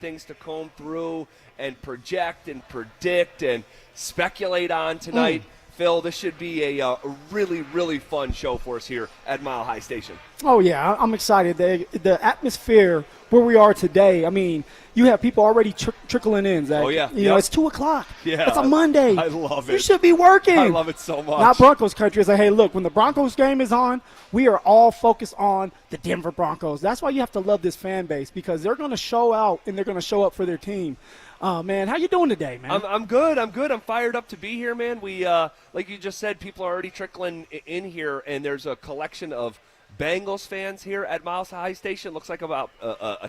things to comb through and project and predict and speculate on tonight. Phil, this should be a really, really fun show for us here at Mile High Station. Oh, yeah, I'm excited. The atmosphere where we are today, I mean, you have people already trickling in, Zach. Oh, yeah. You know, it's 2 o'clock. Yeah. It's a Monday. I love it. You should be working. I love it so much. Not Broncos country. It's like, hey, look, when the Broncos game is on, we are all focused on the Denver Broncos. That's why you have to love this fan base, because they're going to show out and they're going to show up for their team. Man, how you doing today, man? I'm good. I'm fired up to be here, man. We, like you just said, people are already trickling in here, and there's a collection of Bengals fans here at Miles High Station. Looks like about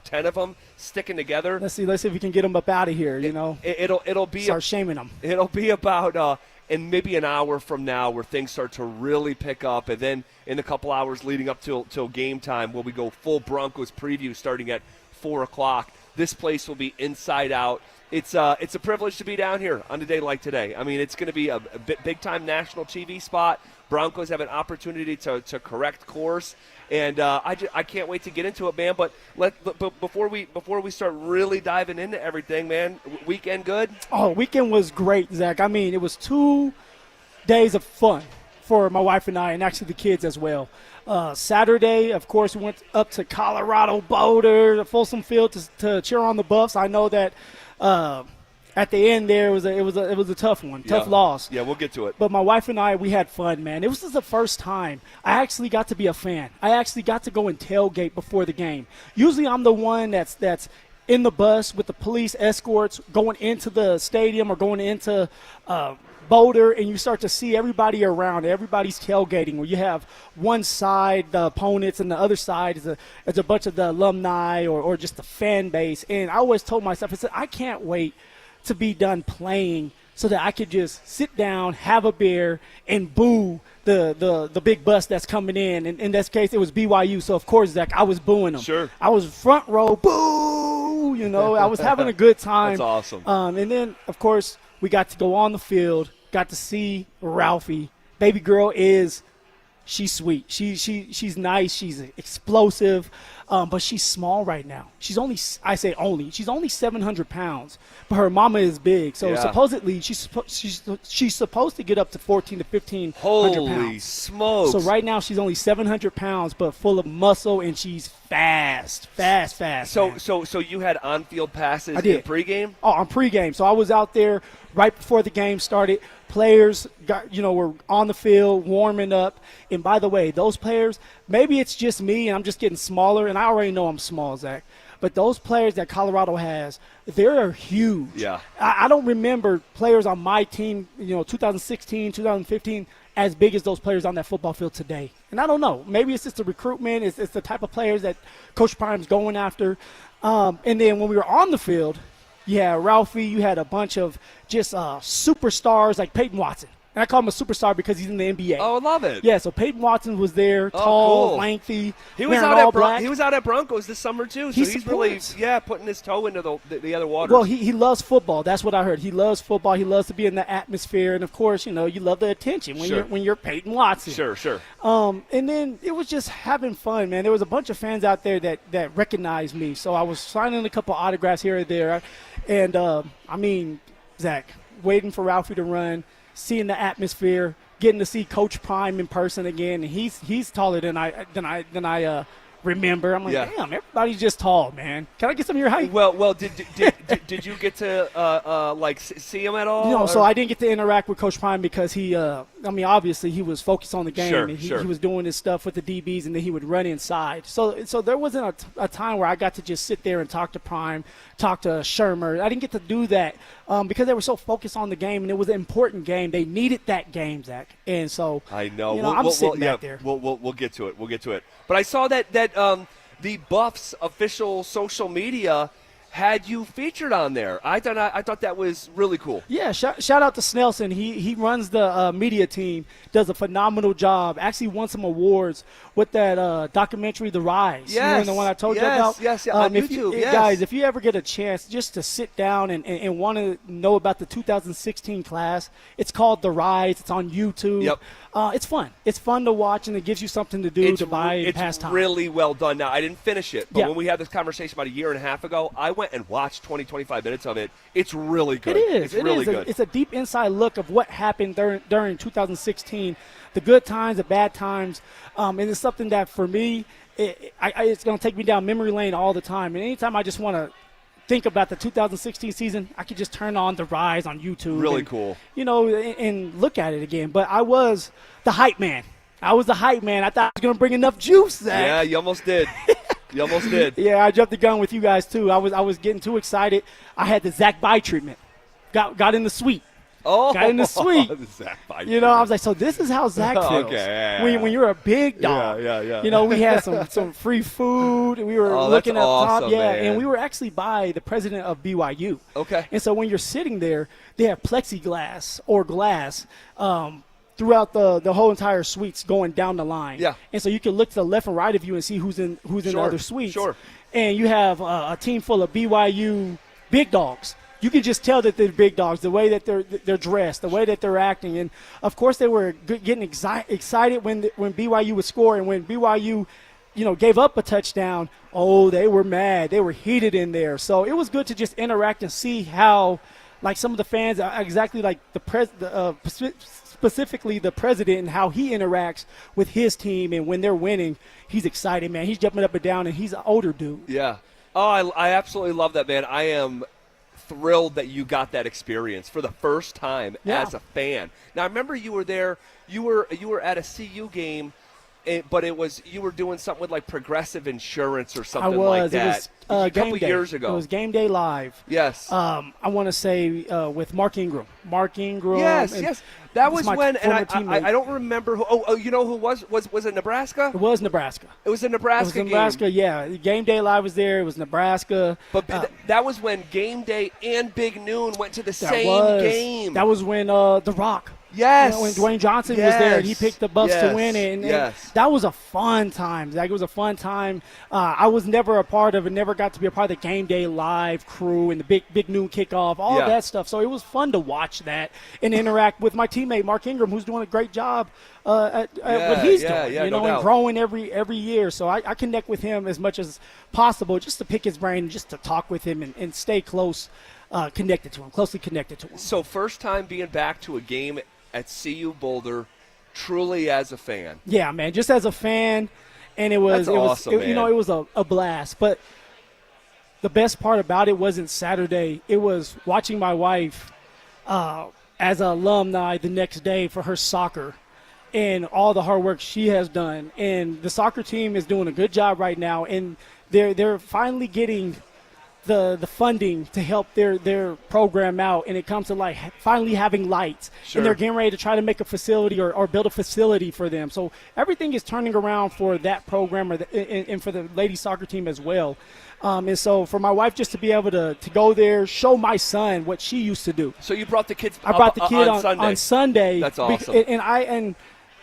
10 of them sticking together. Let's see if we can get them up out of here. It'll be start shaming them. It'll be about in maybe an hour from now where things start to really pick up, and then in a couple hours leading up till game time, where we go full Broncos preview starting at 4 o'clock. This place will be inside out. It's a privilege to be down here on a day like today. I mean, it's going to be a big-time national TV spot. Broncos have an opportunity to correct course, and I can't wait to get into it, man. But before we start really diving into everything, man, weekend good? Oh, weekend was great, Zach. I mean, it was 2 days of fun for my wife and I, and actually the kids as well. Saturday, of course, we went up to Colorado Boulder, the Folsom Field to cheer on the Buffs. I know that at the end there it was a tough one, tough loss. Yeah, we'll get to it. But my wife and I, we had fun, man. It was the first time I actually got to be a fan. I actually got to go and tailgate before the game. Usually I'm the one that's in the bus with the police escorts going into the stadium or going into Boulder, and you start to see everybody around. Everybody's tailgating, where you have one side, the opponents, and the other side is a bunch of the alumni or just the fan base. And I always told myself, I said, I can't wait to be done playing so that I could just sit down, have a beer, and boo the big bus that's coming in. And in this case, it was BYU. So, of course, Zach, I was booing them. Sure. I was front row, boo, I was having a good time. That's awesome. And then, of course, we got to go on the field, got to see Ralphie. Baby girl she's sweet. She's nice. She's explosive, but she's small right now. She's only 700 pounds, but her mama is big. So supposedly she's supposed to get up to 14 to 1500 pounds. Holy smokes! So right now she's only 700 pounds, but full of muscle, and she's fast. So you had on-field passes in pregame? Oh, on pregame. So I was out there right before the game started. Players were on the field warming up. And by the way, those players, maybe it's just me and I'm just getting smaller, and I already know I'm small, Zach. But those players that Colorado has, they're huge. Yeah. I don't remember players on my team, 2016, 2015, as big as those players on that football field today. And I don't know. Maybe it's just the recruitment. It's the type of players that Coach Prime's going after. And then when we were on the field, Ralphie, you had a bunch of just superstars like Payton Watson. And I call him a superstar because he's in the NBA. Oh, I love it. Yeah, so Payton Watson was there, tall, cool. lengthy, He was out at Broncos this summer too. So he's really putting his toe into the other waters. Well, he loves football. That's what I heard. He loves football. He loves to be in the atmosphere, and of course, you love the attention when you're Payton Watson. Sure. And then it was just having fun, man. There was a bunch of fans out there that recognized me, so I was signing a couple autographs here and there, and Zach, waiting for Ralphie to run, seeing the atmosphere, getting to see Coach Prime in person again. And he's taller than I remember. I'm like, damn, everybody's just tall, man. Can I get some of your height? Well, did you get to see him at all? So I didn't get to interact with Coach Prime because he, obviously he was focused on the game. Sure, and he was doing his stuff with the DBs, and then he would run inside. So there wasn't a time where I got to just sit there and talk to Prime, talk to Shermer. I didn't get to do that because they were so focused on the game, and it was an important game. They needed that game, Zach. And so I know. I'm sitting back there. We'll get to it. But I saw that the Buffs official social media had you featured on there. I thought that was really cool. Yeah, shout out to Snelson. He runs the media team, does a phenomenal job. Actually won some awards with that documentary, The Rise. Yes. The one I told you about? Yes, on YouTube, yes. Guys, if you ever get a chance just to sit down and want to know about the 2016 class, it's called The Rise. It's on YouTube. Yep. It's fun. It's fun to watch, and it gives you something to do to buy and pass time. It's really well done. Now, I didn't finish it, but when we had this conversation about a year and a half ago, I went and watched 20, 25 minutes of it. It's really good. It is. It's really good. It's a deep inside look of what happened during 2016, the good times, the bad times, and it's something that for me, it's going to take me down memory lane all the time. And anytime I just want to think about the 2016 season, I could just turn on The Rise on YouTube. Really cool. And look at it again. But I was the hype man. I was the hype man. I thought I was going to bring enough juice, Zach. Yeah, you almost did. You almost did. Yeah, I jumped the gun with you guys, too. I was getting too excited. I had the Zach Bye treatment. Got in the suite. Oh, got in the suite. The Zach Bye I was like, so this is how Zach feels. Okay, yeah. When you're a big dog. Yeah. We had some free food. We were looking up top. Yeah, man. And we were actually by the president of BYU. Okay. And so when you're sitting there, they have plexiglass or glass throughout the whole entire suites going down the line. Yeah. And so you can look to the left and right of you and see who's in the other suites. Sure. And you have a team full of BYU big dogs. You can just tell that they're big dogs, the way that they're dressed, the way that they're acting. And, of course, they were getting excited when BYU would score. And when BYU, gave up a touchdown, they were mad. They were heated in there. So it was good to just interact and see how, like, some of the fans, exactly like specifically the president and how he interacts with his team. And when they're winning, he's excited, man. He's jumping up and down, and he's an older dude. Yeah. Oh, I absolutely love that, man. I am thrilled that you got that experience for the first time as a fan. Now, I remember you were there. You were at a CU game, but you were doing something with like Progressive Insurance or something like that. It was a couple years ago. It was Game Day Live. Yes. I want to say with Mark Ingram. Yes. That was when, and I don't remember who. Oh, you know who was it Nebraska? It was Nebraska. It was a Nebraska game. Nebraska, yeah. Game Day Live was there. It was Nebraska. But that was when Game Day and Big Noon went to the same game. That was when The Rock. Yes. When Dwayne Johnson was there and he picked the Bucks to win it. And that was a fun time. It was a fun time. I was never a part of it, never got to be a part of the Game Day Live crew and the Big Noon kickoff, all of that stuff. So it was fun to watch that and interact with my teammate, Mark Ingram, who's doing a great job at what he's doing, and growing every year. So I connect with him as much as possible just to pick his brain, just to talk with him and stay closely connected to him. So first time being back to a game at CU Boulder, truly as a fan. Yeah, man, just as a fan, and it was awesome, it was a blast. But the best part about it wasn't Saturday. It was watching my wife as an alumni the next day for her soccer and all the hard work she has done. And the soccer team is doing a good job right now, and they're finally getting the funding to help their program out, and it comes to like finally having lights. Sure. And they're getting ready to try to make a facility or build a facility for them. So everything is turning around for that program and for the ladies soccer team as well. And so for my wife just to be able to go there, show my son what she used to do. So you brought the kids. I brought the kid on Sunday. That's awesome. And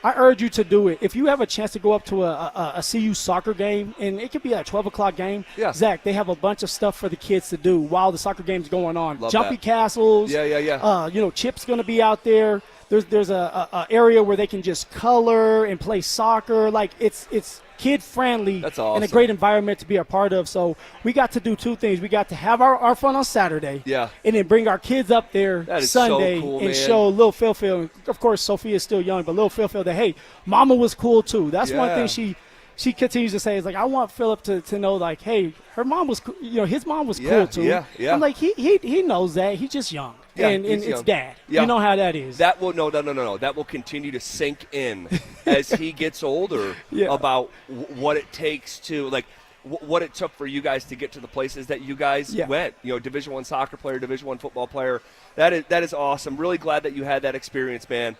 I urge you to do it. If you have a chance to go up to a CU soccer game, and it could be a 12 o'clock game, Zach, they have a bunch of stuff for the kids to do while the soccer game's going on. Love Jumpy that. castles. Yeah. Chip's going to be out there. There's a area where they can just color and play soccer. Like it's kid-friendly. That's awesome. And a great environment to be a part of. So we got to do two things. We got to have our fun on Saturday. Yeah. And then bring our kids up there Sunday so cool, and man. show little Phil. Of course, Sophia's still young, but little Phil that, hey, Mama was cool too. That's one thing she continues to say is like, I want Phillip to know, like, hey, her mom was cool. His mom was cool too. Yeah. I'm like, he knows that. He's just young. Yeah, and it's it's young. dad. Yeah. You know how that is. That will no. That will continue to sink in as he gets older about what it takes to what it took for you guys to get to the places that you guys went. Division I soccer player, Division I football player. That is awesome. Really glad that you had that experience, man.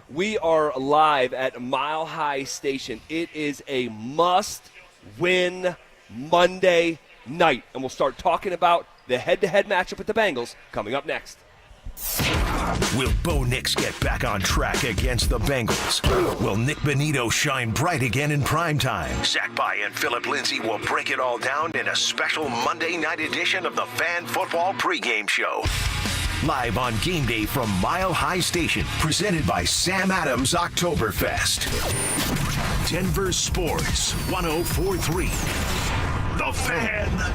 We are live at Mile High Station. It is a must-win Monday night, and we'll start talking about the head-to-head matchup with the Bengals coming up next. Will Bo Nix get back on track against the Bengals? Will Nick Bonito shine bright again in primetime? Zach Bye and Phillip Lindsay will break it all down in a special Monday night edition of the Fan Football Pregame Show. Live on game day from Mile High Station, presented by Sam Adams Oktoberfest. Denver Sports 104.3. The Fan.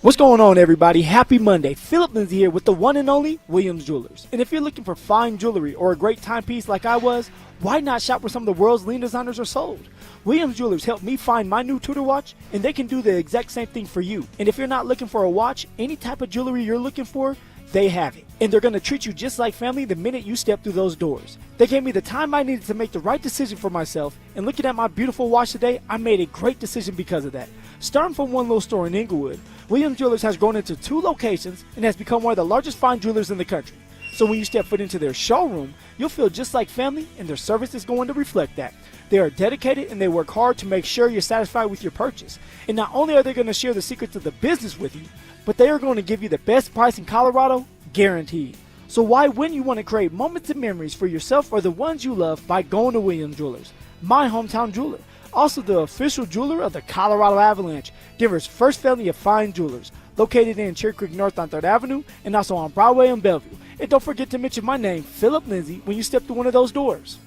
What's going on, everybody? Happy Monday. Phillip Lindsay here with the one and only Williams Jewelers. And if you're looking for fine jewelry or a great timepiece like I was, why not shop where some of the world's leading designers are sold? Williams Jewelers helped me find my new Tudor watch, and they can do the exact same thing for you. And if you're not looking for a watch, any type of jewelry you're looking for, they have it. And they're going to treat you just like family the minute you step through those doors. They gave me the time I needed to make the right decision for myself, and looking at my beautiful watch today, I made a great decision because of that. Starting from one little store in Inglewood, Williams Jewelers has grown into 2 locations and has become one of the largest fine jewelers in the country. So when you step foot into their showroom, you'll feel just like family, and their service is going to reflect that. They are dedicated and they work hard to make sure you're satisfied with your purchase. And not only are they going to share the secrets of the business with you, but they are going to give you the best price in Colorado, guaranteed. So why wouldn't you want to create moments and memories for yourself or the ones you love by going to Williams Jewelers, my hometown jeweler? Also the official jeweler of the Colorado Avalanche, Denver's first family of fine jewelers, located in Cherry Creek North on 3rd Avenue and also on Broadway and Bellevue. And don't forget to mention my name, Phillip Lindsay, when you step through one of those doors.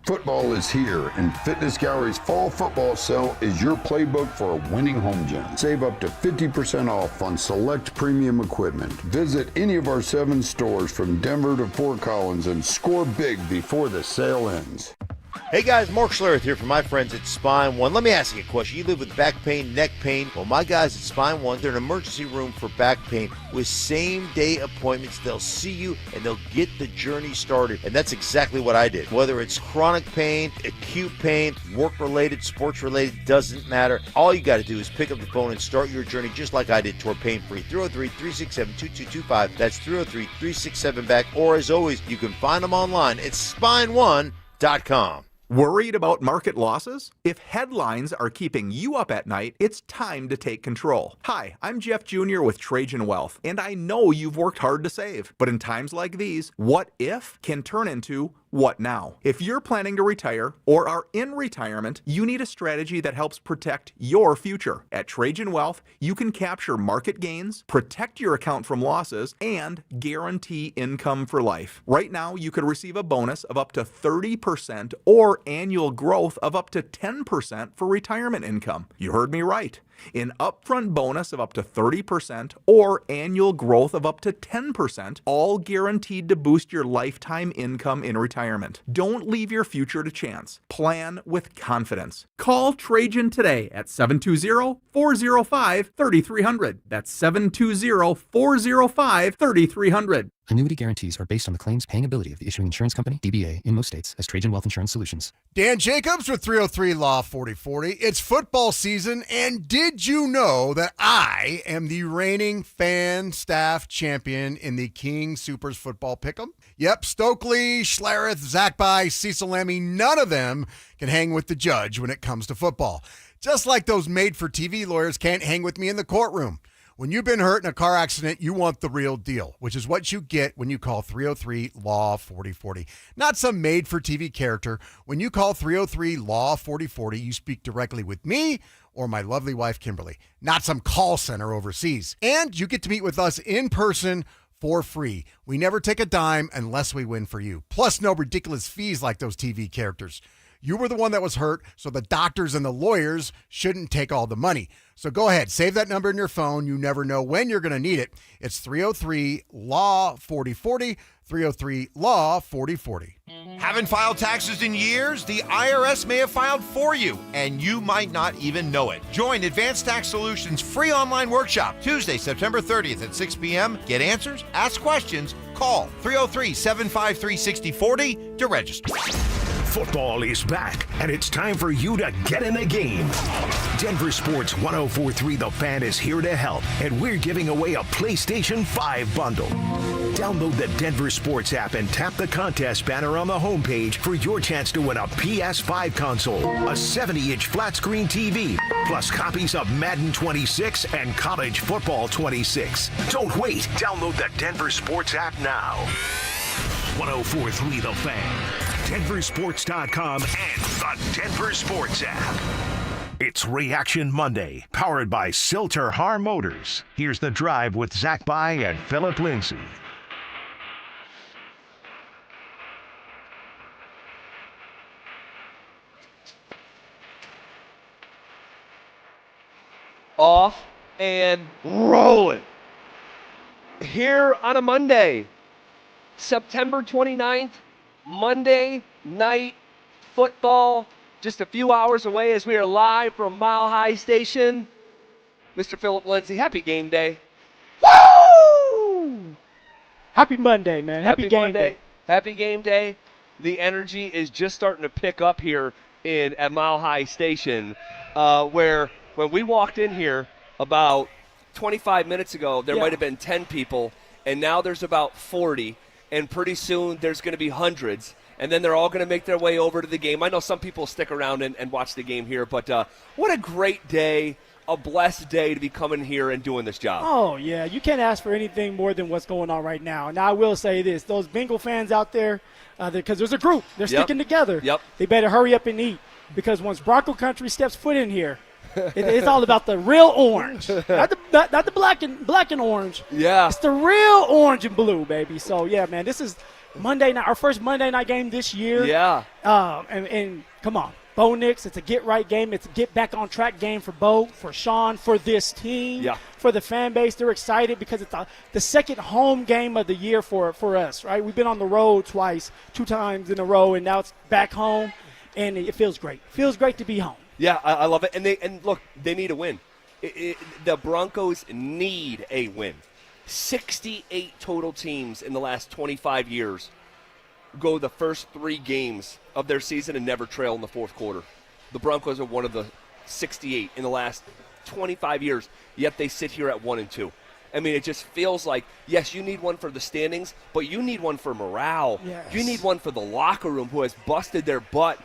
Football is here, and Fitness Gallery's fall football sale is your playbook for a winning home gym. Save up to 50% off on select premium equipment. Visit any of our 7 stores from Denver to Fort Collins and score big before the sale ends. Hey guys, Mark Schlereth here from my friends at Spine One. Let me ask you a question. You live with back pain, neck pain? Well, my guys at Spine One, they're an emergency room for back pain with same-day appointments. They'll see you and they'll get the journey started. And that's exactly what I did. Whether it's chronic pain, acute pain, work-related, sports-related, doesn't matter. All you got to do is pick up the phone and start your journey just like I did toward pain-free. 303-367-2225. That's 303-367-BACK. Or as always, you can find them online at spineone.com. Worried about market losses? If headlines are keeping you up at night, it's time to take control. Hi, I'm Jeff Jr. with Trajan Wealth, and I know you've worked hard to save. But in times like these, what if can turn into what now? If you're planning to retire or are in retirement, you need a strategy that helps protect your future. At Trajan Wealth, you can capture market gains, protect your account from losses, and guarantee income for life. Right now, you could receive a bonus of up to 30% or annual growth of up to 10% for retirement income. You heard me right. An upfront bonus of up to 30% or annual growth of up to 10%, all guaranteed to boost your lifetime income in retirement. Don't leave your future to chance. Plan with confidence. Call Trajan today at 720-405-3300. That's 720-405-3300. Annuity guarantees are based on the claims paying ability of the issuing insurance company, DBA, in most states as Trajan Wealth Insurance Solutions. Dan Jacobs with 303 Law 4040. It's football season, and did you know that I am the reigning fan staff champion in the King Supers Football Pick'em? Yep, Stokely, Schlereth, Zachby, Cecil Lemmy, none of them can hang with the judge when it comes to football. Just like those made-for-TV lawyers can't hang with me in the courtroom. When you've been hurt in a car accident, you want the real deal, which is what you get when you call 303 Law 4040. Not some made-for-TV character. When you call 303 Law 4040, you speak directly with me or my lovely wife, Kimberly, not some call center overseas. And you get to meet with us in person for free. We never take a dime unless we win for you. Plus, no ridiculous fees like those TV characters. You were the one that was hurt, so the doctors and the lawyers shouldn't take all the money. So go ahead, save that number in your phone. You never know when you're going to need it. It's 303 Law 4040, 303 Law 4040. Haven't filed taxes in years? The IRS may have filed for you, and you might not even know it. Join Advanced Tax Solutions' free online workshop Tuesday, September 30th at 6 p.m. Get answers, ask questions, call 303-753-6040 to register. Football is back, and it's time for you to get in the game. Denver Sports 104.3 The Fan is here to help, and we're giving away a PlayStation 5 bundle. Download the Denver Sports app and tap the contest banner on the homepage for your chance to win a PS5 console, a 70-inch flat-screen TV, plus copies of Madden 26 and College Football 26. Don't wait. Download the Denver Sports app now. 104.3 The Fan, DenverSports.com, and the Denver Sports app. It's Reaction Monday, powered by Surtain Motors. Here's The Drive with Zach By and Phillip Lindsay. Off, and rolling. Here on a Monday, September 29th, Monday Night Football, just a few hours away as we are live from Mile High Station. Mr. Phillip Lindsay, happy game day. Woo! Happy Monday, man. Happy game Monday. day. Happy game day. The energy is just starting to pick up here at Mile High Station, where when we walked in here about 25 minutes ago, there might have been 10 people, and now there's about 40, and pretty soon there's going to be hundreds, and then they're all going to make their way over to the game. I know some people stick around and watch the game here, but what a great day, a blessed day to be coming here and doing this job. Oh, yeah. You can't ask for anything more than what's going on right now. Now, I will say this. Those Bengal fans out there, because there's a group. They're sticking together. Yep. They better hurry up and eat, because once Bronco Country steps foot in here, it's all about the real orange. Not the black and orange. Yeah. It's the real orange and blue, baby. So, yeah, man, this is Monday night, our first Monday night game this year. Yeah. And come on. Bo Nix, it's a get-right game. It's a get-back-on-track game for Bo, for Sean, for this team, for the fan base. They're excited because it's the second home game of the year for us, right? We've been on the road twice, 2 times in a row, and now it's back home, and it feels great. It feels great to be home. Yeah, I love it. And look, they need a win. The Broncos need a win. 68 total teams in the last 25 years go the first 3 games of their season and never trail in the fourth quarter. The Broncos are one of the 68 in the last 25 years, yet they sit here at 1-2. I mean, it just feels like, yes, you need one for the standings, but you need one for morale. Yes. You need one for the locker room, who has busted their butt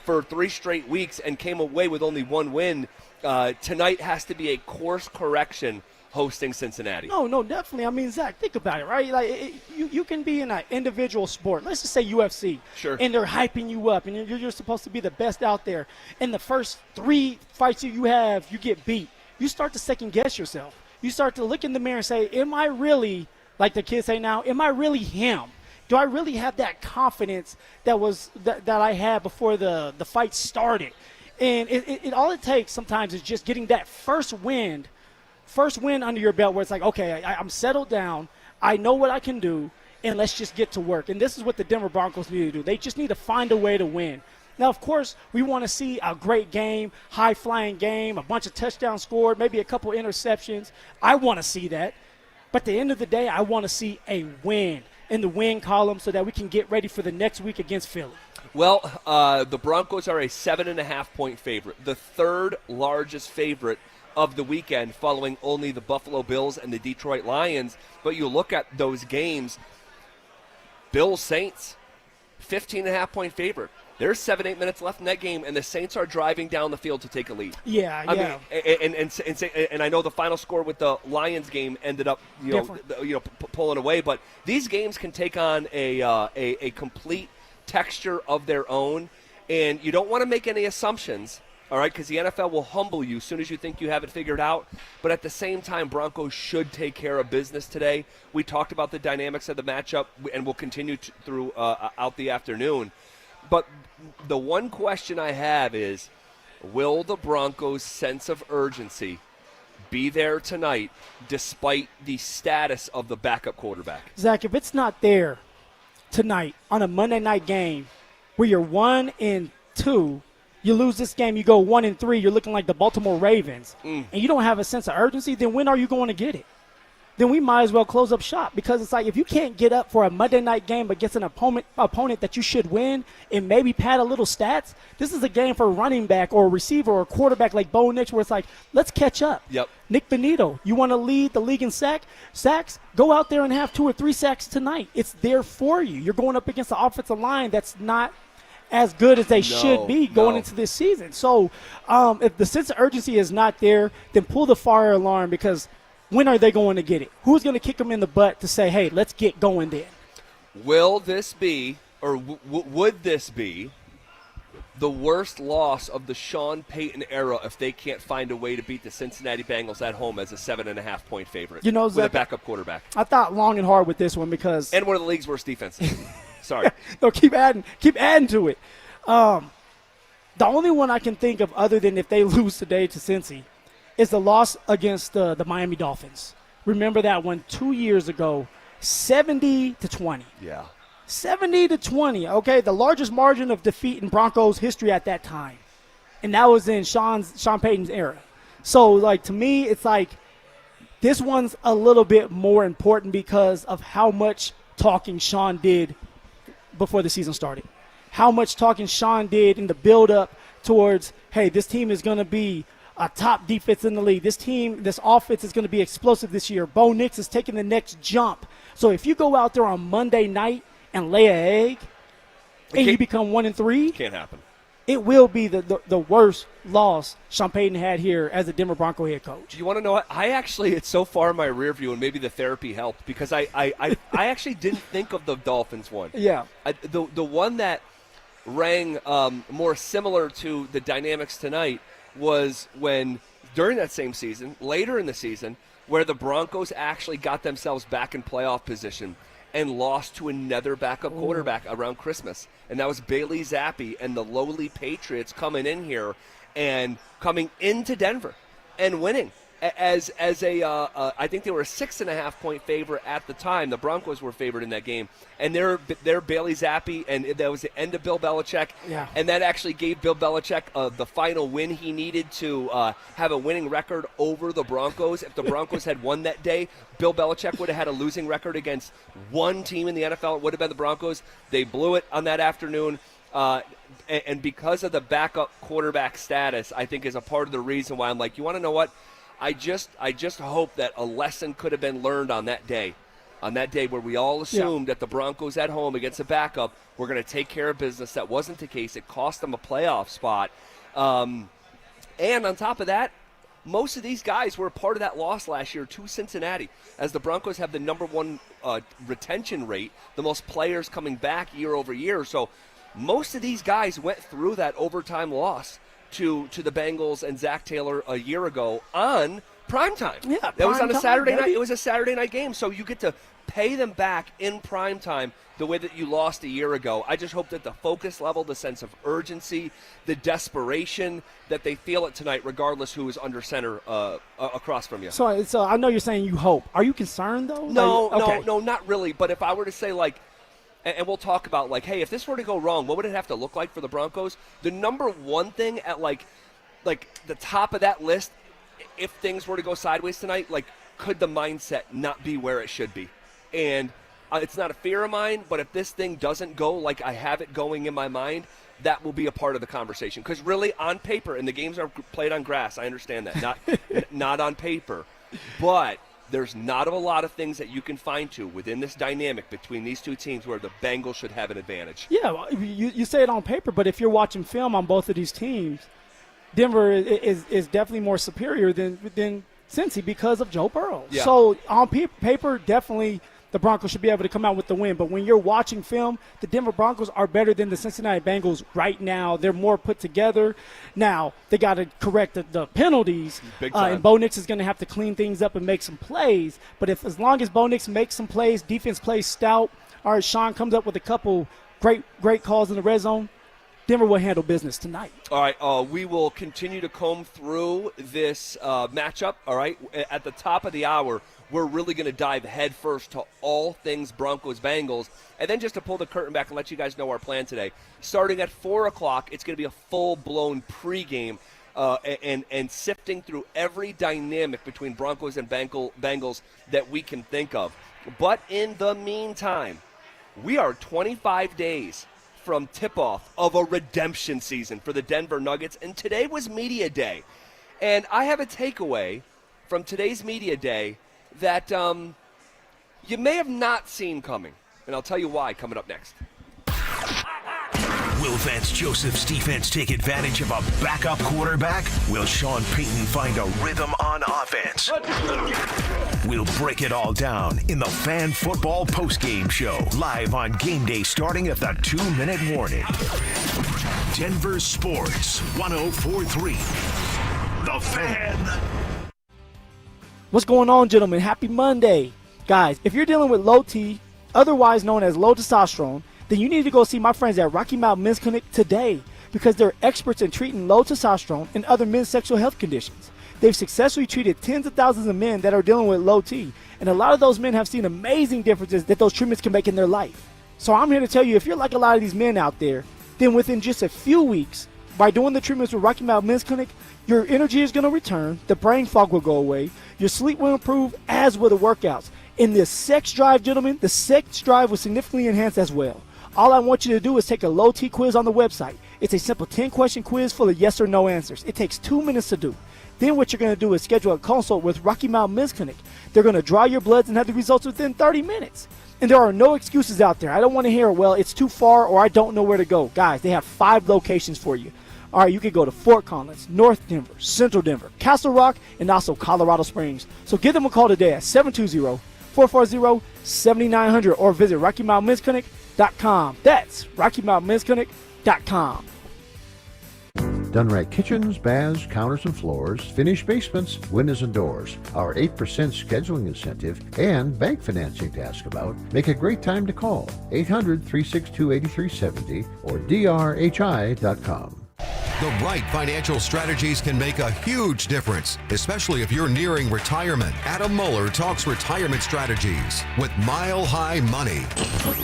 for 3 straight weeks and came away with only 1 win. Tonight has to be a course correction hosting Cincinnati. No, definitely. I mean, Zach, think about it, right? Like, you can be in an individual sport. Let's just say UFC. Sure. And they're hyping you up, and you're supposed to be the best out there. And the first 3 fights you have, you get beat. You start to second-guess yourself. You start to look in the mirror and say, am I really, like the kids say now, am I really him? Do I really have that confidence that I had before the fight started? And all it takes sometimes is just getting that first win under your belt, where it's like, okay, I'm settled down, I know what I can do, and let's just get to work. And this is what the Denver Broncos need to do. They just need to find a way to win. Now, of course, we want to see a great game, high-flying game, a bunch of touchdowns scored, maybe a couple interceptions. I want to see that. But at the end of the day, I want to see a win in the win column so that we can get ready for the next week against Philly. Well, the Broncos are a 7.5-point favorite, the 3rd largest favorite of the weekend, following only the Buffalo Bills and the Detroit Lions. But you look at those games, Bills Saints, 15.5-point favorite. There's 7-8 minutes left in that game, and the Saints are driving down the field to take a lead. Yeah. I mean, and I know the final score with the Lions game ended up pulling away, but these games can take on a complete texture of their own, and you don't want to make any assumptions. All right, because the NFL will humble you as soon as you think you have it figured out. But at the same time, Broncos should take care of business today. We talked about the dynamics of the matchup, and we'll continue throughout the afternoon. But the one question I have is, will the Broncos' sense of urgency be there tonight despite the status of the backup quarterback? Zach, if it's not there tonight on a Monday night game where you're 1-2, you lose this game, you go 1-3, you're looking like the Baltimore Ravens, and you don't have a sense of urgency, then when are you going to get it? Then we might as well close up shop, because it's like, if you can't get up for a Monday night game against an opponent that you should win and maybe pad a little stats, this is a game for a running back or a receiver or a quarterback like Bo Nix, where it's like, let's catch up. Yep. Nick Benito, you want to lead the league in sacks? Go out there and have 2 or 3 sacks tonight. It's there for you. You're going up against the offensive line that's not as good as they should be going into this season. So if the sense of urgency is not there, then pull the fire alarm, because when are they going to get it? Who's going to kick them in the butt to say, hey, let's get going then? Will this be, or would this be, the worst loss of the Sean Payton era if they can't find a way to beat the Cincinnati Bengals at home as a 7.5-point favorite with a backup quarterback? I thought long and hard with this one, because – and one of the league's worst defenses. Sorry. No, keep adding to it. The only one I can think of, other than if they lose today to Cincy, is the loss against the Miami Dolphins. Remember that one 2 years ago, 70-20. Yeah. 70-20, okay? The largest margin of defeat in Broncos history at that time. And that was in Sean Payton's era. So, like, to me, it's like this one's a little bit more important because of how much talking Sean did before the season started. How much talking Sean did in the build-up towards, hey, this team is going to be a top defense in the league. This offense is going to be explosive this year. Bo Nix is taking the next jump. So if you go out there on Monday night and lay an egg and you become 1-3, can't happen. It will be the worst loss Sean Payton had here as a Denver Bronco head coach. You want to know what? It's so far in my rear view, and maybe the therapy helped, because I actually didn't think of the Dolphins one. Yeah. The one that rang more similar to the dynamics tonight was when, during that same season, later in the season, where the Broncos actually got themselves back in playoff position and lost to another backup quarterback around Christmas. And that was Bailey Zappi and the lowly Patriots coming in here and coming into Denver and winning as I think they were a 6.5-point favorite at the time. The Broncos were favored in that game. And they're Bailey Zappi, and that was the end of Bill Belichick. Yeah. And that actually gave Bill Belichick the final win he needed to have a winning record over the Broncos. If the Broncos had won that day, Bill Belichick would have had a losing record against one team in the NFL. It would have been the Broncos. They blew it on that afternoon. And because of the backup quarterback status, I think is a part of the reason why I'm like, you want to know what? I just hope that a lesson could have been learned on that day where we all assumed that the Broncos at home against a backup were going to take care of business. That wasn't the case. It cost them a playoff spot. And on top of that, most of these guys were a part of that loss last year to Cincinnati, as the Broncos have the number one retention rate, the most players coming back year over year. So most of these guys went through that overtime loss to the Bengals and Zach Taylor a year ago on primetime. Yeah, that was on a Saturday night. Baby. It was a Saturday night game, so you get to pay them back in primetime the way that you lost a year ago. I just hope that the focus level, the sense of urgency, the desperation, that they feel it tonight, regardless who is under center across from you. So I know you're saying you hope. Are you concerned though? No, not really. But if I were to say, like, and we'll talk about, like, hey, if this were to go wrong, what would it have to look like for the Broncos? The number one thing at, like the top of that list, if things were to go sideways tonight, like, could the mindset not be where it should be? And it's not a fear of mine, but if this thing doesn't go like I have it going in my mind, that will be a part of the conversation. Because really, on paper, and the games are played on grass, I understand that, not on paper, but there's not a lot of things that you can find to within this dynamic between these two teams where the Bengals should have an advantage. Yeah, well, you say it on paper, but if you're watching film on both of these teams, Denver is definitely more superior than Cincy because of Joe Burrow. Yeah. So on paper, definitely the Broncos should be able to come out with the win. But when you're watching film, the Denver Broncos are better than the Cincinnati Bengals right now. They're more put together. Now, they got to correct the penalties. Big time. And Bo Nix is going to have to clean things up and make some plays. But as long as Bo Nix makes some plays, defense plays stout, all right, Sean comes up with a couple great calls in the red zone, Denver will handle business tonight. All right, we will continue to comb through this matchup. All right, at the top of the hour, we're really going to dive headfirst to all things Broncos-Bengals. And then just to pull the curtain back and let you guys know our plan today, starting at 4 o'clock, it's going to be a full-blown pregame and sifting through every dynamic between Broncos and Bengals that we can think of. But in the meantime, we are 25 days from tip-off of a redemption season for the Denver Nuggets, and today was media day. And I have a takeaway from today's media day that you may have not seen coming, and I'll tell you why coming up next. Will Vance Joseph's defense take advantage of a backup quarterback? Will Sean Payton find a rhythm on offense? We'll break it all down in the Fan Football Postgame Show, live on game day starting at the 2-minute warning. Denver Sports 104.3. The Fan. What's going on, gentlemen? Happy Monday. Guys, if you're dealing with low T, otherwise known as low testosterone, then you need to go see my friends at Rocky Mountain Men's Clinic today because they're experts in treating low testosterone and other men's sexual health conditions. They've successfully treated tens of thousands of men that are dealing with low T, and a lot of those men have seen amazing differences that those treatments can make in their life. So I'm here to tell you, if you're like a lot of these men out there, then within just a few weeks, by doing the treatments with Rocky Mountain Men's Clinic, your energy is going to return, the brain fog will go away, your sleep will improve, as will the workouts. In this sex drive, gentlemen, the sex drive will significantly enhance as well. All I want you to do is take a low T quiz on the website. It's a simple 10-question quiz full of yes or no answers. It takes 2 minutes to do. Then what you're going to do is schedule a consult with Rocky Mountain Men's Clinic. They're going to draw your bloods and have the results within 30 minutes. And there are no excuses out there. I don't want to hear, well, it's too far or I don't know where to go. Guys, they have 5 locations for you. All right, you can go to Fort Collins, North Denver, Central Denver, Castle Rock, and also Colorado Springs. So give them a call today at 720-440-7900 or visit RockyMountainMen'sClinic.com. That's RockyMountainMen'sClinic.com. Dunrack Kitchens, Baths, Counters and Floors, Finished Basements, Windows and Doors. Our 8% scheduling incentive and bank financing to ask about make a great time to call. 800-362-8370 or drhi.com. The right financial strategies can make a huge difference, especially if you're nearing retirement. Adam Mueller talks retirement strategies with Mile High Money.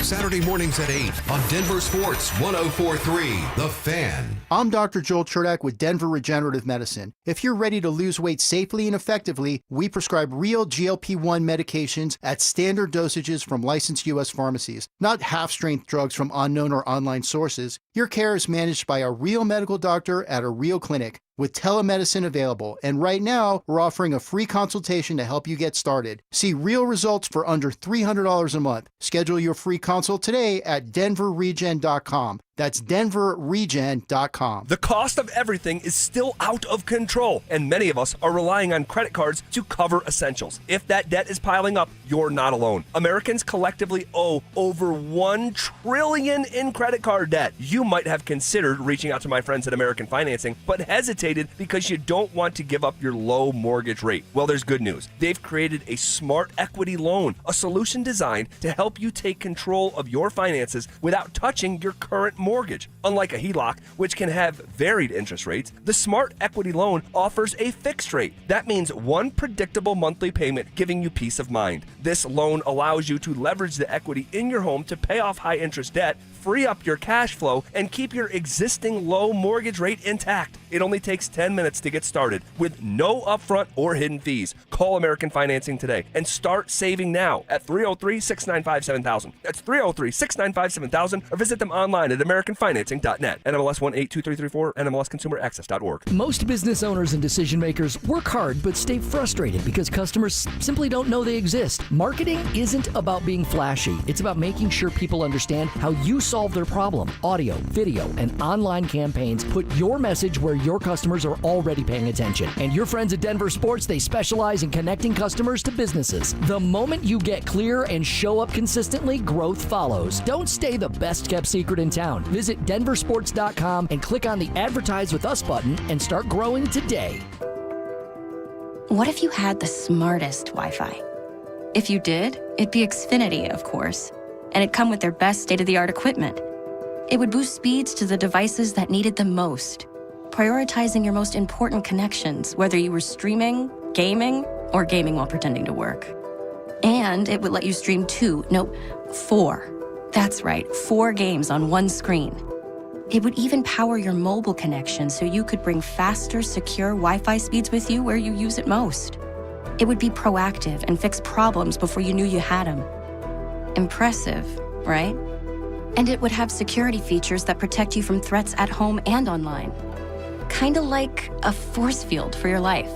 Saturday mornings at 8 on Denver Sports 104.3 The Fan. I'm Dr. Joel Cherdak with Denver Regenerative Medicine. If you're ready to lose weight safely and effectively, we prescribe real GLP-1 medications at standard dosages from licensed U.S. pharmacies, not half-strength drugs from unknown or online sources. Your care is managed by a real medical doctor at a real clinic with telemedicine available. And right now, we're offering a free consultation to help you get started. See real results for under $300 a month. Schedule your free consult today at DenverRegen.com. That's DenverRegen.com. The cost of everything is still out of control, and many of us are relying on credit cards to cover essentials. If that debt is piling up, you're not alone. Americans collectively owe over $1 trillion in credit card debt. You might have considered reaching out to my friends at American Financing, but hesitated because you don't want to give up your low mortgage rate. Well, there's good news. They've created a smart equity loan, a solution designed to help you take control of your finances without touching your current mortgage. Unlike a HELOC, which can have varied interest rates, the Smart Equity Loan offers a fixed rate. That means one predictable monthly payment, giving you peace of mind. This loan allows you to leverage the equity in your home to pay off high interest debt, free up your cash flow, and keep your existing low mortgage rate intact. It only takes 10 minutes to get started with no upfront or hidden fees. Call American Financing today and start saving now at 303-695-7000. That's 303-695-7000, or visit them online at americanfinancing.net. NMLS 182334, NMLSconsumeraccess.org. Most business owners and decision makers work hard but stay frustrated because customers simply don't know they exist. Marketing isn't about being flashy. It's about making sure people understand how you solve their problem. Audio, video, and online campaigns put your message where your customers are already paying attention. And your friends at Denver Sports, they specialize in connecting customers to businesses. The moment you get clear and show up consistently, growth follows. Don't stay the best kept secret in town. Visit DenverSports.com and click on the Advertise with Us button and start growing today. What if you had the smartest Wi-Fi? If you did, it'd be Xfinity, of course. And it'd come with their best state-of-the-art equipment. It would boost speeds to the devices that needed them most, prioritizing your most important connections, whether you were streaming, gaming, or gaming while pretending to work. And it would let you stream 4. That's right, 4 games on one screen. It would even power your mobile connection so you could bring faster, secure Wi-Fi speeds with you where you use it most. It would be proactive and fix problems before you knew you had them. Impressive, right? And it would have security features that protect you from threats at home and online. Kinda like a force field for your life.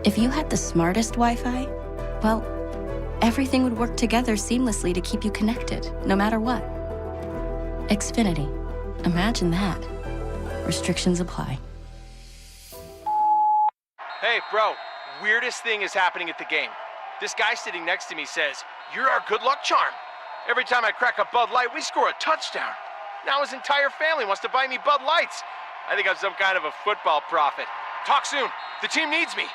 If you had the smartest Wi-Fi, well, everything would work together seamlessly to keep you connected, no matter what. Xfinity. Imagine that. Restrictions apply. Hey, bro, weirdest thing is happening at the game. This guy sitting next to me says, "You're our good luck charm. Every time I crack a Bud Light, we score a touchdown. Now his entire family wants to buy me Bud Lights. I think I'm some kind of a football prophet. Talk soon. The team needs me."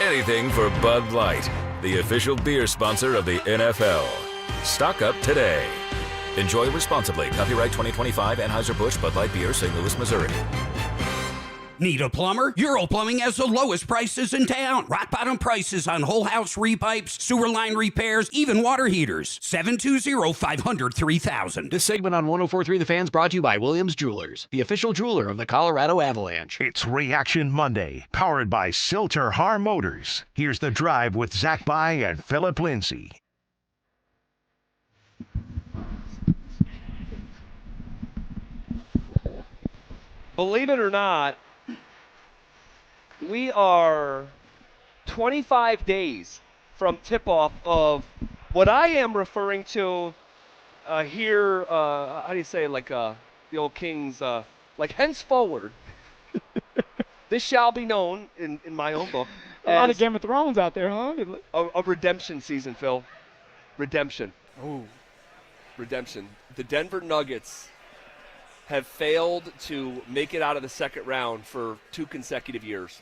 Anything for Bud Light, the official beer sponsor of the NFL. Stock up today. Enjoy responsibly. Copyright 2025 Anheuser-Busch Bud Light Beer, St. Louis, Missouri. Need a plumber? Euro Plumbing has the lowest prices in town. Rock bottom prices on whole house repipes, sewer line repairs, even water heaters. 720-500-3000. This segment on 104.3 The Fans brought to you by Williams Jewelers, the official jeweler of the Colorado Avalanche. It's Reaction Monday, powered by Surtain Motors. Here's The Drive with Zach By and Phillip Lindsay. Believe it or not, we are 25 days from tip-off of what I am referring to here, how do you say, like the old Kings, like henceforward, this shall be known in my own book A lot of Game of Thrones out there, huh? a redemption season, Phil. Redemption. Oh. Redemption. The Denver Nuggets have failed to make it out of the second round for 2 consecutive years.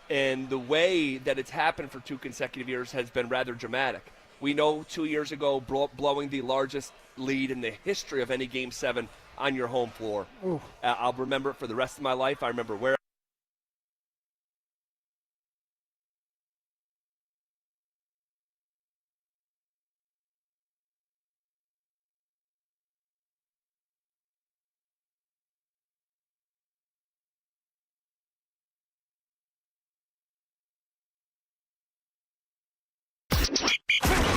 And the way that it's happened for 2 consecutive years has been rather dramatic. We know 2 years ago, blowing the largest lead in the history of any Game 7 on your home floor. I'll remember it for the rest of my life. I remember where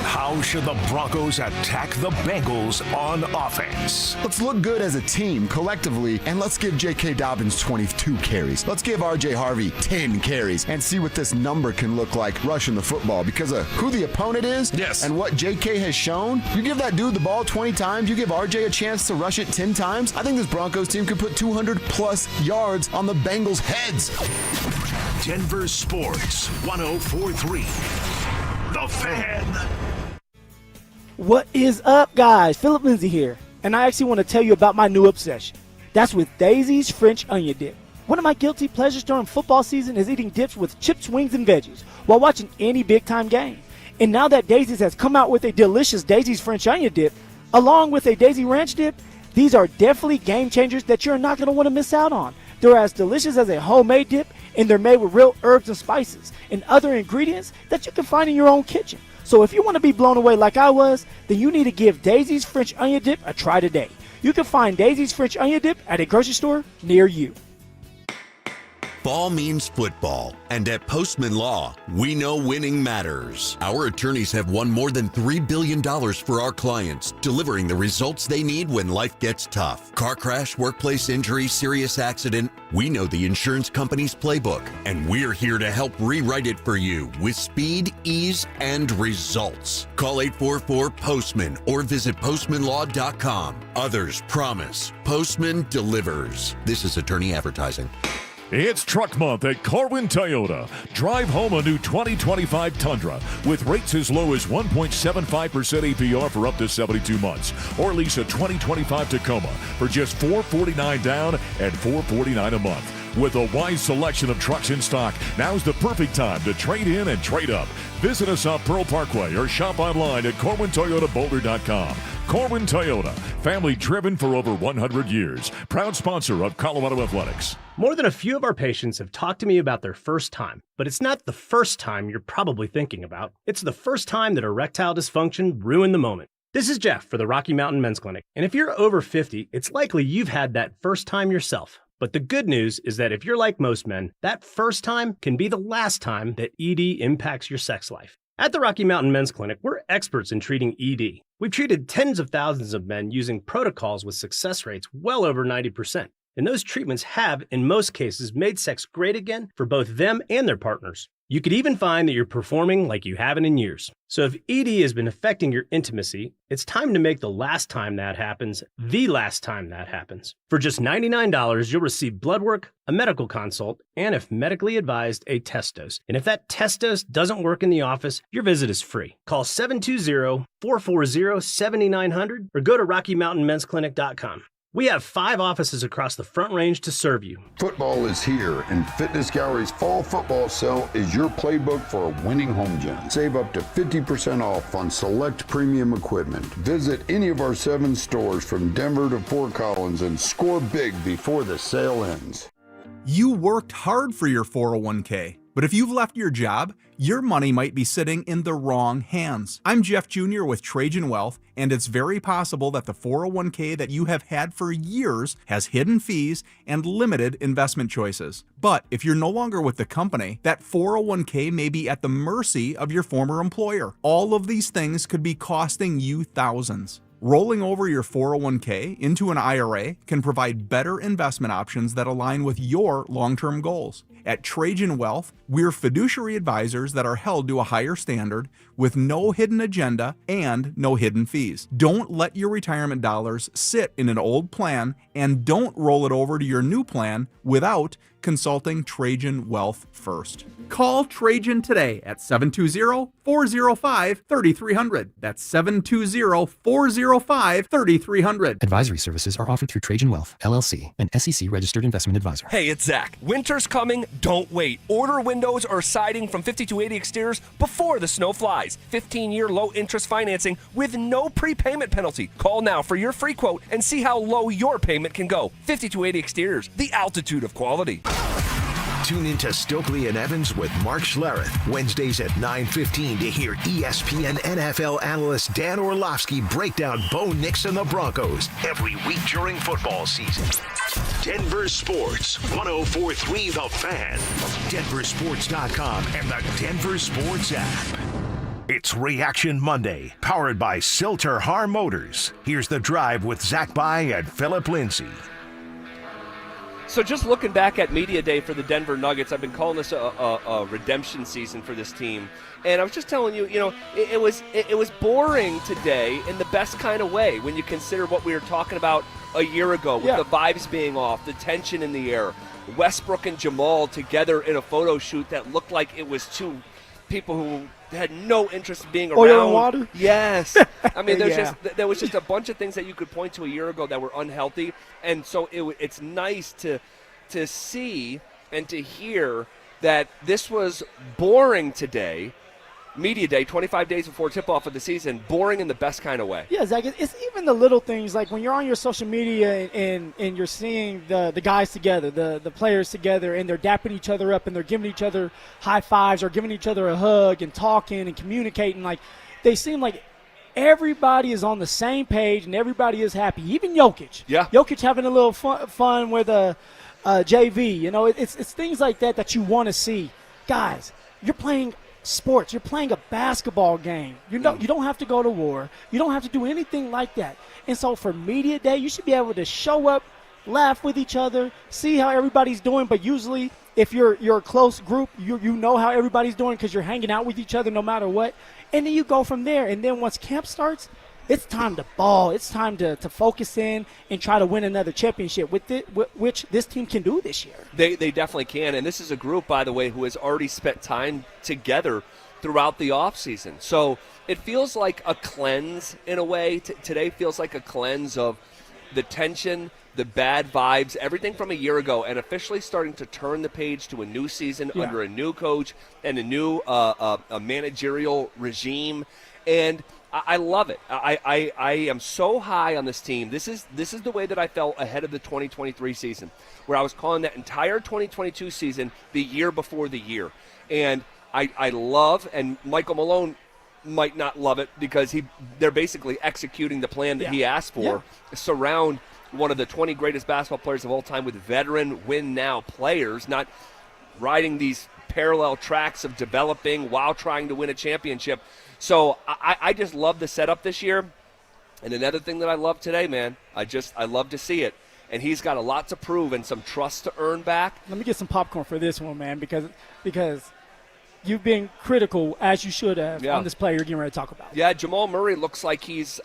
How should the Broncos attack the Bengals on offense? Let's look good as a team collectively, and let's give J.K. Dobbins 22 carries. Let's give R.J. Harvey 10 carries and see what this number can look like rushing the football. Because of who the opponent is and what J.K. has shown, you give that dude the ball 20 times, you give R.J. a chance to rush it 10 times, I think this Broncos team could put 200-plus yards on the Bengals' heads. Denver Sports 104.3 The Fan. What is up, guys? Phillip Lindsay here, and I actually want to tell you about my new obsession. That's with Daisy's French Onion Dip. One of my guilty pleasures during football season is eating dips with chips, wings, and veggies while watching any big-time game. And now that Daisy's has come out with a delicious Daisy's French Onion Dip, along with a Daisy Ranch Dip, these are definitely game changers that you're not going to want to miss out on. They're as delicious as a homemade dip, and they're made with real herbs and spices and other ingredients that you can find in your own kitchen. So if you want to be blown away like I was, then you need to give Daisy's French Onion Dip a try today. You can find Daisy's French Onion Dip at a grocery store near you. Fall means football, and at Postman Law, we know winning matters. Our attorneys have won more than $3 billion for our clients, delivering the results they need when life gets tough. Car crash, workplace injury, serious accident. We know the insurance company's playbook, and we're here to help rewrite it for you with speed, ease, and results. Call 844-POSTMAN or visit postmanlaw.com. Others promise. Postman delivers. This is attorney advertising. It's Truck Month at Corwin Toyota. Drive home a new 2025 Tundra with rates as low as 1.75% APR for up to 72 months. Or lease a 2025 Tacoma for just $449 down and $449 a month. With a wide selection of trucks in stock, now's the perfect time to trade in and trade up. Visit us on Pearl Parkway or shop online at CorwinToyotaBoulder.com. Corwin Toyota, family driven for over 100 years. Proud sponsor of Colorado Athletics. More than a few of our patients have talked to me about their first time, but it's not the first time you're probably thinking about. It's the first time that erectile dysfunction ruined the moment. This is Jeff for the Rocky Mountain Men's Clinic, and if you're over 50, it's likely you've had that first time yourself. But the good news is that if you're like most men, that first time can be the last time that ED impacts your sex life. At the Rocky Mountain Men's Clinic, we're experts in treating ED. We've treated tens of thousands of men using protocols with success rates well over 90%. And those treatments have, in most cases, made sex great again for both them and their partners. You could even find that you're performing like you haven't in years. So if ED has been affecting your intimacy, it's time to make the last time that happens the last time that happens. For just $99, you'll receive blood work, a medical consult, and if medically advised, a test dose. And if that test dose doesn't work in the office, your visit is free. Call 720-440-7900 or go to RockyMountainMen'sClinic.com. We have 5 offices across the Front Range to serve you. Football is here, and Fitness Gallery's fall football sale is your playbook for a winning home gym. Save up to 50% off on select premium equipment. Visit any of our 7 stores from Denver to Fort Collins and score big before the sale ends. You worked hard for your 401k, but if you've left your job, your money might be sitting in the wrong hands. I'm Jeff Jr. with Trajan Wealth, and it's very possible that the 401k that you have had for years has hidden fees and limited investment choices. But if you're no longer with the company, that 401k may be at the mercy of your former employer. All of these things could be costing you thousands. Rolling over your 401k into an IRA can provide better investment options that align with your long-term goals. At Trajan Wealth, we're fiduciary advisors that are held to a higher standard with no hidden agenda and no hidden fees. Don't let your retirement dollars sit in an old plan, and don't roll it over to your new plan without consulting Trajan Wealth first. Call Trajan today at 720-405-3300. That's 720-405-3300. Advisory services are offered through Trajan Wealth, LLC, an SEC-registered investment advisor. Hey, it's Zach. Winter's coming. Don't wait. Order windows or siding from 5280 Exteriors before the snow flies. 15-year low-interest financing with no prepayment penalty. Call now for your free quote and see how low your payment can go. 5280 Exteriors, the altitude of quality. Tune into Stokely and Evans with Mark Schlereth, Wednesdays at 9:15 to hear ESPN NFL analyst Dan Orlovsky break down Bo Nix and the Broncos every week during football season. Denver Sports, 104.3 The Fan, DenverSports.com, and the Denver Sports app. It's Reaction Monday, powered by Silter-Har Motors. Here's The Drive with Zach By and Phillip Lindsay. So just looking back at Media Day for the Denver Nuggets, I've been calling this a redemption season for this team. And I was just telling you, it was boring today in the best kind of way when you consider what we were talking about a year ago with the vibes being off, the tension in the air. Westbrook and Jamal together in a photo shoot that looked like it was two people who had no interest in being around. Oil and water? Yes. I mean, there was just a bunch of things that you could point to a year ago that were unhealthy. And so it's nice to see and to hear that this was boring today, Media Day, 25 days before tip-off of the season, boring in the best kind of way. Yeah, Zach, it's even the little things, like when you're on your social media and you're seeing the guys together, the players together, and they're dapping each other up and they're giving each other high fives or giving each other a hug and talking and communicating. Like, they seem like everybody is on the same page and everybody is happy, even Jokic. Yeah. Jokic having a little fun with JV. It's things like that you want to see. Guys, you're playing sports. You're playing a basketball game. You don't have to go to war. You don't have to do anything like that. And so for Media Day, you should be able to show up, laugh with each other, see how everybody's doing. But usually, if you're a close group, you know how everybody's doing because you're hanging out with each other no matter what. And then you go from there. And then once camp starts, it's time to ball. It's time to focus in and try to win another championship, which this team can do this year. They definitely can. And this is a group, by the way, who has already spent time together throughout the offseason. So it feels like a cleanse in a way. Today feels like a cleanse of the tension, the bad vibes, everything from a year ago, and officially starting to turn the page to a new season under a new coach and a new a managerial regime. And I love it. I am so high on this team. This is the way that I felt ahead of the 2023 season, where I was calling that entire 2022 season the year before the year. And I love, and Michael Malone might not love it because they're basically executing the plan that he asked for. Surround one of the 20 greatest basketball players of all time with veteran win-now players, not riding these parallel tracks of developing while trying to win a championship. So I just love the setup this year. And another thing that I love today, man, I love to see it. And he's got a lot to prove and some trust to earn back. Let me get some popcorn for this one, man, because you've been critical, as you should have, on this player you're getting ready to talk about. Yeah, Jamal Murray looks like he's,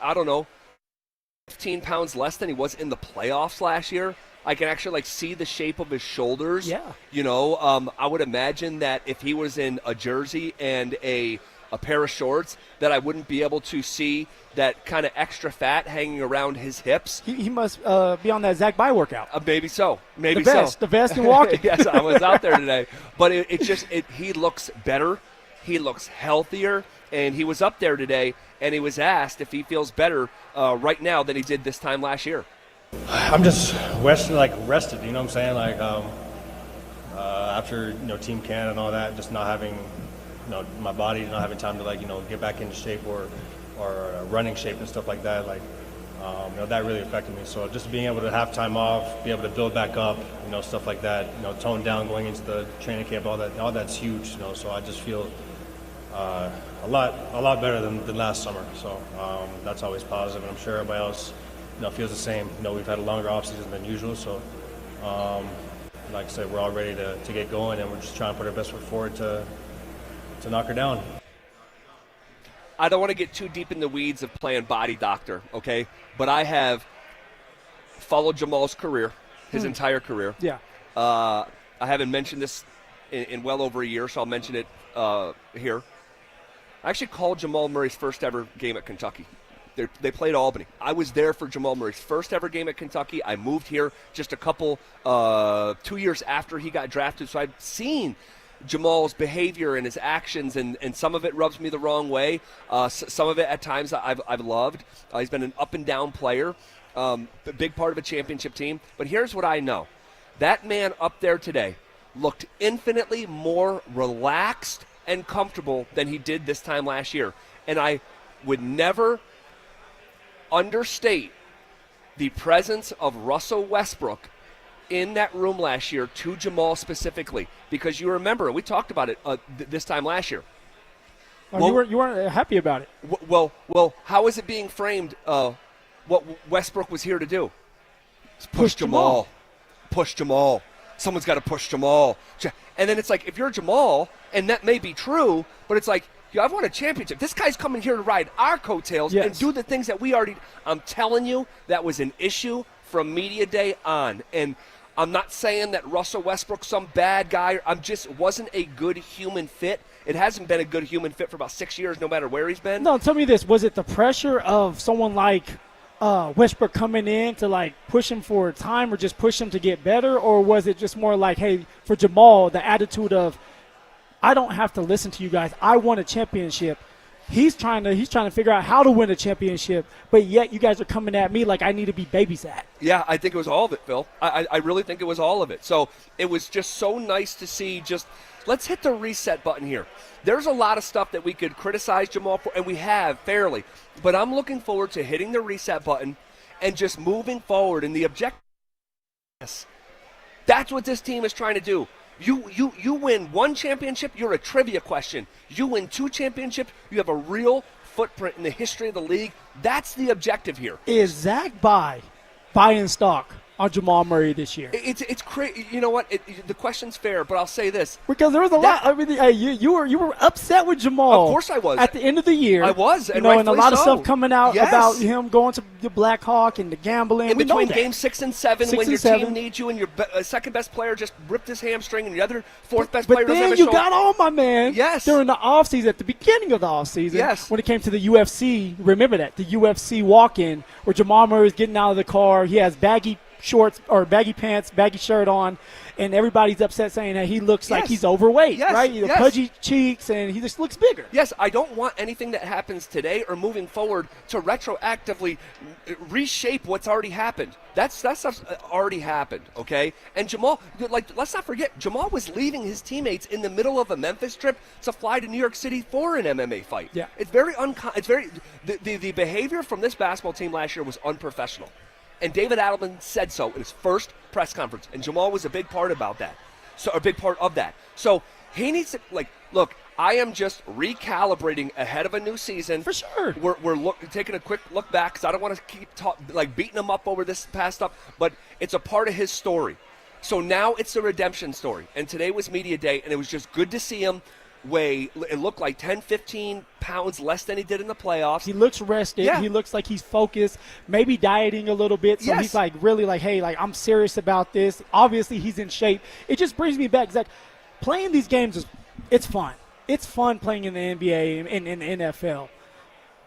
15 pounds less than he was in the playoffs last year. I can actually see the shape of his shoulders. Yeah. I would imagine that if he was in a jersey and a pair of shorts, that I wouldn't be able to see that kind of extra fat hanging around his hips. He must be on that Zach By workout. Maybe so. Maybe the vest and walking. Yes, I was out there today. But he looks better. He looks healthier. And he was up there today, and he was asked if he feels better right now than he did this time last year. I'm just rested, you know what I'm saying? after team camp and all that, just not having my body not having time to get back into shape or running shape and stuff like that, that really affected me. So just being able to have time off, be able to build back up, stuff like that, tone down going into the training camp, all that's huge. So I just feel a lot better than last summer. So that's always positive, and I'm sure everybody else feels the same. We've had a longer off season than usual, so like I said, we're all ready to get going, and we're just trying to put our best foot forward to knock her down. I don't want to get too deep in the weeds of playing body doctor, okay? But I have followed Jamal's career, his entire career. Yeah. I haven't mentioned this in well over a year, so I'll mention it here. I actually called Jamal Murray's first ever game at Kentucky. They played Albany. I was there for Jamal Murray's first ever game at Kentucky. I moved here just 2 years after he got drafted, so I've seen Jamal's behavior and his actions, and some of it rubs me the wrong way. Some of it at times I've loved. He's been an up and down player, a big part of a championship team. But here's what I know. That man up there today looked infinitely more relaxed and comfortable than he did this time last year. And I would never understate the presence of Russell Westbrook in that room last year to Jamal specifically, because you remember we talked about it this time last year. You weren't happy about it. Well, how is it being framed? What Westbrook was here to do? Push Jamal. Push Jamal. Someone's got to push Jamal. And then it's like, if you're Jamal, and that may be true, but it's like, I've won a championship. This guy's coming here to ride our coattails and do the things that we already. I'm telling you, that was an issue from media day on, and I'm not saying that Russell Westbrook's some bad guy. Wasn't a good human fit. It hasn't been a good human fit for about 6 years, no matter where he's been. No, tell me this. Was it the pressure of someone like Westbrook coming in to, push him for time or just push him to get better? Or was it just more like, hey, for Jamal, the attitude of, I don't have to listen to you guys. I won a championship. He's trying to figure out how to win a championship, but yet you guys are coming at me like I need to be babysat. Yeah, I think it was all of it, Phil. I really think it was all of it. So it was just so nice to see. Let's hit the reset button here. There's a lot of stuff that we could criticize Jamal for, and we have fairly. But I'm looking forward to hitting the reset button and just moving forward. And the objective, that's what this team is trying to do. You win one championship, you're a trivia question. You win 2 championships, you have a real footprint in the history of the league. That's the objective here. Is Zach buying stock on Jamal Murray this year? It's crazy. You know what? The question's fair, but I'll say this. Because there was a lot. I mean, you were upset with Jamal. Of course I was. At the end of the year. I was, and a lot of so. stuff coming out about him going to the Black Hawk and the gambling. In between game 6 and 7, when your team needs you and your second best player just ripped his hamstring and your other fourth best player doesn't have a shoulder. But then you got on my man. Yes. During the offseason, at the beginning of the offseason. Yes. When it came to the UFC, remember that, the UFC walk-in where Jamal Murray is getting out of the car. He has baggy shorts or baggy pants, baggy shirt on, and everybody's upset saying that he looks like he's overweight, right? The pudgy cheeks, and he just looks bigger. Yes, I don't want anything that happens today or moving forward to retroactively reshape what's already happened. That stuff's already happened, okay? And Jamal, let's not forget, Jamal was leaving his teammates in the middle of a Memphis trip to fly to New York City for an MMA fight. Yeah. It's very the behavior from this basketball team last year was unprofessional. And David Adelman said so in his first press conference, and Jamal was a big part about that. So a big part of that. So he needs to look. I am just recalibrating ahead of a new season. For sure. We're taking a quick look back because I don't want to keep beating him up over this past stuff, but it's a part of his story. So now it's the redemption story. And today was media day, and it was just good to see him it looked like 10, 15 pounds less than he did in the playoffs. He looks rested. Yeah. He looks like he's focused, maybe dieting a little bit. So he's really hey, I'm serious about this. Obviously, he's in shape. It just brings me back, Zach. Playing these games, it's fun. It's fun playing in the NBA and in the NFL.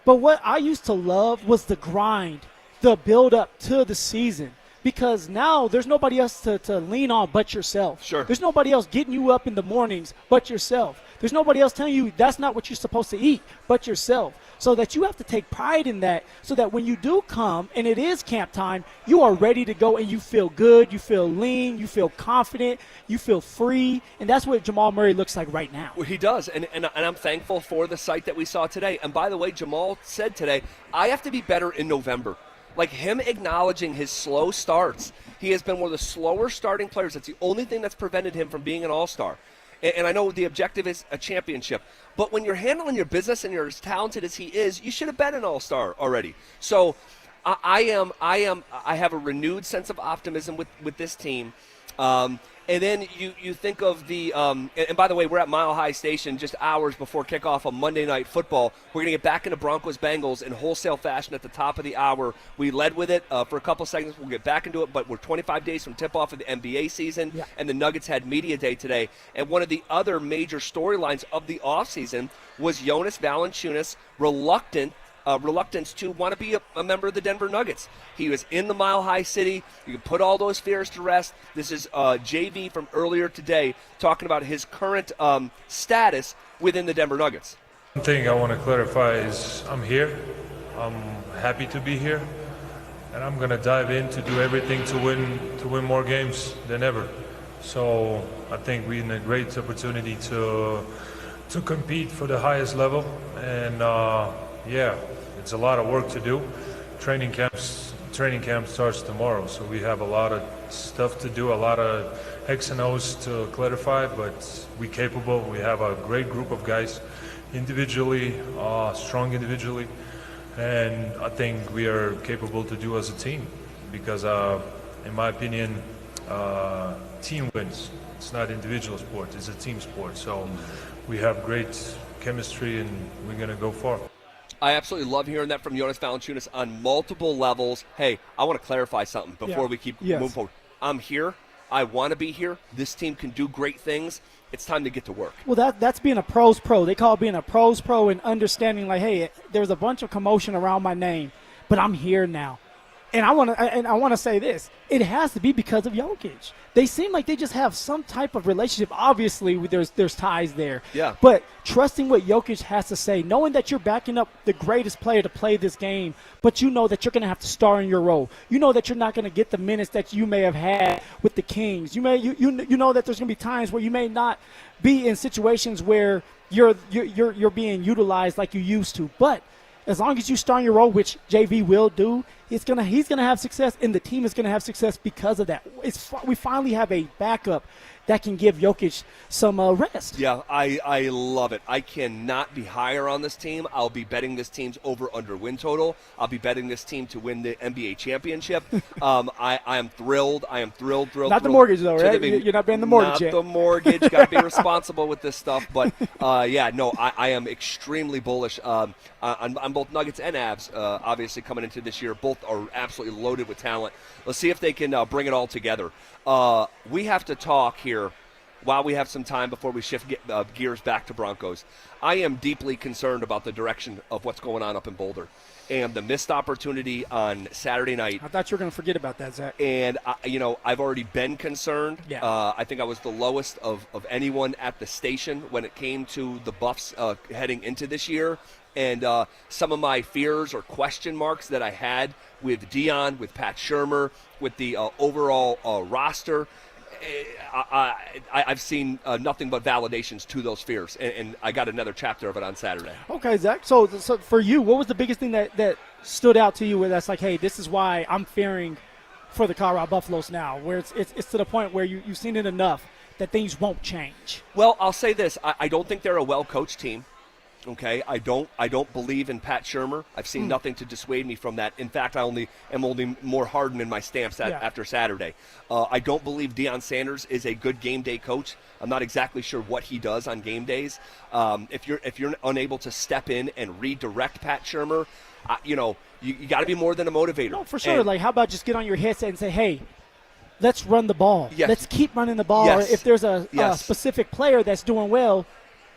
But what I used to love was the grind, the build-up to the season. Because now there's nobody else to lean on but yourself. Sure. There's nobody else getting you up in the mornings but yourself. There's nobody else telling you that's not what you're supposed to eat but yourself. So that you have to take pride in that so that when you do come and it is camp time, you are ready to go and you feel good, you feel lean, you feel confident, you feel free. And that's what Jamal Murray looks like right now. Well, he does, and I'm thankful for the sight that we saw today. And by the way, Jamal said today, I have to be better in November. Like him acknowledging his slow starts. He has been one of the slower starting players. That's the only thing that's prevented him from being an all-star. And I know the objective is a championship. But when you're handling your business and you're as talented as he is, you should have been an all-star already. So I have a renewed sense of optimism with this team. And then you think of the and by the way, we're at Mile High Station just hours before kickoff on Monday Night Football. We're going to get back into Broncos-Bengals in wholesale fashion at the top of the hour. We led with it for a couple seconds. We'll get back into it, but we're 25 days from tip-off of the NBA season, and the Nuggets had Media Day today. And one of the other major storylines of the offseason was Jonas Valanciunas' reluctance to want to be a member of the Denver Nuggets. He was in the Mile High City. You can put all those fears to rest. This is JV from earlier today talking about his current status within the Denver Nuggets. One thing I want to clarify is I'm here. I'm happy to be here. And I'm going to dive in to do everything to win more games than ever. So I think we're in a great opportunity to compete for the highest level. And yeah, it's a lot of work to do. Training camp starts tomorrow, so we have a lot of stuff to do, a lot of X and O's to clarify, but we're capable. We have a great group of guys individually, strong individually, and I think we are capable to do as a team because, in my opinion, team wins. It's not individual sport, it's a team sport. So we have great chemistry and we're going to go far. I absolutely love hearing that from Jonas Valanciunas on multiple levels. Hey, I want to clarify something before we keep moving forward. I'm here. I want to be here. This team can do great things. It's time to get to work. Well, that's being a pros pro. They call it being a pros pro and understanding like, hey, there's a bunch of commotion around my name, but I'm here now. And I want to say this. It has to be because of Jokic. They seem like they just have some type of relationship. Obviously, there's ties there. Yeah. But trusting what Jokic has to say, knowing that you're backing up the greatest player to play this game, but you know that you're going to have to star in your role. You know that you're not going to get the minutes that you may have had with the Kings. You know that there's going to be times where you may not be in situations where you're being utilized like you used to. But as long as you star in your role, which JV will do, he's gonna have success, and the team is gonna have success because of that. We finally have a backup that can give Jokic some rest. Yeah, I love it. I cannot be higher on this team. I'll be betting this team's over-under win total. I'll be betting this team to win the NBA championship. I am thrilled. I am thrilled. Not the mortgage, though, right? You're not paying the mortgage yet. Not the mortgage. Got to be responsible with this stuff. But, I am extremely bullish on both Nuggets and Avs, obviously, coming into this year. Both are absolutely loaded with talent. Let's see if they can bring it all together. We have to talk here while we have some time before we shift gears back to Broncos. I am deeply concerned about the direction of what's going on up in Boulder and the missed opportunity on Saturday night. I thought you were going to forget about that, Zach. And, I've already been concerned. Yeah. I think I was the lowest of anyone at the station when it came to the Buffs heading into this year. And some of my fears or question marks that I had with Dion, with Pat Shurmur, with the overall roster, I've seen nothing but validations to those fears, and I got another chapter of it on Saturday. Okay, Zach. So for you, what was the biggest thing that stood out to you where that's like, hey, this is why I'm fearing for the Colorado Buffaloes now, where it's to the point where you've seen it enough that things won't change? Well, I'll say this. I don't think they're a well-coached team. Okay, I don't believe in Pat Shurmur. I've seen nothing to dissuade me from that. In fact, am only more hardened in my stance after Saturday. I don't believe Deion Sanders is a good game day coach. I'm not exactly sure what he does on game days. If you're unable to step in and redirect Pat Shurmur, you got to be more than a motivator. No, for sure. Like, how about just get on your headset and say, hey, let's run the ball. Yes. Let's keep running the ball. Yes. Or if there's a specific player that's doing well,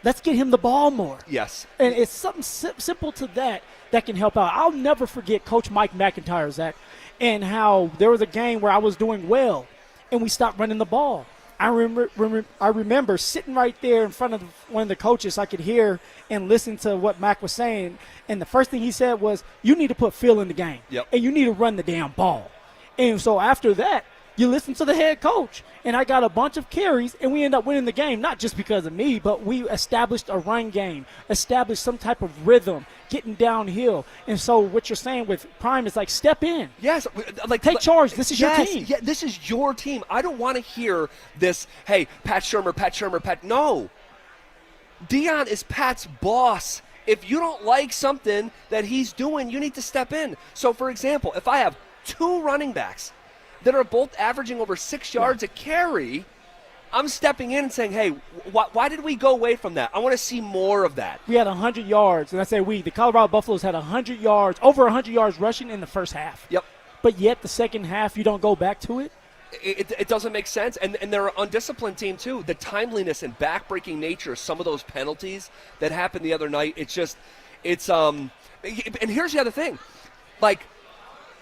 let's get him the ball more. Yes. And it's something simple to that can help out. I'll never forget Coach Mike McIntyre, Zach, and how there was a game where I was doing well, and we stopped running the ball. I remember sitting right there in front of one of the coaches. I could hear and listen to what Mac was saying. And the first thing he said was, you need to put Phil in the game. Yep. And you need to run the damn ball. And so after that, you listen to the head coach. And I got a bunch of carries, and we end up winning the game, not just because of me, but we established a run game, established some type of rhythm, getting downhill. And so what you're saying with Prime is like, step in. Yes. Like, take charge. This is your team. Yeah, this is your team. I don't want to hear this, hey, Pat Shurmur. No. Deion is Pat's boss. If you don't like something that he's doing, you need to step in. So, for example, if I have 2 running backs that are both averaging over 6 yards a carry, I'm stepping in and saying, hey, why did we go away from that? I want to see more of that. We had 100 yards, and I say the Colorado Buffaloes had 100 yards, over 100 yards rushing in the first half. Yep. But yet the second half, you don't go back to it? It doesn't make sense, and they're an undisciplined team too. The timeliness and backbreaking nature of some of those penalties that happened the other night, and here's the other thing. Like,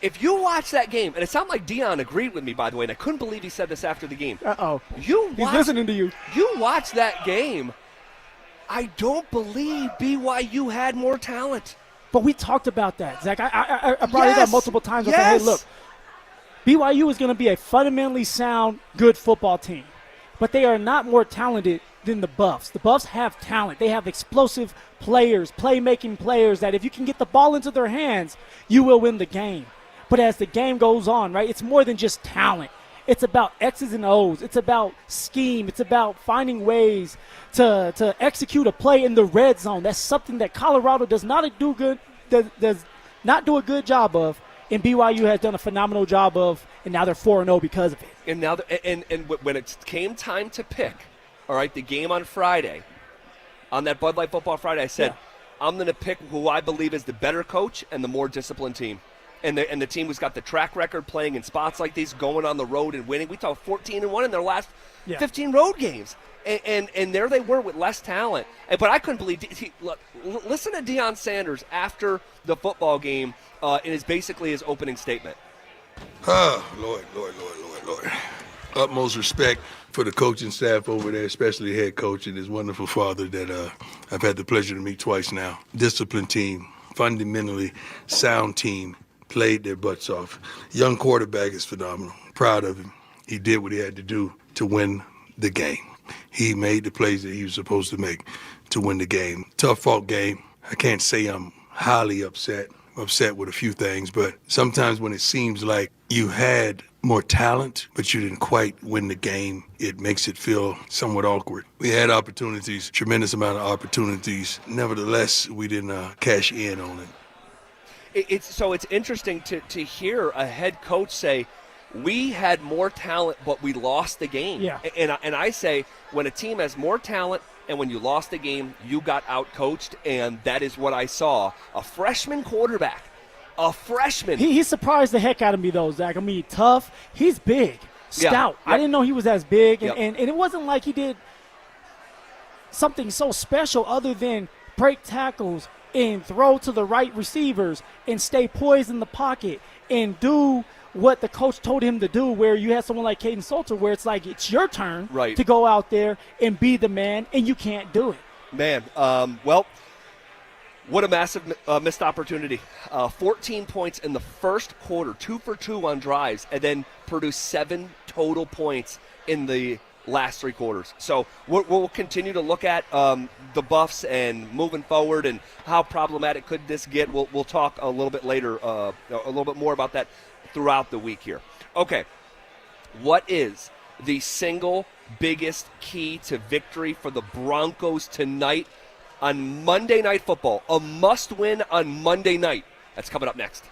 if you watch that game, and it sounded like Deion agreed with me, by the way, and I couldn't believe he said this after the game. He's listening to you. You watch that game, I don't believe BYU had more talent. But we talked about that, Zach. I brought it up multiple times. I said, hey, look, BYU is going to be a fundamentally sound, good football team. But they are not more talented than the Buffs. The Buffs have talent. They have explosive players, playmaking players that if you can get the ball into their hands, you will win the game. But as the game goes on, right, it's more than just talent. It's about X's and O's. It's about scheme. It's about finding ways to execute a play in the red zone. That's something that Colorado does not do a good job of, and BYU has done a phenomenal job of, and now they're 4-0 because of it. And now, and when it came time to pick, all right, the game on Friday, on that Bud Light Football Friday, I said, I'm going to pick who I believe is the better coach and the more disciplined team. And the team who's got the track record playing in spots like these, going on the road and winning. We talked 14-1 in their last 15 road games. And there they were with less talent. But I couldn't believe listen to Deion Sanders after the football game in basically his opening statement. Lord. Utmost respect for the coaching staff over there, especially the head coach and his wonderful father that I've had the pleasure to meet twice now. Disciplined team, fundamentally sound team, played their butts off. Young quarterback is phenomenal. Proud of him. He did what he had to do to win the game. He made the plays that he was supposed to make to win the game. Tough fought game. I can't say I'm highly upset with a few things, but sometimes when it seems like you had more talent, but you didn't quite win the game, it makes it feel somewhat awkward. We had opportunities, tremendous amount of opportunities. Nevertheless, we didn't cash in on it. It's interesting to hear a head coach say, we had more talent, but we lost the game. Yeah. And I say, when a team has more talent and when you lost the game, you got out-coached, and that is what I saw. A freshman quarterback. A freshman. He surprised the heck out of me, though, Zach. I mean, tough. He's big. Stout. I didn't know he was as big. And it wasn't like he did something so special other than break tackles and throw to the right receivers and stay poised in the pocket and do what the coach told him to do, where you have someone like Caden Salter where it's like it's your turn to go out there and be the man, and you can't do it. Man, well, what a massive missed opportunity. 14 points in the first quarter, 2 for 2 on drives, and then produced 7 total points in the last 3 quarters. So we'll continue to look at the Buffs and moving forward and how problematic could this get. We'll talk a little bit later, a little bit more about that throughout the week here. Okay, what is the single biggest key to victory for the Broncos tonight on Monday Night Football? A must-win on Monday night. That's coming up next.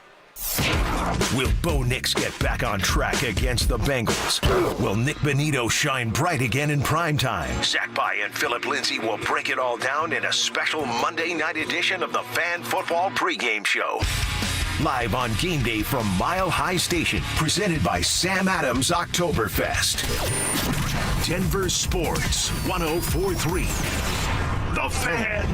Will Bo Nix get back on track against the Bengals? Will Nick Bonito shine bright again in primetime? Zach By and Phillip Lindsay will break it all down in a special Monday night edition of the Fan Football Pregame Show. Live on game day from Mile High Station, presented by Sam Adams Oktoberfest. Denver Sports 104.3. The Fan.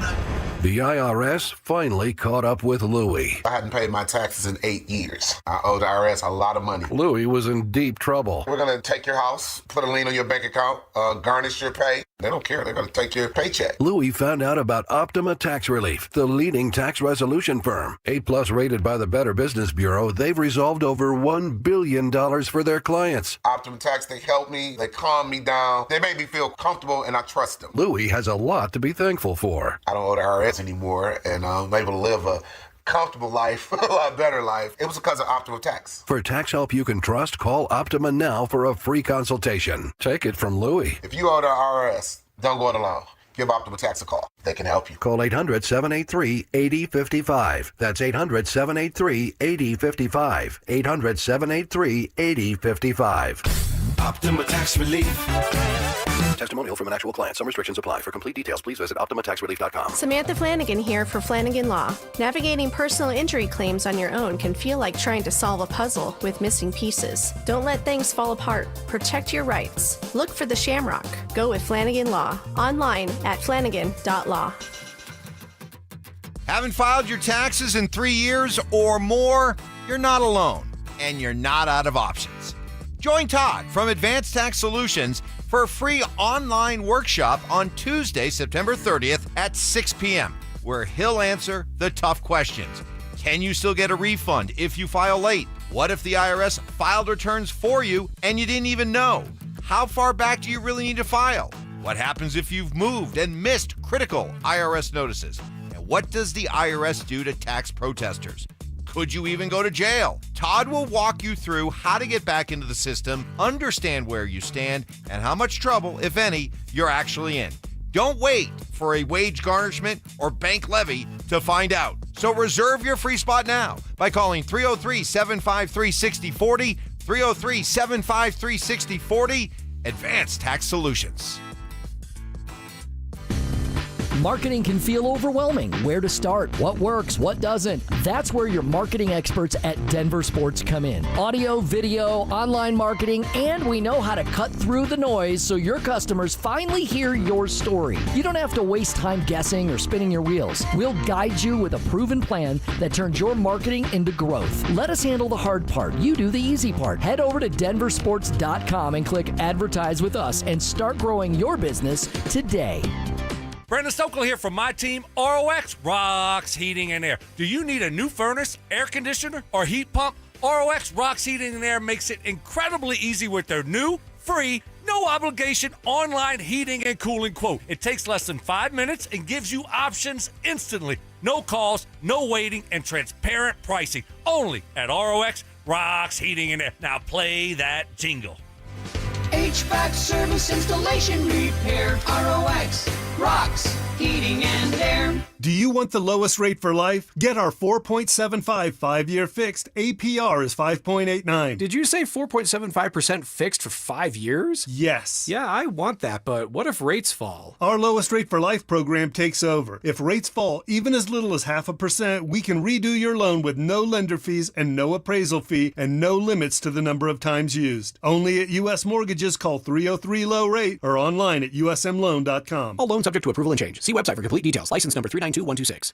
The IRS finally caught up with Louie. I hadn't paid my taxes in 8 years. I owe the IRS a lot of money. Louie was in deep trouble. We're going to take your house, put a lien on your bank account, garnish your pay. They don't care. They're going to take your paycheck. Louie found out about Optima Tax Relief, the leading tax resolution firm. A+ rated by the Better Business Bureau, they've resolved over $1 billion for their clients. Optima Tax, they help me. They calm me down. They make me feel comfortable, and I trust them. Louie has a lot to be thankful for. I don't owe the IRS anymore, and I'm able to live a comfortable life, a lot better life. It was because of Optima Tax. For tax help you can trust, call Optima now for a free consultation. Take it from Louie. If you owe the IRS, don't go it alone. Give Optima Tax a call. They can help you. Call 800-783-8055. That's 800-783-8055. 800-783-8055. Optima Tax Relief. Testimonial from an actual client. Some restrictions apply. For complete details, please visit OptimaTaxRelief.com. Samantha Flanagan here for Flanagan Law. Navigating personal injury claims on your own can feel like trying to solve a puzzle with missing pieces. Don't let things fall apart. Protect your rights. Look for the Shamrock. Go with Flanagan Law. Online at flanagan.law. Haven't filed your taxes in 3 years or more? You're not alone, and you're not out of options. Join Todd from Advanced Tax Solutions for a free online workshop on Tuesday, September 30th at 6 p.m., where he'll answer the tough questions. Can you still get a refund if you file late? What if the IRS filed returns for you and you didn't even know? How far back do you really need to file? What happens if you've moved and missed critical IRS notices? And what does the IRS do to tax protesters? Could you even go to jail? Todd will walk you through how to get back into the system, understand where you stand, and how much trouble, if any, you're actually in. Don't wait for a wage garnishment or bank levy to find out. So reserve your free spot now by calling 303-753-6040, 303-753-6040, Advanced Tax Solutions. Marketing can feel overwhelming. Where to start? What works? What doesn't? That's where your marketing experts at Denver Sports come in. Audio, video, online marketing, and we know how to cut through the noise so your customers finally hear your story. You don't have to waste time guessing or spinning your wheels. We'll guide you with a proven plan that turns your marketing into growth. Let us handle the hard part. You do the easy part. Head over to DenverSports.com and click Advertise with Us and start growing your business today. Brandon Stokel here from my team, ROX Rocks Heating and Air. Do you need a new furnace, air conditioner, or heat pump? ROX Rocks Heating and Air makes it incredibly easy with their new, free, no obligation online heating and cooling quote. It takes less than 5 minutes and gives you options instantly. No calls, no waiting, and transparent pricing. Only at ROX Rocks Heating and Air. Now play that jingle. HVAC service, installation, repair. ROX Rocks Heating and Air. Do you want the lowest rate for life? Get our 4.75 5-year fixed. APR is 5.89. Did you say 4.75% fixed for 5 years? Yes. Yeah, I want that, but what if rates fall? Our lowest rate for life program takes over. If rates fall even as little as 0.5%, we can redo your loan with no lender fees and no appraisal fee and no limits to the number of times used. Only at U.S. Mortgages. Call 303-LOW-RATE or online at usmloan.com. All loans subject to approval and change. See website for complete details. License number 392126.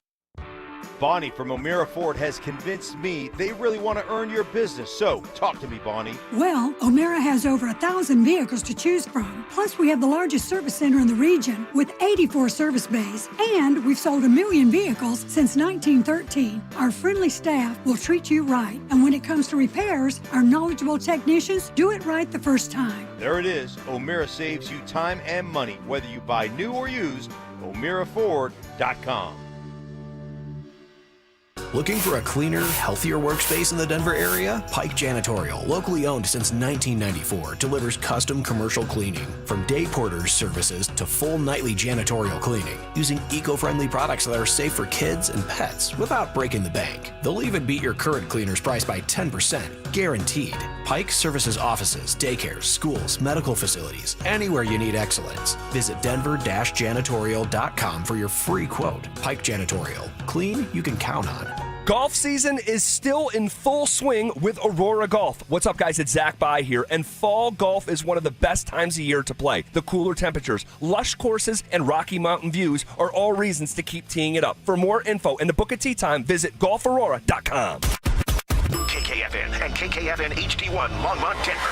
Bonnie from O'Meara Ford has convinced me they really want to earn your business. So, talk to me, Bonnie. Well, O'Meara has over 1,000 vehicles to choose from. Plus, we have the largest service center in the region with 84 service bays. And we've sold 1 million vehicles since 1913. Our friendly staff will treat you right. And when it comes to repairs, our knowledgeable technicians do it right the first time. There it is. O'Meara saves you time and money, whether you buy new or used. O'MearaFord.com. Looking for a cleaner, healthier workspace in the Denver area? Pike Janitorial, locally owned since 1994, delivers custom commercial cleaning. From day porters services to full nightly janitorial cleaning, using eco-friendly products that are safe for kids and pets without breaking the bank. They'll even beat your current cleaner's price by 10%, guaranteed. Pike services offices, daycares, schools, medical facilities, anywhere you need excellence. Visit denver-janitorial.com for your free quote. Pike Janitorial, clean you can count on. Golf season is still in full swing with Aurora Golf. What's up, guys? It's Zach By here, and fall golf is one of the best times of year to play. The cooler temperatures, lush courses, and Rocky Mountain views are all reasons to keep teeing it up. For more info and to book a tee time, visit golfaurora.com. KKFN and KKFN HD1 Longmont, Denver.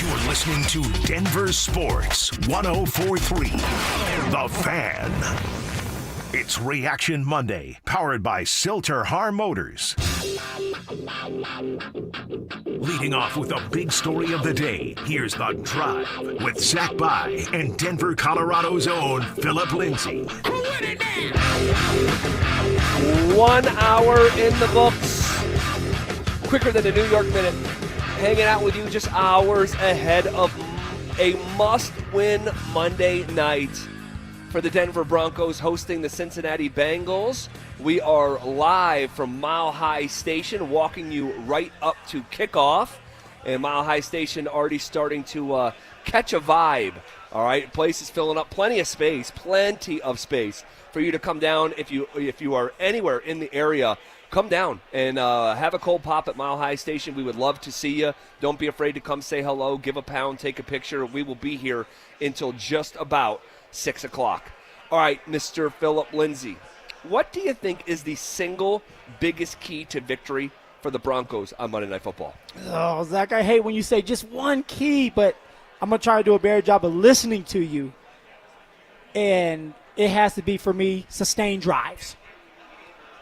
You're listening to Denver Sports 104.3 The Fan. It's Reaction Monday, powered by Silterhar Motors. Leading off with the big story of the day, here's The Drive with Zach By and Denver, Colorado's own Phillip Lindsay. 1 hour in the books. Quicker than a New York minute. Hanging out with you just hours ahead of a must-win Monday night for the Denver Broncos hosting the Cincinnati Bengals. We are live from Mile High Station, walking you right up to kickoff. And Mile High Station already starting to catch a vibe. All right, place is filling up, plenty of space for you to come down. If you are anywhere in the area, come down and have a cold pop at Mile High Station. We would love to see you. Don't be afraid to come say hello, give a pound, take a picture. We will be here until just about 6 o'clock. All right, Mr. Phillip Lindsay, what do you think is the single biggest key to victory for the Broncos on Monday Night Football? Oh, Zach, I hate when you say just one key, but I'm going to try to do a better job of listening to you. And it has to be, for me, sustained drives.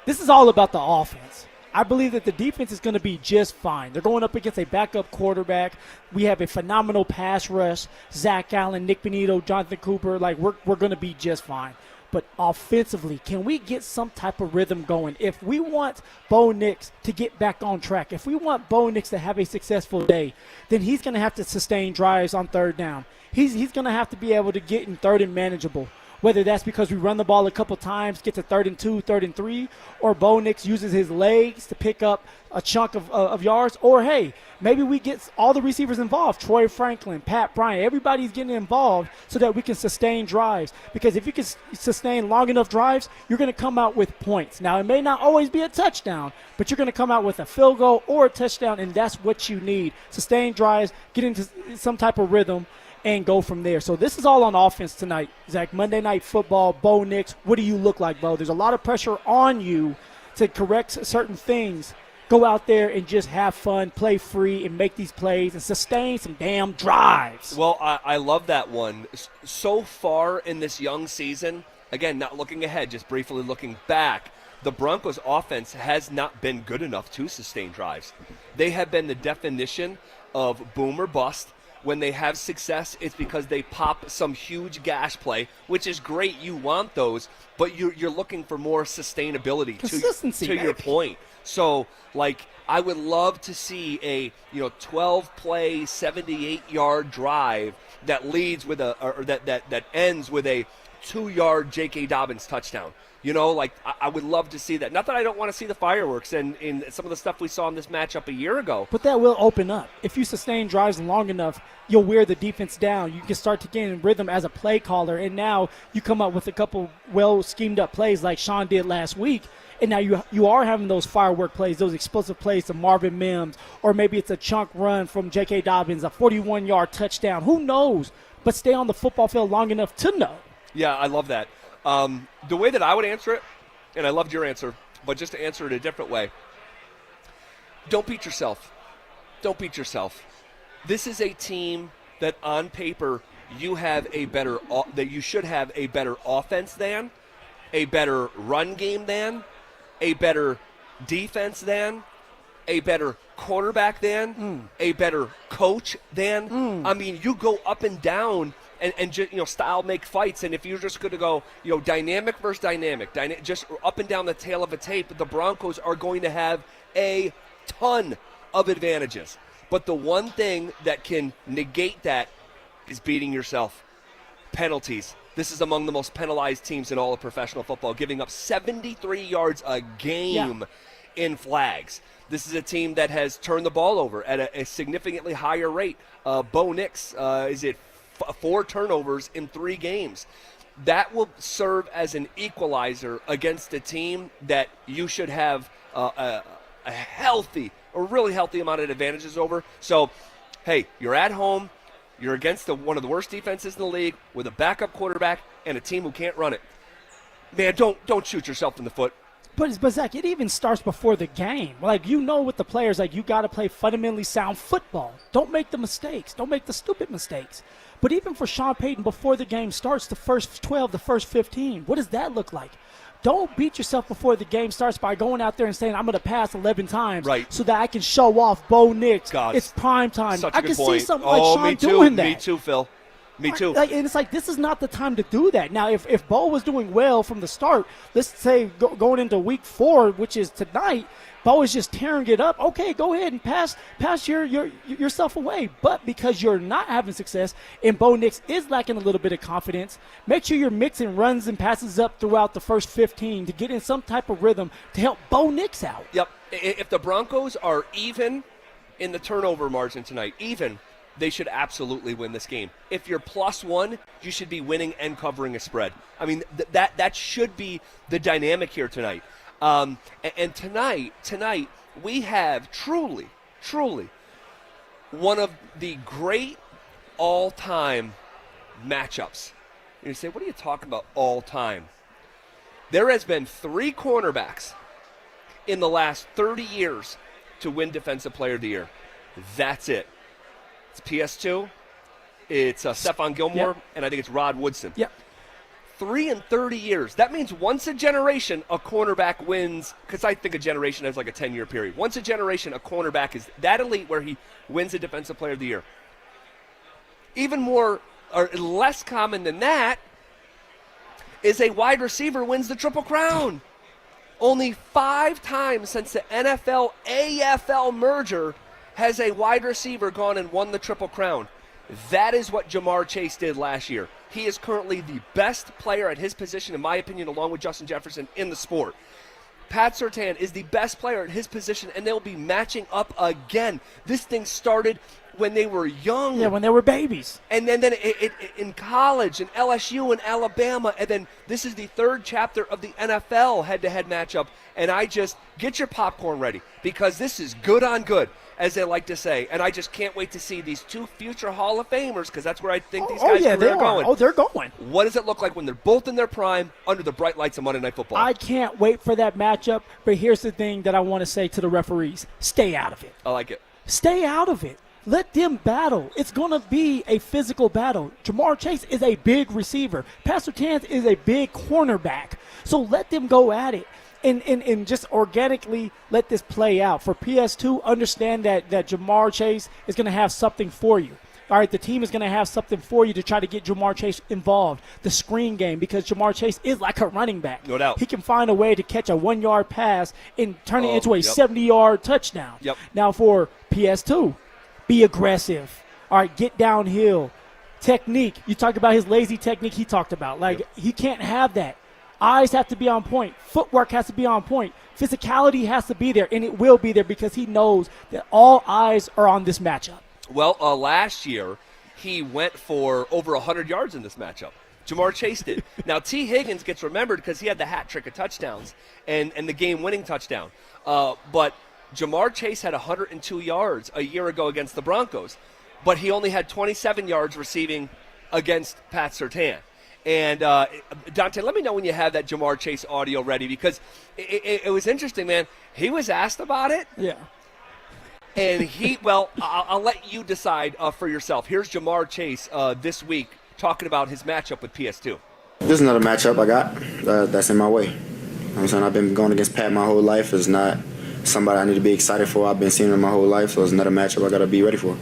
This is all about the offense. I believe that the defense is going to be just fine. They're going up against a backup quarterback. We have a phenomenal pass rush. Zach Allen, Nick Bonito, Jonathan Cooper. We're going to be just fine. But offensively, can we get some type of rhythm going? If we want Bo Nix to get back on track, if we want Bo Nix to have a successful day, then he's going to have to sustain drives on third down. He's going to have to be able to get in third and manageable. Whether that's because we run the ball a couple times, get to 3rd and 2, 3rd and 3, or Bo Nix uses his legs to pick up a chunk of yards, or, hey, maybe we get all the receivers involved, Troy Franklin, Pat Bryant, everybody's getting involved so that we can sustain drives. Because if you can sustain long enough drives, you're going to come out with points. Now, it may not always be a touchdown, but you're going to come out with a field goal or a touchdown, and that's what you need. Sustain drives, get into some type of rhythm, and go from there. So this is all on offense tonight, Zach. Monday Night Football, Bo Nix, what do you look like, Bo? There's a lot of pressure on you to correct certain things. Go out there and just have fun, play free, and make these plays and sustain some damn drives. Well, I love that one. So far in this young season, again, not looking ahead, just briefly looking back, the Broncos' offense has not been good enough to sustain drives. They have been the definition of boom or bust. When they have success, it's because they pop some huge gash play, which is great. You want those, but you're looking for more sustainability. Consistency, to your point. So, I would love to see a 12-play, 78-yard drive that leads with that ends with a 2-yard J.K. Dobbins touchdown. I would love to see that. Not that I don't want to see the fireworks and some of the stuff we saw in this matchup a year ago. But that will open up. If you sustain drives long enough, you'll wear the defense down. You can start to get in rhythm as a play caller, and now you come up with a couple well-schemed-up plays like Sean did last week, and now you are having those firework plays, those explosive plays to Marvin Mims, or maybe it's a chunk run from J.K. Dobbins, a 41-yard touchdown. Who knows? But stay on the football field long enough to know. Yeah, I love that. The way that I would answer it, and I loved your answer, but just to answer it a different way, don't beat yourself. Don't beat yourself. This is a team that on paper you should have a better offense than, a better run game than, a better defense than, a better quarterback than, a better coach than. I mean, you go up and down and just, style make fights. And if you're just going to go, dynamic versus dynamic, just up and down the tail of a tape, the Broncos are going to have a ton of advantages. But the one thing that can negate that is beating yourself. Penalties. This is among the most penalized teams in all of professional football, giving up 73 yards a game in flags. This is a team that has turned the ball over at a significantly higher rate. Bo Nix is at 4 turnovers in 3 games. that will serve as an equalizer against a team that you should have a healthy or really healthy amount of advantages over. So, hey, you're at home. You're against one of the worst defenses in the league with a backup quarterback and a team who can't run it. Man, don't shoot yourself in the foot. But Zach, it even starts before the game. Like, you know, with the players, like, you got to play fundamentally sound football. Don't make the mistakes. Don't make the stupid mistakes. But even for Sean Payton, before the game starts, the first 12, the first 15, what does that look like? Don't beat yourself before the game starts by going out there and saying, I'm going to pass 11 times so that I can show off Bo Nix. It's prime time. Such a I good can point. see something like Sean me too. doing that. Me too, Phil. Me too. Like, and it's like, this is not the time to do that. Now, if Bo was doing well from the start, let's say going into week 4, which is tonight, Bo is just tearing it up. Okay, go ahead and pass yourself away. But because you're not having success and Bo Nix is lacking a little bit of confidence, make sure you're mixing runs and passes up throughout the first 15 to get in some type of rhythm to help Bo Nix out. Yep. If the Broncos are even in the turnover margin tonight, they should absolutely win this game. If you're +1, you should be winning and covering a spread. I mean, that should be the dynamic here tonight. And tonight we have truly one of the great all-time matchups. And you say, what are you talking about all time? There has been 3 cornerbacks in the last 30 years to win Defensive Player of the Year. That's it. It's PS2, it's Stephon Gilmore, and I think it's Rod Woodson. Yep. 3 in 30 years. That means once a generation, a cornerback wins, because I think a generation has like a 10-year period. Once a generation, a cornerback is that elite where he wins a Defensive Player of the Year. Even more, or less common than that, is a wide receiver wins the Triple Crown. Only 5 times since the NFL-AFL merger has a wide receiver gone and won the Triple Crown. That is what Jamar Chase did last year. He is currently the best player at his position, in my opinion, along with Justin Jefferson, in the sport. Pat Surtain is the best player at his position, and they'll be matching up again. This thing started when they were young. Yeah, when they were babies. And then it in college, in LSU and Alabama, and then this is the 3rd chapter of the NFL head-to-head matchup. And I just get your popcorn ready, because this is good on good, as they like to say. And I just can't wait to see these 2 future Hall of Famers, because that's where I think these guys are going. Oh, they're going. What does it look like when they're both in their prime under the bright lights of Monday Night Football? I can't wait for that matchup, but here's the thing that I want to say to the referees. Stay out of it. I like it. Stay out of it. Let them battle. It's going to be a physical battle. Jamar Chase is a big receiver. Pastor Tans is a big cornerback. So let them go at it. And just organically let this play out. For PS2, understand that Jamar Chase is going to have something for you. All right, the team is going to have something for you to try to get Jamar Chase involved. The screen game, because Jamar Chase is like a running back. No doubt. He can find a way to catch a 1-yard pass and turn it into a 70-yard touchdown. Yep. Now for PS2, be aggressive. All right, get downhill. Technique. You talked about his lazy technique he talked about. He can't have that. Eyes have to be on point. Footwork has to be on point. Physicality has to be there, and it will be there because he knows that all eyes are on this matchup. Well, last year he went for over 100 yards in this matchup. Jamar Chase did. Now, T. Higgins gets remembered because he had the hat trick of touchdowns and the game-winning touchdown. But Jamar Chase had 102 yards a year ago against the Broncos, but he only had 27 yards receiving against Pat Surtain. And Dante, let me know when you have that Jamar Chase audio ready, because it was interesting, man. He was asked about it. Yeah. And I'll let you decide for yourself. Here's Jamar Chase this week talking about his matchup with PS2. This is not a matchup I got that's in my way. I'm saying I've been going against Pat my whole life. It's not somebody I need to be excited for. I've been seeing him my whole life, so it's not a matchup I got to be ready for.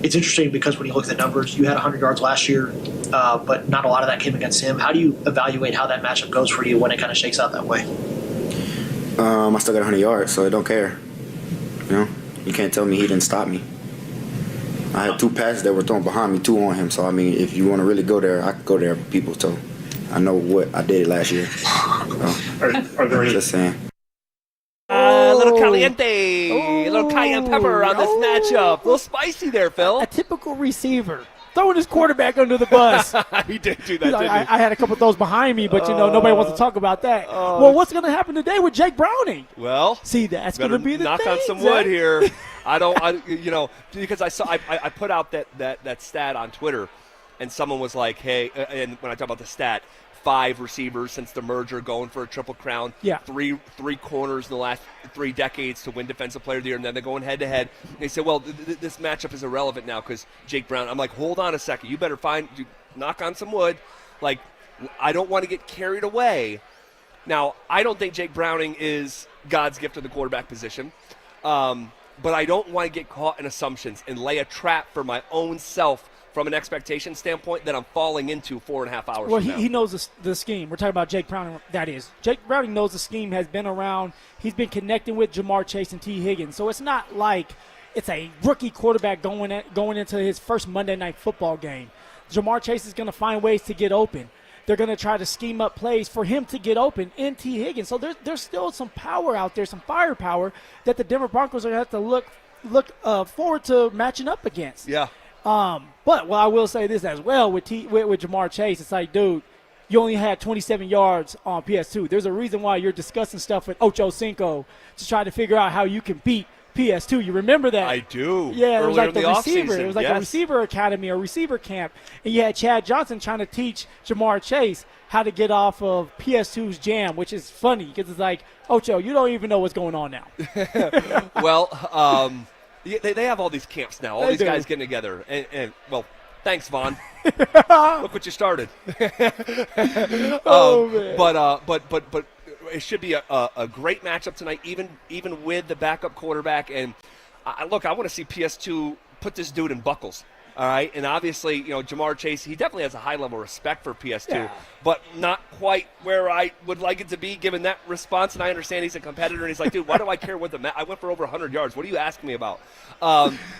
It's interesting because when you look at the numbers, you had 100 yards last year, but not a lot of that came against him. How do you evaluate how that matchup goes for you when it kind of shakes out that way? I still got 100 yards, so I don't care. You know, you can't tell me he didn't stop me. I had 2 passes that were thrown behind me, 2 on him. So, I mean, if you want to really go there, I could go there for people. So I know what I did last year. Are there any? Just saying. A little caliente, a little cayenne pepper on this matchup. A little spicy there, Phil. A typical receiver throwing his quarterback under the bus. He did do that, He's like, didn't he? I had a couple of those behind me, but, nobody wants to talk about that. Well, what's going to happen today with Jake Browning? Well, see, that's going to be the knock thing, on some Zach. wood here. Because I put out that stat on Twitter, and someone was like, hey, and when I talk about the stat, 5 receivers since the merger going for a triple crown. Yeah. Three corners in the last 3 decades to win Defensive Player of the Year, and then they're going head-to-head. And they said, well, this matchup is irrelevant now because Jake Brown. I'm like, hold on a second. You better knock on some wood. Like, I don't want to get carried away. Now, I don't think Jake Browning is God's gift to the quarterback position. But I don't want to get caught in assumptions and lay a trap for my own self from an expectation standpoint that I'm falling into 4.5 hours Well, from now. he knows the scheme. We're talking about Jake Browning, that is. Jake Browning knows the scheme, has been around. He's been connecting with Jamar Chase and T. Higgins. So it's not like it's a rookie quarterback going into his first Monday Night Football game. Jamar Chase is going to find ways to get open. They're going to try to scheme up plays for him to get open in T. Higgins. So there's still some power out there, some firepower that the Denver Broncos are going to have to look forward to matching up against. Yeah. But I will say this as well with Jamar Chase. It's like, dude, you only had 27 yards on PS2. There's a reason why you're discussing stuff with Ocho Cinco to try to figure out how you can beat PS2. You remember that? I do. Yeah, it was like Earlier in the receiver. offseason, It was like yes. a receiver academy or receiver camp. And you had Chad Johnson trying to teach Jamar Chase how to get off of PS2's jam, which is funny because it's like, Ocho, you don't even know what's going on now. Well, they have all these camps now, all They these do. guys getting together. And well, thanks, Vaughn. Look what you started. Oh, man. But it should be a great matchup tonight, even with the backup quarterback. And I want to see PS2 put this dude in buckles. All right, and obviously, Jamar Chase, he definitely has a high level of respect for PS2, but not quite where I would like it to be given that response. And I understand he's a competitor, and he's like, dude, why do I care what I went for over 100 yards. What are you asking me about?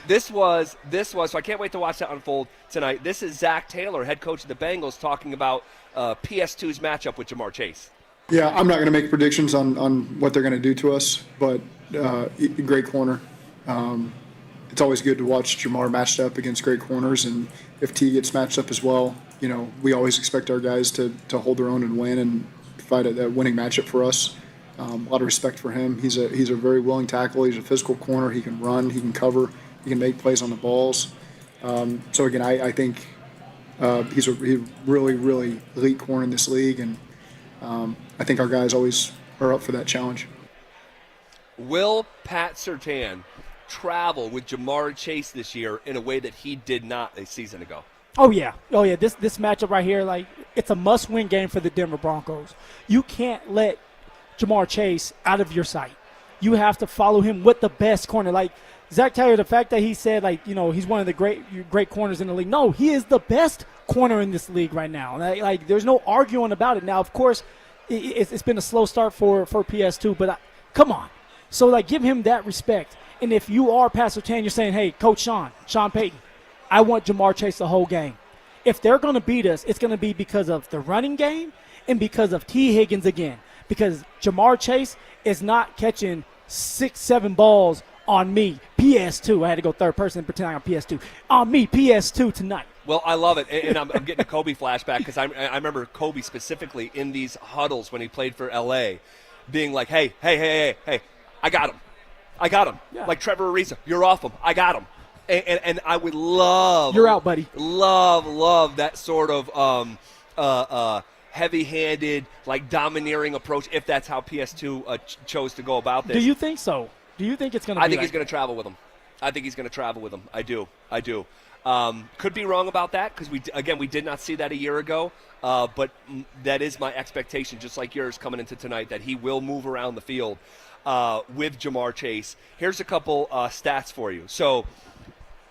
This was, so I can't wait to watch that unfold tonight. This is Zach Taylor, head coach of the Bengals, talking about PS2's matchup with Jamar Chase. Yeah, I'm not going to make predictions on what they're going to do to us, but great corner. It's always good to watch Jamar matched up against great corners, and if T gets matched up as well, we always expect our guys to hold their own and win and fight a winning matchup for us. A lot of respect for him. He's a very willing tackle. He's a physical corner. He can run. He can cover. He can make plays on the balls. So again, I think he's a really, really elite corner in this league, and I think our guys always are up for that challenge. Will Pat Surtain travel with Jamar Chase this year in a way that he did not a season ago? Oh yeah. This matchup right here, like, it's a must-win game for the Denver Broncos. You can't let Jamar Chase out of your sight. You have to follow him with the best corner. Like Zach Taylor, the fact that he said, he's one of the great corners in the league. No, he is the best corner in this league right now. Like there's no arguing about it. Now, of course, it's been a slow start for PS2, but come on. So give him that respect. And if you are Pat Surtain, you're saying, hey, Coach Sean Payton, I want Jamar Chase the whole game. If they're going to beat us, it's going to be because of the running game and because of T. Higgins again. Because Jamar Chase is not catching 6-7 balls on me, PS2. I had to go third person and pretend I'm PS2. On me, PS2 tonight. Well, I love it, and I'm getting a Kobe flashback because I remember Kobe specifically in these huddles when he played for L.A. being like, hey, I got him. Yeah. Like Trevor Ariza, you're off him. I got him. And I would love. You're out, buddy. Love that sort of heavy-handed, domineering approach if that's how PS2 chose to go about this. Do you think so? Do you think it's going to be I think he's going to travel with him. I do. Could be wrong about that because we did not see that a year ago. But that is my expectation, just like yours coming into tonight, that he will move around the field with Jamar Chase. Here's a couple stats for you. So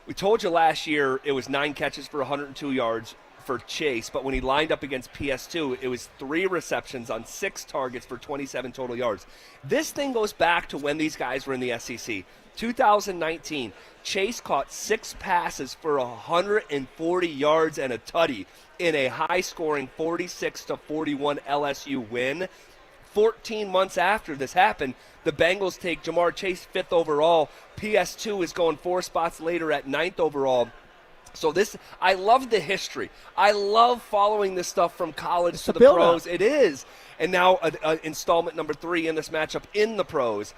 we told you last year it was 9 catches for 102 yards for Chase, but when he lined up against PS2, it was 3 receptions on 6 targets for 27 total yards. This thing goes back to when these guys were in the SEC. 2019, Chase caught 6 passes for 140 yards and a tutty in a high-scoring 46-41 LSU win. 14 months after this happened, the Bengals take Jamar Chase 5th overall. PS2 is going 4 spots later at 9th overall. So I love the history. I love following this stuff from college to the build-up. pros. It is. And now installment number 3 in this matchup in the pros.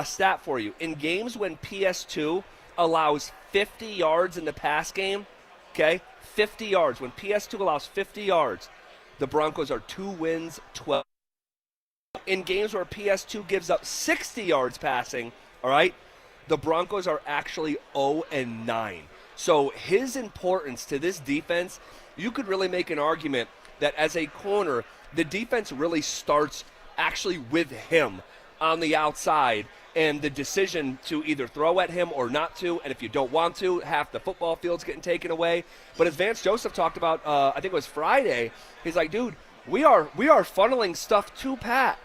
Stat for you. In games when PS2 allows 50 yards in the pass game, okay, 50 yards. When PS2 allows 50 yards, the Broncos are 2 wins, 12. In games where PS2 gives up 60 yards passing, all right, the Broncos are actually 0-9. So his importance to this defense, you could really make an argument that as a corner, the defense really starts actually with him on the outside, and the decision to either throw at him or not to, and if you don't want to, half the football field's getting taken away. But as Vance Joseph talked about, I think it was Friday, he's like, dude, we are funneling stuff to Pat,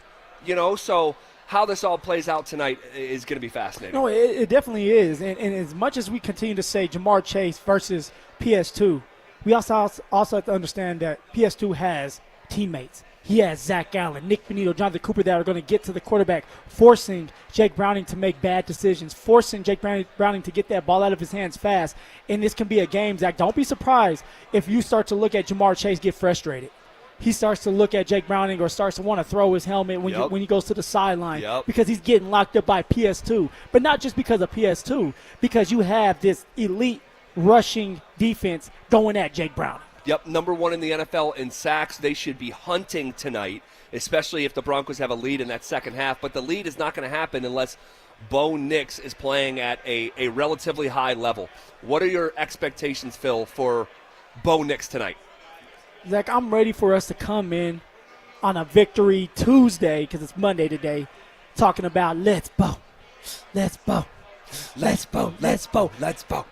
so how this all plays out tonight is going to be fascinating. No, it definitely is. And as much as we continue to say Jamar Chase versus PS2, we also have to understand that PS2 has teammates. He has Zach Allen, Nick Benito, Jonathan Cooper that are going to get to the quarterback, forcing Jake Browning to make bad decisions, forcing Jake Browning to get that ball out of his hands fast. And this can be a game, Zach. Don't be surprised if you start to look at Jamar Chase get frustrated. He starts to look at Jake Browning or starts to want to throw his helmet when he goes to the sideline because he's getting locked up by PS2. But not just because of PS2, because you have this elite rushing defense going at Jake Browning. Yep, number 1 in the NFL in sacks. They should be hunting tonight, especially if the Broncos have a lead in that second half. But the lead is not going to happen unless Bo Nix is playing at a relatively high level. What are your expectations, Phil, for Bo Nix tonight? Zach, I'm ready for us to come in on a Victory Tuesday, because it's Monday today, talking about let's Bo. Let's Bo. Let's Bo. Let's Bo. Let's Bo.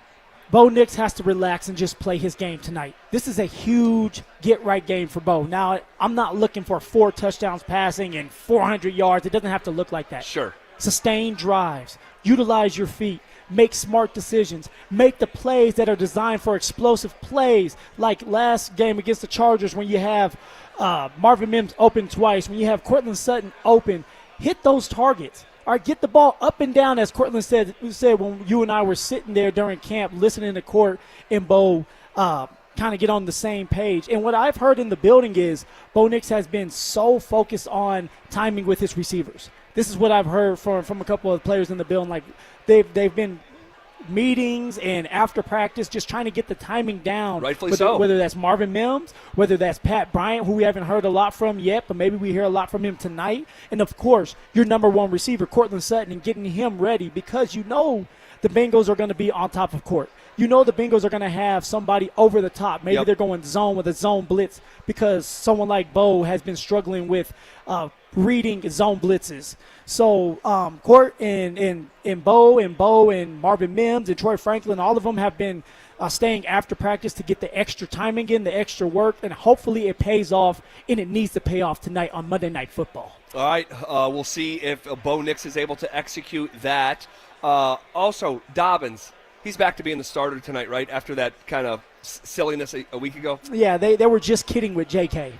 Bo Nix has to relax and just play his game tonight. This is a huge get-right game for Bo. Now, I'm not looking for 4 touchdowns passing and 400 yards. It doesn't have to look like that. Sure. Sustain drives. Utilize your feet. Make smart decisions. Make the plays that are designed for explosive plays, like last game against the Chargers when you have Marvin Mims open twice, when you have Cortland Sutton open. Hit those targets. All right, get the ball up and down, as Cortland said when you and I were sitting there during camp listening to Court and Bo kind of get on the same page. And what I've heard in the building is Bo Nix has been so focused on timing with his receivers. This is what I've heard from a couple of players in the building. Like they've been meetings and after practice just trying to get the timing down. Rightfully so. Whether that's Marvin Mims, whether that's Pat Bryant, who we haven't heard a lot from yet, but maybe we hear a lot from him tonight. And, of course, your number 1 receiver, Cortland Sutton, and getting him ready because you know the Bengals are going to be on top of court. You know the Bengals are going to have somebody over the top. Maybe they're going zone with a zone blitz because someone like Bo has been struggling with reading zone blitzes. So Court and Bo and Marvin Mims and Troy Franklin, all of them have been staying after practice to get the extra timing in, the extra work, and hopefully it pays off, and it needs to pay off tonight on Monday Night Football. All right, we'll see if Bo Nix is able to execute that. Also, Dobbins, he's back to being the starter tonight, right, after that kind of silliness a week ago? Yeah, they were just kidding with J.K.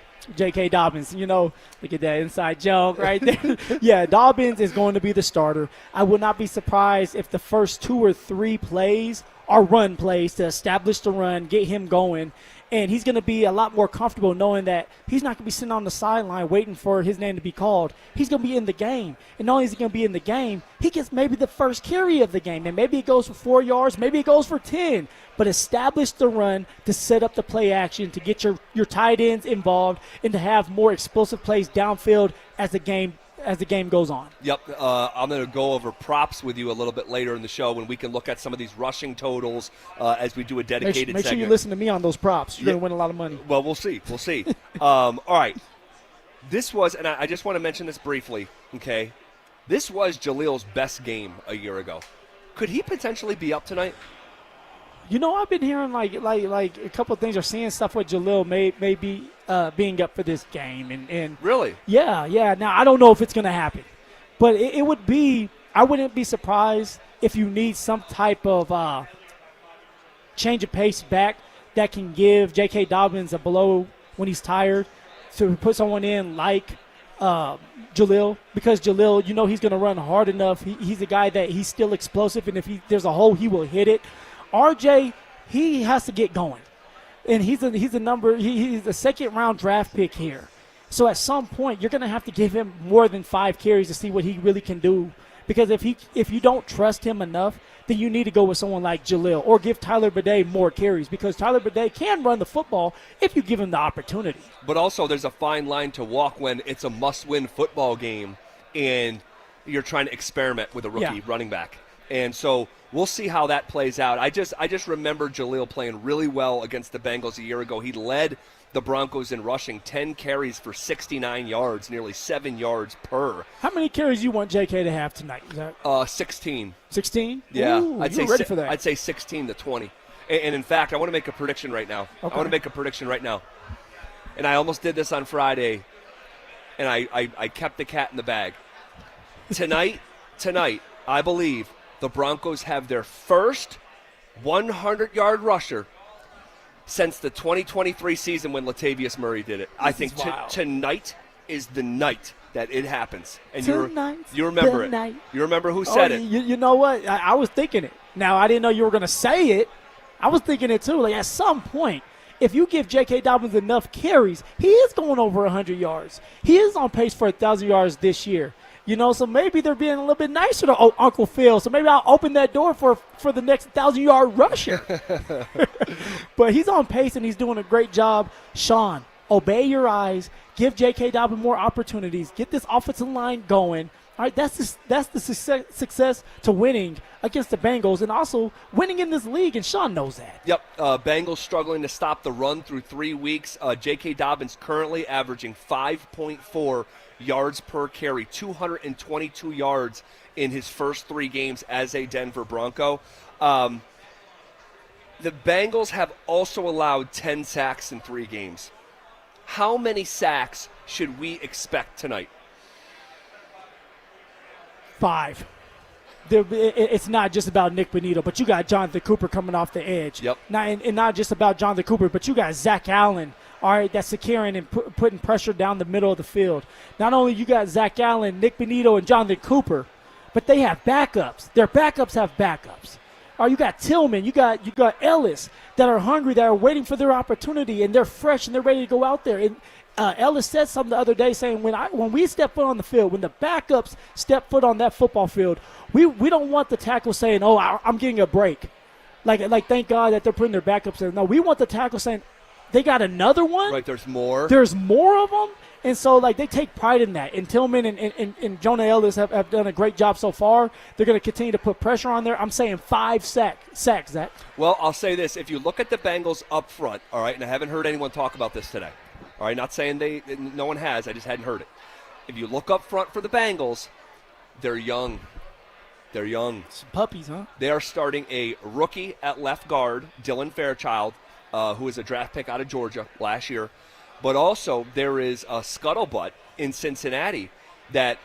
Dobbins. Look at that inside joke right there. Yeah, Dobbins is going to be the starter. I would not be surprised if the first 2 or 3 plays are run plays to establish the run, get him going. And he's going to be a lot more comfortable knowing that he's not going to be sitting on the sideline waiting for his name to be called. He's going to be in the game. And not only is he going to be in the game, he gets maybe the first carry of the game. And maybe it goes for 4 yards, maybe it goes for 10. But establish the run to set up the play action, to get your tight ends involved, and to have more explosive plays downfield as the game goes on. Yep, I'm going to go over props with you a little bit later in the show when we can look at some of these rushing totals as we do a dedicated Make sure segment. you listen to me on those props. You're going to win a lot of money. Well, we'll see. All right. This was, and I just want to mention this briefly, okay? This was Jalil's best game a year ago. Could he potentially be up tonight? I've been hearing like a couple of things or seeing stuff with Jalil may be being up for this game. And really? Yeah. Now, I don't know if it's going to happen. But it would be – I wouldn't be surprised if you need some type of change of pace back that can give J.K. Dobbins a blow when he's tired to put someone in like Jalil, because Jalil, he's going to run hard enough. He's a guy that he's still explosive, and if there's a hole, he will hit it. RJ, he has to get going. And he's a second-round draft pick here. So at some point, you're going to have to give him more than 5 carries to see what he really can do. Because if you don't trust him enough, then you need to go with someone like Jalil or give Tyler Bidet more carries, because Tyler Bidet can run the football if you give him the opportunity. But also there's a fine line to walk when it's a must-win football game and you're trying to experiment with a rookie running back. And so we'll see how that plays out. I just remember Jalil playing really well against the Bengals a year ago. He led the Broncos in rushing, 10 carries for 69 yards, nearly 7 yards per. How many carries you want JK to have tonight? 16. 16? Yeah. Ooh, I'd you're say ready for that. I'd say 16 to 20. And in fact, I want to make a prediction right now. Okay. I want to make a prediction right now. And I almost did this on Friday, and I kept the cat in the bag. Tonight, I believe the Broncos have their first 100-yard rusher since the 2023 season when Latavius Murray did it. I think tonight is the night that it happens. And you remember it. You remember who said it. You know what? I was thinking it. Now, I didn't know you were going to say it. I was thinking it too. Like, at some point, if you give J.K. Dobbins enough carries, he is going over 100 yards. He is on pace for 1,000 yards this year. You know, so maybe they're being a little bit nicer to Uncle Phil. So maybe I'll open that door for the next 1,000-yard rusher. But he's on pace, and he's doing a great job. Sean, obey your eyes. Give J.K. Dobbins more opportunities. Get this offensive line going. All right, that's the success to winning against the Bengals and also winning in this league, and Sean knows that. Yep, Bengals struggling to stop the run through 3 weeks. J.K. Dobbins currently averaging 5.4 yards per carry, 222 yards in his first 3 games as a Denver Bronco. The Bengals have also allowed 10 sacks in 3 games. How many sacks should we expect tonight? 5. It's not just about Nick Bonito, but you got Jonathan Cooper coming off the edge. Yep. And not just about Jonathan Cooper, but you got Zach Allen, all right, that's securing and putting pressure down the middle of the field. Not only you got Zach Allen, Nick Bonito, and Jonathan Cooper, but they have backups. Their backups have backups. All right, you got Tillman, you got Ellis that are hungry, that are waiting for their opportunity, and they're fresh and they're ready to go out there. And Ellis said something the other day saying when we step foot on the field, when the backups step foot on that football field, we don't want the tackle saying, "Oh, I'm getting a break." Like thank God that they're putting their backups there. No, we want the tackle saying, "They got another one." Right, there's more. There's more of them. And so, they take pride in that. And Tillman and Jonah Ellis have done a great job so far. They're going to continue to put pressure on there. I'm saying 5 sacks, Zach. Well, I'll say this. If you look at the Bengals up front, all right, and I haven't heard anyone talk about this today. All right, not saying no one has. I just hadn't heard it. If you look up front for the Bengals, they're young. They're young. Some puppies, huh? They are starting a rookie at left guard, Dylan Fairchild, who is a draft pick out of Georgia last year. But also there is a scuttlebutt in Cincinnati that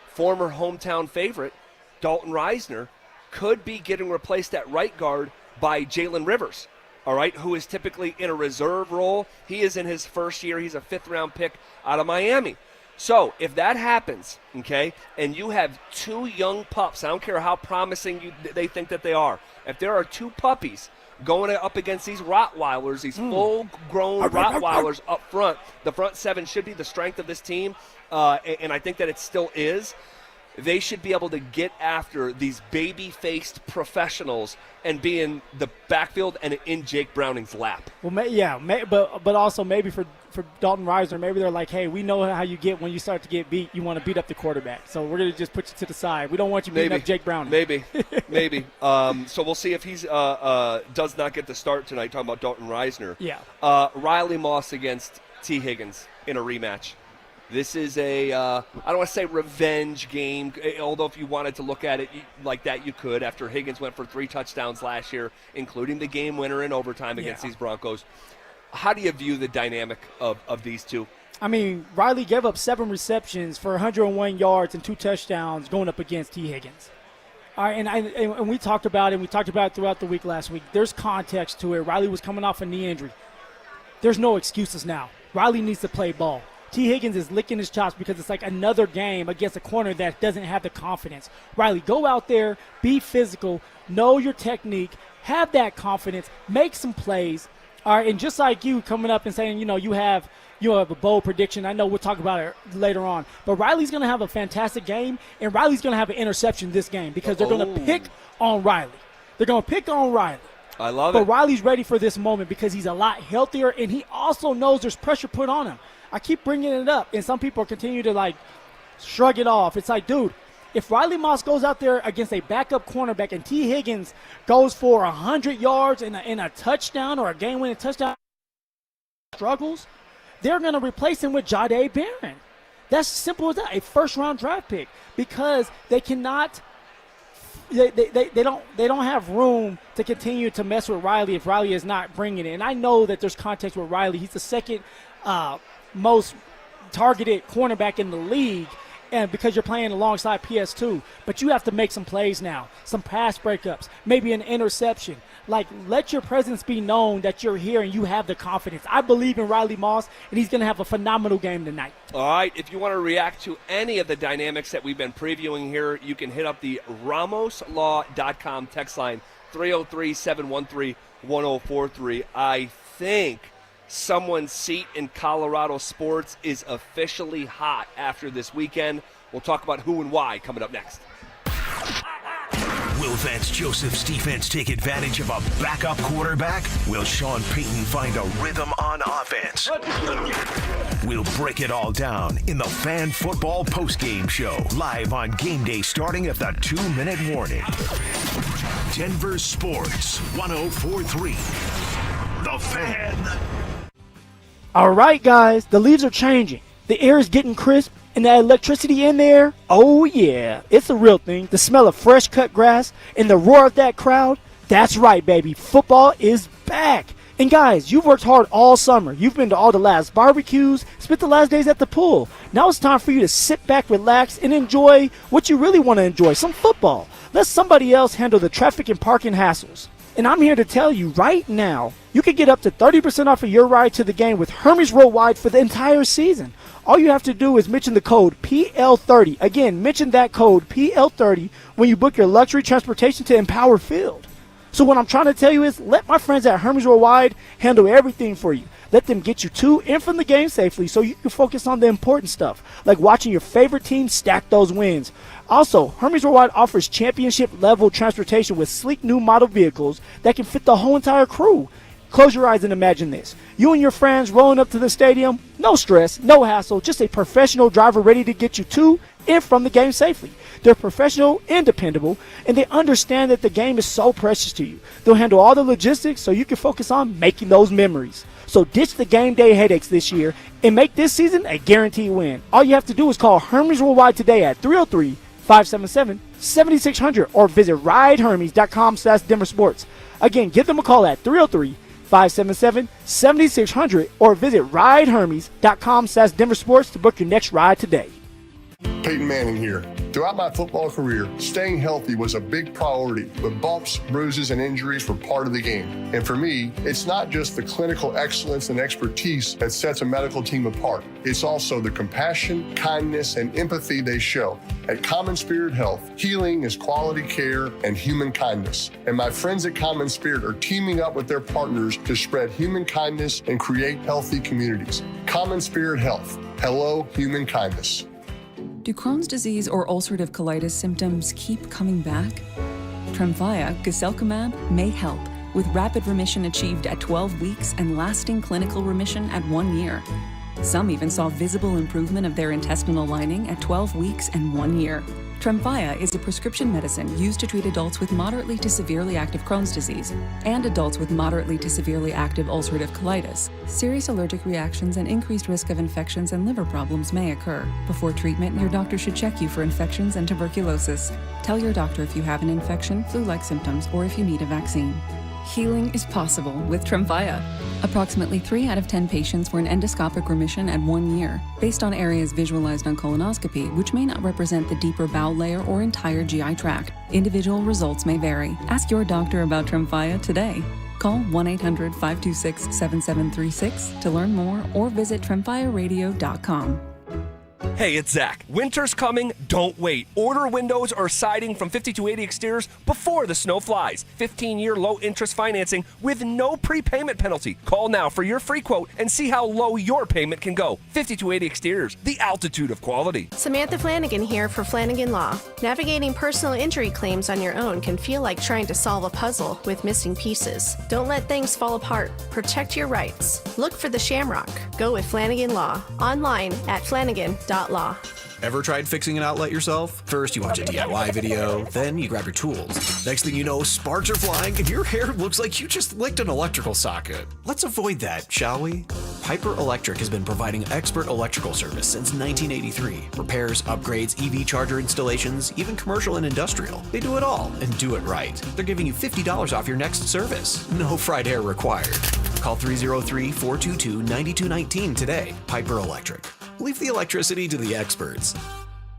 former hometown favorite, Dalton Reisner, could be getting replaced at right guard by Jalen Rivers. All right, who is typically in a reserve role. He is in his first year. He's a 5th-round pick out of Miami. So if that happens, okay, and you have 2 young pups, I don't care how promising they think that they are, if there are 2 puppies going up against these Rottweilers, these full-grown Rottweilers up front, the front 7 should be the strength of this team, and I think that it still is. They should be able to get after these baby-faced professionals and be in the backfield and in Jake Browning's lap. Well, but also maybe for Dalton Reisner, maybe they're like, hey, we know how you get when you start to get beat. You want to beat up the quarterback. So we're going to just put you to the side. We don't want you beating up Jake Browning. Maybe. So we'll see if he does not get the start tonight, talking about Dalton Reisner. Yeah. Riley Moss against T. Higgins in a rematch. This is I don't want to say revenge game, although if you wanted to look at it like that, you could. After Higgins went for 3 touchdowns last year, including the game winner in overtime against these Broncos. How do you view the dynamic of these two? I mean, Riley gave up 7 receptions for 101 yards and 2 touchdowns going up against T. Higgins. All right, and we talked about it. We talked about it throughout the week last week. There's context to it. Riley was coming off a knee injury. There's no excuses now. Riley needs to play ball. T. Higgins is licking his chops because it's like another game against a corner that doesn't have the confidence. Riley, go out there, be physical, know your technique, have that confidence, make some plays. All right, and just like you coming up and saying, you have a bold prediction. I know we'll talk about it later on. But Riley's going to have a fantastic game, and Riley's going to have an interception this game because they're going to pick on Riley. They're going to pick on Riley. I love it. But Riley's ready for this moment because he's a lot healthier, and he also knows there's pressure put on him. I keep bringing it up, and some people continue to, shrug it off. It's like, dude, if Riley Moss goes out there against a backup cornerback and T. Higgins goes for 100 yards and a touchdown or a game-winning touchdown, struggles, they're going to replace him with Jahdae Barron. That's simple as that, a first-round draft pick, because they cannot they don't have room to continue to mess with Riley if Riley is not bringing it. And I know that there's context with Riley. He's the second most targeted cornerback in the league, and because you're playing alongside PS2. But you have to make some plays now, some pass breakups, maybe an interception. Let your presence be known that you're here and you have the confidence. I believe in Riley Moss, and he's going to have a phenomenal game tonight. All right, if you want to react to any of the dynamics that we've been previewing here, you can hit up the RamosLaw.com text line, 303-713-1043. I think someone's seat in Colorado sports is officially hot after this weekend. We'll talk about who and why coming up next. Will Vance Joseph's defense take advantage of a backup quarterback? Will Sean Payton find a rhythm on offense? We'll break it all down in the Fan Football Postgame Show, live on game day starting at the 2-minute warning. Denver Sports 104.3. The Fan. All right, guys, the leaves are changing. The air is getting crisp, and that electricity in there, oh yeah, it's a real thing. The smell of fresh cut grass and the roar of that crowd, that's right, baby. Football is back. And guys, you've worked hard all summer. You've been to all the last barbecues, spent the last days at the pool. Now it's time for you to sit back, relax, and enjoy what you really want to enjoy, some football. Let somebody else handle the traffic and parking hassles. And I'm here to tell you right now, you can get up to 30% off of your ride to the game with Hermes Worldwide for the entire season. All you have to do is mention the code PL30. Again, mention that code PL30 when you book your luxury transportation to Empower Field. So what I'm trying to tell you is let my friends at Hermes Worldwide handle everything for you. Let them get you to and from the game safely so you can focus on the important stuff, like watching your favorite team stack those wins. Also, Hermes Worldwide offers championship-level transportation with sleek new model vehicles that can fit the whole entire crew. Close your eyes and imagine this. You and your friends rolling up to the stadium, no stress, no hassle, just a professional driver ready to get you to and from the game safely. They're professional and dependable, and they understand that the game is so precious to you. They'll handle all the logistics so you can focus on making those memories. So ditch the game day headaches this year and make this season a guaranteed win. All you have to do is call Hermes Worldwide today at 303-577-7600 or visit ridehermes.com/DenverSports. Again, give them a call at 303-577-7600 or visit ridehermes.com/DenverSports to book your next ride today. Peyton Manning here. Throughout my football career, staying healthy was a big priority, but bumps, bruises, and injuries were part of the game. And for me, it's not just the clinical excellence and expertise that sets a medical team apart. It's also the compassion, kindness, and empathy they show. At Common Spirit Health, healing is quality care and human kindness. And my friends at Common Spirit are teaming up with their partners to spread human kindness and create healthy communities. Common Spirit Health. Hello, human kindness. Do Crohn's disease or ulcerative colitis symptoms keep coming back? Tremfya, guselkumab, may help, with rapid remission achieved at 12 weeks and lasting clinical remission at 1 year. Some even saw visible improvement of their intestinal lining at 12 weeks and 1 year. Tremfya is a prescription medicine used to treat adults with moderately to severely active Crohn's disease and adults with moderately to severely active ulcerative colitis. Serious allergic reactions and increased risk of infections and liver problems may occur. Before treatment, your doctor should check you for infections and tuberculosis. Tell your doctor if you have an infection, flu-like symptoms, or if you need a vaccine. Healing is possible with Tremfya. Approximately 3 out of 10 patients were in endoscopic remission at 1 year, based on areas visualized on colonoscopy, which may not represent the deeper bowel layer or entire GI tract. Individual results may vary. Ask your doctor about Tremfya today. Call 1-800-526-7736 to learn more or visit tremfyaradio.com. Hey, it's Zach. Winter's coming. Don't wait. Order windows or siding from 5280 Exteriors before the snow flies. 15-year low-interest financing with no prepayment penalty. Call now for your free quote and see how low your payment can go. 5280 Exteriors, the altitude of quality. Samantha Flanagan here for Flanagan Law. Navigating personal injury claims on your own can feel like trying to solve a puzzle with missing pieces. Don't let things fall apart. Protect your rights. Look for the Shamrock. Go with Flanagan Law. Online at flanagan.law. Ever tried fixing an outlet yourself? First, you watch a DIY video, then you grab your tools. Next thing you know, sparks are flying and your hair looks like you just licked an electrical socket. Let's avoid that, shall we? Piper Electric has been providing expert electrical service since 1983. Repairs, upgrades, EV charger installations, even commercial and industrial. They do it all and do it right. They're giving you $50 off your next service. No fried hair required. Call 303-422-9219 today. Piper Electric. Leave the electricity to the experts.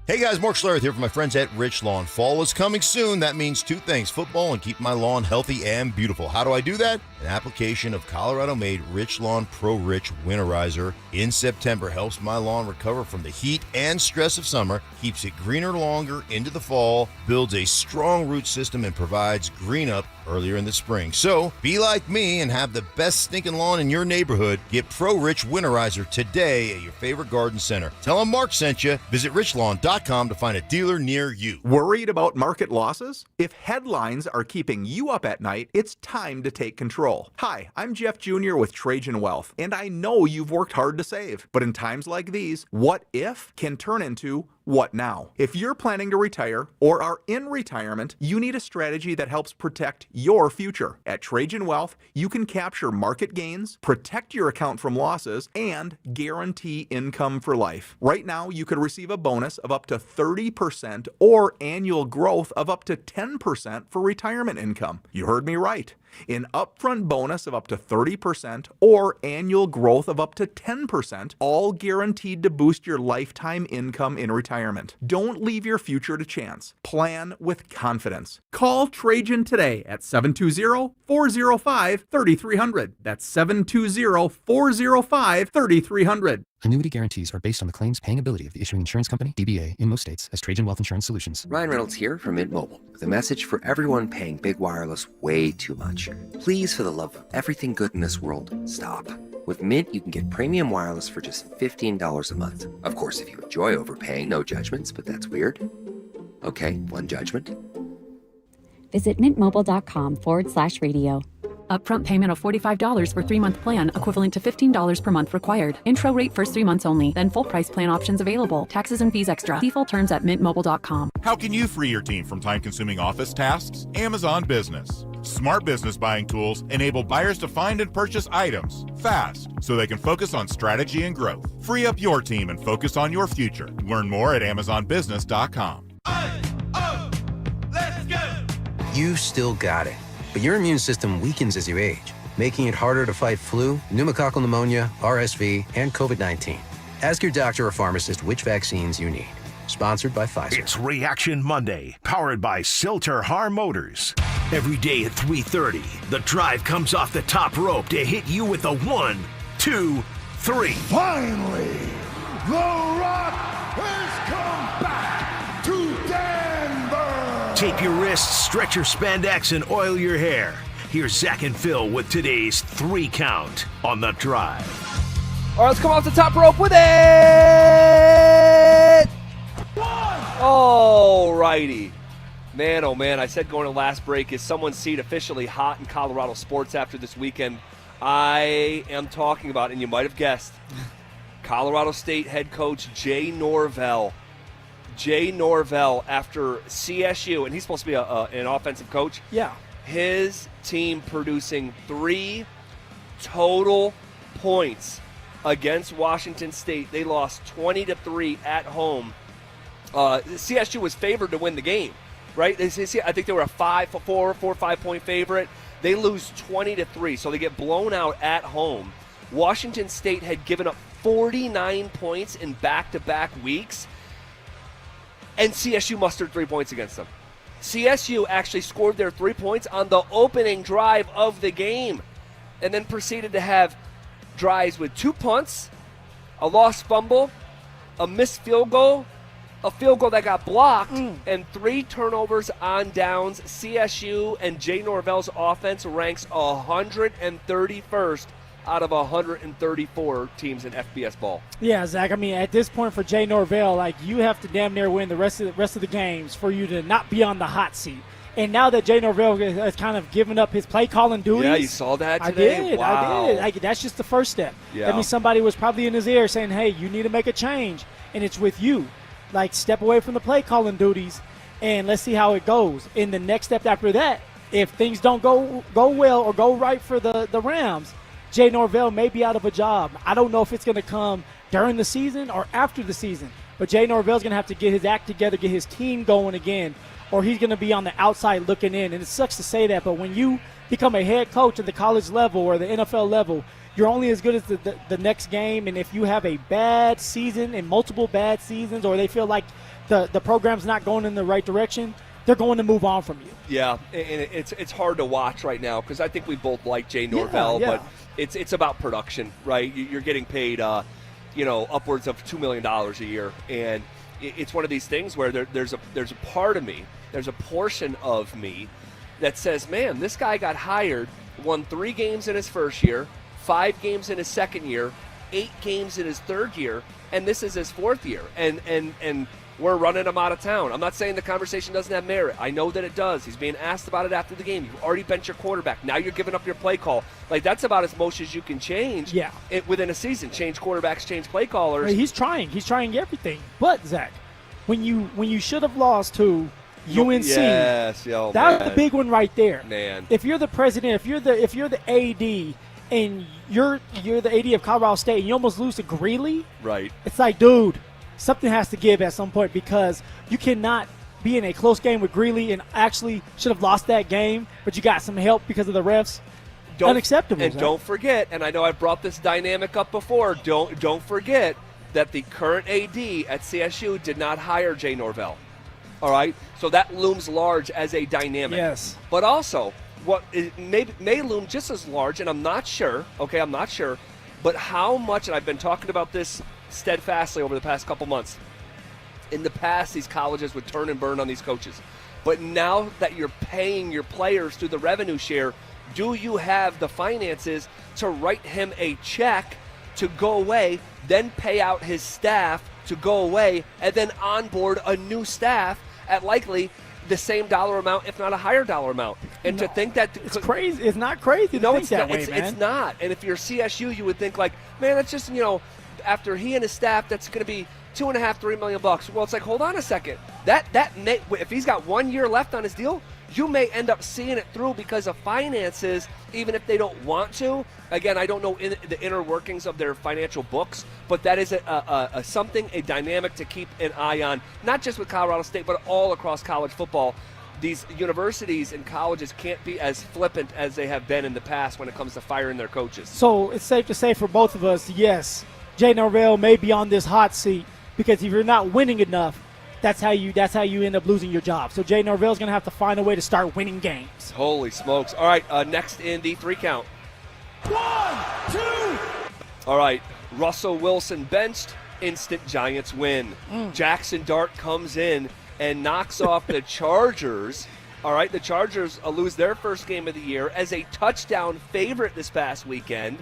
Hey guys, Mark Schlereth here for my friends at Rich Lawn. Fall is coming soon. That means two things: football and keep my lawn healthy and beautiful. How do I do that? An application of Colorado-made Rich Lawn Pro Rich Winterizer in September helps my lawn recover from the heat and stress of summer, keeps it greener longer into the fall, builds a strong root system, and provides green up earlier in the spring. So be like me and have the best stinking lawn in your neighborhood. Get Pro Rich Winterizer today at your favorite garden center. Tell them Mark sent you. Visit richlawn.com to find a dealer near you. Worried about market losses? If headlines are keeping you up at night, it's time to take control. Hi, I'm Jeff Jr. with Trajan Wealth, and I know you've worked hard to save. But in times like these, what if can turn into what now? If you're planning to retire or are in retirement, you need a strategy that helps protect your future. At Trajan Wealth, you can capture market gains, protect your account from losses, and guarantee income for life. Right now, you could receive a bonus of up to 30% or annual growth of up to 10% for retirement income. You heard me right. An upfront bonus of up to 30% or annual growth of up to 10%, all guaranteed to boost your lifetime income in retirement. Don't leave your future to chance. Plan with confidence. Call Trajan today at 720-405-3300. That's 720-405-3300. Annuity guarantees are based on the claims paying ability of the issuing insurance company, DBA, in most states as Trajan Wealth Insurance Solutions. Ryan Reynolds here from Mint Mobile with a message for everyone paying big wireless way too much. Please, for the love of everything good in this world, stop. With Mint, you can get premium wireless for just $15 a month. Of course, if you enjoy overpaying, no judgments, but that's weird. Okay, one judgment. Visit mintmobile.com/radio. Upfront payment of $45 for 3-month plan, equivalent to $15 per month required. Intro rate first 3 months only, then full price plan options available. Taxes and fees extra. See full terms at mintmobile.com. How can you free your team from time-consuming office tasks? Amazon Business. Smart business buying tools enable buyers to find and purchase items fast so they can focus on strategy and growth. Free up your team and focus on your future. Learn more at amazonbusiness.com. Let's go! You've still got it, but your immune system weakens as you age, making it harder to fight flu, pneumococcal pneumonia, RSV, and COVID-19. Ask your doctor or pharmacist which vaccines you need. Sponsored by Pfizer. It's Reaction Monday, powered by Surtain Motors. Every day at 3:30, the drive comes off the top rope to hit you with a 1, 2, 3. Finally, The Rock has come back to Denver. Tape your wrists, stretch your spandex, and oil your hair. Here's Zach and Phil with today's 3 count on the drive. All right, let's come off the top rope with it. All righty. Man, oh man, I said going to last break, is someone's seat officially hot in Colorado sports after this weekend? I am talking about, and you might have guessed, Colorado State head coach Jay Norvell. Jay Norvell, after CSU, and he's supposed to be an offensive coach. Yeah. His team producing 3 total points against Washington State. They lost 20-3 at home. CSU was favored to win the game, right? I think they were a 4 or 5 point favorite. They lose 20-3, so they get blown out at home. Washington State had given up 49 points in back-to-back weeks, and CSU mustered 3 points against them. CSU actually scored their 3 points on the opening drive of the game, and then proceeded to have drives with 2 punts, a lost fumble, a missed field goal, a field goal that got blocked, and 3 turnovers on downs. CSU and Jay Norvell's offense ranks 131st out of 134 teams in FBS ball. Yeah, Zach. I mean, at this point for Jay Norvell, like, you have to damn near win the rest of the games for you to not be on the hot seat. And now that Jay Norvell has kind of given up his play calling duties, yeah, you saw that today. I did. Like, that's just the first step. Yeah. That means somebody was probably in his ear saying, "Hey, you need to make a change," and it's with you. Like, step away from the play calling duties, and let's see how it goes. In the next step after that, if things don't go well or go right for the Rams, Jay Norvell may be out of a job. I don't know if it's going to come during the season or after the season, but Jay Norvell's going to have to get his act together, get his team going again, or he's going to be on the outside looking in. And it sucks to say that, but when you become a head coach at the college level or the NFL level, you're only as good as the next game. And if you have a bad season and multiple bad seasons, or they feel like the program's not going in the right direction, they're going to move on from you. Yeah, and it's hard to watch right now because I think we both like Jay Norvell, yeah. but it's about production, right? You're getting paid, upwards of $2 million a year, and it's one of these things where there's a part of me, there's a portion of me that says, man, this guy got hired, won 3 games in his first year, 5 games in his second year, 8 games in his third year, and this is his 4th year, and we're running him out of town. I'm not saying the conversation doesn't have merit. I know that it does. He's being asked about it after the game. You've already benched your quarterback. Now you're giving up your play call. Like, that's about as much as you can change within a season. Change quarterbacks, change play callers. He's trying. He's trying everything. But, Zach, when you should have lost to UNC, that's the big one right there. Man. If you're the president, if you're the AD, and you're the AD of Colorado State, and you almost lose to Greeley, right? It's like, dude, something has to give at some point, because you cannot be in a close game with Greeley and actually should have lost that game, but you got some help because of the refs. Unacceptable. And don't forget, and I know I've brought this dynamic up before, don't forget that the current AD at CSU did not hire Jay Norvell. All right? So that looms large as a dynamic. Yes. But also, what may loom just as large, and I'm not sure, but how much, and I've been talking about this steadfastly over the past couple months. In the past, these colleges would turn and burn on these coaches. But now that you're paying your players through the revenue share, do you have the finances to write him a check to go away, then pay out his staff to go away, and then onboard a new staff at likely the same dollar amount, if not a higher dollar amount? And to think that it's crazy. It's not crazy to think that way, man. It's not. And if you're CSU, you would think, like, man, that's just, after he and his staff, that's going to be $2.5-3 million. Well, it's like, hold on a second. That may, if he's got 1 year left on his deal, you may end up seeing it through because of finances, even if they don't want to. Again, I don't know the inner workings of their financial books, but that is a dynamic to keep an eye on, not just with Colorado State, but all across college football. These universities and colleges can't be as flippant as they have been in the past when it comes to firing their coaches. So it's safe to say for both of us, yes, Jay Norvell may be on this hot seat, because if you're not winning enough, that's how you end up losing your job. So Jay Norvell's going to have to find a way to start winning games. Holy smokes. All right, next in the 3 count. 1, 2. All right, Russell Wilson benched, instant Giants win. Jackson Dart comes in and knocks off the Chargers. All right, the Chargers lose their first game of the year as a touchdown favorite this past weekend.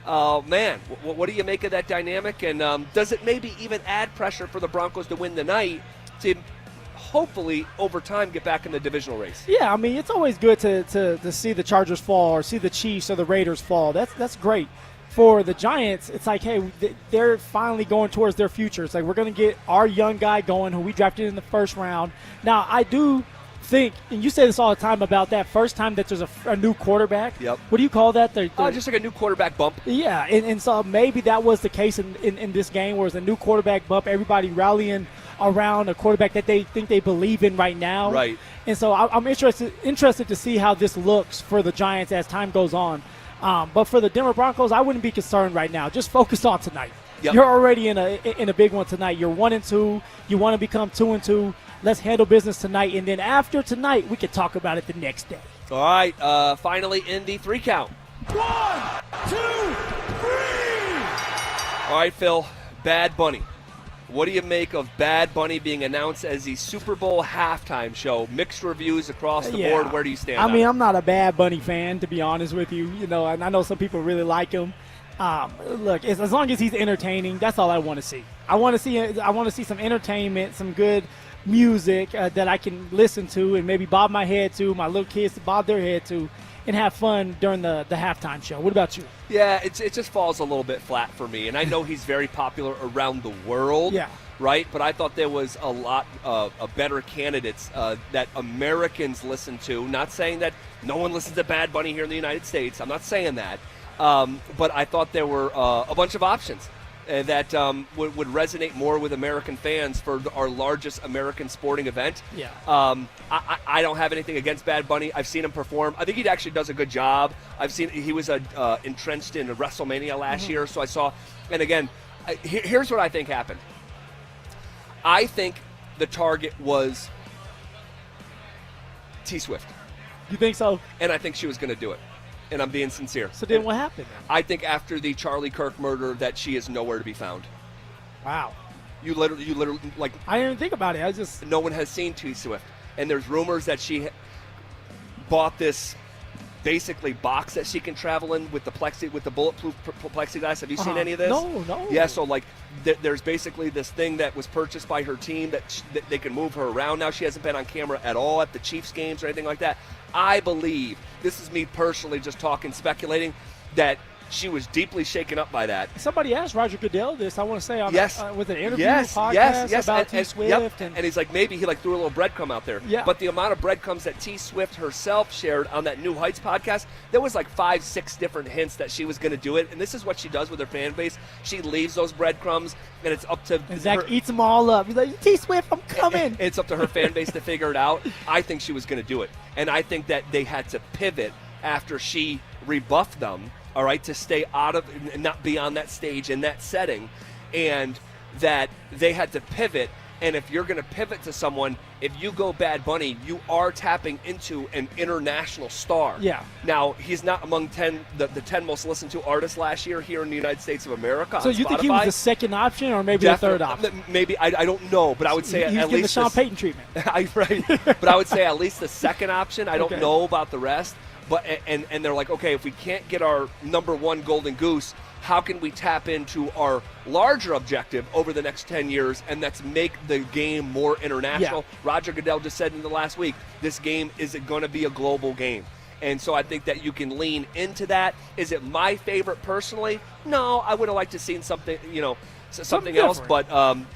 Man, what do you make of that dynamic? And does it maybe even add pressure for the Broncos to win the night to hopefully over time get back in the divisional race? Yeah, I mean, it's always good to see the Chargers fall or see the Chiefs or the Raiders fall. That's great. For the Giants, it's like, hey, they're finally going towards their future. It's like, we're going to get our young guy going who we drafted in the first round. Now, I do think, and you say this all the time about that first time that there's a new quarterback. Yep. What do you call that? Just like a new quarterback bump. Yeah, and so maybe that was the case in this game, where it's a new quarterback bump, everybody rallying around a quarterback that they think they believe in right now. Right. And so I'm interested to see how this looks for the Giants as time goes on. But for the Denver Broncos, I wouldn't be concerned right now. Just focus on tonight. Yep. You're already in a big one tonight. You're 1-2. You want to become 2-2. Let's handle business tonight, and then after tonight, we can talk about it the next day. All right, finally in the 3 count. 1, 2, 3. All right, Phil, Bad Bunny. What do you make of Bad Bunny being announced as the Super Bowl halftime show? Mixed reviews across the board. Where do you stand on it? I'm not a Bad Bunny fan, to be honest with you. And I know some people really like him. Look, as long as he's entertaining, that's all I want to see. I want to see some entertainment, some good music that I can listen to and maybe bob my head to, my little kids to bob their head to, and have fun during the halftime show. What about you? Yeah, it just falls a little bit flat for me. And I know he's very popular around the world, right? But I thought there was a lot of better candidates that Americans listen to. Not saying that no one listens to Bad Bunny here in the United States. I'm not saying that. But I thought there were a bunch of options that would resonate more with American fans for our largest American sporting event. Yeah. I don't have anything against Bad Bunny. I've seen him perform. I think he actually does a good job. He was entrenched in WrestleMania last year, so I saw. And again, here's what I think happened. I think the target was T Swift. You think so? And I think she was going to do it. And I'm being sincere. So then what happened? I think after the Charlie Kirk murder that she is nowhere to be found. Wow. You literally, like... I didn't think about it. No one has seen T Swift. And there's rumors that she bought this basically box that she can travel in with the bulletproof plexiglass. Have you seen any of this? No. Yeah, so like there's basically this thing that was purchased by her team that they can move her around now. She hasn't been on camera at all at the Chiefs games or anything like that. I believe, this is me personally just talking, speculating, that she was deeply shaken up by that. Somebody asked Roger Goodell this, I want to say, with an interview podcast about T Swift. And he's like, maybe he threw a little breadcrumb out there. Yeah. But the amount of breadcrumbs that T Swift herself shared on that New Heights podcast, there was 5-6 different hints that she was going to do it. And this is what she does with her fan base. She leaves those breadcrumbs, and it's up to and Zach eats them all up. He's like, T Swift, I'm coming. It's up to her fan base to figure it out. I think she was going to do it. And I think that they had to pivot after she rebuffed them, all right, to stay out of and not be on that stage in that setting, and that they had to pivot. And if you're going to pivot to someone, if you go Bad Bunny, you are tapping into an international star. Yeah. Now, he's not among the 10 most listened to artists last year here in the United States of America. So you Spotify. think he was the second option or maybe the third option? Maybe, I don't know, but I would say he's at least the Sean Payton treatment. Right. But I would say at least the second option. I don't Okay. know about the rest. But and they're like, okay, if we can't get our number one golden goose, how can we tap into our larger objective over the next 10 years, and that's make the game more international? Yeah. Roger Goodell just said in the last week, this game is going to be a global game. And so I think that you can lean into that. Is it my favorite personally? No, I would have liked to seen something, something else, but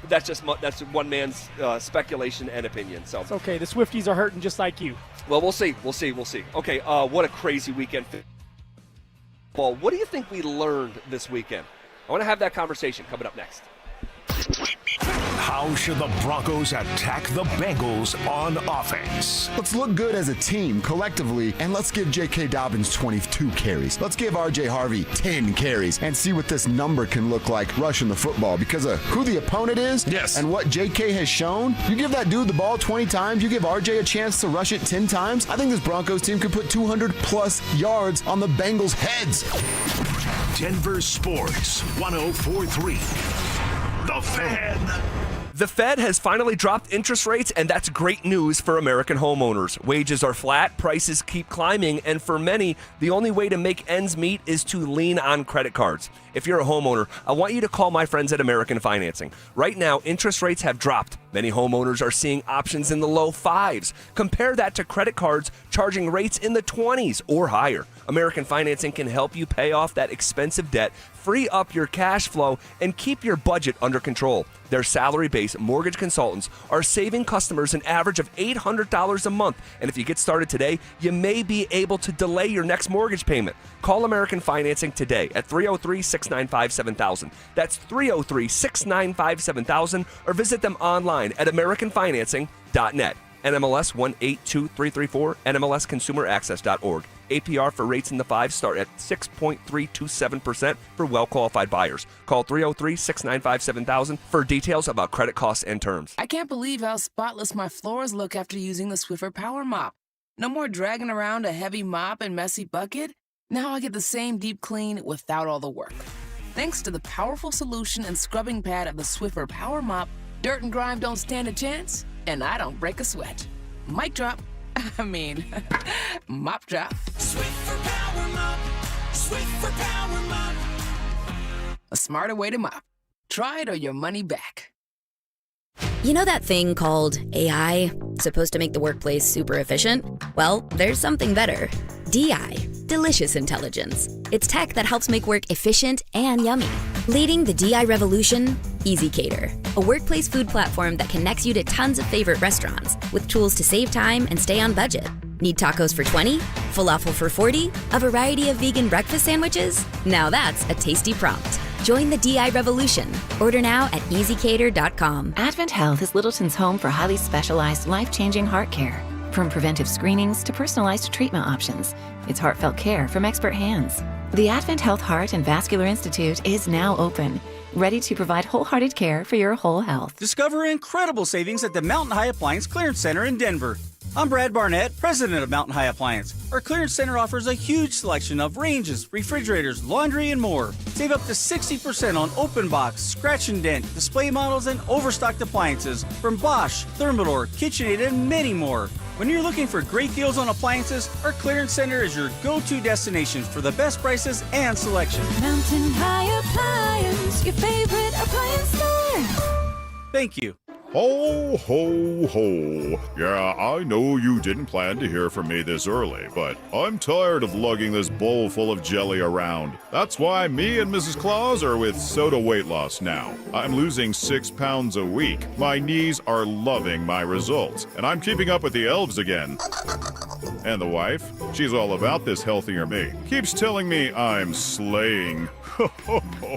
that's one man's speculation and opinion. So It's okay. The Swifties are hurting just like you. Well, we'll see. Okay, what a crazy weekend. Well, what do you think we learned this weekend? I want to have that conversation coming up next. How should the Broncos attack the Bengals on offense? Let's look good as a team collectively, and let's give J.K. Dobbins 22 carries. Let's give R.J. Harvey 10 carries and see what this number can look like rushing the football. Because of who the opponent is and what J.K. has shown, you give that dude the ball 20 times, you give R.J. a chance to rush it 10 times, I think this Broncos team could put 200-plus yards on the Bengals' heads. Denver Sports 104.3. The Fan. The Fed has finally dropped interest rates, and that's great news for American homeowners. Wages are flat, prices keep climbing, and for many, the only way to make ends meet is to lean on credit cards. If you're a homeowner, I want you to call my friends at American Financing. Right now, interest rates have dropped. Many homeowners are seeing options in the low 5s. Compare that to credit cards charging rates in the 20s or higher. American Financing can help you pay off that expensive debt, free up your cash flow, and keep your budget under control. Their salary-based mortgage consultants are saving customers an average of $800 a month. And if you get started today, you may be able to delay your next mortgage payment. Call American Financing today at 303-695-7000. That's 303-695-7000, or visit them online at AmericanFinancing.net. NMLS 182334, NMLSConsumerAccess.org. APR for rates in the 5s start at 6.327% for well-qualified buyers. Call 303-695-7000 for details about credit costs and terms. I can't believe how spotless my floors look after using the Swiffer Power Mop. No more dragging around a heavy mop and messy bucket. Now I get the same deep clean without all the work. Thanks to the powerful solution and scrubbing pad of the Swiffer Power Mop, dirt and grime don't stand a chance, and I don't break a sweat. Mic drop. Mop drop. Swiffer Power Mop. Swiffer Power Mop. A smarter way to mop. Try it or your money back. You know that thing called AI? Supposed to make the workplace super efficient? Well, there's something better. DI, Delicious Intelligence. It's tech that helps make work efficient and yummy. Leading the DI revolution, EasyCater, a workplace food platform that connects you to tons of favorite restaurants with tools to save time and stay on budget. Need tacos for 20? Falafel for 40? A variety of vegan breakfast sandwiches? Now that's a tasty prompt. Join the DI revolution. Order now at easycater.com. Advent Health is Littleton's home for highly specialized, life-changing heart care. From preventive screenings to personalized treatment options, it's heartfelt care from expert hands. The Advent Health Heart and Vascular Institute is now open, ready to provide wholehearted care for your whole health. Discover incredible savings at the Mountain High Appliance Clearance Center in Denver. I'm Brad Barnett, president of Mountain High Appliance. Our clearance center offers a huge selection of ranges, refrigerators, laundry, and more. Save up to 60% on open box, scratch and dent, display models, and overstocked appliances from Bosch, Thermador, KitchenAid, and many more. When you're looking for great deals on appliances, our clearance center is your go-to destination for the best prices and selection. Mountain High Appliance, your favorite appliance store. Thank you. Ho, ho, ho. Yeah, I know you didn't plan to hear from me this early, but I'm tired of lugging this bowl full of jelly around. That's why me and Mrs. Claus are with Soda Weight Loss now. I'm losing 6 pounds a week. My knees are loving my results, and I'm keeping up with the elves again. And the wife? She's all about this healthier me. Keeps telling me I'm slaying.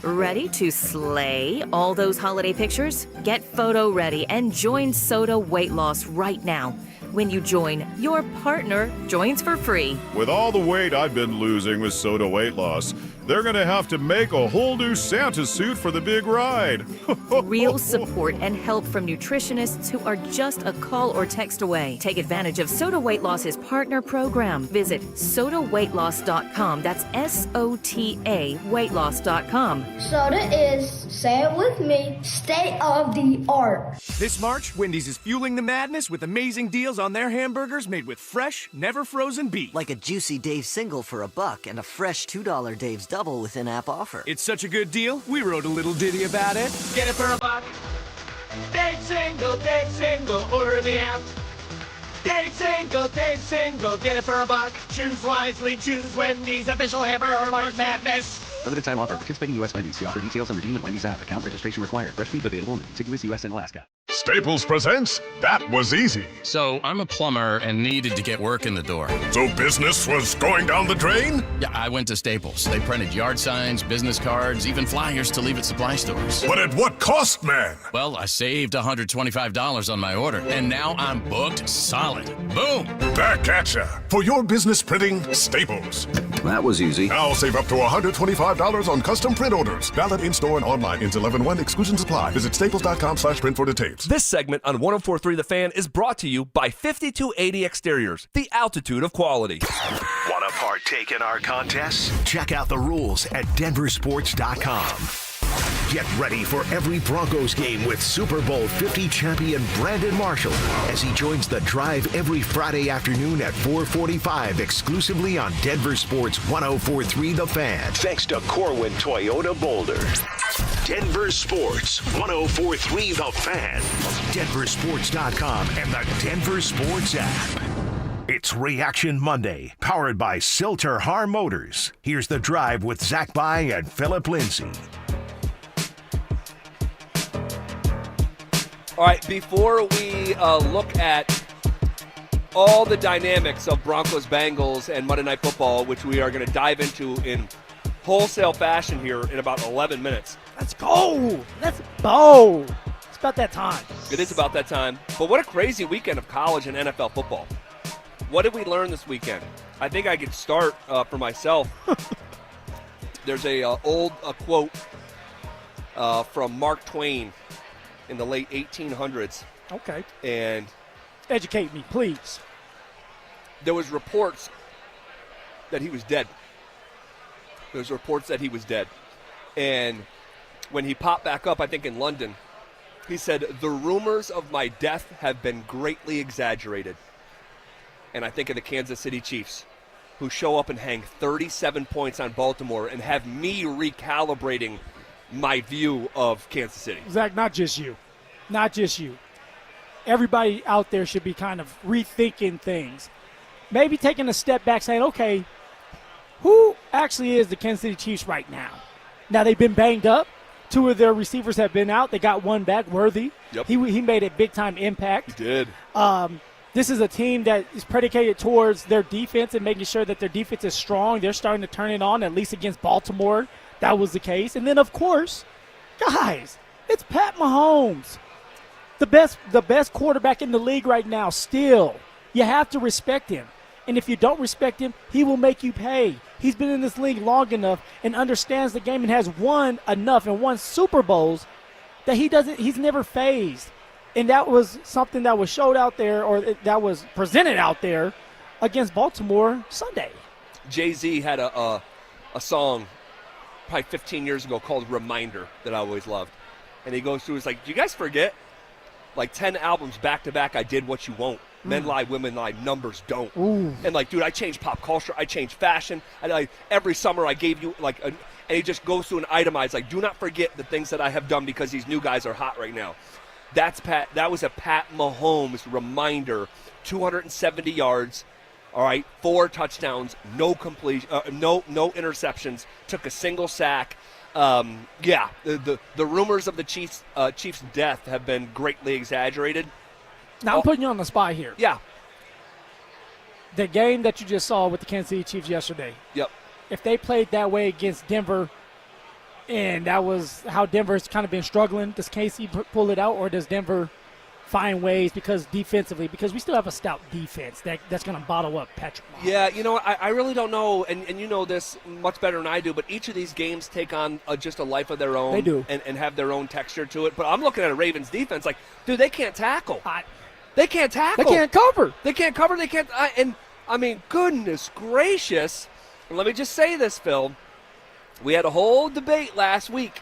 Ready to slay all those holiday pictures? Get photo ready and join Soda Weight Loss right now. When you join, your partner joins for free. With all the weight I've been losing with Soda Weight Loss, they're gonna have to make a whole new Santa suit for the big ride. Real support and help from nutritionists who are just a call or text away. Take advantage of Soda Weight Loss's partner program. Visit sodaweightloss.com. That's SOTA weightloss.com. Soda is, say it with me, state of the art. This March, Wendy's is fueling the madness with amazing deals on their hamburgers made with fresh, never frozen beef. Like a juicy Dave single for $1 and a fresh $2 Dave's double with in-app offer. It's such a good deal, we wrote a little ditty about it. Get it for $1. Dave single, order the app. Dave single, get it for $1. Choose wisely, choose Wendy's official hamburger March Madness. Limited time offer. Participating U.S. Wendy's. See offer details and redeem at Wendy's app. Account registration required. Fresh beef available in contiguous U.S. and Alaska. Staples presents That Was Easy. So, I'm a plumber and needed to get work in the door. So business was going down the drain? Yeah, I went to Staples. They printed yard signs, business cards, even flyers to leave at supply stores. But at what cost, man? Well, I saved $125 on my order, and now I'm booked solid. Boom! Back at ya. For your business printing, Staples. That was easy. Now save up to $125 on custom print orders. Valid in-store and online. Ends 11/1. Exclusions apply. Visit staples.com/print for details. This segment on 104.3 The Fan is brought to you by 5280 Exteriors, the altitude of quality. Want to partake in our contests? Check out the rules at DenverSports.com. Get ready for every Broncos game with Super Bowl 50 champion Brandon Marshall as he joins the drive every Friday afternoon at 4:45 exclusively on Denver Sports 104.3 The Fan. Thanks to Corwin Toyota Boulder. Denver Sports 104.3 The Fan, DenverSports.com, and the Denver Sports app. It's Reaction Monday, powered by Silter-Har Motors. Here's the drive with Zach By and Phillip Lindsay. All right, before we look at all the dynamics of Broncos-Bengals and Monday Night Football, which we are going to dive into in wholesale fashion here in about 11 minutes. Let's go. Let's go. It's about that time. It is about that time. But what a crazy weekend of college and NFL football. What did we learn this weekend? I think I could start for myself. There's a old quote from Mark Twain in the late 1800s. Okay. And educate me, please. There was reports that he was dead. There's reports that he was dead. And when he popped back up, I think in London, he said, the rumors of my death have been greatly exaggerated. And I think of the Kansas City Chiefs, who show up and hang 37 points on Baltimore and have me recalibrating my view of Kansas City. Zach, not just you. Not just you. Everybody out there should be kind of rethinking things. Maybe taking a step back saying, okay, who actually is the Kansas City Chiefs right now? Now, they've been banged up. 2 of their receivers have been out. They got one back, Worthy. Yep. He made a big-time impact. He did. This is a team that is predicated towards their defense and making sure that their defense is strong. They're starting to turn it on, at least against Baltimore. That was the case. And then, of course, guys, it's Pat Mahomes, the best quarterback in the league right now still. You have to respect him. And if you don't respect him, he will make you pay. He's been in this league long enough and understands the game and has won enough and won Super Bowls that he's never phased. And that was something that was showed out there, or that was presented out there against Baltimore Sunday. Jay-Z had a song probably 15 years ago called Reminder that I always loved. And he goes through, it's like, do you guys forget? Like 10 albums back to back, I did what you won't. Men lie, women lie, numbers don't. Ooh. And like, dude, I changed pop culture, I changed fashion. Every summer I gave you and he just goes through and itemized, like, do not forget the things that I have done because these new guys are hot right now. That was a Pat Mahomes reminder. 270 yards, all right, 4 touchdowns, no interceptions, took a single sack. The rumors of the Chiefs' death have been greatly exaggerated. Now, I'm putting you on the spot here. Yeah. The game that you just saw with the Kansas City Chiefs yesterday. Yep. If they played that way against Denver, and that was how Denver's kind of been struggling, does KC pull it out, or does Denver find ways because we still have a stout defense that's going to bottle up Patrick Mahomes? Yeah, you know, I really don't know, and you know this much better than I do, but each of these games take on just a life of their own. They do. And have their own texture to it. But I'm looking at a Ravens defense like, dude, they can't tackle. They can't tackle. They can't cover. They can't cover. They can't. Goodness gracious. And let me just say this, Phil. We had a whole debate last week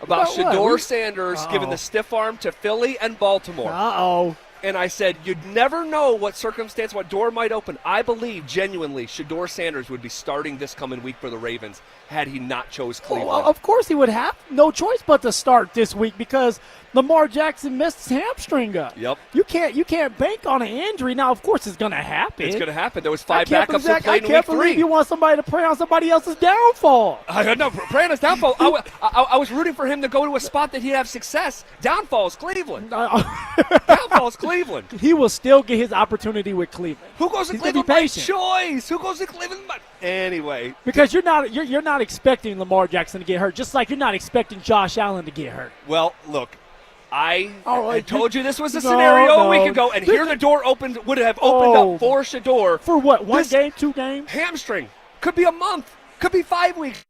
about Shedeur Sanders giving the stiff arm to Philly and Baltimore. Uh-oh. And I said, you'd never know what circumstance, what door might open. I believe, genuinely, Shedeur Sanders would be starting this coming week for the Ravens had he not chose Cleveland. Well, of course he would have no choice but to start this week because Lamar Jackson messed his hamstring up. Yep. You can't bank on an injury. Now, of course, it's going to happen. It's going to happen. There was 5 backups that played in week 3. I can't believe you want somebody to prey on somebody else's downfall. No, prey on his downfall. I was rooting for him to go to a spot that he'd have success. Downfall is Cleveland. Downfall is Cleveland. He will still get his opportunity with Cleveland. Who goes to He's Cleveland by choice? Who goes to Cleveland? Anyway, because you're not expecting Lamar Jackson to get hurt, just like you're not expecting Josh Allen to get hurt. Well, look, I told you this was a scenario a week ago, and here the door would have opened up for Shedeur. For what? One game, 2 games? Hamstring. Could be a month. Could be 5 weeks.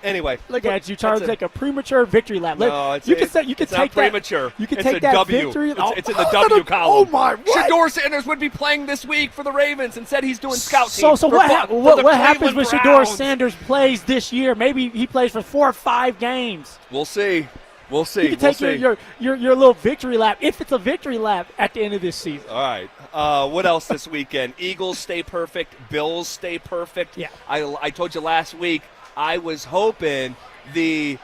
Anyway, look at you trying to take a premature victory lap. No, it's not premature. You can it's take a that W. victory. It's in the W column. Oh my! What? Shedeur Sanders would be playing this week for the Ravens and said he's doing scout So what happens when Shedeur Browns. Sanders plays this year? Maybe he plays for 4 or 5 games. We'll see. You can take your little victory lap, if it's a victory lap, at the end of this season. All right. What else this weekend? Eagles stay perfect. Bills stay perfect. Yeah. I told you last week I was hoping the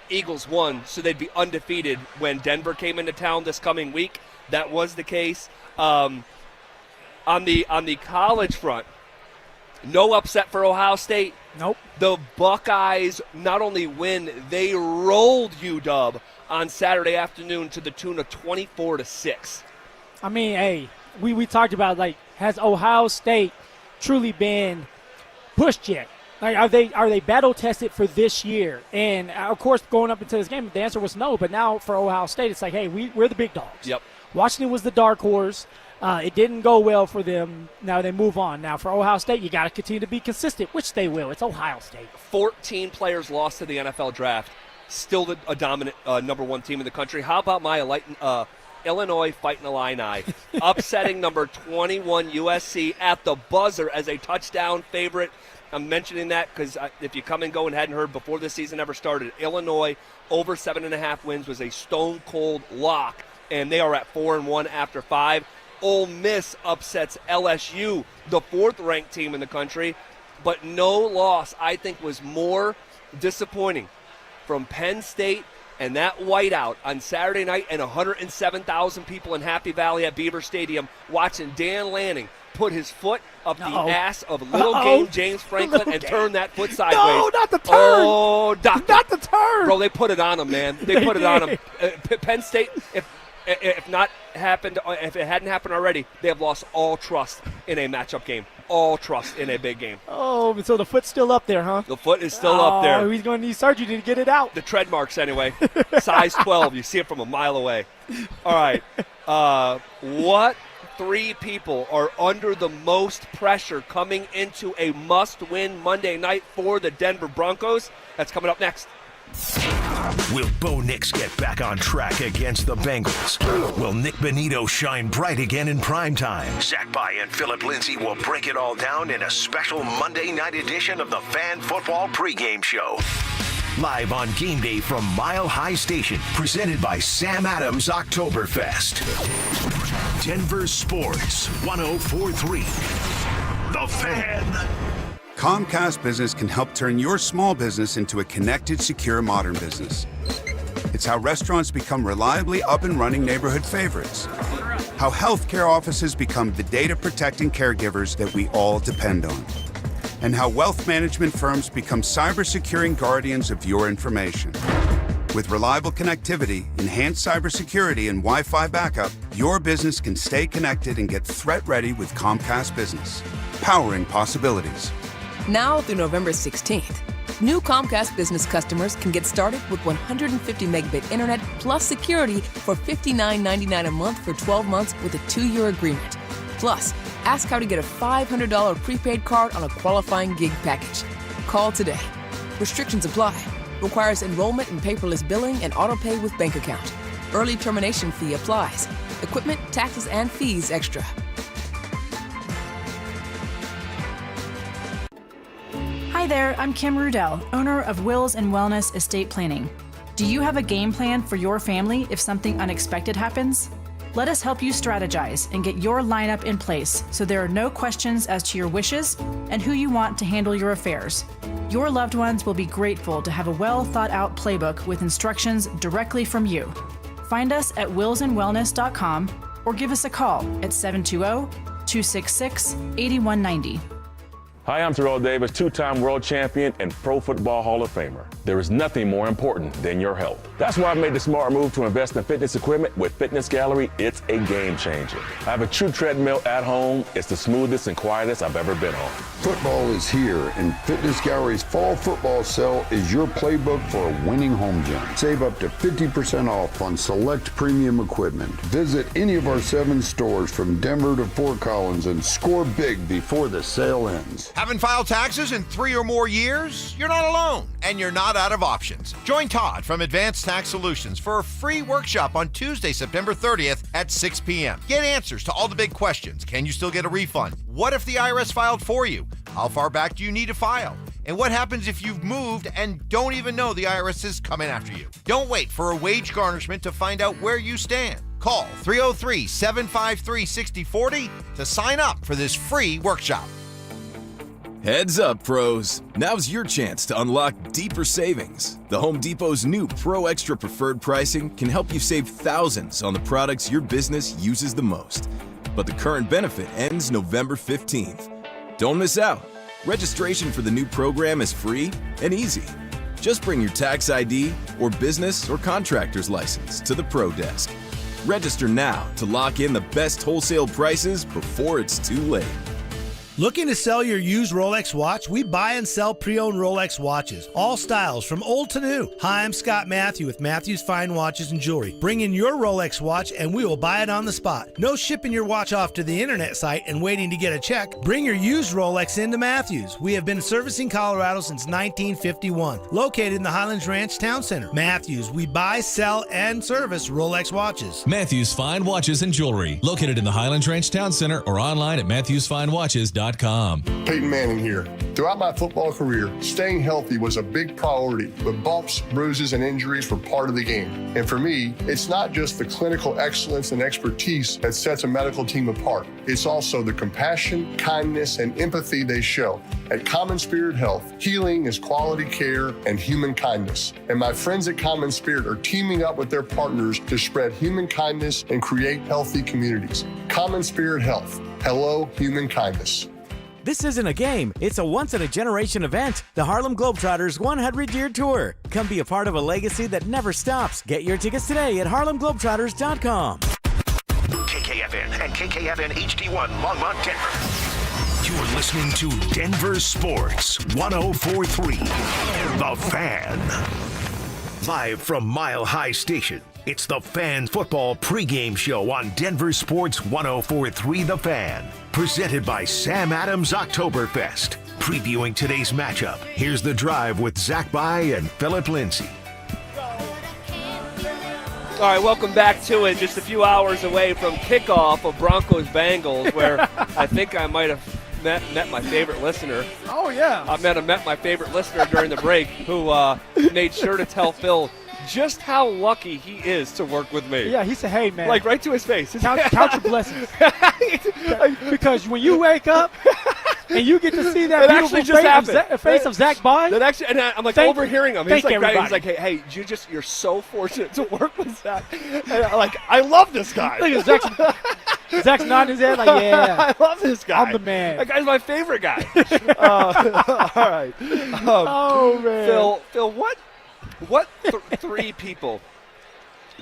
Eagles won so they'd be undefeated when Denver came into town this coming week. That was the case. On the college front, no upset for Ohio State. Nope. The Buckeyes not only win, they rolled UW on Saturday afternoon to the tune of 24-6. I mean, hey, we talked about, like, has Ohio State truly been pushed yet? Like, are they battle tested for this year? And of course, going up into this game, the answer was no. But now for Ohio State, it's like, hey, we're the big dogs. Yep. Washington was the dark horse. It didn't go well for them. Now they move on. Now for Ohio State, you got to continue to be consistent, which they will. It's Ohio State. 14 players lost to the NFL draft. Still a dominant number 1 team in the country. How about my Illinois fighting Illini, upsetting number 21 USC at the buzzer as a touchdown favorite. I'm mentioning that because if you come and go and hadn't heard before the season ever started, Illinois over 7.5 wins was a stone-cold lock, and they are at 4-1 after 5. Ole Miss upsets LSU, the 4th-ranked team in the country, but no loss, I think, was more disappointing from Penn State and that whiteout on Saturday night and 107,000 people in Happy Valley at Beaver Stadium watching Dan Lanning put his foot up the ass of little game James Franklin and turn that foot sideways. No, not the turn. Oh, doctor. Not the turn. Bro, they put it on him, man. They put it on him. Penn State, if it hadn't happened already, they have lost all trust in a matchup game. All trust in a big game. Oh, so the foot's still up there, huh? The foot is still up there. He's going to need surgery to get it out. The tread marks, anyway. Size 12. You see it from a mile away. All right. What 3 people are under the most pressure coming into a must-win Monday night for the Denver Broncos? That's coming up next. Will Bo Nix get back on track against the Bengals? Will Nick Benito shine bright again in primetime? Zach By and Phillip Lindsay will break it all down in a special Monday night edition of the Fan Football Pregame Show. Live on game day from Mile High Station, presented by Sam Adams Oktoberfest. Denver Sports 104.3. The Fan. Comcast Business can help turn your small business into a connected, secure, modern business. It's how restaurants become reliably up and running neighborhood favorites. How healthcare offices become the data-protecting caregivers that we all depend on. And how wealth management firms become cyber-securing guardians of your information. With reliable connectivity, enhanced cybersecurity, and Wi-Fi backup, your business can stay connected and get threat-ready with Comcast Business. Powering possibilities. Now through November 16th, new Comcast Business customers can get started with 150 megabit internet plus security for $59.99 a month for 12 months with a 2-year agreement. Plus, ask how to get a $500 prepaid card on a qualifying gig package. Call today. Restrictions apply. Requires enrollment in paperless billing and auto-pay with bank account. Early termination fee applies. Equipment, taxes, and fees extra. Hi there, I'm Kim Rudell, owner of Wills and Wellness Estate Planning. Do you have a game plan for your family if something unexpected happens? Let us help you strategize and get your lineup in place so there are no questions as to your wishes and who you want to handle your affairs. Your loved ones will be grateful to have a well-thought-out playbook with instructions directly from you. Find us at willsandwellness.com or give us a call at 720-266-8190. Hi, I'm Terrell Davis, 2-time world champion and Pro Football Hall of Famer. There is nothing more important than your health. That's why I made the smart move to invest in fitness equipment with Fitness Gallery. It's a game changer. I have a true treadmill at home. It's the smoothest and quietest I've ever been on. Football is here, and Fitness Gallery's fall football sale is your playbook for a winning home gym. Save up to 50% off on select premium equipment. Visit any of our 7 stores from Denver to Fort Collins and score big before the sale ends. Haven't filed taxes in 3 or more years? You're not alone, and you're not out of options. Join Todd from Advanced Tax Solutions for a free workshop on Tuesday, September 30th at 6 p.m. Get answers to all the big questions. Can you still get a refund? What if the IRS filed for you? How far back do you need to file? And what happens if you've moved and don't even know the IRS is coming after you? Don't wait for a wage garnishment to find out where you stand. Call 303-753-6040 to sign up for this free workshop. Heads up, pros. Now's your chance to unlock deeper savings. The Home Depot's new Pro Extra Preferred pricing can help you save thousands on the products your business uses the most. But the current benefit ends November 15th. Don't miss out. Registration for the new program is free and easy. Just bring your tax ID or business or contractor's license to the Pro Desk. Register now to lock in the best wholesale prices before it's too late. Looking to sell your used Rolex watch? We buy and sell pre-owned Rolex watches. All styles, from old to new. Hi, I'm Scott Matthew with Matthew's Fine Watches and Jewelry. Bring in your Rolex watch and we will buy it on the spot. No shipping your watch off to the internet site and waiting to get a check. Bring your used Rolex into Matthews. We have been servicing Colorado since 1951. Located in the Highlands Ranch Town Center. Matthews, we buy, sell, and service Rolex watches. Matthews Fine Watches and Jewelry. Located in the Highlands Ranch Town Center or online at matthewsfinewatches.com. Peyton Manning here. Throughout my football career, staying healthy was a big priority, but bumps, bruises, and injuries were part of the game. And for me, it's not just the clinical excellence and expertise that sets a medical team apart. It's also the compassion, kindness, and empathy they show. At Common Spirit Health, healing is quality care and human kindness. And my friends at Common Spirit are teaming up with their partners to spread human kindness and create healthy communities. Common Spirit Health. Hello, human kindness. This isn't a game, it's a once-in-a-generation event. The Harlem Globetrotters 100-year tour. Come be a part of a legacy that never stops. Get your tickets today at harlemglobetrotters.com. KKFN and KKFN HD1 Longmont, Denver. You're listening to Denver Sports 104.3. The Fan. Live from Mile High Station, it's the Fan Football Pregame Show on Denver Sports 104.3 The Fan. Presented by Sam Adams Oktoberfest. Previewing today's matchup, here's The Drive with Zach By and Phillip Lindsay. All right, welcome back to it. Just a few hours away from kickoff of Broncos-Bengals, where I think I might have met my favorite listener. Oh, yeah. I met my favorite listener during the break who made sure to tell Phil just how lucky he is to work with me. Yeah, he said, hey, man. Like, right to his face. Count your blessings. Because when you wake up and you get to see that beautiful face of Zach Bond. That actually, and I'm like overhearing him. He's like, hey, you're so fortunate to work with Zach. And I love this guy. Zach's nodding his head like, yeah. I love this guy. I'm the man. That guy's my favorite guy. All right. Oh, man. Phil, what three people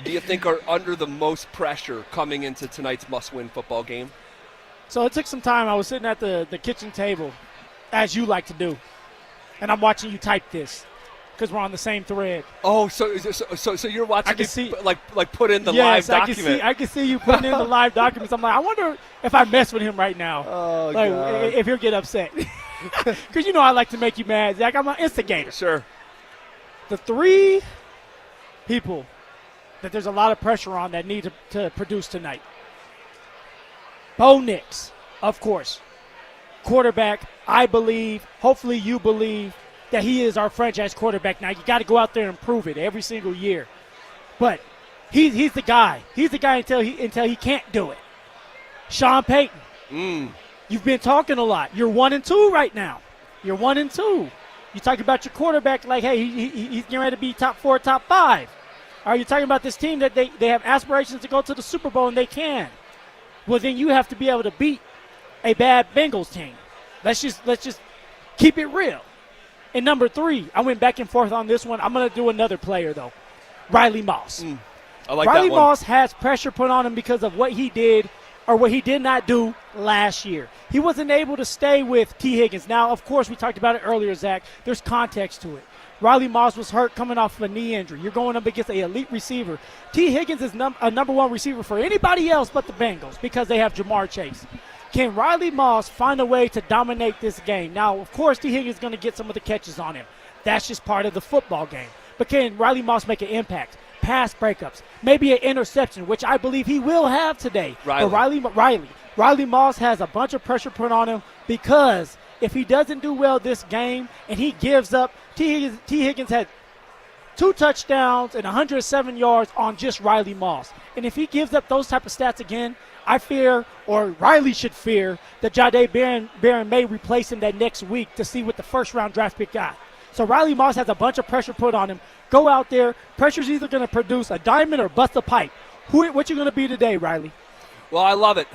do you think are under the most pressure coming into tonight's must-win football game? So it took some time. I was sitting at the kitchen table, as you like to do, and I'm watching you type this because we're on the same thread. Oh, so you're watching me like put in the live document. I can see you putting in the live documents. I'm like, I wonder if I mess with him right now. Oh, like, God. If he'll get upset. Because you know I like to make you mad, Zach. I'm an instigator. Sure. The three people that there's a lot of pressure on that need to produce tonight. Bo Nix, of course. Quarterback, I believe, hopefully you believe, that he is our franchise quarterback. Now, you got to go out there and prove it every single year. But he's the guy. He's the guy until he can't do it. Sean Payton. You've been talking a lot. You're 1-2 right now. You're 1-2. You talk about your quarterback like, hey, he's getting ready to be top 4, top 5. Are you talking about this team that they have aspirations to go to the Super Bowl and they can? Well, then you have to be able to beat a bad Bengals team. Let's just keep it real. And number 3, I went back and forth on this one. I'm going to do another player, though. Riley Moss. I like Riley that one. Moss has pressure put on him because of what he did or what he did not do last year. He wasn't able to stay with T. Higgins. Now, of course, we talked about it earlier, Zach. There's context to it. Riley Moss was hurt coming off of a knee injury. You're going up against an elite receiver. T. Higgins is a number 1 receiver for anybody else but the Bengals because they have Jamar Chase. Can Riley Moss find a way to dominate this game? Now, of course, T. Higgins is going to get some of the catches on him. That's just part of the football game. But can Riley Moss make an impact? Pass breakups, maybe an interception, which I believe he will have today. But Riley Moss has a bunch of pressure put on him because if he doesn't do well this game and he gives up, T. Higgins had 2 touchdowns and 107 yards on just Riley Moss. And if he gives up those type of stats again, I fear, or Riley should fear, that Jahdae Barron may replace him that next week to see what the first-round draft pick got. So Riley Moss has a bunch of pressure put on him. Go out there. Pressure's either going to produce a diamond or bust a pipe. What you going to be today, Riley? Well, I love it.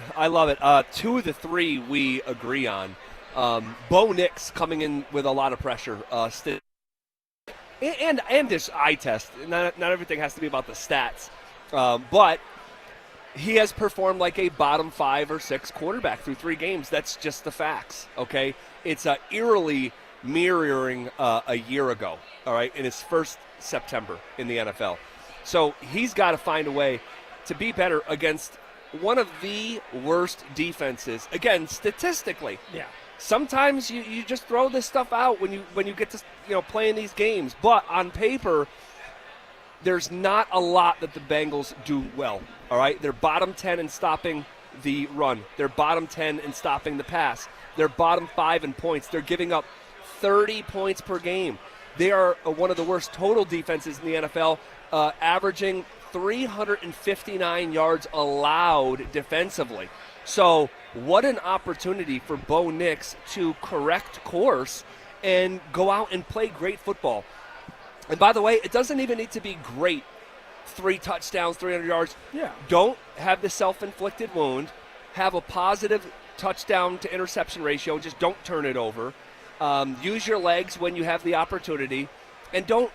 2 of the 3 we agree on. Bo Nix coming in with a lot of pressure. And this eye test. Not everything has to be about the stats. But he has performed like a bottom 5 or 6 quarterback through 3 games. That's just the facts, okay? It's eerily mirroring a year ago, all right, in his first September in the NFL. So he's got to find a way to be better against one of the worst defenses, again, statistically. Yeah. Sometimes you just throw this stuff out when you get to play in these games. But on paper, there's not a lot that the Bengals do well, all right? They're bottom 10 in stopping the run. They're bottom 10 in stopping the pass. They're bottom 5 in points. They're giving up 30 points per game. They are one of the worst total defenses in the NFL, averaging 359 yards allowed defensively. So what an opportunity for Bo Nix to correct course and go out and play great football. And by the way, it doesn't even need to be great. 3 touchdowns, 300 yards. Yeah. Don't have the self-inflicted wound. Have a positive touchdown to interception ratio. Just don't turn it over. Use your legs when you have the opportunity. And don't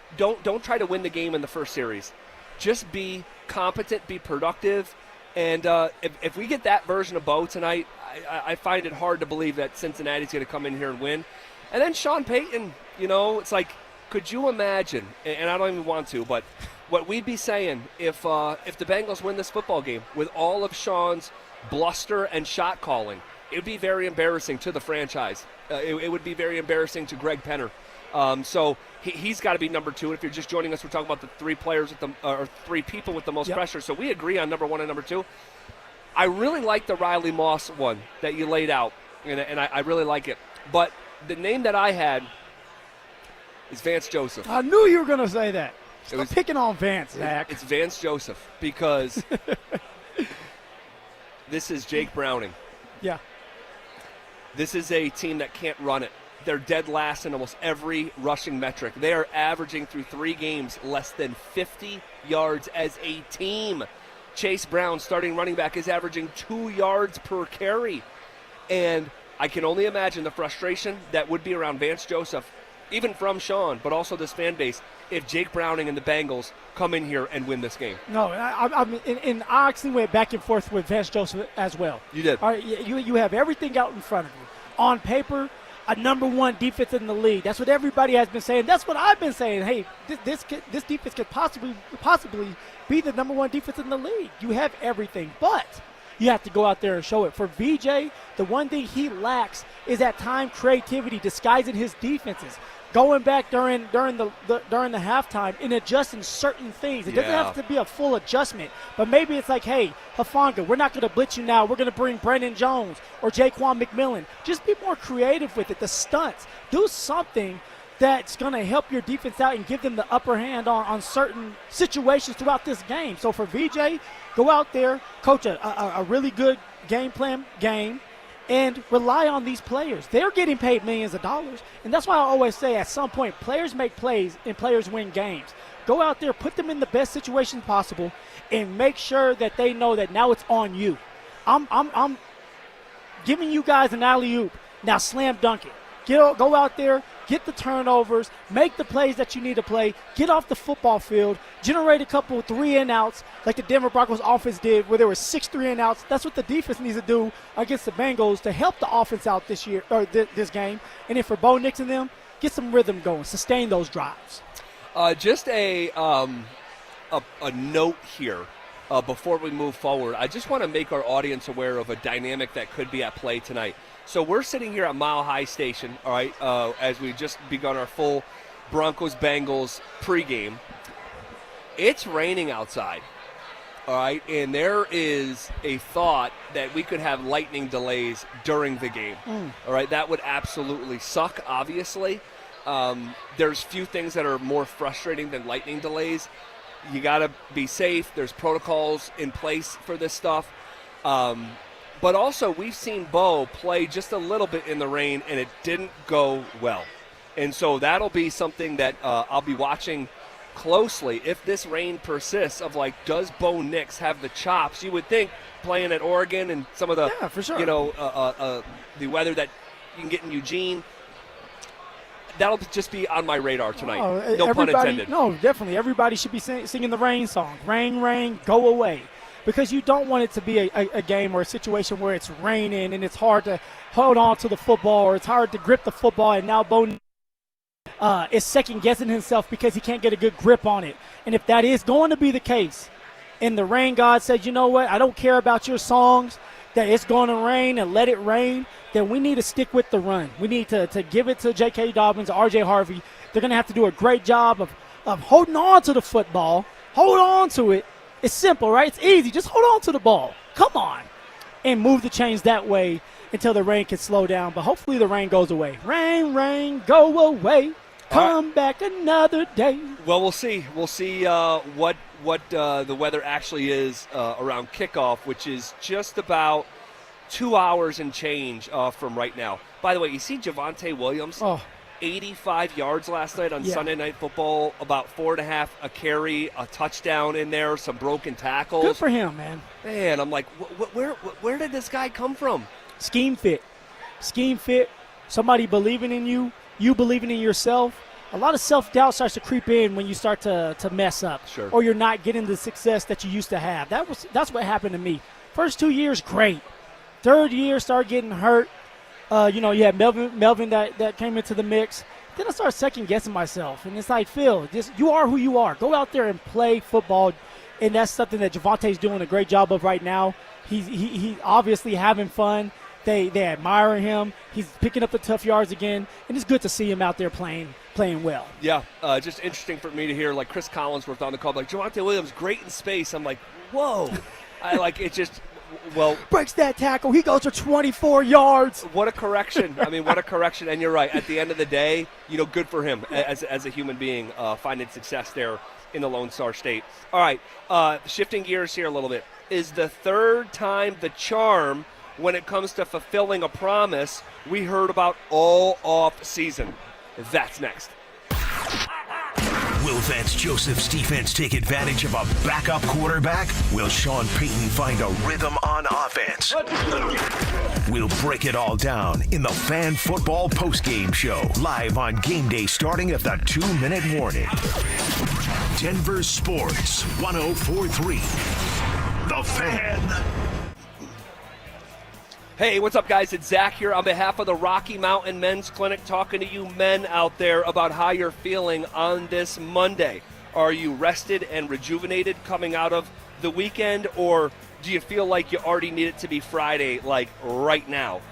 try to win the game in the first series. Just be competent, be productive. And if we get that version of Bo tonight, I find it hard to believe that Cincinnati's going to come in here and win. And then Sean Payton, it's like, could you imagine, and I don't even want to, but what we'd be saying if the Bengals win this football game with all of Sean's bluster and shot calling, it would be very embarrassing to the franchise. It would be very embarrassing to Greg Penner. So he's got to be number 2. And if you're just joining us, we're talking about the 3 players or 3 people with the most pressure. So we agree on number 1 and number 2. I really like the Riley Moss one that you laid out, and I really like it. But the name that I had is Vance Joseph. I knew you were going to say that. Stop picking on Vance, Zach. It's Vance Joseph because this is Jake Browning. Yeah. This is a team that can't run it. They're dead last in almost every rushing metric. They are averaging through 3 games less than 50 yards as a team. Chase Brown, starting running back, is averaging 2 yards per carry. And I can only imagine the frustration that would be around Vance Joseph, even from Sean, but also this fan base, if Jake Browning and the Bengals come in here and win this game. No, I actually went back and forth with Vance Joseph as well. You did. All right, you have everything out in front of you. On paper, a number 1 defense in the league. That's what everybody has been saying. That's what I've been saying. Hey, this defense could possibly be the number 1 defense in the league. You have everything, but you have to go out there and show it. For VJ, the one thing he lacks is at time creativity, disguising his defenses, going back during the halftime and adjusting certain things. It doesn't have to be a full adjustment, but maybe it's like, hey, Hufanga, we're not going to blitz you now. We're going to bring Brandon Jones or Jaquan McMillan. Just be more creative with it. The stunts. Do something that's going to help your defense out and give them the upper hand on certain situations throughout this game. So for VJ, go out there, coach a really good game plan game, and rely on these players. They're getting paid millions of dollars, and that's why I always say at some point players make plays and players win games. Go out there, put them in the best situation possible, and make sure that they know that now it's on you. I'm giving you guys an alley-oop. Now slam dunk it. Go out there, get the turnovers, make the plays that you need to play, get off the football field, generate a couple 3-and-outs like the Denver Broncos offense did where there were 6 3-and-outs. That's what the defense needs to do against the Bengals to help the offense out this year or this game. And then for Bo Nix and them, get some rhythm going, sustain those drives. Just a note here before we move forward. I just want to make our audience aware of a dynamic that could be at play tonight. So we're sitting here at Mile High Station, all right, as we just begun our full Broncos-Bengals pregame. It's raining outside, all right, and there is a thought that we could have lightning delays during the game, all right? That would absolutely suck, obviously. There's few things that are more frustrating than lightning delays. You got to be safe. There's protocols in place for this stuff. But also, we've seen Bo play just a little bit in the rain, and it didn't go well. And so that'll be something that I'll be watching closely if this rain persists of, like, does Bo Nix have the chops? You would think playing at Oregon and some of the, for sure. The weather that you can get in Eugene, that'll just be on my radar tonight. No pun intended. No, definitely. Everybody should be singing the rain song. Rain, rain, go away. because you don't want it to be a game or a situation where it's raining and it's hard to hold on to the football or it's hard to grip the football, and now Bo is second-guessing himself because he can't get a good grip on it. And if that is going to be the case, and the rain god says, you know what, I don't care about your songs, that it's going to rain and let it rain, then we need to stick with the run. We need to give it to J.K. Dobbins, R.J. Harvey. They're going to have to do a great job of holding on to the football. Hold on to it. It's simple, right? It's easy. Just hold on to the ball. Come on. And move the chains that way until the rain can slow down. But hopefully the rain goes away. Rain, rain, go away. Come back another day. Well, we'll see. We'll see what the weather actually is around kickoff, which is just about 2 hours and change from right now. By the way, you see Javonte Williams, 85 yards last night on Sunday Night Football, about 4.5 a carry, a touchdown in there, some broken tackles. Good for him, man. Man, I'm like, where did this guy come from? Scheme fit. Somebody believing in you. You believing in yourself. A lot of self-doubt starts to creep in when you start to mess up. Sure. Or you're not getting the success that you used to have. That's what happened to me. First 2 years, great. Third year, started getting hurt. You had Melvin that came into the mix. Then I started second-guessing myself. And it's like, Phil, you are who you are. Go out there and play football. And that's something that Javonte's doing a great job of right now. He's obviously having fun. They admire him. He's picking up the tough yards again, and it's good to see him out there playing well. Yeah, just interesting for me to hear, like, Chris Collinsworth on the call, like, Javonte Williams, great in space. I'm like, whoa. I like it just, well. Breaks that tackle. He goes for 24 yards. What a correction. I mean, what a correction. And you're right. At the end of the day, good for him as a human being finding success there in the Lone Star State. All right, shifting gears here a little bit. Is the third time the charm when it comes to fulfilling a promise we heard about all off season? That's next. Will Vance Joseph's defense take advantage of a backup quarterback? Will Sean Payton find a rhythm on offense? We'll break it all down in the Fan Football Postgame Show, live on game day starting at the 2-minute warning. Denver Sports 104.3. The Fan. Hey, what's up, guys? It's Zach here on behalf of the Rocky Mountain Men's Clinic, talking to you men out there about how you're feeling on this Monday. Are you rested and rejuvenated coming out of the weekend, or do you feel like you already need it to be Friday, like right now?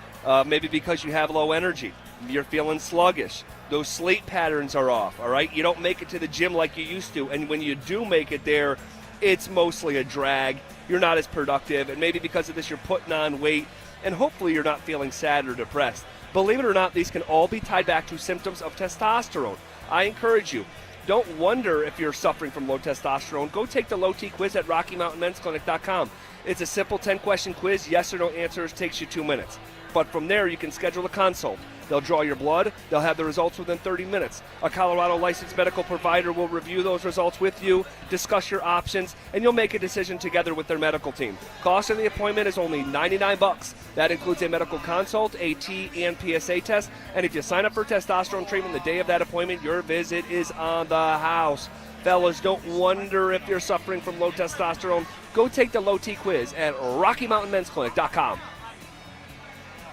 Maybe because you have low energy. You're feeling sluggish. Those sleep patterns are off, all right? You don't make it to the gym like you used to, and when you do make it there, it's mostly a drag. You're not as productive, and maybe because of this you're putting on weight, and hopefully you're not feeling sad or depressed. Believe it or not, these can all be tied back to symptoms of testosterone. I encourage you, don't wonder if you're suffering from low testosterone. Go take the low T quiz at RockyMountainMen'sClinic.com. It's a simple 10-question quiz. Yes or no answers, takes you 2 minutes. But from there, you can schedule a consult. They'll draw your blood. They'll have the results within 30 minutes. A Colorado licensed medical provider will review those results with you, discuss your options, and you'll make a decision together with their medical team. Cost of the appointment is only $99. That includes a medical consult, a T and PSA test, and if you sign up for testosterone treatment the day of that appointment, your visit is on the house. Fellas, don't wonder if you're suffering from low testosterone. Go take the low T quiz at RockyMountainMen'sClinic.com.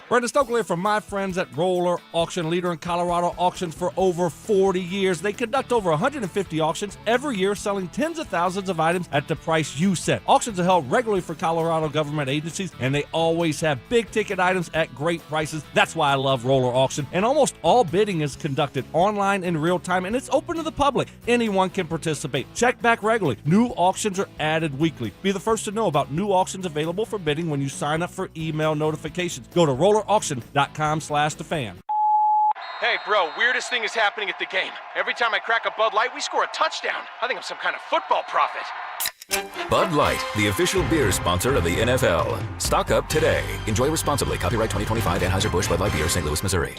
Brenda Stokely from my friends at Roller Auction, leader in Colorado auctions for over 40 years. They conduct over 150 auctions every year, selling tens of thousands of items at the price you set. Auctions are held regularly for Colorado government agencies, and they always have big-ticket items at great prices. That's why I love Roller Auction. And almost all bidding is conducted online in real time, and it's open to the public. Anyone can participate. Check back regularly. New auctions are added weekly. Be the first to know about new auctions available for bidding when you sign up for email notifications. Go to rollerauction.com/thefan. Hey, bro, weirdest thing is happening at the game. Every time I crack a Bud Light, we score a touchdown. I think I'm some kind of football prophet. Bud Light, the official beer sponsor of the NFL. Stock up today. Enjoy responsibly. Copyright 2025 Anheuser-Busch Bud Light Beer, St. Louis, Missouri.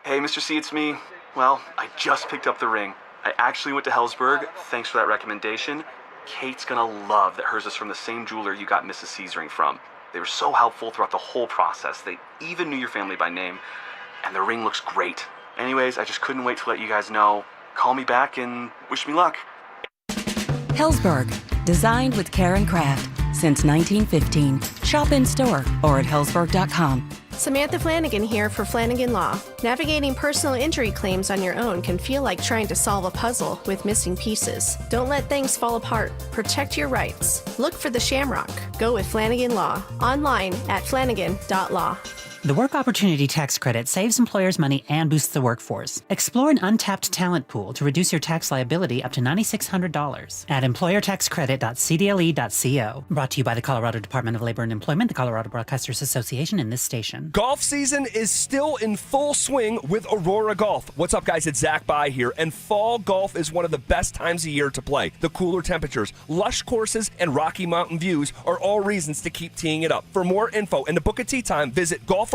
Hey, Mr. C, it's me. Well, I just picked up the ring. I actually went to Hellsberg. Thanks for that recommendation. Kate's gonna love that hers is from the same jeweler you got Mrs. C's ring from. They were so helpful throughout the whole process. They even knew your family by name, and the ring looks great. Anyways, I just couldn't wait to let you guys know. Call me back and wish me luck. Hellsberg, Designed with care and craft since 1915. Shop in store or at hellsberg.com. Samantha Flanagan here for Flanagan Law. Navigating personal injury claims on your own can feel like trying to solve a puzzle with missing pieces. Don't let things fall apart. Protect your rights. Look for the Shamrock. Go with Flanagan Law. Online at flanagan.law. The Work Opportunity Tax Credit saves employers money and boosts the workforce. Explore an untapped talent pool to reduce your tax liability up to $9,600 at employertaxcredit.cdle.co. Brought to you by the Colorado Department of Labor and Employment, the Colorado Broadcasters Association, and this station. Golf season is still in full swing with Aurora Golf. What's up, guys? It's Zach By here, and fall golf is one of the best times of year to play. The cooler temperatures, lush courses, and Rocky Mountain views are all reasons to keep teeing it up. For more info and to book a tee time, visit golfaurora.com.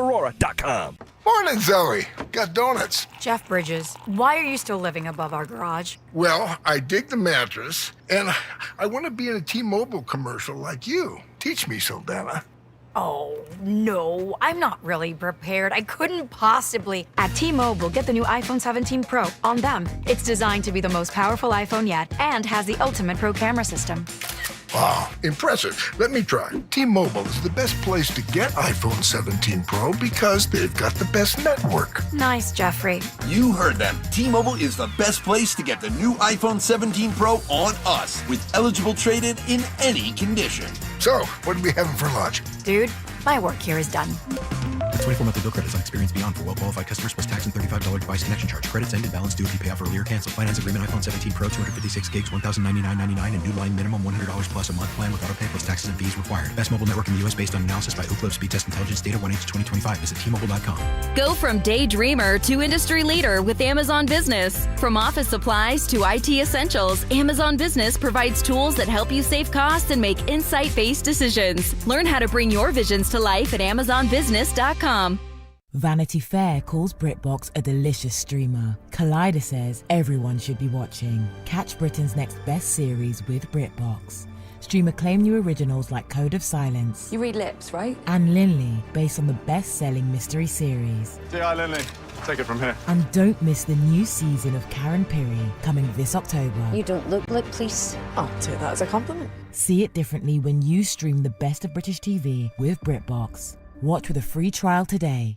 Morning, Zoe. Got donuts. Jeff Bridges, why are you still living above our garage? Well, I dig the mattress, and I want to be in a T-Mobile commercial like you. Teach me, Saldana. Oh, no, I'm not really prepared. I couldn't possibly. At T-Mobile, get the new iPhone 17 Pro on them. It's designed to be the most powerful iPhone yet and has the ultimate pro camera system. Wow, impressive. Let me try. T-Mobile is the best place to get iPhone 17 Pro because they've got the best network. Nice, Jeffrey. You heard them. T-Mobile is the best place to get the new iPhone 17 Pro on us with eligible trade-in in any condition. So, what are we having for lunch? Dude, my work here is done. The 24-monthly bill credits on experience beyond for well-qualified customers plus tax and $35 device connection charge. Credits end and balance due if you pay off earlier. Cancel. Finance agreement iPhone 17 Pro 256 gigs, $1,099.99 and new line minimum $100 plus a month plan with autopay plus taxes and fees required. Best mobile network in the U.S. based on analysis by Ookla Speed Test Intelligence data 1H 2025. Visit T-Mobile.com. Go from daydreamer to industry leader with Amazon Business. From office supplies to IT essentials, Amazon Business provides tools that help you save costs and make insight-based decisions. Learn how to bring your visions to life at AmazonBusiness.com. Vanity Fair calls BritBox a delicious streamer. Collider says everyone should be watching. Catch Britain's next best series with BritBox. Stream acclaimed new originals like Code of Silence. You read lips, right? And Linley, based on the best-selling mystery series. Say hi, Linley. Take it from here. And don't miss the new season of Karen Piri coming this October. You don't look like police. I'll take that as a compliment. See it differently when you stream the best of British TV with BritBox. Watch with a free trial today.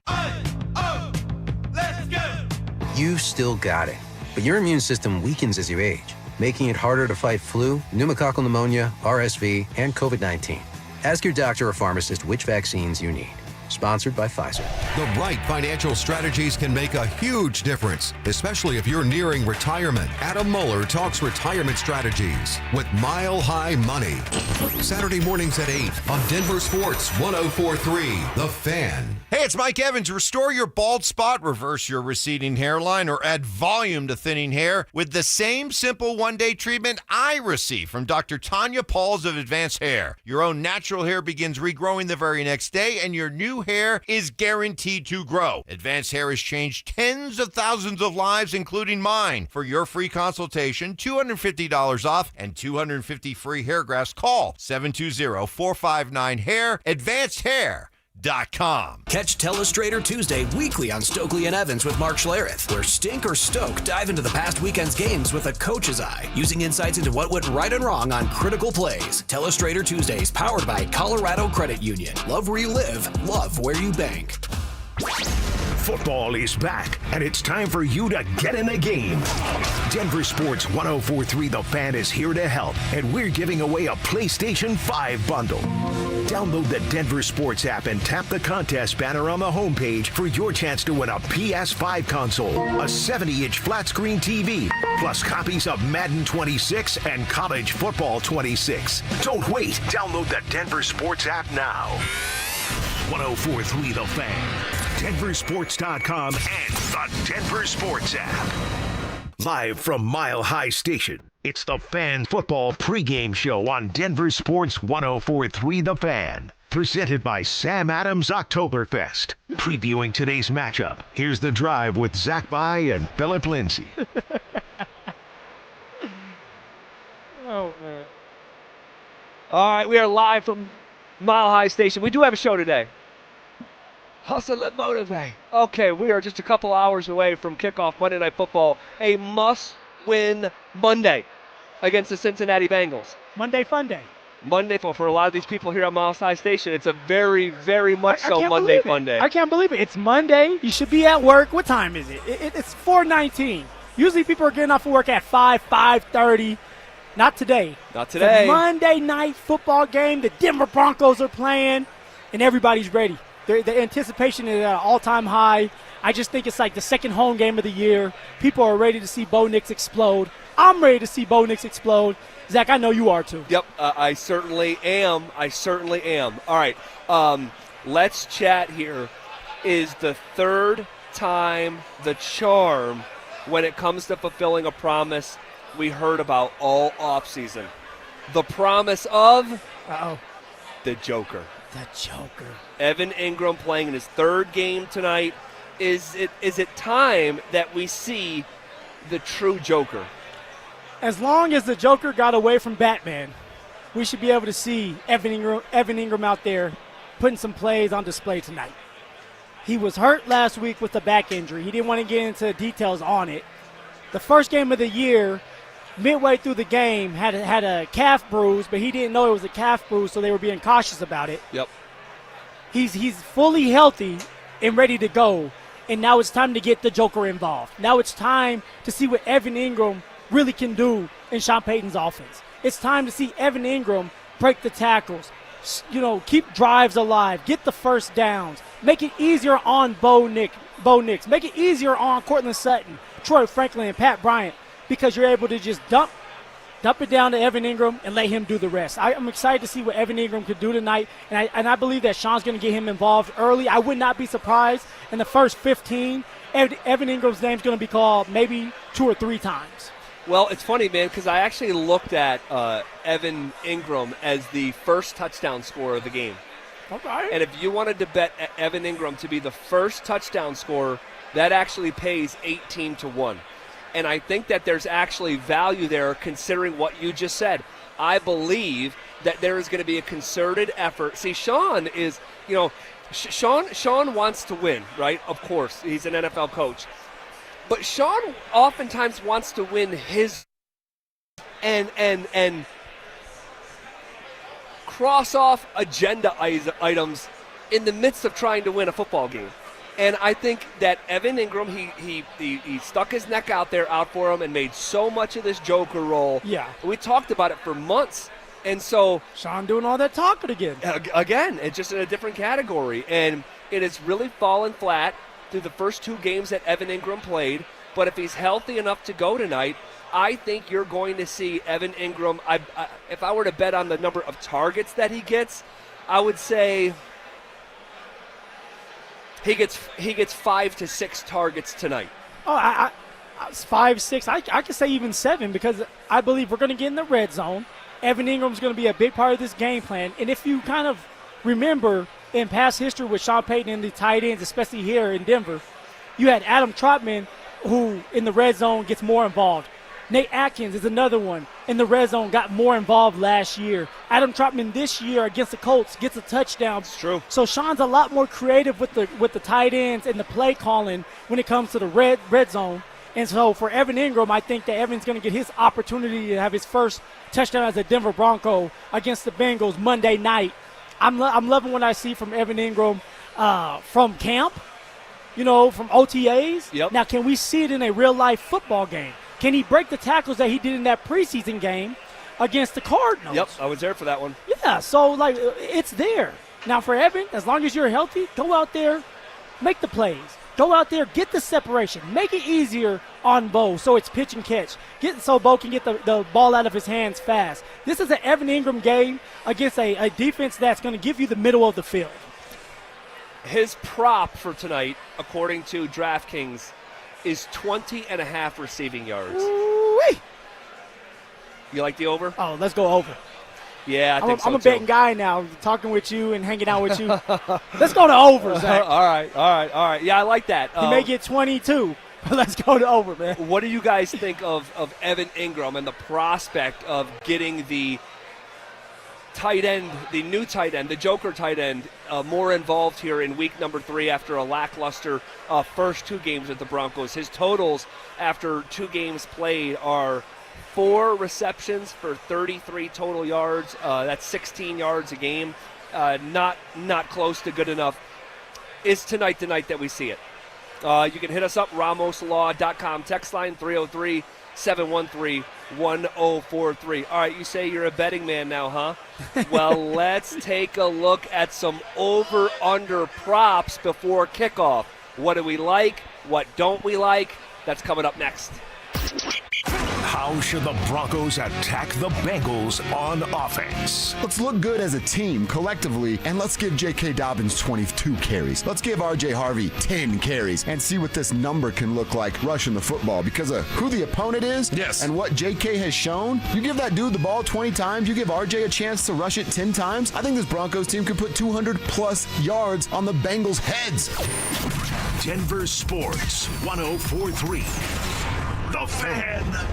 Let's go! You still got it, but your immune system weakens as you age, making it harder to fight flu, pneumococcal pneumonia, RSV, and COVID-19. Ask your doctor or pharmacist which vaccines you need. Sponsored by Pfizer. The right financial strategies can make a huge difference, especially if you're nearing retirement. Adam Mueller talks retirement strategies with Mile High Money. Saturday mornings at 8 on Denver Sports 104.3 The Fan. Hey, it's Mike Evans. Restore your bald spot, reverse your receding hairline, or add volume to thinning hair with the same simple one-day treatment I receive from Dr. Tanya Pauls of Advanced Hair. Your own natural hair begins regrowing the very next day, and your new hair is guaranteed to grow. Advanced Hair has changed tens of thousands of lives, including mine. For your free consultation, $250 off and 250 free hair grafts, call 720-459-HAIR, AdvancedHair.com. Catch Telestrator Tuesday weekly on Stokely and Evans with Mark Schlereth, where Stink or Stoke dive into the past weekend's games with a coach's eye, using insights into what went right and wrong on critical plays. Telestrator Tuesdays, powered by Colorado Credit Union. Love where you live, love where you bank. Football is back, and it's time for you to get in the game. Denver Sports 104.3 The Fan is here to help, and we're giving away a PlayStation 5 bundle. Download the Denver Sports app and tap the contest banner on the homepage for your chance to win a PS5 console, a 70-inch flat-screen TV, plus copies of Madden 26 and College Football 26. Don't wait. Download the Denver Sports app now. 104.3 The Fan, DenverSports.com, and the Denver Sports app. Live from Mile High Station, it's the Fan Football Pregame Show on Denver Sports 104.3 The Fan. Presented by Sam Adams Oktoberfest. Previewing today's matchup, here's The Drive with Zach By and Phillip Lindsay. Oh, man. All right, we are live from Mile High Station. We do have a show today. Hustle and motivate. Okay, we are just a couple hours away from kickoff Monday Night Football, a must-win Monday against the Cincinnati Bengals. Monday Fun Day. Monday for a lot of these people here at Miles High Station, it's a very, very much I so can't Monday believe it. Fun Day. I can't believe it. It's Monday. You should be at work. What time is it? It's 4:19. Usually people are getting off of work at 5:30. Not today. Not today. It's a Monday night football game. The Denver Broncos are playing, and everybody's ready. The anticipation is at an all-time high. I just think it's like the second home game of the year. People are ready to see Bo Nix explode. I'm ready to see Bo Nix explode. Zach, I know you are too. Yep, I certainly am. All right, let's chat here. Is the third time the charm when it comes to fulfilling a promise we heard about all offseason? The promise of the Joker. The Joker. Evan Ingram playing in his third game tonight. Is it time that we see the true Joker? As long as the Joker got away from Batman, we should be able to see Evan Ingram out there putting some plays on display tonight. He was hurt last week with a back injury. He didn't want to get into details on it. The first game of the year, midway through the game, had a calf bruise, but he didn't know it was a calf bruise, so they were being cautious about it. Yep. He's fully healthy and ready to go, and now it's time to get the Joker involved. Now it's time to see what Evan Ingram really can do in Sean Payton's offense. It's time to see Evan Ingram break the tackles, keep drives alive, get the first downs, make it easier on Bo Nix, make it easier on Cortland Sutton, Troy Franklin, and Pat Bryant, because you're able to just dump it down to Evan Ingram and let him do the rest. I'm excited to see what Evan Ingram could do tonight, and I believe that Sean's going to get him involved early. I would not be surprised in the first 15, Evan Ingram's name's going to be called maybe 2 or 3 times. Well, it's funny, man, because I actually looked at Evan Ingram as the first touchdown scorer of the game. Okay. And if you wanted to bet Evan Ingram to be the first touchdown scorer, that actually pays 18-1. And I think that there's actually value there considering what you just said. I believe that there is going to be a concerted effort. See, Sean is, Sean wants to win, right? Of course, he's an NFL coach. But Sean oftentimes wants to win his and cross off agenda items in the midst of trying to win a football game. And I think that Evan Ingram, he stuck his neck out for him and made so much of this Joker role. Yeah. We talked about it for months. And so Sean doing all that talking again. Again, it's just in a different category. And it has really fallen flat through the first 2 games that Evan Ingram played. But if he's healthy enough to go tonight, I think you're going to see Evan Ingram. If I were to bet on the number of targets that he gets, I would say he gets 5 to 6 targets tonight. Oh, 5, 6. I could say even 7, because I believe we're going to get in the red zone. Evan Ingram's going to be a big part of this game plan. And if you kind of remember in past history with Sean Payton and the tight ends, especially here in Denver, you had Adam Trotman, who in the red zone gets more involved. Nate Atkins is another one in the red zone, got more involved last year. Adam Trotman this year against the Colts gets a touchdown. It's true. So Sean's a lot more creative with the tight ends and the play calling when it comes to the red zone. And so for Evan Ingram, I think that Evan's going to get his opportunity to have his first touchdown as a Denver Bronco against the Bengals Monday night. I'm loving what I see from Evan Ingram from camp, from OTAs. Yep. Now, can we see it in a real-life football game? Can he break the tackles that he did in that preseason game against the Cardinals? Yep, I was there for that one. Yeah, so, it's there. Now, for Evan, as long as you're healthy, go out there, make the plays. Go out there, get the separation. Make it easier on Bo so it's pitch and catch. So Bo can get the ball out of his hands fast. This is an Evan Ingram game against a defense that's going to give you the middle of the field. His prop for tonight, according to DraftKings, is 20.5 receiving yards. Ooh-wee. You like the over? Oh, let's go over. Yeah, I think so, I'm a too. betting guy now, talking with you and hanging out with you. Let's go to over, Zach. All right. Yeah, I like that. He may get 22, but let's go to over, man. What do you guys think of Evan Ingram and the prospect of getting the tight end, the new tight end, the Joker tight end, more involved here in week number 3 after a lackluster first 2 games with the Broncos? His totals after 2 games played are 4 receptions for 33 total yards. That's 16 yards a game. Not close to good enough. Is tonight the night that we see it? You can hit us up, ramoslaw.com, text line 303-713-1043. All right, you say you're a betting man now, huh? Well, let's take a look at some over-under props before kickoff. What do we like? What don't we like? That's coming up next. How should the Broncos attack the Bengals on offense? Let's look good as a team collectively, and let's give J.K. Dobbins 22 carries. Let's give R.J. Harvey 10 carries and see what this number can look like rushing the football. Because of who the opponent is and what J.K. has shown, you give that dude the ball 20 times, you give R.J. a chance to rush it 10 times, I think this Broncos team could put 200-plus yards on the Bengals' heads. Denver Sports 104.3. The Fan.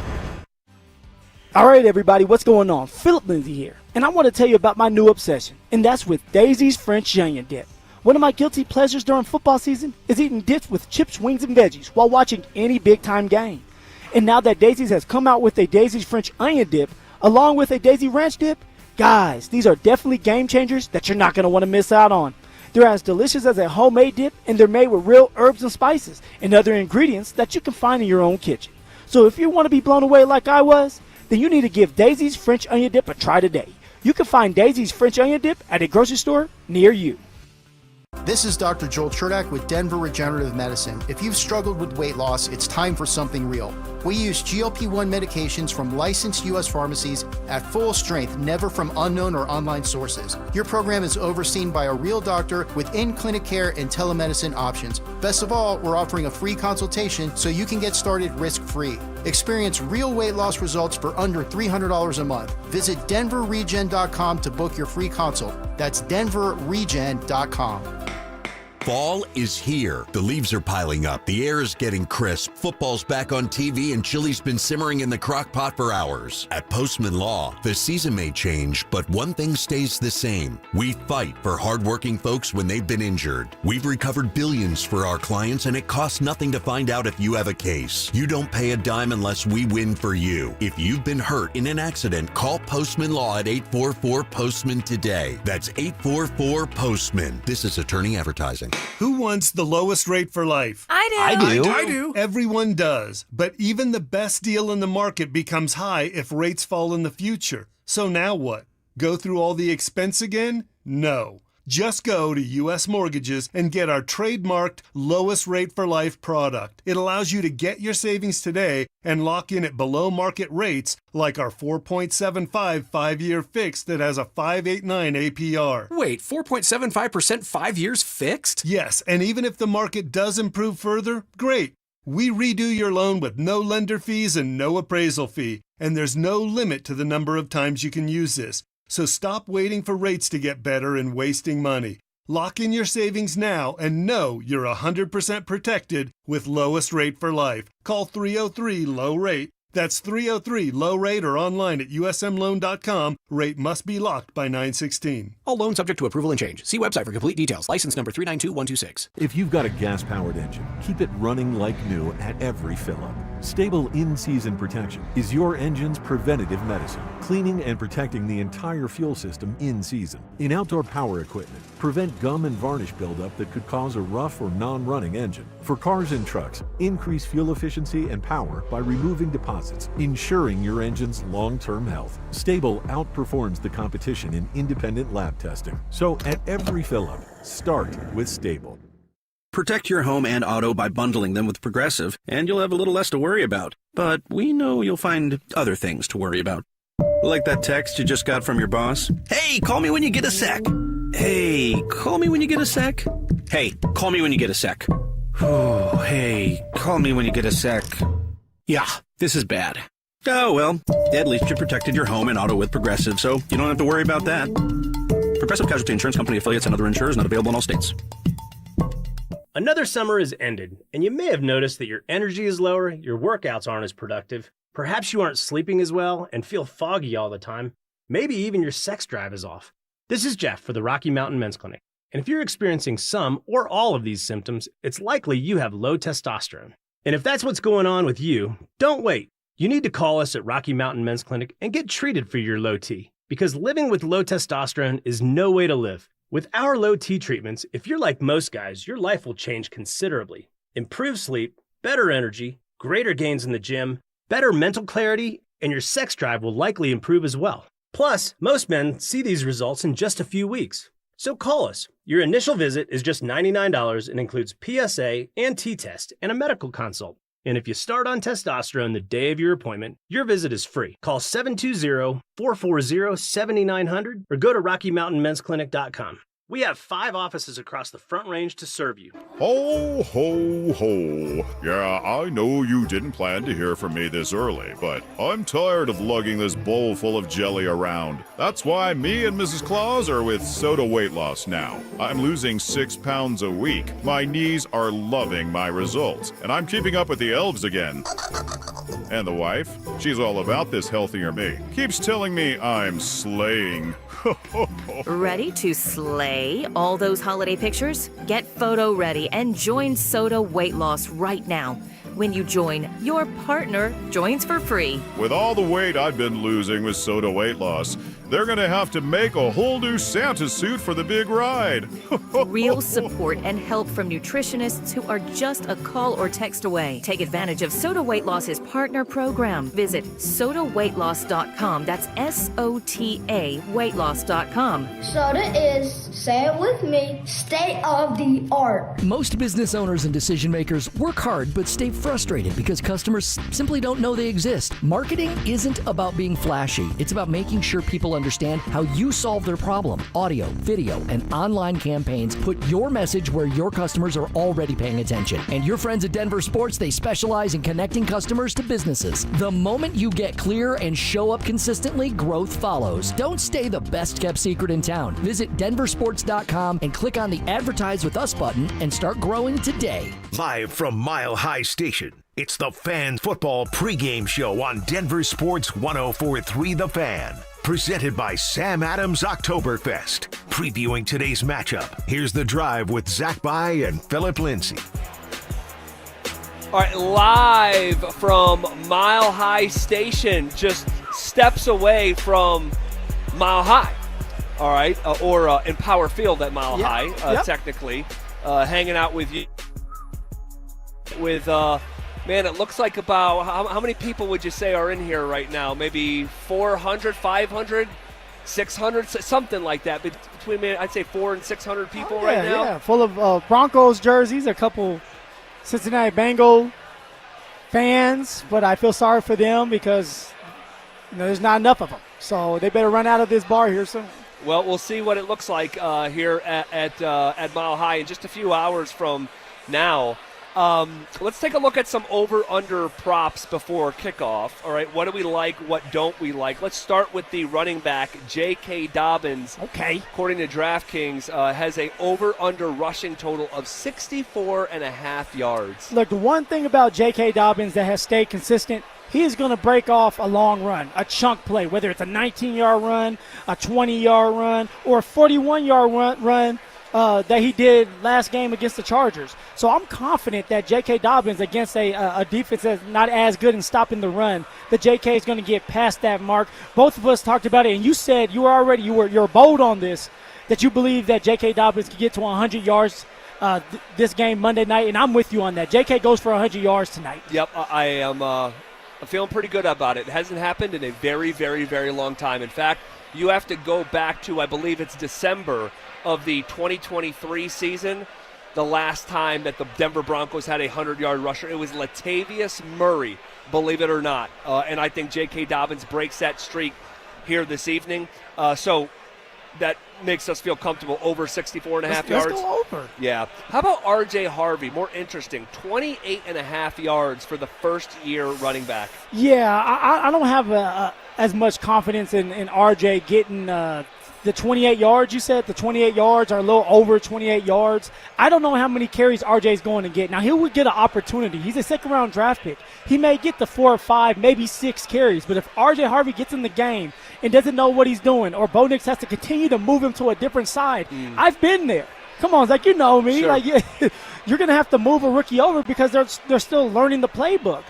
All right, everybody, what's going on? Phillip Lindsay here, and I want to tell you about my new obsession, and that's with Daisy's French Onion Dip. One of my guilty pleasures during football season is eating dips with chips, wings, and veggies while watching any big-time game. And now that Daisy's has come out with a Daisy's French Onion Dip, along with a Daisy Ranch Dip, guys, these are definitely game changers that you're not going to want to miss out on. They're as delicious as a homemade dip, and they're made with real herbs and spices and other ingredients that you can find in your own kitchen. So if you want to be blown away like I was, then you need to give Daisy's French Onion Dip a try today. You can find Daisy's French Onion Dip at a grocery store near you. This is Dr. Joel Cherdak with Denver Regenerative Medicine. If you've struggled with weight loss, it's time for something real. We use GLP-1 medications from licensed U.S. pharmacies at full strength, never from unknown or online sources. Your program is overseen by a real doctor with in-clinic care and telemedicine options. Best of all, we're offering a free consultation so you can get started risk-free. Experience real weight loss results for under $300 a month. Visit denverregen.com to book your free consult. That's denverregen.com. Fall is here. The leaves are piling up. The air is getting crisp. Football's back on TV and chili's been simmering in the crock pot for hours. At Postman Law, the season may change, but one thing stays the same. We fight for hardworking folks when they've been injured. We've recovered billions for our clients, and it costs nothing to find out if you have a case. You don't pay a dime unless we win for you. If you've been hurt in an accident, call Postman Law at 844-POSTMAN today. That's 844-POSTMAN. This is attorney advertising. Who wants the lowest rate for life? I do. Everyone does. But even the best deal in the market becomes high if rates fall in the future. So now what? Go through all the expense again? No. Just go to U.S. Mortgages and get our trademarked lowest rate for life product. It allows you to get your savings today and lock in at below market rates like our 4.75 5-year fixed that has a 5.89 APR. Wait, 4.75% 5 years fixed? Yes, and even if the market does improve further, great. We redo your loan with no lender fees and no appraisal fee, and there's no limit to the number of times you can use this. So stop waiting for rates to get better and wasting money. Lock in your savings now and know you're 100% protected with lowest rate for life. Call 303-LOW-RATE. That's 303-LOW-RATE or online at usmloan.com. Rate must be locked by 9/16. All loans subject to approval and change. See website for complete details. License number 392126. If you've got a gas-powered engine, keep it running like new at every fill-up. Stable in-season protection is your engine's preventative medicine, cleaning and protecting the entire fuel system in season. In outdoor power equipment, prevent gum and varnish buildup that could cause a rough or non-running engine. For cars and trucks, increase fuel efficiency and power by removing deposits, ensuring your engine's long-term health. Stable outperforms the competition in independent lab testing. So at every fill-up, start with Stable. Protect your home and auto by bundling them with Progressive, and you'll have a little less to worry about. But we know you'll find other things to worry about. Like that text you just got from your boss. Hey, call me when you get a sec. Hey, call me when you get a sec. Hey, call me when you get a sec. Oh, hey, call me when you get a sec. Yeah, this is bad. Oh, well, at least you protected your home and auto with Progressive, so you don't have to worry about that. Progressive Casualty Insurance Company affiliates and other insurers not available in all states. Another summer has ended, and you may have noticed that your energy is lower, your workouts aren't as productive, perhaps you aren't sleeping as well and feel foggy all the time, maybe even your sex drive is off. This is Jeff for the Rocky Mountain Men's Clinic, and if you're experiencing some or all of these symptoms, it's likely you have low testosterone. And if that's what's going on with you, don't wait. You need to call us at Rocky Mountain Men's Clinic and get treated for your low T, because living with low testosterone is no way to live. With our low T treatments, if you're like most guys, your life will change considerably. Improved sleep, better energy, greater gains in the gym, better mental clarity, and your sex drive will likely improve as well. Plus, most men see these results in just a few weeks. So call us. Your initial visit is just $99 and includes PSA and T-test and a medical consult. And if you start on testosterone the day of your appointment, your visit is free. Call 720-440-7900 or go to RockyMountainMen'sClinic.com. We have 5 offices across the Front Range to serve you. Ho, ho, ho. Yeah, I know you didn't plan to hear from me this early, but I'm tired of lugging this bowl full of jelly around. That's why me and Mrs. Claus are with Soda Weight Loss now. I'm losing 6 pounds a week. My knees are loving my results, and I'm keeping up with the elves again. And the wife, she's all about this healthier me. Keeps telling me I'm slaying. Ready to slay all those holiday pictures? Get photo ready and join Soda Weight Loss right now. When you join, your partner joins for free. With all the weight I've been losing with Soda Weight Loss, they're gonna have to make a whole new Santa suit for the big ride. Real support and help from nutritionists who are just a call or text away. Take advantage of Soda Weight Loss's partner program. Visit sodaweightloss.com. That's SOTA weightloss.com. Soda is, say it with me, state of the art. Most business owners and decision makers work hard but stay frustrated because customers simply don't know they exist. Marketing isn't about being flashy. It's about making sure people understand how you solve their problem. Audio, video, and online campaigns put your message where your customers are already paying attention. And your friends at Denver Sports, they specialize in connecting customers to businesses. The moment you get clear and show up consistently, growth follows. Don't stay the best kept secret in town. Visit DenverSports.com and click on the Advertise with Us button and start growing today. Live from Mile High Station, it's the Fan Football Pregame Show on Denver Sports 104.3 The Fan. Presented by Sam Adams Oktoberfest. Previewing today's matchup, here's The Drive with Zach By and Phillip Lindsay. All right, live from Mile High Station, just steps away from Mile High. All right, or in Power Field at Mile High, technically. Hanging out with you. With, man, it looks like about, how many people would you say are in here right now? Maybe 400, 500, 600, something like that. Between, I'd say 400 and 600 people right now. Yeah, full of Broncos jerseys, a couple Cincinnati Bengals fans, but I feel sorry for them because there's not enough of them. So they better run out of this bar here soon. Well, we'll see what it looks like here at Mile High in just a few hours from now. Let's take a look at some over-under props before kickoff. All right, what do we like? What don't we like? Let's start with the running back, J.K. Dobbins. Okay. According to DraftKings, has a over-under rushing total of 64.5 yards. Look, the one thing about J.K. Dobbins that has stayed consistent, he is going to break off a long run, a chunk play, whether it's a 19-yard run, a 20-yard run, or a 41-yard run that he did last game against the Chargers. So I'm confident that J.K. Dobbins against a defense that's not as good in stopping the run, that J.K. is going to get past that mark. Both of us talked about it, and you said you're bold on this, that you believe that J.K. Dobbins could get to 100 yards this game Monday night, and I'm with you on that. J.K. goes for 100 yards tonight. Yep, I am I'm feeling pretty good about it. It hasn't happened in a very, very, very long time. In fact, you have to go back to, I believe it's December of the 2023 season, the last time that the Denver Broncos had a 100-yard rusher. It was Latavius Murray, believe it or not. And I think J.K. Dobbins breaks that streak here this evening. So that makes us feel comfortable over 64.5 yards. Let's go over. Yeah. How about R.J. Harvey? More interesting, 28.5 yards for the first-year running back. Yeah, I don't have as much confidence in R.J. getting the 28 yards. You said the 28 yards are a little over 28 yards. I don't know how many carries R.J. is going to get. Now, he would get an opportunity. He's a second-round draft pick. He may get the 4 or 5, maybe 6 carries. But if R.J. Harvey gets in the game and doesn't know what he's doing, or Bo Nix has to continue to move him to a different side, I've been there. Come on, Zach, you know me. Sure. Like, you're going to have to move a rookie over because they're still learning the playbook.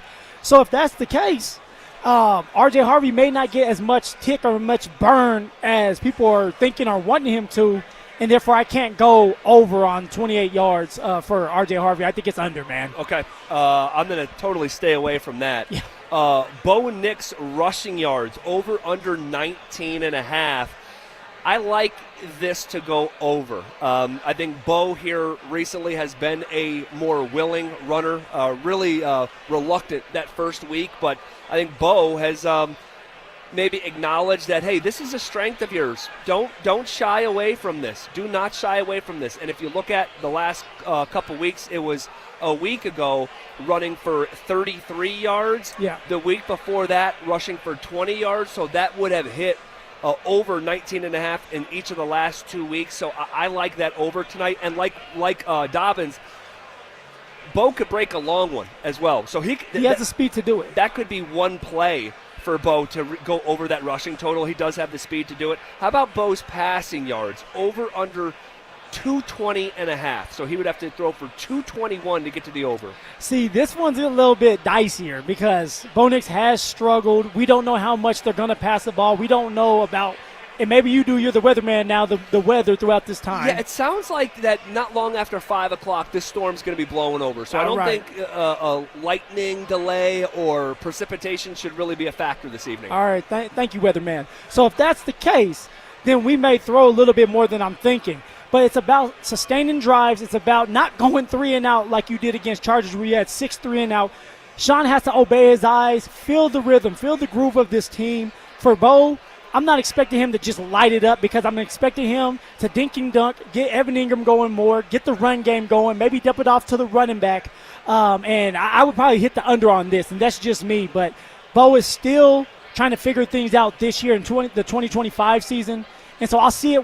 So if that's the case, RJ Harvey may not get as much tick or much burn as people are thinking or wanting him to, and therefore I can't go over on 28 yards for RJ Harvey. I think it's under, man. Okay. I'm going to totally stay away from that. Yeah. Bo Nix rushing yards, over under 19.5. I like this to go over. I think Bo here recently has been a more willing runner, really reluctant that first week, but I think Bo has maybe acknowledged that, hey, this is a strength of yours. Don't shy away from this. Do not shy away from this. And if you look at the last couple weeks, it was a week ago running for 33 yards. Yeah. The week before that, rushing for 20 yards. So that would have hit over 19.5 in each of the last 2 weeks. So I like that over tonight. And like Dobbins, Bo could break a long one as well. So he has the speed to do it. That could be one play for Bo to go over that rushing total. He does have the speed to do it. How about Bo's passing yards? Over under 220.5. So he would have to throw for 221 to get to the over. See, this one's a little bit dicier because Bo Nix has struggled. We don't know how much they're going to pass the ball. We don't know about, and maybe you do, you're the weatherman now, the weather throughout this time. Yeah, it sounds like that not long after 5 o'clock, this storm's going to be blowing over. So I don't think a lightning delay or precipitation should really be a factor this evening. All right, thank you, weatherman. So if that's the case, then we may throw a little bit more than I'm thinking. But it's about sustaining drives. It's about not going 3 and out like you did against Chargers where you had 6 3 and out. Sean has to obey his eyes, feel the rhythm, feel the groove of this team. For Bo, I'm not expecting him to just light it up because I'm expecting him to dink and dunk, get Evan Ingram going more, get the run game going, maybe dump it off to the running back. And I would probably hit the under on this, and that's just me. But Bo is still trying to figure things out this year in the 2025 season. And so I'll see it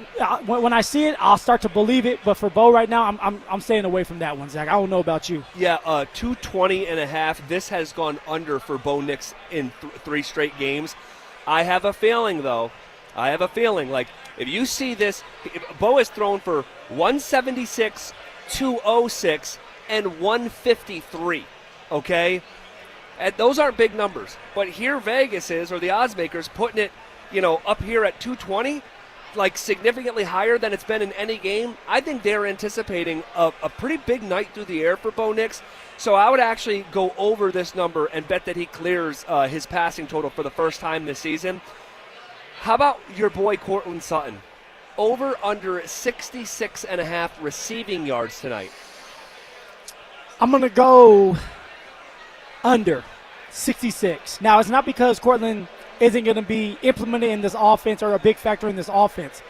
when I see it. I'll start to believe it. But for Bo right now, I'm staying away from that one, Zach. I don't know about you. Yeah, 220.5. This has gone under for Bo Nix in 3 straight games. I have a feeling, though. Like if you see this, Bo has thrown for 176, 206, and 153. Okay, and those aren't big numbers. But here Vegas is, or the odds makers, putting it, up here at 220. Like significantly higher than it's been in any game. I think they're anticipating a pretty big night through the air for Bo Nix. So I would actually go over this number and bet that he clears his passing total for the first time this season. How about your boy Courtland Sutton? Over under 66.5 receiving yards tonight. I'm going to go under 66. Now, it's not because Courtland isn't going to be implemented in this offense or a big factor in this offense.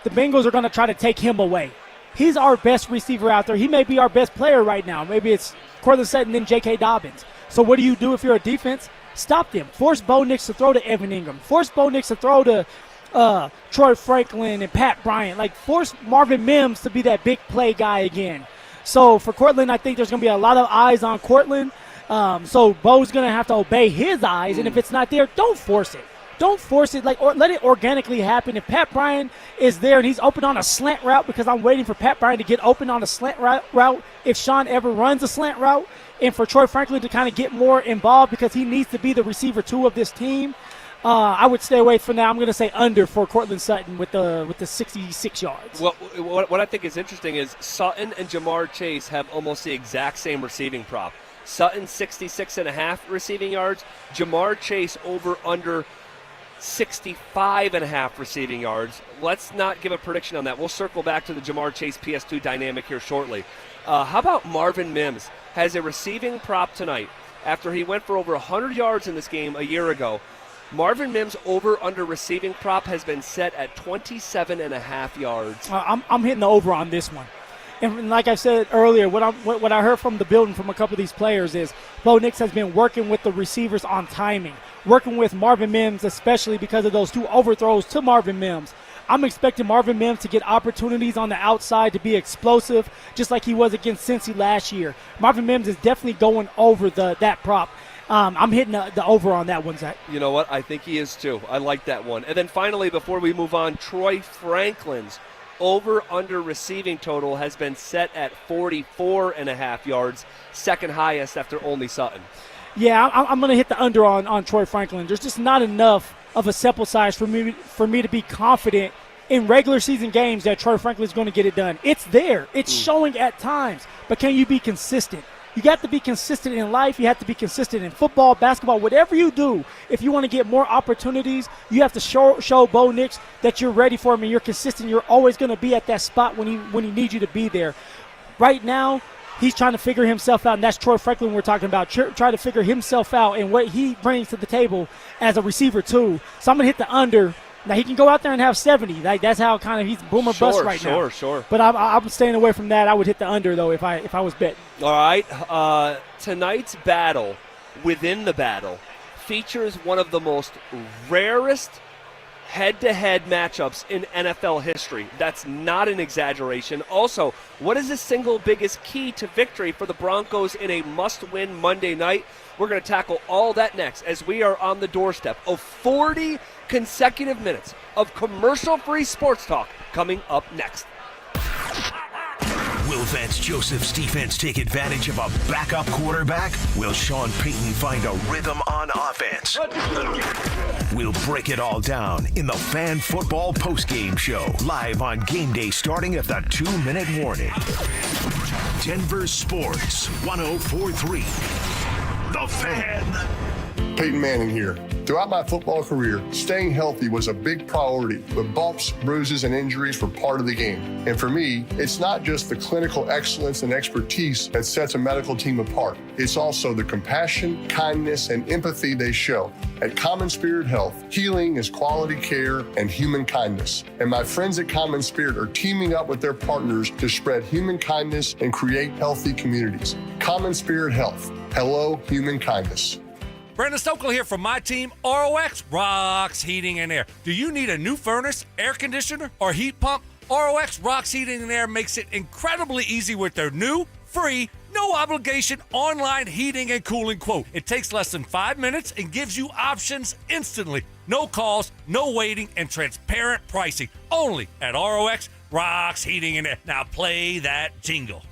The Bengals are going to try to take him away. He's our best receiver out there. He may be our best player right now. Maybe it's Courtland Sutton and J.K. Dobbins. So what do you do if you're a defense? Stop them. Force Bo Nix to throw to Evan Ingram. Force Bo Nix to throw to Troy Franklin and Pat Bryant. Like, force Marvin Mims to be that big play guy again. So for Courtland, I think there's going to be a lot of eyes on Courtland. So Bo's going to have to obey his eyes, and if it's not there, don't force it. Don't force it. Or let it organically happen. If Pat Bryant is there and he's open on a slant route, because I'm waiting for Pat Bryant to get open on a slant route if Sean ever runs a slant route, and for Troy Franklin to kind of get more involved because he needs to be the receiver 2 of this team, I would stay away from that. I'm going to say under for Courtland Sutton with the 66 yards. Well, what I think is interesting is Sutton and Jamar Chase have almost the exact same receiving prop. Sutton 66.5 receiving yards. Jamar Chase over under 65.5 receiving yards. Let's not give a prediction on that. We'll circle back to the Jamar Chase PS2 dynamic here shortly. How about Marvin Mims? Has a receiving prop tonight after he went for over 100 yards in this game a year ago. Marvin Mims over under receiving prop has been set at 27.5 yards. I'm hitting the over on this one. And like I said earlier, what I heard from the building from a couple of these players is Bo Nix has been working with the receivers on timing, working with Marvin Mims, especially because of those 2 overthrows to Marvin Mims. I'm expecting Marvin Mims to get opportunities on the outside to be explosive, just like he was against Cincy last year. Marvin Mims is definitely going over that prop. I'm hitting the over on that one, Zach. You know what? I think he is too. I like that one. And then finally, before we move on, Troy Franklin's over-under receiving total has been set at 44.5 yards, second highest after only Sutton. Yeah, I'm going to hit the under on Troy Franklin. There's just not enough of a sample size for me to be confident in regular season games that Troy Franklin is going to get it done. It's there. It's showing at times. But can you be consistent? You got to be consistent in life. You have to be consistent in football, basketball, whatever you do. If you want to get more opportunities, you have to show Bo Nix that you're ready for him and you're consistent. You're always going to be at that spot when he needs you to be there. Right now, he's trying to figure himself out, and that's Troy Franklin we're talking about, trying to figure himself out and what he brings to the table as a receiver too. So I'm going to hit the under. Now, he can go out there and have 70. That's how kind of he's boom or bust right now. Sure. But I'm staying away from that. I would hit the under, though, if I was betting. All right. Tonight's battle within the battle features one of the most rarest head-to-head matchups in NFL history. That's not an exaggeration. Also, what is the single biggest key to victory for the Broncos in a must-win Monday night? We're going to tackle all that next as we are on the doorstep of 40 consecutive minutes of commercial-free sports talk coming up next. Will Vance Joseph's defense take advantage of a backup quarterback? Will Sean Payton find a rhythm on offense? We'll break it all down in the Fan Football Postgame Show, live on game day starting at the 2-minute warning. Denver Sports 104.3. The Fan. Peyton Manning here. Throughout my football career, staying healthy was a big priority, but bumps, bruises, and injuries were part of the game. And for me, it's not just the clinical excellence and expertise that sets a medical team apart. It's also the compassion, kindness, and empathy they show. At Common Spirit Health, healing is quality care and human kindness. And my friends at Common Spirit are teaming up with their partners to spread human kindness and create healthy communities. Common Spirit Health. Hello, human kindness. Brandon Stokel here from my team, ROX Rocks Heating and Air. Do you need a new furnace, air conditioner, or heat pump? ROX Rocks Heating and Air makes it incredibly easy with their new, free, no obligation online heating and cooling quote. It takes less than 5 minutes and gives you options instantly. No calls, no waiting, and transparent pricing. Only at ROX Rocks Heating and Air. Now play that jingle.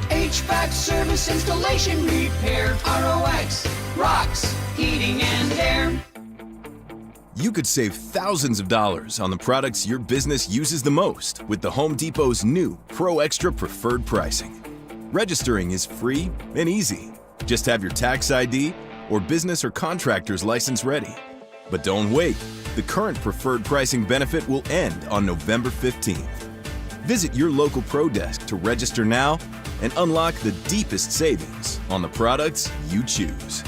HVAC service, installation, repair. ROX Rocks Heating and Air. You could save thousands of dollars on the products your business uses the most with the Home Depot's new Pro Extra Preferred Pricing. Registering is free and easy. Just have your tax ID or business or contractor's license ready. But don't wait. The current preferred pricing benefit will end on November 15th. Visit your local Pro Desk to register now and unlock the deepest savings on the products you choose.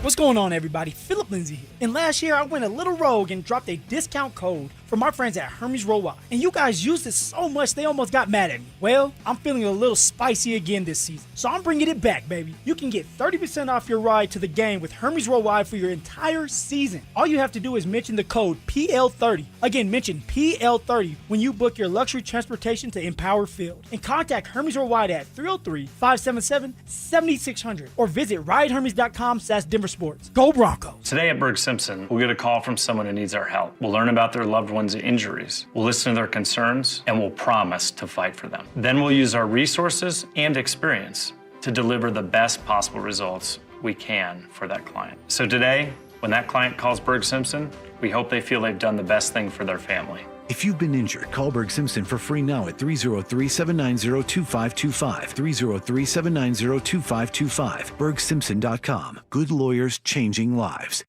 What's going on, everybody? Phillip Lindsay here. And last year, I went a little rogue and dropped a discount code from our friends at Hermes Worldwide. And you guys used it so much, they almost got mad at me. Well, I'm feeling a little spicy again this season. So I'm bringing it back, baby. You can get 30% off your ride to the game with Hermes Worldwide for your entire season. All you have to do is mention the code PL30. Again, mention PL30 when you book your luxury transportation to Empower Field. And contact Hermes Worldwide at 303-577-7600 or visit ridehermes.com/DenverSports. Go Broncos. Today at Berg Simpson, we'll get a call from someone who needs our help. We'll learn about their loved one's injuries. We'll listen to their concerns, and we'll promise to fight for them. Then we'll use our resources and experience to deliver the best possible results we can for that client. So today, when that client calls Berg Simpson, we hope they feel they've done the best thing for their family. If you've been injured, call Berg Simpson for free now at 303-790-2525. 303-790-2525. BergSimpson.com. Good lawyers changing lives.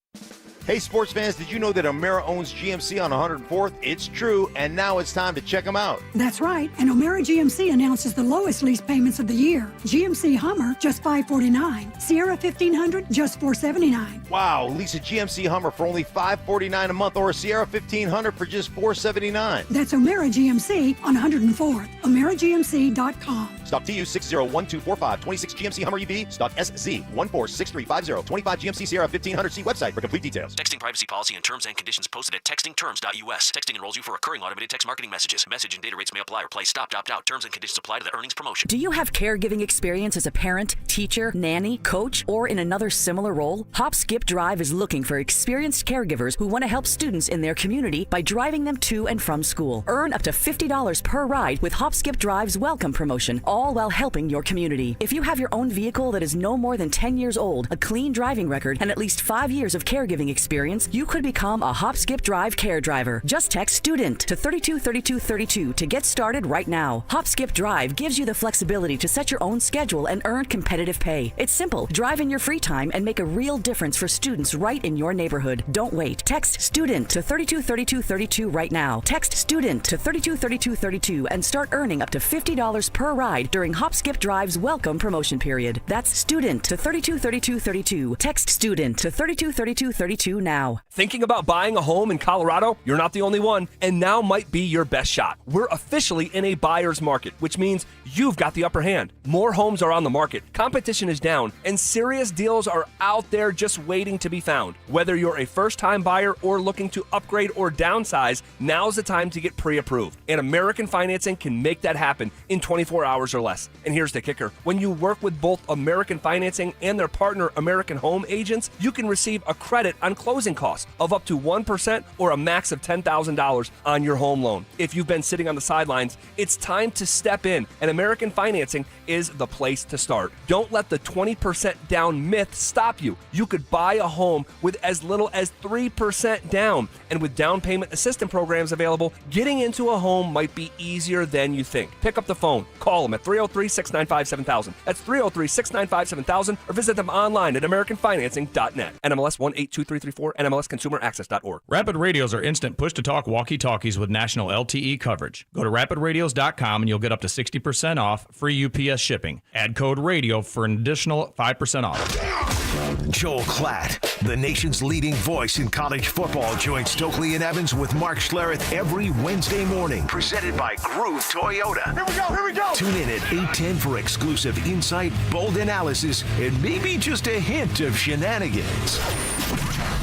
Hey, sports fans, did you know that O'Mara owns GMC on 104th? It's true, and now it's time to check them out. That's right, and O'Mara GMC announces the lowest lease payments of the year. GMC Hummer, just $549. Sierra 1500, just $479. Wow, lease a GMC Hummer for only $549 a month or a Sierra 1500 for just $479. That's O'Mara GMC on 104th. OmaraGMC.com. Stock TU 601245, 26 GMC Hummer EV, stock SZ146350, 25 GMC Sierra 1500. See website for complete details. Texting privacy policy and terms and conditions posted at textingterms.us. Texting enrolls you for recurring automated text marketing messages. Message and data rates may apply or play stop, opt out. Terms and conditions apply to the earnings promotion. Do you have caregiving experience as a parent, teacher, nanny, coach, or in another similar role? Hop Skip Drive is looking for experienced caregivers who want to help students in their community by driving them to and from school. Earn up to $50 per ride with Hop Skip Drive's welcome promotion. All all while helping your community. If you have your own vehicle that is no more than 10 years old, a clean driving record, and at least 5 years of caregiving experience, you could become a Hop Skip Drive care driver. Just text STUDENT to 323232 to get started right now. Hop Skip Drive gives you the flexibility to set your own schedule and earn competitive pay. It's simple. Drive in your free time and make a real difference for students right in your neighborhood. Don't wait. Text STUDENT to 323232 right now. Text STUDENT to 323232 and start earning up to $50 per ride during Hop Skip Drive's welcome promotion period. That's STUDENT to 323232. Text STUDENT to 323232 now. Thinking about buying a home in Colorado? You're not the only one, and now might be your best shot. We're officially in a buyer's market, which means you've got the upper hand. More homes are on the market, competition is down, and serious deals are out there just waiting to be found. Whether you're a first-time buyer or looking to upgrade or downsize, now's the time to get pre-approved. And American Financing can make that happen in 24 hours or less. And here's the kicker. When you work with both American Financing and their partner American Home Agents, you can receive a credit on closing costs of up to 1% or a max of $10,000 on your home loan. If you've been sitting on the sidelines, it's time to step in, and American Financing is the place to start. Don't let the 20% down myth stop you. You could buy a home with as little as 3% down, and with down payment assistance programs available, getting into a home might be easier than you think. Pick up the phone, call them at 303-695-7000. That's 303-695-7000, or visit them online at AmericanFinancing.net. NMLS 182334, NMLSConsumerAccess.org. Rapid Radios are instant push-to-talk walkie-talkies with national LTE coverage. Go to rapidradios.com and you'll get up to 60% off, free UPS shipping. Add code RADIO for an additional 5% off. Joel Klatt, the nation's leading voice in college football, joins Stokely and Evans with Mark Schlereth every Wednesday morning. Presented by Groove Toyota. Here we go. Tune in at 8:10 for exclusive insight, bold analysis, and maybe just a hint of shenanigans.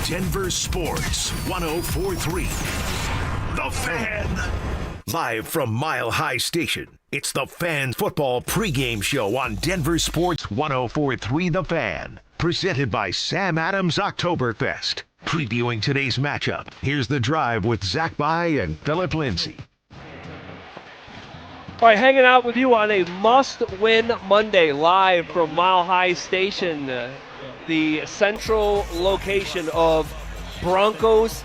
Denver Sports 104.3. The Fan. Live from Mile High Station, it's the Fan Football Pregame Show on Denver Sports 104.3 The Fan. Presented by Sam Adams Oktoberfest. Previewing today's matchup, here's The Drive with Zach By and Phillip Lindsay. All right, hanging out with you on a must-win Monday, live from Mile High Station, the central location of Broncos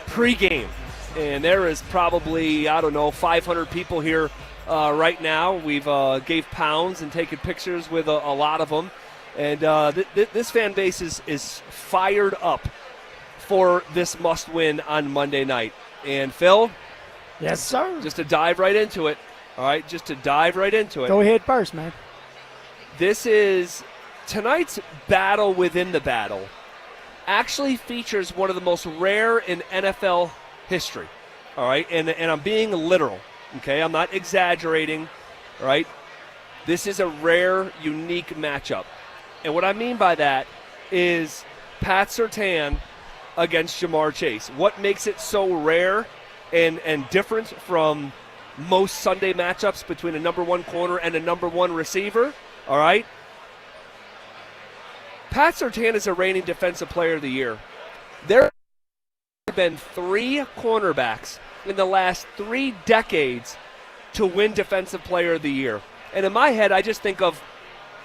pregame. And there is probably, 500 people here right now. We've gave pounds and taken pictures with a lot of them. And this fan base is fired up for this must-win on Monday night. And Phil? Yes, sir. Just to dive right into it. All right, just to dive right into it. Go ahead first, man. This is tonight's battle within the battle. Actually features one of the most rare in NFL history. All right, and I'm being literal. Okay, I'm not exaggerating. All right, this is a rare, unique matchup. And what I mean by that is Pat Surtain against Ja'Marr Chase. What makes it so rare and different from most Sunday matchups between a number one corner and a number one receiver? All right. Pat Surtain is a reigning Defensive Player of the Year. There have been 3 cornerbacks in the last 3 decades to win Defensive Player of the Year. And in my head, I just think of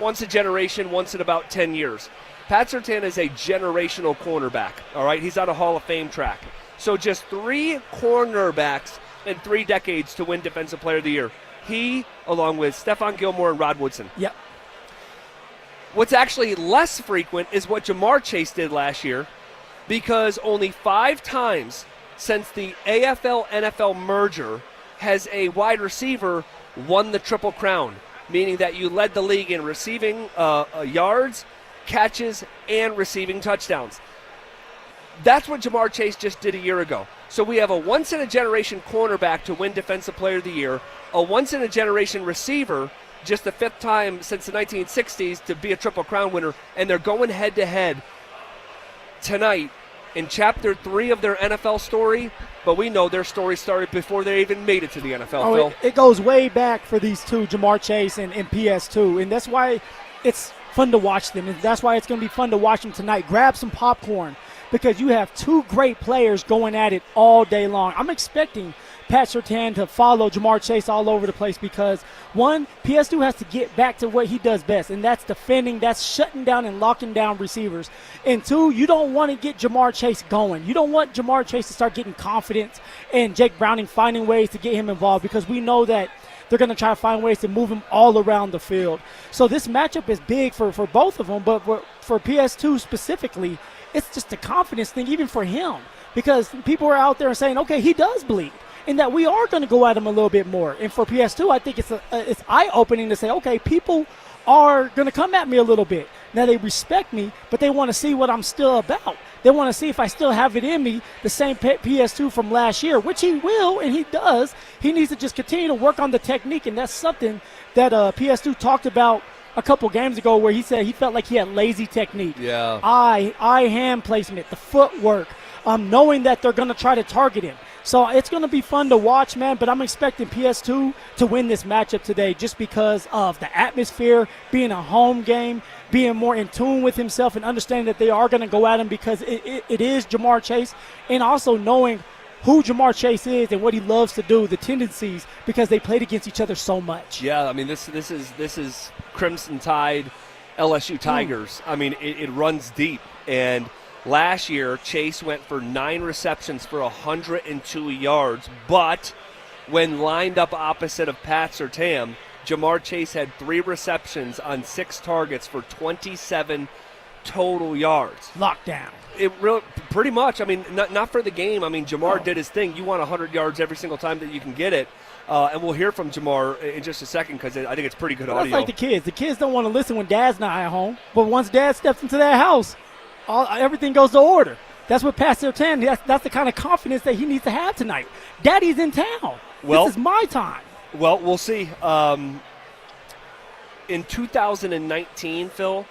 once a generation, once in about 10 years. Pat Surtain is a generational cornerback, all right? He's on a Hall of Fame track. So just 3 cornerbacks in 3 decades to win Defensive Player of the Year. He, along with Stephon Gilmore and Rod Woodson. Yep. What's actually less frequent is what Ja'Marr Chase did last year, because only 5 times since the AFL-NFL merger has a wide receiver won the Triple Crown, meaning that you led the league in receiving yards, catches, and receiving touchdowns. That's what Ja'Marr Chase just did a year ago. So we have a once-in-a-generation cornerback to win Defensive Player of the Year, a once-in-a-generation receiver, just the 5th time since the 1960s to be a Triple Crown winner, and they're going head-to-head tonight in Chapter 3 of their NFL story, but we know their story started before they even made it to the NFL, Phil. It goes way back for these two, Ja'Marr Chase and PS2, and that's why it's fun to watch them, and that's why it's going to be fun to watch them tonight. Grab some popcorn, because you have 2 great players going at it all day long. I'm expecting Pat Surtain to follow Jamar Chase all over the place because, one, PS2 has to get back to what he does best, and that's defending, that's shutting down and locking down receivers. And two, you don't want to get Jamar Chase going. You don't want Jamar Chase to start getting confidence and Jake Browning finding ways to get him involved because we know that they're going to try to find ways to move him all around the field. So this matchup is big for both of them, but for PS2 specifically, it's just a confidence thing even for him because people are out there saying, okay, he does bleed. And that we are going to go at him a little bit more. And for PS2, I think it's eye-opening to say, okay, people are going to come at me a little bit. Now, they respect me, but they want to see what I'm still about. They want to see if I still have it in me, the same PS2 from last year, which he will, and he does. He needs to just continue to work on the technique, and that's something that PS2 talked about a couple games ago where he said he felt like he had lazy technique. Yeah. Eye hand placement, the footwork, knowing that they're going to try to target him. So it's going to be fun to watch, man, but I'm expecting PS2 to win this matchup today just because of the atmosphere, being a home game, being more in tune with himself and understanding that they are going to go at him because it is Jamar Chase, and also knowing who Jamar Chase is and what he loves to do, the tendencies, because they played against each other so much. Yeah, I mean, this is Crimson Tide, LSU Tigers. I mean, it runs deep, and last year, Chase went for 9 receptions for 102 yards, but when lined up opposite of Pat Surtain, Jamar Chase had 3 receptions on 6 targets for 27 total yards. Lockdown. It really, pretty much. I mean, not for the game. I mean, Jamar did his thing. You want 100 yards every single time that you can get it. And we'll hear from Jamar in just a second because I think it's pretty good audio. That's like the kids. The kids don't want to listen when Dad's not at home, but once Dad steps into that house, everything goes to order. That's what Pat Surtain, that's the kind of confidence that he needs to have tonight. Daddy's in town. This is my time. Well, we'll see. In 2019, Phil,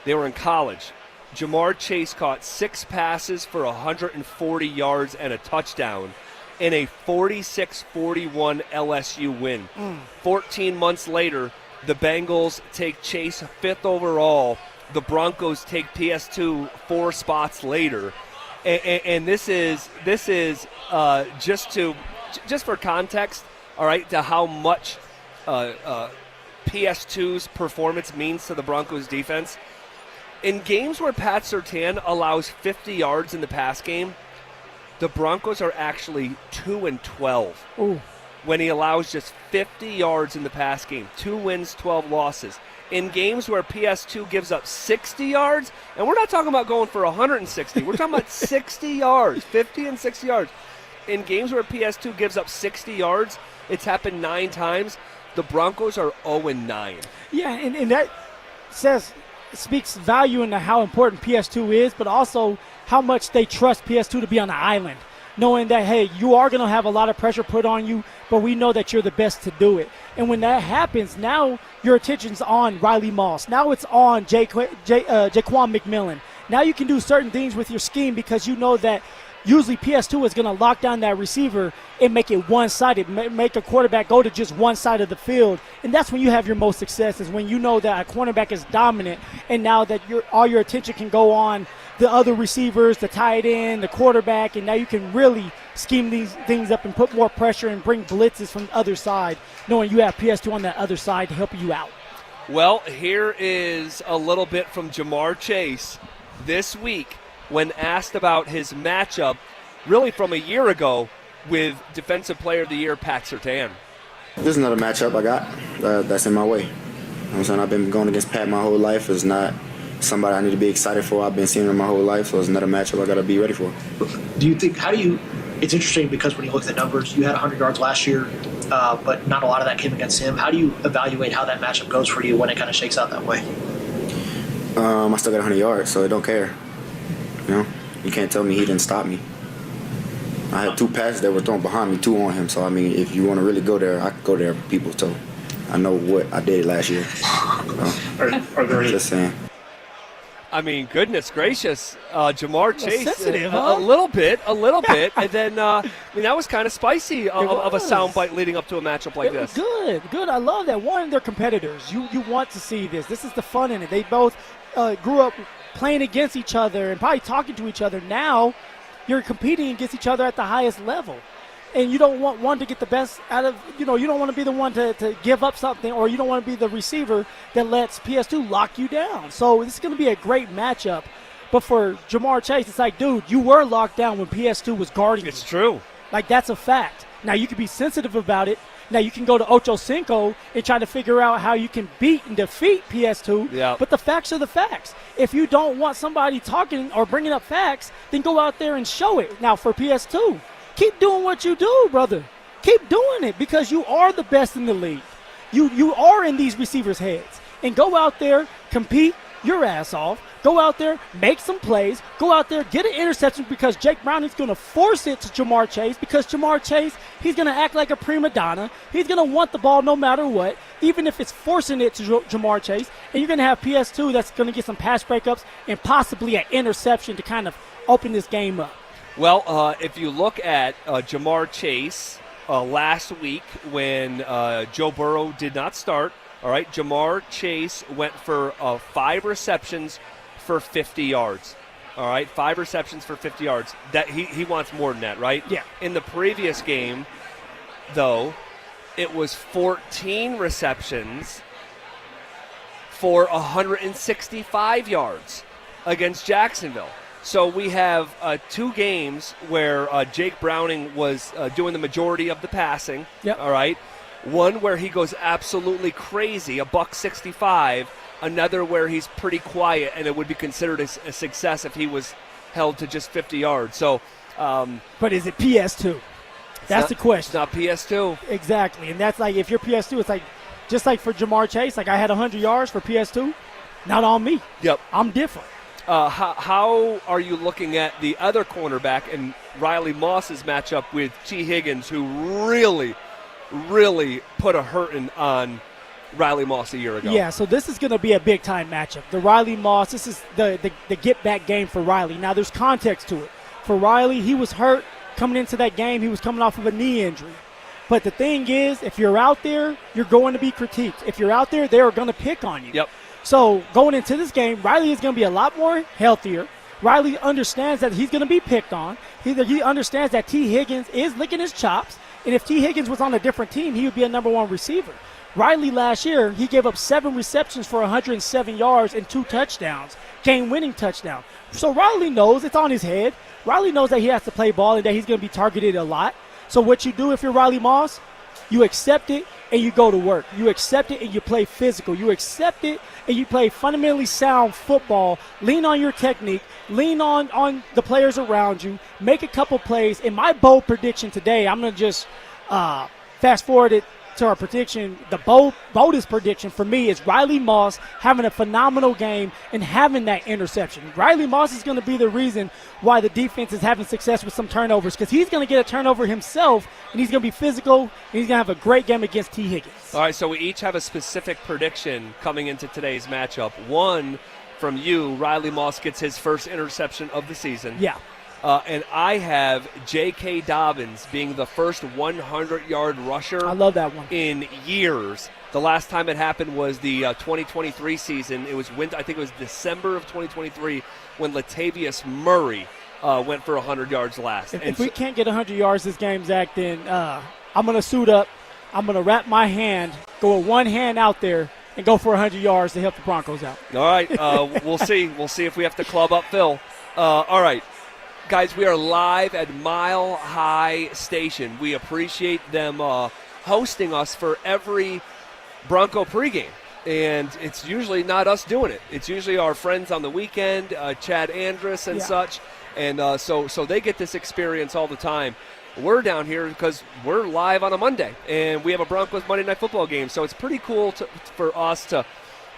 they were in college. Jamar Chase caught 6 passes for 140 yards and a touchdown in a 46-41 LSU win. 14 months later, the Bengals take Chase 5th overall. The Broncos take PS2 4 spots later. And this is just for context, all right, to how much PS2's performance means to the Broncos defense. In games where Pat Surtain allows 50 yards in the pass game, the Broncos are actually 2-12. Ooh. When he allows just 50 yards in the pass game. 2 wins, 12 losses. In games where PS2 gives up 60 yards, and we're not talking about going for 160. We're talking about 60 yards, 50 and 60 yards. In games where PS2 gives up 60 yards, it's happened 9 times. The Broncos are 0-9. Yeah, and that speaks value into how important PS2 is, but also how much they trust PS2 to be on the island, knowing that, hey, you are going to have a lot of pressure put on you, but we know that you're the best to do it. And when that happens, now your attention's on Riley Moss. Now it's on Jaquan McMillan. Now you can do certain things with your scheme because you know that usually PS2 is going to lock down that receiver and make it one-sided, make a quarterback go to just one side of the field. And that's when you have your most success, is when you know that a cornerback is dominant, and now that all your attention can go on the other receivers, the tight end, the quarterback, and now you can really scheme these things up and put more pressure and bring blitzes from the other side, knowing you have PS2 on that other side to help you out. Well, here is a little bit from Jamar Chase this week when asked about his matchup, really from a year ago, with Defensive Player of the Year Pat Surtain. This is another matchup I got that's in my way. You know what I'm saying? I've been going against Pat my whole life. It's not somebody I need to be excited for. I've been seeing him my whole life, so it's another matchup I got to be ready for. It's interesting because when you look at the numbers, you had 100 yards last year, but not a lot of that came against him. How do you evaluate how that matchup goes for you when it kind of shakes out that way? I still got 100 yards, so I don't care. You know, you can't tell me he didn't stop me. I had 2 passes that were thrown behind me, 2 on him. So, I mean, if you want to really go there, I could go there for people. So I know what I did last year. Are there any? Just saying. I mean, goodness gracious, Jamar Chase, sensitive, huh? a little bit, and then that was kind of spicy of a soundbite leading up to a matchup like this. Good. I love that. One, they're competitors. You want to see this. This is the fun in it. They both grew up playing against each other and probably talking to each other. Now you're competing against each other at the highest level. And you don't want one to get the best out of, you don't want to be the one to give up something, or you don't want to be the receiver that lets PS2 lock you down. So this is going to be a great matchup. But for Jamar Chase, it's like, dude, you were locked down when PS2 was guarding you. It's true. Like, that's a fact. Now, you can be sensitive about it. Now, you can go to Ocho Cinco and try to figure out how you can beat and defeat PS2. Yeah. But the facts are the facts. If you don't want somebody talking or bringing up facts, then go out there and show it. Now, for PS2, keep doing what you do, brother. Keep doing it, because you are the best in the league. You are in these receivers' heads. And go out there, compete your ass off. Go out there, make some plays. Go out there, get an interception, because Jake Browning's going to force it to Jamar Chase, because Jamar Chase, he's going to act like a prima donna. He's going to want the ball no matter what, even if it's forcing it to Jamar Chase. And you're going to have PS2 that's going to get some pass breakups and possibly an interception to kind of open this game up. Well, if you look at Jamar Chase last week when Joe Burrow did not start, all right, Jamar Chase went for 5 receptions for 50 yards. All right, 5 receptions for 50 yards. That he wants more than that, right? Yeah. In the previous game, though, it was 14 receptions for 165 yards against Jacksonville. So we have 2 games where Jake Browning was doing the majority of the passing. Yep. All right. One where he goes absolutely crazy, $165. Another where he's pretty quiet, and it would be considered a success if he was held to just 50 yards. So, but is it PS2? That's the question. It's not PS2. Exactly, and that's like, if you're PS2, it's like, just like for Jamar Chase, like I had 100 yards for PS2, not on me. Yep. I'm different. How are you looking at the other cornerback and Riley Moss's matchup with T. Higgins, who really put a hurting on Riley Moss a year ago? Yeah, so this is going to be a big-time matchup. The Riley Moss, this is the get-back game for Riley. Now, there's context to it. For Riley, he was hurt coming into that game. He was coming off of a knee injury. But the thing is, if you're out there, you're going to be critiqued. If you're out there, they are going to pick on you. Yep. So going into this game, Riley is going to be a lot more healthier. Riley understands that he's going to be picked on. He understands that T. Higgins is licking his chops. And if T. Higgins was on a different team, he would be a number 1 receiver. Riley last year, he gave up 7 receptions for 107 yards and 2 touchdowns, game-winning touchdown. So Riley knows it's on his head. Riley knows that he has to play ball and that he's going to be targeted a lot. So what you do if you're Riley Moss, you accept it and you go to work. You accept it and you play physical. You accept it and you play fundamentally sound football. Lean on your technique. Lean on the players around you. Make a couple plays. In my bold prediction today, I'm going to just fast forward it to our prediction. The boldest prediction for me is Riley Moss having a phenomenal game and having that interception. Riley Moss is going to be the reason why the defense is having success with some turnovers, because he's going to get a turnover himself, and he's going to be physical, and he's going to have a great game against T. Higgins. All right, so we each have a specific prediction coming into today's matchup. One from you, Riley Moss gets his first interception of the season. Yeah. And I have J.K. Dobbins being the first 100-yard rusher. I love that one. In years. The last time it happened was the 2023 season. It was I think it was December of 2023 when Latavius Murray went for 100 yards last. If we can't get 100 yards this game, Zach, then I'm going to suit up. I'm going to wrap my hand, go with one hand out there, and go for 100 yards to help the Broncos out. All right. We'll see. We'll see if we have to club up Phil. All right. Guys, we are live at Mile High Station. We appreciate them hosting us for every Bronco pregame. And it's usually not us doing it. It's usually our friends on the weekend, Chad Andrus and such. And so they get this experience all the time. We're down here because we're live on a Monday, and we have a Broncos Monday Night Football game. So it's pretty cool for us to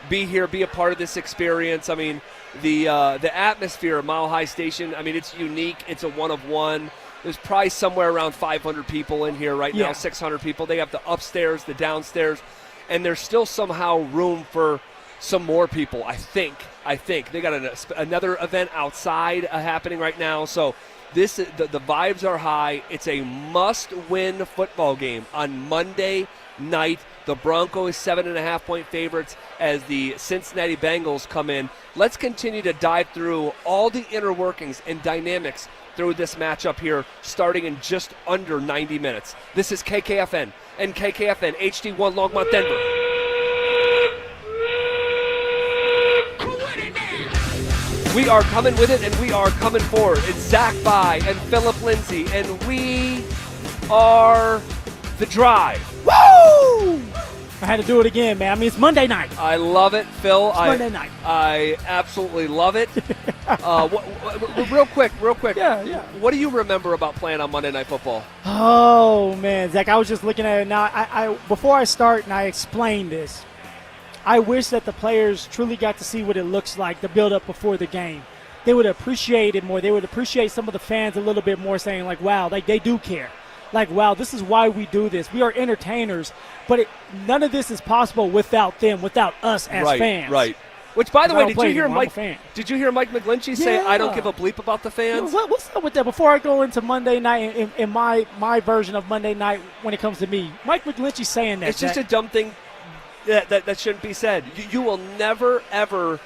be here, be a part of this experience. I mean, the atmosphere of Mile High Station, I mean, it's unique. It's a one-of-one. There's probably somewhere around 500 people in here right now, 600 people. They have the upstairs, the downstairs, and there's still somehow room for some more people, I think. They got another event outside happening right now. So the vibes are high. It's a must-win football game on Monday night. The Broncos 7.5-point favorites as the Cincinnati Bengals come in. Let's continue to dive through all the inner workings and dynamics through this matchup here starting in just under 90 minutes. This is KKFN and KKFN HD1 Longmont, Denver. We are coming with it, and we are coming forward. It's Zach By and Phillip Lindsay, and we are The Drive. Woo! I had to do it again, man. I mean, it's Monday night. I love it, Phil. It's Monday night. I absolutely love it. Real quick. Yeah. What do you remember about playing on Monday Night Football? Oh, man, Zach, I was just looking at it now. I before I start and I explain this, I wish that the players truly got to see what it looks like, the build-up before the game. They would appreciate it more. They would appreciate some of the fans a little bit more, saying, like, wow, like they do care. Like, wow, this is why we do this. We are entertainers, but none of this is possible without them, without us as fans. Right. Which, by the way, did you hear Mike McGlinchey say, I don't give a bleep about the fans? What's up with that? Before I go into Monday night, in my version of Monday night when it comes to me, Mike McGlinchey saying that. It's just a dumb thing that shouldn't be said. You will never, ever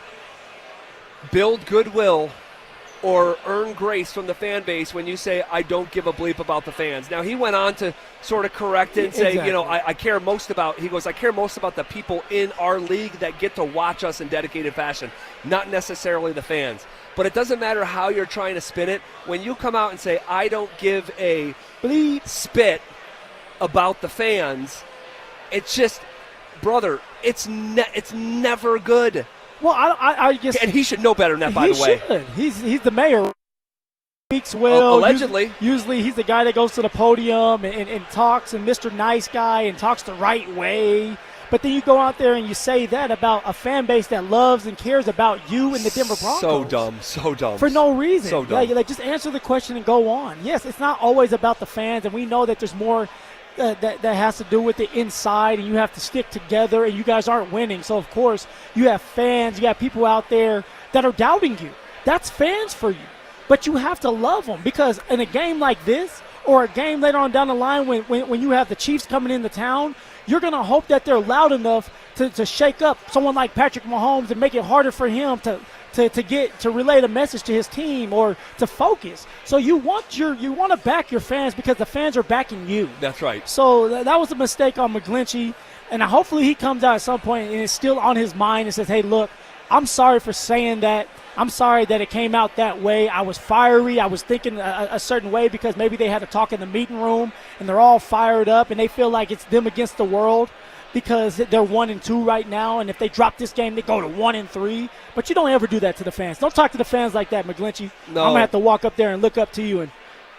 build goodwill or earn grace from the fan base when you say, I don't give a bleep about the fans. Now, he went on to sort of correct it and say, I care most about the people in our league that get to watch us in dedicated fashion, not necessarily the fans. But it doesn't matter how you're trying to spin it. When you come out and say, I don't give a bleep spit about the fans, it's just, brother, it's never good. Well, I guess, and he should know better than that. By the way, he's the mayor. Speaks well. Allegedly, usually he's the guy that goes to the podium and talks, and Mr. Nice Guy, and talks the right way. But then you go out there and you say that about a fan base that loves and cares about you and the Denver Broncos. So dumb. For no reason. So dumb. Like, just answer the question and go on. Yes, it's not always about the fans, and we know that there's more that has to do with the inside, and you have to stick together, and you guys aren't winning. So, of course, you have fans, you have people out there that are doubting you. That's fans for you. But you have to love them, because in a game like this, or a game later on down the line when you have the Chiefs coming into town, you're going to hope that they're loud enough to shake up someone like Patrick Mahomes and make it harder for him to relay the message to his team or to focus. So you want to back your fans because the fans are backing you. That's right. So that was a mistake on McGlinchey, and hopefully he comes out at some point and it's still on his mind and says, hey, look, I'm sorry for saying that. I'm sorry that it came out that way. I was fiery. I was thinking a certain way because maybe they had a talk in the meeting room and they're all fired up and they feel like it's them against the world because they're 1-2 right now. And if they drop this game, they go to 1-3. But you don't ever do that to the fans. Don't talk to the fans like that, McGlinchey. No. I'm going to have to walk up there and look up to you and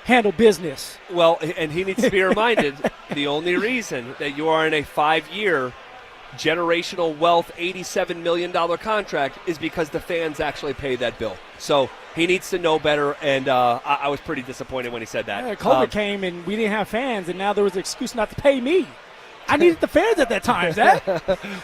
handle business. Well, and he needs to be reminded the only reason that you are in a 5-year generational wealth $87 million contract is because the fans actually pay that bill. So he needs to know better, and I was pretty disappointed when he said that. Yeah, COVID came and we didn't have fans, and now there was an excuse not to pay me. I needed the fans at that time, Zach.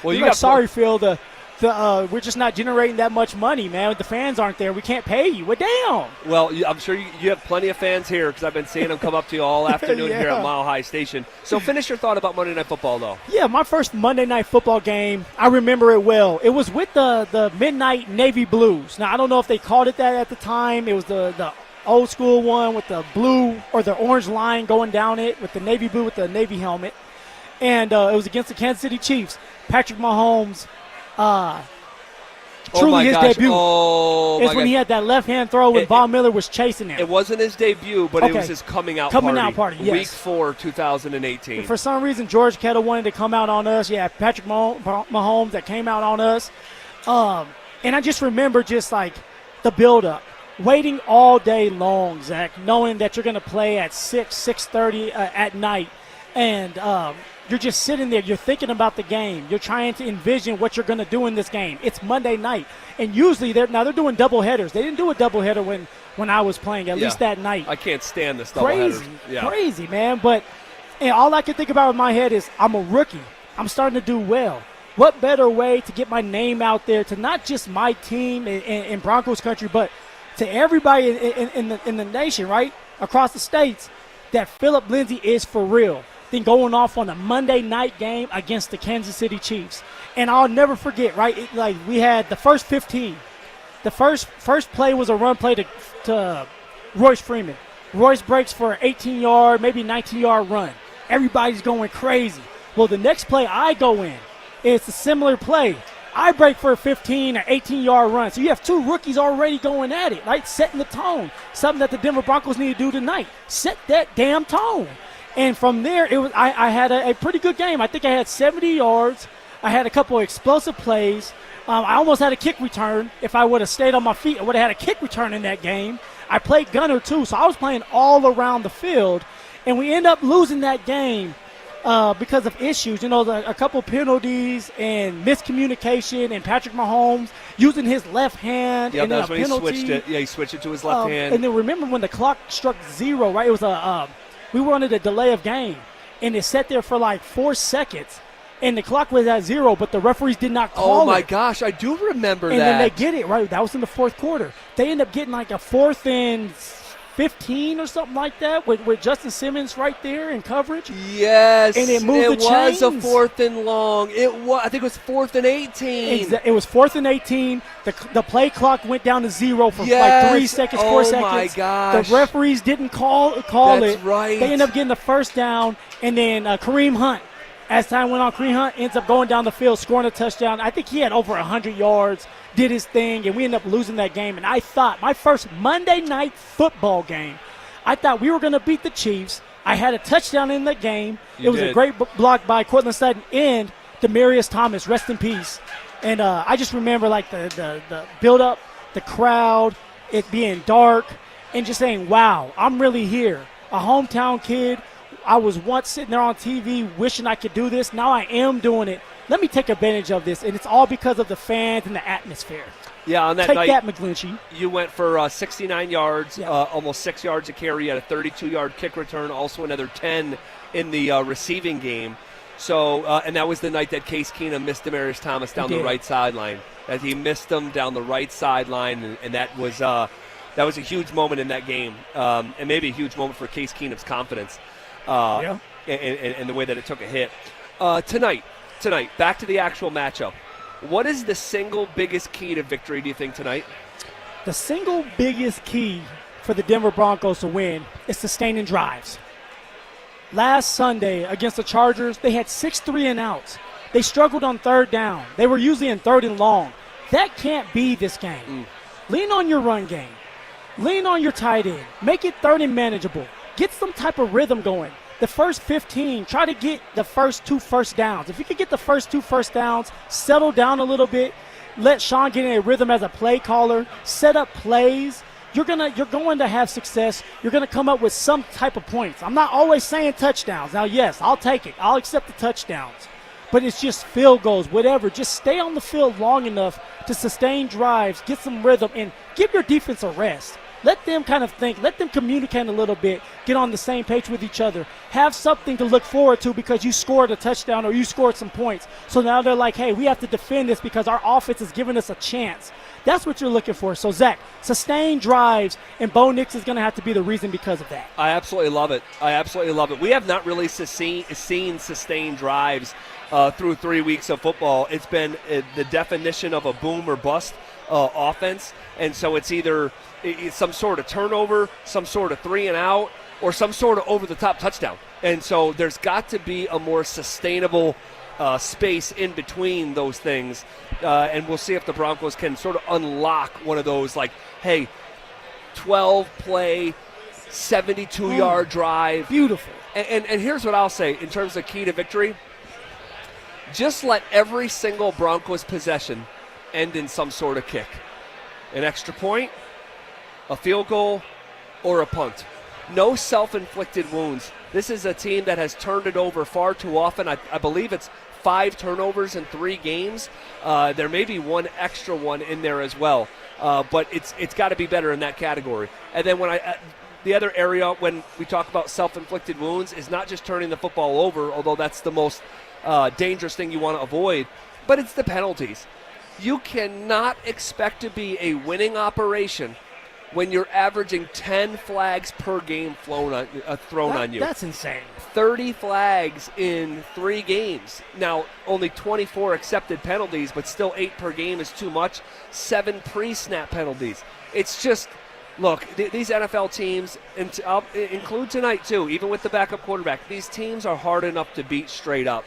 Well, you're like, sorry, Phil, we're just not generating that much money, man. The fans aren't there. We can't pay you. We're down. Well, I'm sure you have plenty of fans here because I've been seeing them come up to you all afternoon here at Mile High Station. So finish your thought about Monday Night Football, though. Yeah, my first Monday Night Football game, I remember it well. It was with the Midnight Navy Blues. Now, I don't know if they called it that at the time. It was the old school one with the blue or the orange line going down it with the navy blue with the Navy helmet. And it was against the Kansas City Chiefs. Patrick Mahomes, truly his debut. It's when he had that left-hand throw when Von Miller was chasing him. It wasn't his debut, but it was his coming out party. Yes. Week 4, 2018. For some reason, George Kittle wanted to come out on us. Yeah, Patrick Mahomes that came out on us. And I just remember just like the build-up. Waiting all day long, Zach, knowing that you're going to play at 6:30 at night. And you're just sitting there. You're thinking about the game. You're trying to envision what you're going to do in this game. It's Monday night. And usually they're doing double headers. They didn't do a double header when I was playing, at least that night. I can't stand this double headers. Crazy, man. But all I can think about in my head is I'm a rookie. I'm starting to do well. What better way to get my name out there to not just my team in Broncos country, but to everybody in the nation, right, across the states, that Phillip Lindsay is for real. Then going off on a Monday night game against the Kansas City Chiefs. And I'll never forget, right, we had the first 15. The first play was a run play to Royce Freeman. Royce breaks for an 18-yard, maybe 19-yard run. Everybody's going crazy. Well, the next play I go in, it's a similar play. I break for a 15 or 18-yard run. So you have two rookies already going at it, right? Setting the tone. Something that the Denver Broncos need to do tonight. Set that damn tone. And from there, I had a pretty good game. I think I had 70 yards. I had a couple of explosive plays. I almost had a kick return. If I would have stayed on my feet, I would have had a kick return in that game. I played gunner, too, so I was playing all around the field. And we end up losing that game because of issues. You know, a couple penalties and miscommunication, and Patrick Mahomes using his left hand. Yeah, and that's then when a penalty. he switched it. Yeah, he switched it to his left hand. And then remember when the clock struck 0, right? It was we were under the delay of game, and it sat there for like 4 seconds. And the clock was at 0, but the referees did not call it. Oh, my gosh, I do remember that. And then they get it, right? That was in the fourth quarter. They end up getting like a 4th and 15 or something like that with Justin Simmons right there in coverage. Yes. And it moved the chains. It was a 4th and long. I think it was 4th and 18. It was 4th and 18. The play clock went down to 0 for yes. like 3 seconds, 4 seconds. Oh, my gosh. The referees didn't call That's it. That's right. They end up getting the first down, and then Kareem Hunt, as time went on, Kareem Hunt ends up going down the field, scoring a touchdown. I think he had over 100 yards, did his thing, and we ended up losing that game. And I thought, my first Monday night football game, I thought we were going to beat the Chiefs. I had a touchdown in the game. It was a great block by Cortland Sutton and Demaryius Thomas, rest in peace. And I just remember like the build-up, the crowd, it being dark, and just saying, wow, I'm really here. A hometown kid. I was once sitting there on TV wishing I could do this. Now I am doing it. Let me take advantage of this, and it's all because of the fans and the atmosphere. Yeah, on that Take night, that, McGlinchey. You went for 69 yards, Yeah. almost 6 yards a carry. You had a 32-yard kick return, also another 10 in the receiving game. So, and that was the night that Case Keenum missed Demaryius Thomas down the right sideline. That he missed him down the right sideline, and that was a huge moment in that game, and maybe a huge moment for Case Keenum's confidence. And the way that it took a hit. Tonight, back to the actual matchup. What is the single biggest key to victory, do you think, tonight? The single biggest key for the Denver Broncos to win is sustaining drives. Last Sunday against the Chargers, they had 6 3-and-outs. They struggled on third down. They were usually in third and long. That can't be this game. Lean on your run game. Lean on your tight end. Make it third and manageable. Get some type of rhythm going. The first 15, try to get the first 2 first downs. If you could get the first 2 first downs, settle down a little bit, let Sean get in a rhythm as a play caller, set up plays, you're going to have success. You're going to come up with some type of points. I'm not always saying touchdowns. Now, yes, I'll take it. I'll accept the touchdowns. But it's just field goals, whatever. Just stay on the field long enough to sustain drives, get some rhythm, and give your defense a rest. Let them kind of think. Let them communicate a little bit. Get on the same page with each other. Have something to look forward to because you scored a touchdown or you scored some points. So now they're like, hey, we have to defend this because our offense is giving us a chance. That's what you're looking for. So, Zach, sustain drives, and Bo Nix is going to have to be the reason because of that. I absolutely love it. We have not really seen sustained drives through 3 weeks of football. It's been the definition of a boom or bust offense. And so it's either some sort of turnover, some sort of 3-and-out, or some sort of over-the-top touchdown. And so there's got to be a more sustainable space in between those things. And we'll see if the Broncos can sort of unlock one of those, like, hey, 12-play, 72-yard drive. Beautiful. And here's what I'll say in terms of key to victory. Just let every single Broncos possession end in some sort of kick. An extra point, a field goal, or a punt. No self-inflicted wounds. This is a team that has turned it over far too often. I believe it's 5 turnovers in 3 games. There may be one extra one in there as well. But it's got to be better in that category. And then the other area when we talk about self-inflicted wounds is not just turning the football over, although that's the most dangerous thing you want to avoid, but it's the penalties. You cannot expect to be a winning operation when you're averaging 10 flags per game thrown on you. That's insane. 30 flags in 3 games. Now, only 24 accepted penalties, but still 8 per game is too much. 7 pre-snap penalties. It's just Look, these NFL teams, and I'll include tonight too, even with the backup quarterback, these teams are hard enough to beat straight up.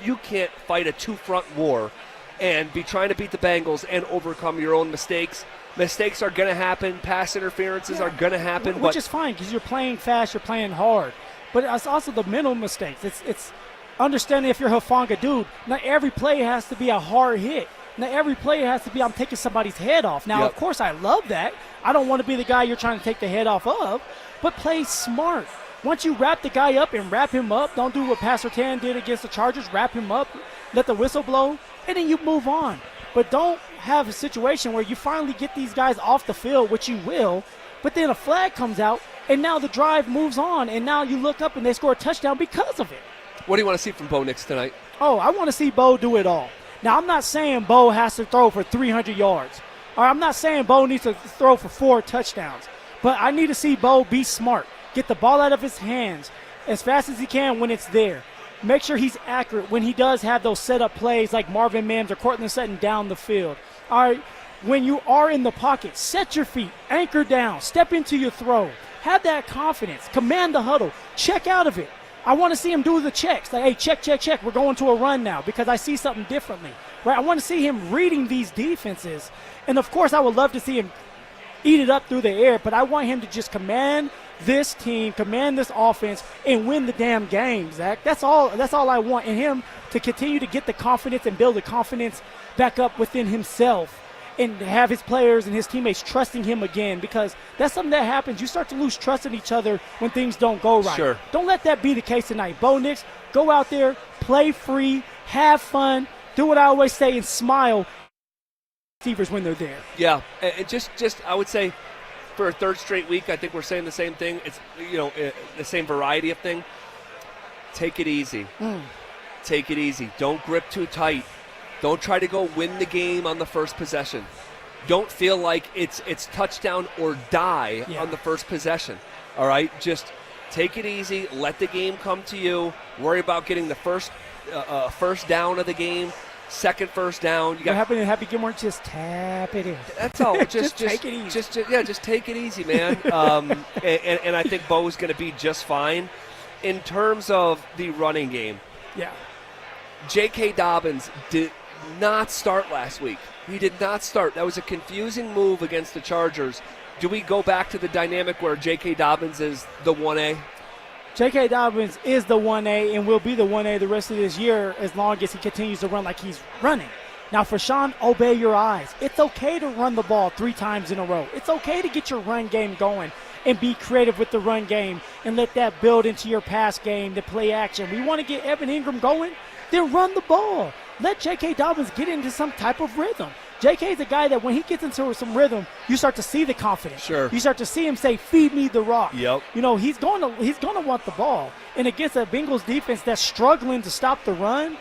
You can't fight a two-front war and be trying to beat the Bengals and overcome your own mistakes. Mistakes are going to happen. Pass interferences are going to happen. Which is fine because you're playing fast, you're playing hard. But it's also the mental mistakes. It's understanding if you're a Hufanga dude, not every play has to be a hard hit. Now, every play has to be I'm taking somebody's head off. Now, of course, I love that. I don't want to be the guy you're trying to take the head off of, but play smart. Once you wrap the guy up and wrap him up, don't do what Surtain did against the Chargers, wrap him up, let the whistle blow, and then you move on. But don't have a situation where you finally get these guys off the field, which you will, but then a flag comes out, and now the drive moves on, and now you look up and they score a touchdown because of it. What do you want to see from Bo Nix tonight? Oh, I want to see Bo do it all. Now, I'm not saying Bo has to throw for 300 yards. Or I'm not saying Bo needs to throw for 4 touchdowns. But I need to see Bo be smart. Get the ball out of his hands as fast as he can when it's there. Make sure he's accurate when he does have those set-up plays like Marvin Mims or Cortland Sutton down the field. All right, when you are in the pocket, set your feet, anchor down, step into your throw. Have that confidence. Command the huddle. Check out of it. I want to see him do the checks. Like, hey, check, check, check. We're going to a run now because I see something differently. Right? I want to see him reading these defenses. And, of course, I would love to see him eat it up through the air, but I want him to just command this team, command this offense, and win the damn game, Zach. That's all I want. And him to continue to get the confidence and build the confidence back up within himself and have his players and his teammates trusting him again, because that's something that happens. You start to lose trust in each other when things don't go right. Sure. Don't let that be the case tonight. Bo Nix, go out there, play free, have fun, do what I always say, and smile receivers when they're there. Yeah, and just I would say for a third straight week, I think we're saying the same thing. It's, the same variety of thing. Take it easy. Take it easy. Don't grip too tight. Don't try to go win the game on the first possession. Don't feel like it's touchdown or die on the first possession. All right? Just take it easy. Let the game come to you. Worry about getting the first down of the game, second first down. What happened in Happy Gilmore? Just tap it in. That's all. Just take it easy. Just take it easy, man. And I think Bo is going to be just fine. In terms of the running game, J.K. Dobbins did not start last week. He did not start. That was a confusing move against the Chargers. Do we go back to the dynamic where J.K. Dobbins is the 1A? J.K. Dobbins is the 1A and will be the 1A the rest of this year as long as he continues to run like he's running. Now, for Sean, obey your eyes. It's okay to run the ball 3 times in a row. It's okay to get your run game going and be creative with the run game and let that build into your pass game, the play action. We want to get Evan Ingram going, then run the ball. Let J.K. Dobbins get into some type of rhythm. J.K. is a guy that when he gets into some rhythm, you start to see the confidence. Sure. You start to see him say, feed me the rock. Yep. He's going to want the ball. And against a Bengals defense that's struggling to stop the run,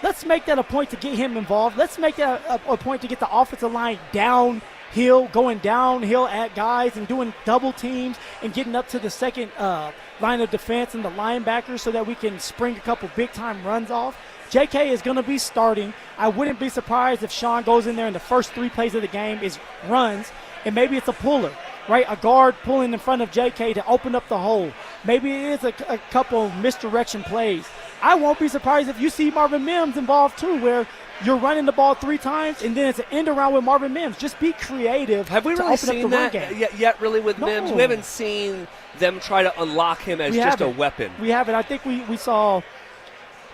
let's make that a point to get him involved. Let's make that a point to get the offensive line downhill, going downhill at guys and doing double teams and getting up to the second line of defense and the linebackers so that we can spring a couple big-time runs off. J.K. is going to be starting. I wouldn't be surprised if Sean goes in there and the first 3 plays of the game is runs, and maybe it's a puller, right? A guard pulling in front of J.K. to open up the hole. Maybe it is a couple misdirection plays. I won't be surprised if you see Marvin Mims involved too, where you're running the ball 3 times and then it's an end around with Marvin Mims. Just be creative. Have we really seen that yet really with Mims? We haven't seen them try to unlock him as just a weapon. We haven't. I think we saw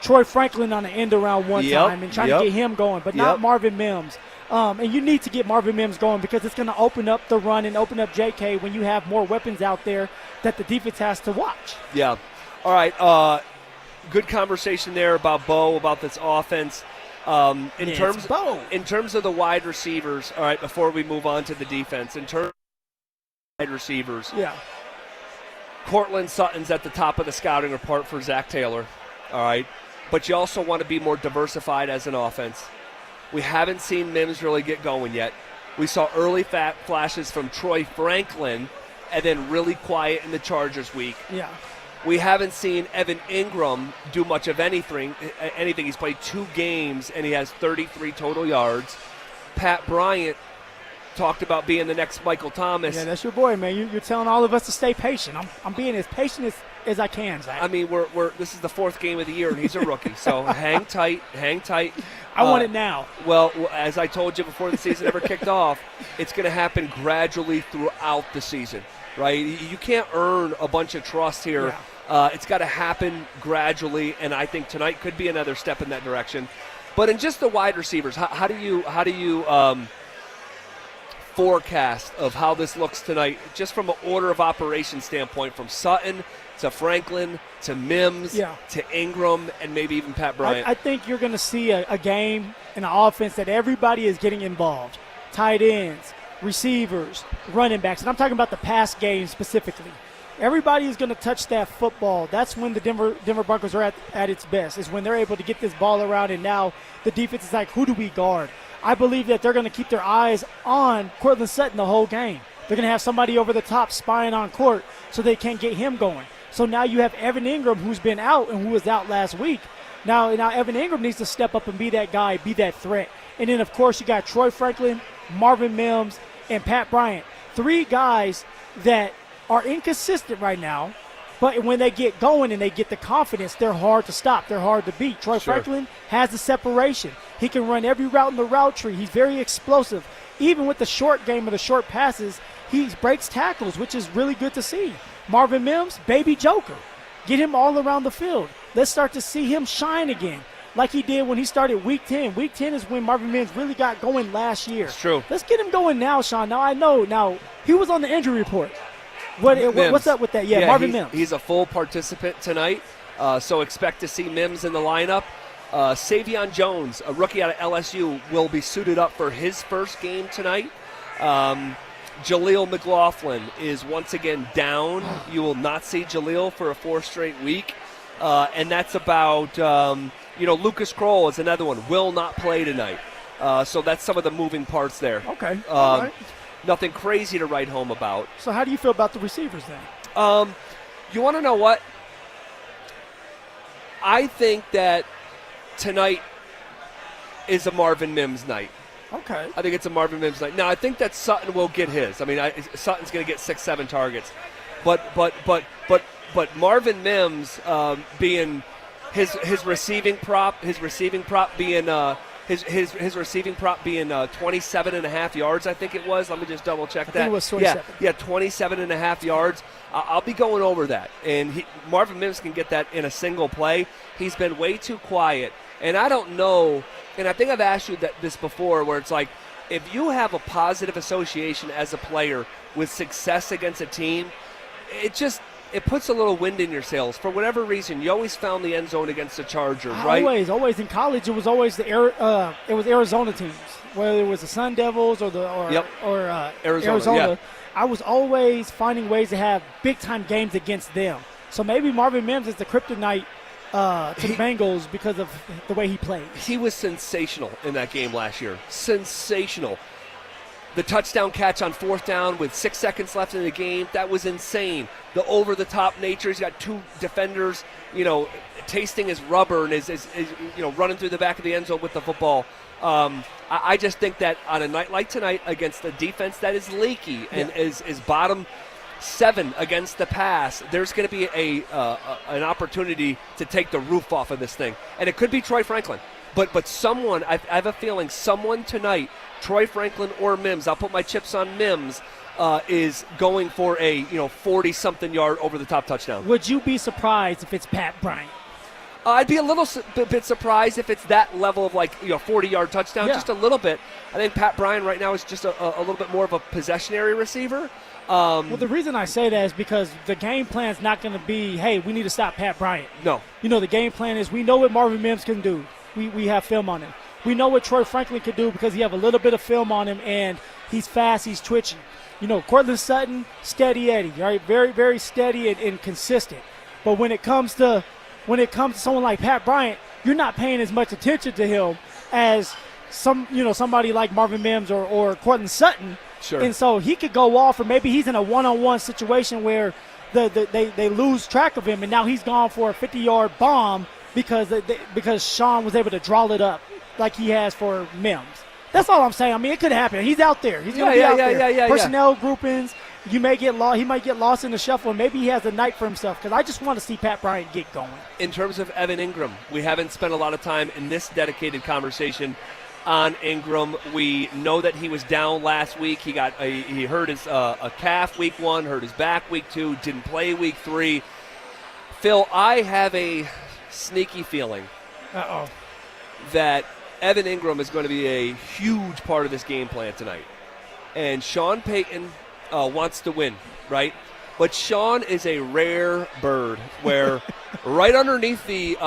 Troy Franklin on the end around one time and trying to get him going, but not Marvin Mims. And you need to get Marvin Mims going because it's going to open up the run and open up J.K. when you have more weapons out there that the defense has to watch. Yeah. All right. Good conversation there about Bo, about this offense. In terms of the wide receivers, all right, before we move on to the defense, in terms of wide receivers, Cortland Sutton's at the top of the scouting report for Zach Taylor, all right? But you also want to be more diversified as an offense. We haven't seen Mims really get going yet. We saw early flashes from Troy Franklin and then really quiet in the Chargers week. Yeah. We haven't seen Evan Ingram do much of anything. He's played 2 games, and he has 33 total yards. Pat Bryant talked about being the next Michael Thomas. Yeah, that's your boy, man. You're telling all of us to stay patient. I'm being as patient as I can, Zach. I mean, this is the 4th game of the year, and he's a rookie. So hang tight. I want it now. Well, as I told you before the season ever kicked off, it's going to happen gradually throughout the season, right? You can't earn a bunch of trust here. Yeah. It's got to happen gradually, and I think tonight could be another step in that direction. But in just the wide receivers, how do you forecast of how this looks tonight, just from an order of operations standpoint, from Sutton to Franklin to Mims to Ingram and maybe even Pat Bryant? I think you're going to see a game in an offense that everybody is getting involved. Tight ends, receivers, running backs, and I'm talking about the pass game specifically. Everybody is going to touch that football. That's when the Denver Broncos are at its best, is when they're able to get this ball around, and now the defense is like, who do we guard? I believe that they're going to keep their eyes on Cortland Sutton the whole game. They're going to have somebody over the top spying on Court so they can't get him going. So now you have Evan Ingram, who's been out and who was out last week. Now Evan Ingram needs to step up and be that guy, be that threat. And then, of course, you got Troy Franklin, Marvin Mims, and Pat Bryant. 3 guys that are inconsistent right now, but when they get going and they get the confidence, they're hard to stop. They're hard to beat. Troy Franklin has the separation. He can run every route in the route tree. He's very explosive. Even with the short game or the short passes, he breaks tackles, which is really good to see. Marvin Mims, baby joker. Get him all around the field. Let's start to see him shine again like he did when he started Week 10. Week 10 is when Marvin Mims really got going last year. It's true. Let's get him going now, Sean. Now, I know. Now, he was on the injury report. What's up with that? Yeah, Marvin Mims. He's a full participant tonight, so expect to see Mims in the lineup. Savion Jones, a rookie out of LSU, will be suited up for his first game tonight. Jaleel McLaughlin is once again down. You will not see Jaleel for a 4th straight week. And that's about, Lucas Kroll is another one, will not play tonight. So that's some of the moving parts there. Okay. All right. Nothing crazy to write home about. So how do you feel about the receivers then? You want to know what? I think that tonight is a Marvin Mims night. Okay. I think it's a Marvin Mims night. Now, I think that Sutton will get his. I mean, Sutton's going to get 6-7 targets. But Marvin Mims being his receiving prop being 27.5 yards, I think it was. Let me just double check that. I think it was 27. Yeah, 27.5 yards. I'll be going over that. And Marvin Mims can get that in a single play. He's been way too quiet. And I don't know, and I think I've asked you this before, where it's like, if you have a positive association as a player with success against a team, it puts a little wind in your sails. For whatever reason, you always found the end zone against the Chargers, right? Always. In college, it was always Arizona teams, whether it was the Sun Devils or Arizona. Yeah. I was always finding ways to have big-time games against them. So maybe Marvin Mims is the kryptonite to the Bengals because of the way he played. He was sensational in that game last year. Sensational. The touchdown catch on 4th down with 6 seconds left in the game, that was insane. The over-the-top nature, he's got 2 defenders, tasting his rubber and is running through the back of the end zone with the football. I just think that on a night like tonight against a defense that is leaky and is bottom 7 against the pass, there's going to be an opportunity to take the roof off of this thing. And it could be Troy Franklin. But someone, I have a feeling someone tonight, Troy Franklin or Mims, I'll put my chips on Mims, is going for a 40-something yard over-the-top touchdown. Would you be surprised if it's Pat Bryant? I'd be a little bit surprised if it's that level of 40-yard touchdown, just a little bit. I think Pat Bryant right now is just a little bit more of a possessionary receiver. Well, the reason I say that is because the game plan is not going to be, hey, we need to stop Pat Bryant. No. The game plan is we know what Marvin Mims can do. We have film on him. We know what Troy Franklin can do because he have a little bit of film on him, and he's fast, he's twitching. Cortland Sutton, steady Eddie, right? Very, very steady and consistent. But when it comes to someone like Pat Bryant, you're not paying as much attention to him as somebody like Marvin Mims or Cortland Sutton. Sure. And so he could go off, or maybe he's in a one-on-one situation where they lose track of him, and now he's gone for a 50-yard bomb because Sean was able to draw it up like he has for Mims. That's all I'm saying. I mean, it could happen. He's out there. He's going to be out there. Personnel groupings. You may get lost. He might get lost in the shuffle, and maybe he has a night for himself because I just want to see Pat Bryant get going. In terms of Evan Ingram, we haven't spent a lot of time in this dedicated conversation on Ingram. We know that he was down last week. He hurt his a calf week 1, hurt his back week 2, didn't play week 3. Phil, I have a sneaky feeling that Evan Ingram is going to be a huge part of this game plan tonight. And Sean Payton wants to win, right? But Sean is a rare bird where right underneath the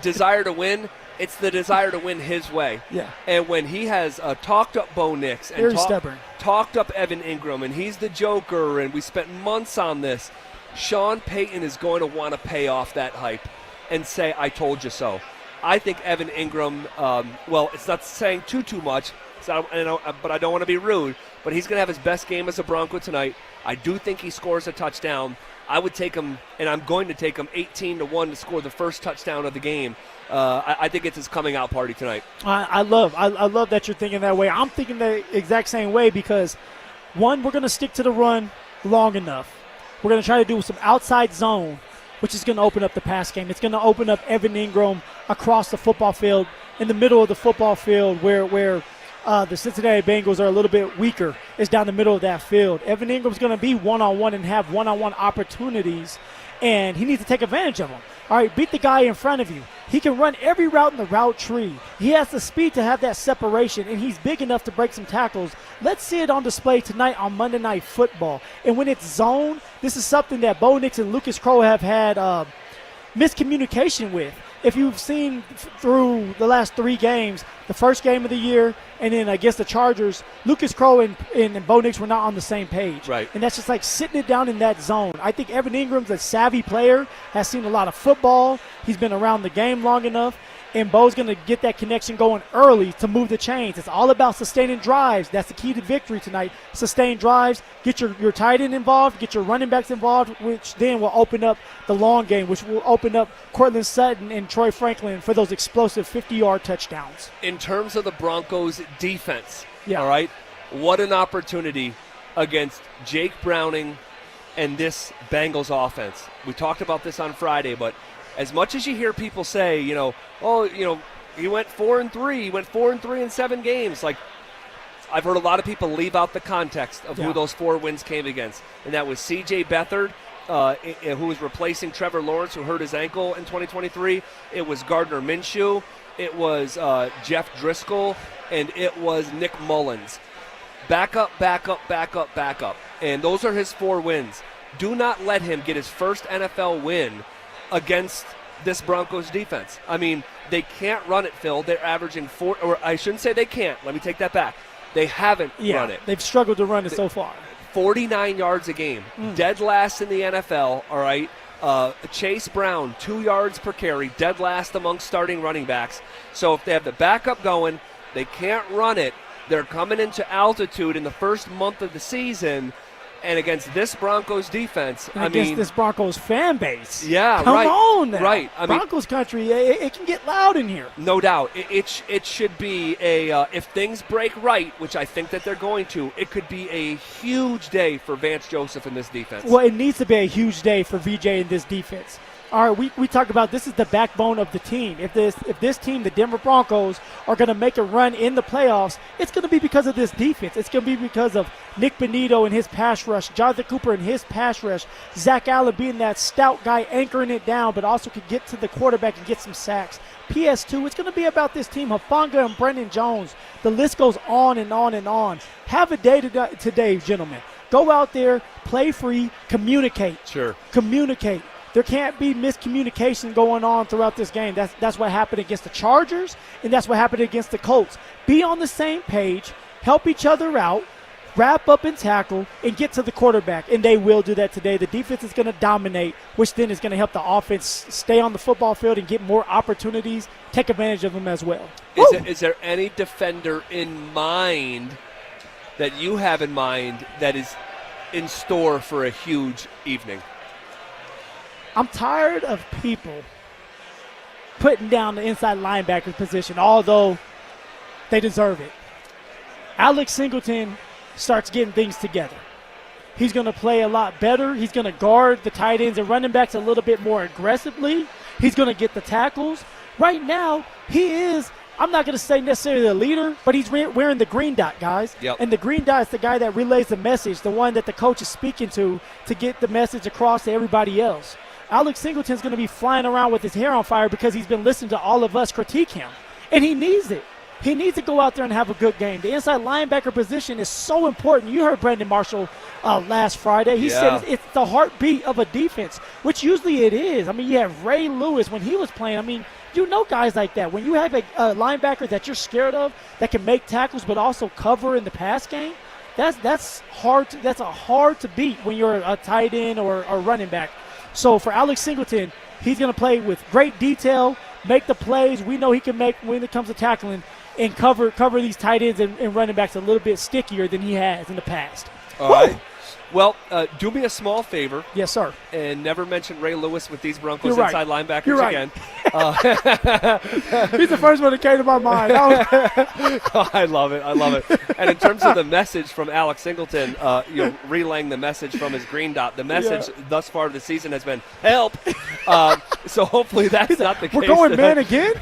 desire to win, it's the desire to win his way. Yeah. And when he has talked up Bo Nix and talked up Evan Ingram, and he's the joker, and we spent months on this, Sean Payton is going to want to pay off that hype and say, I told you so. I think Evan Ingram, it's not saying too much, but I don't want to be rude, but he's going to have his best game as a Bronco tonight. I do think he scores a touchdown. I would take him, and I'm going to take him 18-1 to score the first touchdown of the game. I think it's his coming out party tonight. I love that you're thinking that way. I'm thinking the exact same way because, one, we're going to stick to the run long enough. We're going to try to do some outside zone, which is going to open up the pass game. It's going to open up Evan Ingram across the football field, in the middle of the football field where the Cincinnati Bengals are a little bit weaker. It's down the middle of that field. Evan Ingram's going to be one-on-one and have one-on-one opportunities, and he needs to take advantage of them. All right, beat the guy in front of you. He can run every route in the route tree. He has the speed to have that separation, and he's big enough to break some tackles. Let's see it on display tonight on Monday Night Football. And when it's zone, this is something that Bo Nix and Lucas Crow have had miscommunication with. If you've seen through the last 3 games, the first game of the year and then against the Chargers, Lucas Crow and Bo Nix were not on the same page. Right. And that's just like sitting it down in that zone. I think Evan Ingram's a savvy player, has seen a lot of football. He's been around the game long enough. And Bo's going to get that connection going early to move the chains. It's all about sustaining drives. That's the key to victory tonight. Sustain drives, get your tight end involved, get your running backs involved, which then will open up the long game, which will open up Cortland Sutton and Troy Franklin for those explosive 50-yard touchdowns. In terms of the Broncos' defense, all right, what an opportunity against Jake Browning and this Bengals offense. We talked about this on Friday, but as much as you hear people say, he went 4-3, he went 4-3 in 7 games. Like, I've heard a lot of people leave out the context of who those 4 wins came against, and that was C.J. Beathard, who was replacing Trevor Lawrence, who hurt his ankle in 2023. It was Gardner Minshew. It was Jeff Driscoll, and it was Nick Mullins. Back up. And those are his 4 wins. Do not let him get his first NFL win against this Broncos defense. I mean, they can't run it, Phil. They're averaging 4, or I shouldn't say they can't. Let me take that back. They haven't run it. They've struggled to run it so far. 49 yards a game. Dead last in the NFL, all right. Chase Brown, 2 yards per carry, dead last among starting running backs. So if they have the backup going, they can't run it. They're coming into altitude in the first month of the season. And against this Broncos defense, against this Broncos fan base. Yeah, Come right. on now. Right. Broncos country, it can get loud in here. No doubt. It should be if things break right, which I think that they're going to, it could be a huge day for Vance Joseph in this defense. Well, it needs to be a huge day for VJ in this defense. All right, we talked about this is the backbone of the team. If this team, the Denver Broncos, are going to make a run in the playoffs, it's going to be because of this defense. It's going to be because of Nick Benito and his pass rush, Jonathan Cooper and his pass rush, Zach Allen being that stout guy anchoring it down, but also could get to the quarterback and get some sacks. PS2, it's going to be about this team, Hufanga and Brendan Jones. The list goes on and on and on. Have a day today, gentlemen. Go out there, play free, communicate. Sure. Communicate. There can't be miscommunication going on throughout this game. That's what happened against the Chargers, and that's what happened against the Colts. Be on the same page, help each other out, wrap up and tackle, and get to the quarterback. And they will do that today. The defense is going to dominate, which then is going to help the offense stay on the football field and get more opportunities, take advantage of them as well. Is there any defender in mind that you have in mind that is in store for a huge evening? I'm tired of people putting down the inside linebacker position, although they deserve it. Alex Singleton starts getting things together. He's going to play a lot better. He's going to guard the tight ends and running backs a little bit more aggressively. He's going to get the tackles. Right now, he is, I'm not going to say necessarily the leader, but he's wearing the green dot, guys. Yep. And the green dot is the guy that relays the message, the one that the coach is speaking to get the message across to everybody else. Alex Singleton's going to be flying around with his hair on fire because he's been listening to all of us critique him. And he needs it. He needs to go out there and have a good game. The inside linebacker position is so important. You heard Brandon Marshall last Friday. He said it's the heartbeat of a defense, which usually it is. I mean, you have Ray Lewis when he was playing. I mean, you know guys like that. When you have a linebacker that you're scared of that can make tackles but also cover in the pass game, that's hard. That's hard to beat when you're a tight end or a running back. So for Alex Singleton, he's going to play with great detail, make the plays we know he can make when it comes to tackling, and cover these tight ends and running backs a little bit stickier than he has in the past. All right. Well, do me a small favor. Yes, sir. And never mention Ray Lewis with these Broncos You're inside linebackers You're right. again. He's the first one that came to my mind. I love it. I love it. And in terms of the message from Alex Singleton, relaying the message from his green dot, the message thus far this season has been help. So hopefully that's not the case. We're going man again?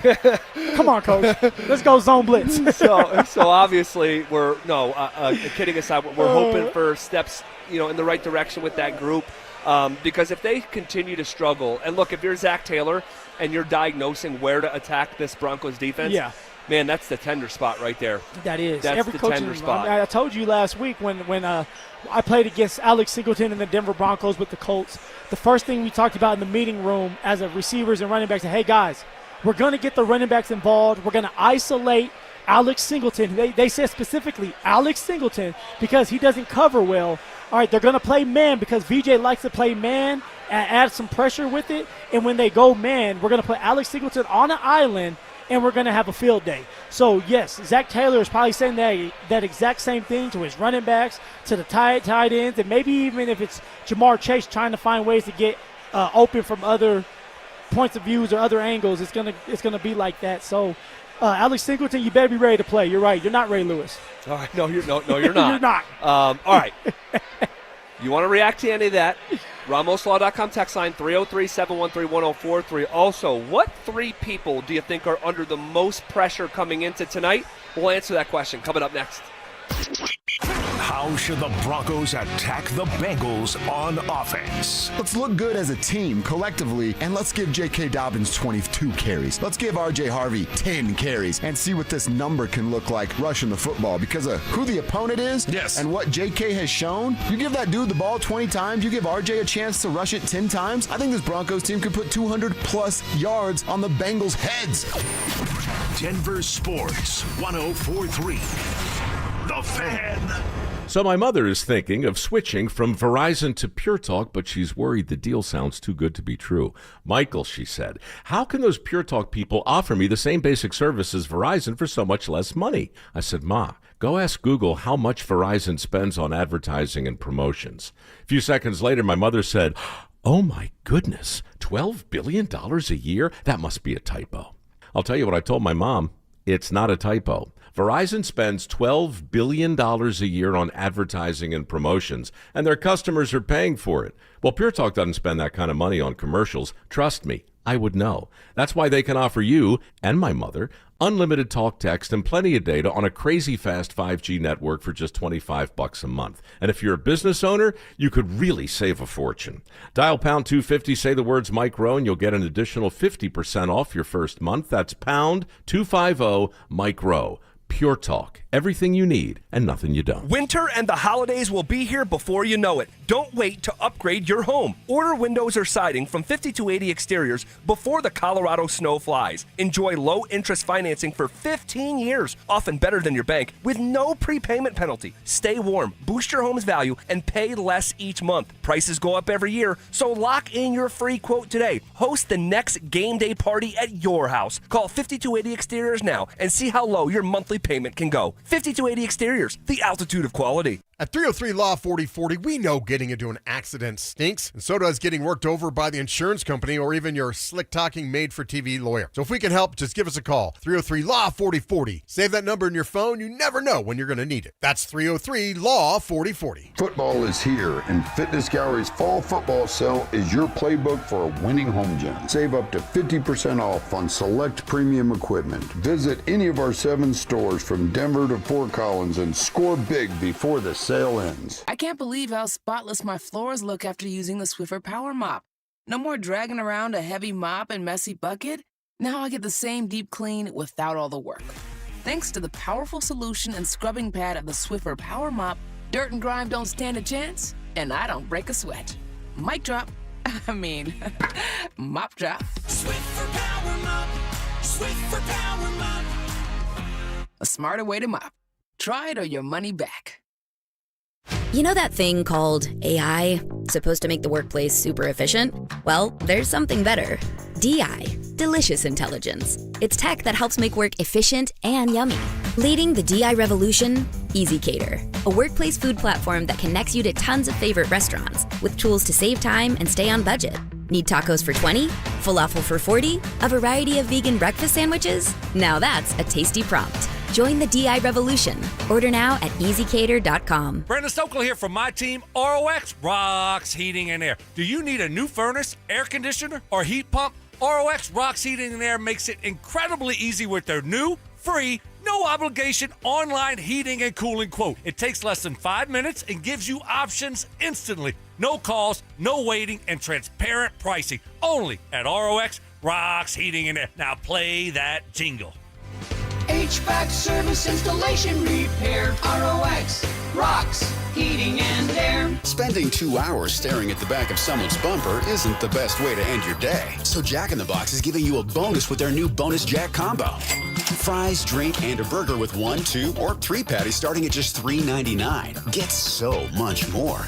Come on, Coach. Let's go zone blitz. So obviously kidding aside, we're hoping for steps in the right direction with that group, because if they continue to struggle, and look, if you're Zach Taylor and you're diagnosing where to attack this Broncos defense, man, that's the tender spot right there. That is. That's Every the coach tender spot. I told you last week when I played against Alex Singleton and the Denver Broncos with the Colts, the first thing we talked about in the meeting room as a receivers and running backs, hey guys, we're going to get the running backs involved. We're going to isolate Alex Singleton. They said specifically Alex Singleton because he doesn't cover well. All right, they're going to play man because VJ likes to play man and add some pressure with it. And when they go man, we're going to put Alex Singleton on an island, and we're going to have a field day. So, yes, Zach Taylor is probably saying that exact same thing to his running backs, to the tight ends, and maybe even if it's Jamar Chase trying to find ways to get open from other points of views or other angles, it's gonna be like that. So, Alex Singleton, you better be ready to play. You're right. You're not Ray Lewis. All right. No, you're not. You're not. All right. You want to react to any of that? RamosLaw.com text line 303-713-1043. Also, what three people do you think are under the most pressure coming into tonight? We'll answer that question coming up next. How should the Broncos attack the Bengals on offense? Let's look good as a team collectively, and let's give J.K. Dobbins 22 carries. Let's give R.J. Harvey 10 carries and see what this number can look like rushing the football. Because of who the opponent is and what J.K. has shown, you give that dude the ball 20 times, you give R.J. a chance to rush it 10 times, I think this Broncos team could put 200-plus yards on the Bengals' heads. Denver Sports 104.3. The Fan. So my mother is thinking of switching from Verizon to Pure Talk, but she's worried the deal sounds too good to be true. Michael, she said, how can those Pure Talk people offer me the same basic service as Verizon for so much less money? I said, Ma, go ask Google how much Verizon spends on advertising and promotions. A few seconds later, my mother said, oh my goodness, $12 billion a year? That must be a typo. I'll tell you what I told my mom. It's not a typo. Verizon spends $12 billion a year on advertising and promotions, and their customers are paying for it. Well, Pure Talk doesn't spend that kind of money on commercials. Trust me, I would know. That's why they can offer you and my mother unlimited talk, text, and plenty of data on a crazy fast 5G network for just $25 a month. And if you're a business owner, you could really save a fortune. Dial pound 250, say the words Mike Rowe, and you'll get an additional 50% off your first month. That's pound 250 Mike Rowe. Pure Talk. Everything you need and nothing you don't. Winter and the holidays will be here before you know it. Don't wait to upgrade your home. Order windows or siding from 5280 Exteriors before the Colorado snow flies. Enjoy low-interest financing for 15 years, often better than your bank, with no prepayment penalty. Stay warm, boost your home's value, and pay less each month. Prices go up every year, so lock in your free quote today. Host the next game day party at your house. Call 5280 Exteriors now and see how low your monthly payment can go. 5280 Exteriors, the altitude of quality. At 303 Law 4040, we know getting into an accident stinks, and so does getting worked over by the insurance company or even your slick-talking made-for-TV lawyer. So if we can help, just give us a call. 303 Law 4040. Save that number in your phone. You never know when you're going to need it. That's 303 Law 4040. Football is here, and Fitness Gallery's fall football sale is your playbook for a winning home gym. Save up to 50% off on select premium equipment. Visit any of our 7 stores from Denver to Fort Collins and score big before the sale ends. I can't believe how spotless my floors look after using the Swiffer Power Mop. No more dragging around a heavy mop and messy bucket. Now I get the same deep clean without all the work. Thanks to the powerful solution and scrubbing pad of the Swiffer Power Mop, dirt and grime don't stand a chance, and I don't break a sweat. Mic drop. Mop drop. Swiffer Power Mop. Swiffer Power Mop. A smarter way to mop. Try it or your money back. You know that thing called AI? Supposed to make the workplace super efficient? Well, there's something better. DI, Delicious Intelligence. It's tech that helps make work efficient and yummy. Leading the DI revolution, EasyCater, a workplace food platform that connects you to tons of favorite restaurants with tools to save time and stay on budget. Need tacos for 20? Falafel for 40? A variety of vegan breakfast sandwiches? Now that's a tasty prompt. Join the DI revolution. Order now at easycater.com. Brandon Stokel here from my team, ROX Rocks Heating and Air. Do you need a new furnace, air conditioner, or heat pump? ROX Rocks Heating and Air makes it incredibly easy with their new, free, no obligation online heating and cooling quote. It takes less than 5 minutes and gives you options instantly. No calls, no waiting, and transparent pricing. Only at ROX Rocks Heating and Air. Now play that jingle. HVAC service, installation, repair. ROX Rocks Heating and Air. Spending 2 hours staring at the back of someone's bumper isn't the best way to end your day. So Jack in the Box is giving you a bonus with their new Bonus Jack combo. Fries, drink, and a burger with 1, 2, or 3 patties starting at just $3.99. Get so much more.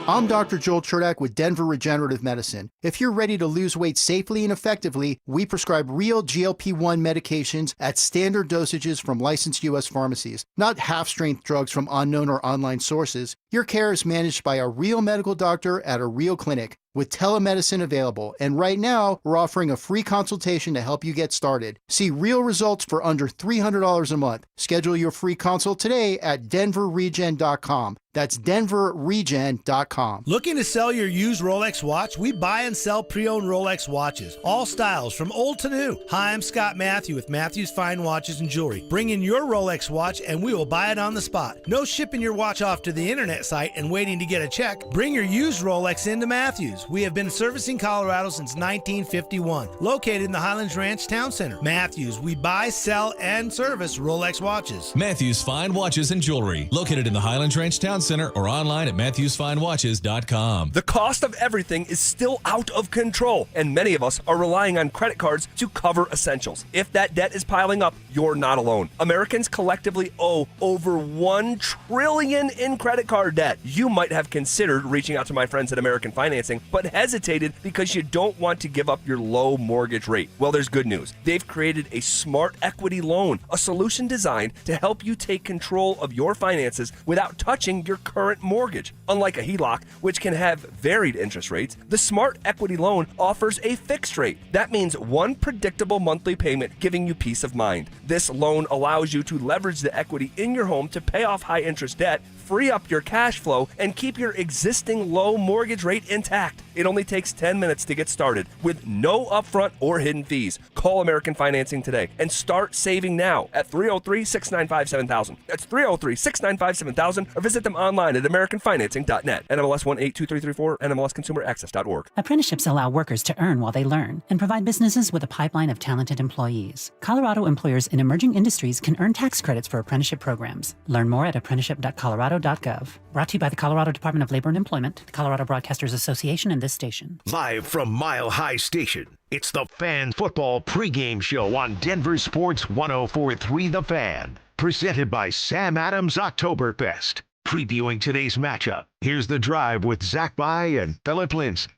I'm Dr. Joel Cherdak with Denver Regenerative Medicine. If you're ready to lose weight safely and effectively, we prescribe real GLP-1 medications at standard dosages from licensed U.S. pharmacies, not half-strength drugs from unknown or online sources. Your care is managed by a real medical doctor at a real clinic with telemedicine available. And right now, we're offering a free consultation to help you get started. See real results for under $300 a month. Schedule your free consult today at DenverRegen.com. That's DenverRegen.com. Looking to sell your used Rolex watch? We buy and sell pre-owned Rolex watches. All styles, from old to new. Hi, I'm Scott Matthew with Matthews Fine Watches and Jewelry. Bring in your Rolex watch and we will buy it on the spot. No shipping your watch off to the internet site and waiting to get a check. Bring your used Rolex into Matthews. We have been servicing Colorado since 1951. Located in the Highlands Ranch Town Center. Matthews, we buy, sell, and service Rolex watches. Matthews Fine Watches and Jewelry. Located in the Highlands Ranch Town Center or online at MatthewsFineWatches.com. The cost of everything is still out of control, and many of us are relying on credit cards to cover essentials. If that debt is piling up, you're not alone. Americans collectively owe over $1 trillion in credit card debt. You might have considered reaching out to my friends at American Financing, but hesitated because you don't want to give up your low mortgage rate. Well, there's good news. They've created a smart equity loan, a solution designed to help you take control of your finances without touching your current mortgage. Unlike a HELOC, which can have varied interest rates, the smart equity loan offers a fixed rate. That means one predictable monthly payment, giving you peace of mind. This loan allows you to leverage the equity in your home to pay off high interest debt, free up your cash flow, and keep your existing low mortgage rate intact. It only takes 10 minutes to get started with no upfront or hidden fees. Call American Financing today and start saving now at 303-695-7000. That's 303-695-7000, or visit them online at americanfinancing.net. NMLS 182334, NMLSconsumeraccess.org. Apprenticeships allow workers to earn while they learn and provide businesses with a pipeline of talented employees. Colorado employers in emerging industries can earn tax credits for apprenticeship programs. Learn more at apprenticeship.colorado.gov. Brought to you by the Colorado Department of Labor and Employment, the Colorado Broadcasters Association, and this station. Live from Mile High Station, it's the Fan Football Pregame Show on Denver Sports 104.3 The Fan. Presented by Sam Adams Oktoberfest. Previewing today's matchup, here's The Drive with Zach By and Phillip Lindsay.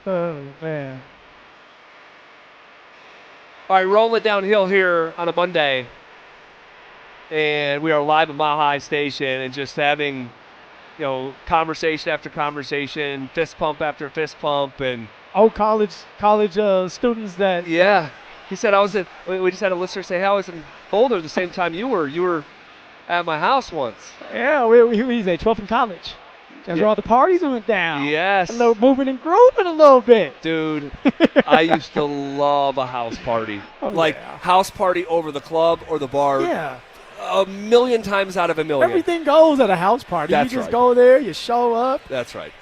Oh, man. All right, rolling downhill here on a Monday. And we are live at Mile High Station and just having, conversation after conversation, fist pump after fist pump, and college students that. Yeah, he said we just had a listener say, "Hey, I was in Boulder the same time you were. You were at my house once." Yeah, he's at 12th in college. That's where all the parties went down. Yes. A little moving and grooving a little bit. Dude, I used to love a house party. House party over the club or the bar. Yeah. A million times out of a million. Everything goes at a house party. That's you just right. go there, you show up. That's right.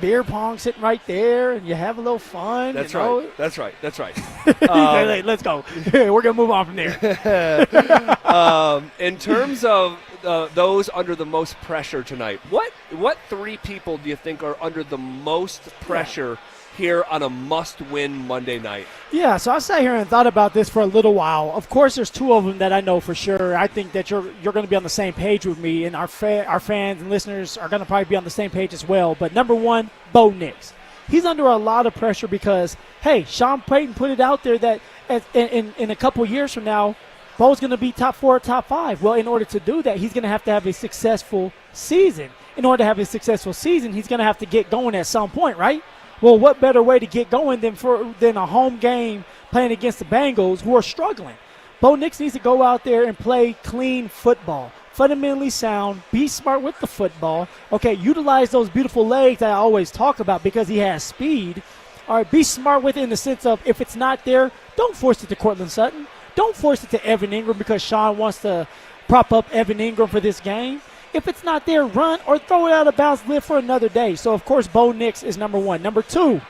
Beer pong sitting right there, and you have a little fun. That's right. That's right. That's right. Hey, let's go. We're going to move on from there. In terms of those under the most pressure tonight, what three people do you think are under the most pressure here on a must-win Monday night? Yeah, so I sat here and thought about this for a little while. Of course, there's two of them that I know for sure. I think that you're going to be on the same page with me, and our fans and listeners are going to probably be on the same page as well. But number one, Bo Nix. He's under a lot of pressure because, hey, Sean Payton put it out there that in a couple years from now, Bo's going to be top 4 or top 5. Well, in order to do that, he's going to have a successful season. In order to have a successful season, he's going to have to get going at some point, right? Well, what better way to get going than a home game playing against the Bengals, who are struggling? Bo Nix needs to go out there and play clean football, fundamentally sound, be smart with the football. Okay, utilize those beautiful legs that I always talk about because he has speed. All right, be smart with it in the sense of if it's not there, don't force it to Cortland Sutton. Don't force it to Evan Ingram because Sean wants to prop up Evan Ingram for this game. If it's not there, run or throw it out of bounds, live for another day. So, of course, Bo Nix is number one. Number two,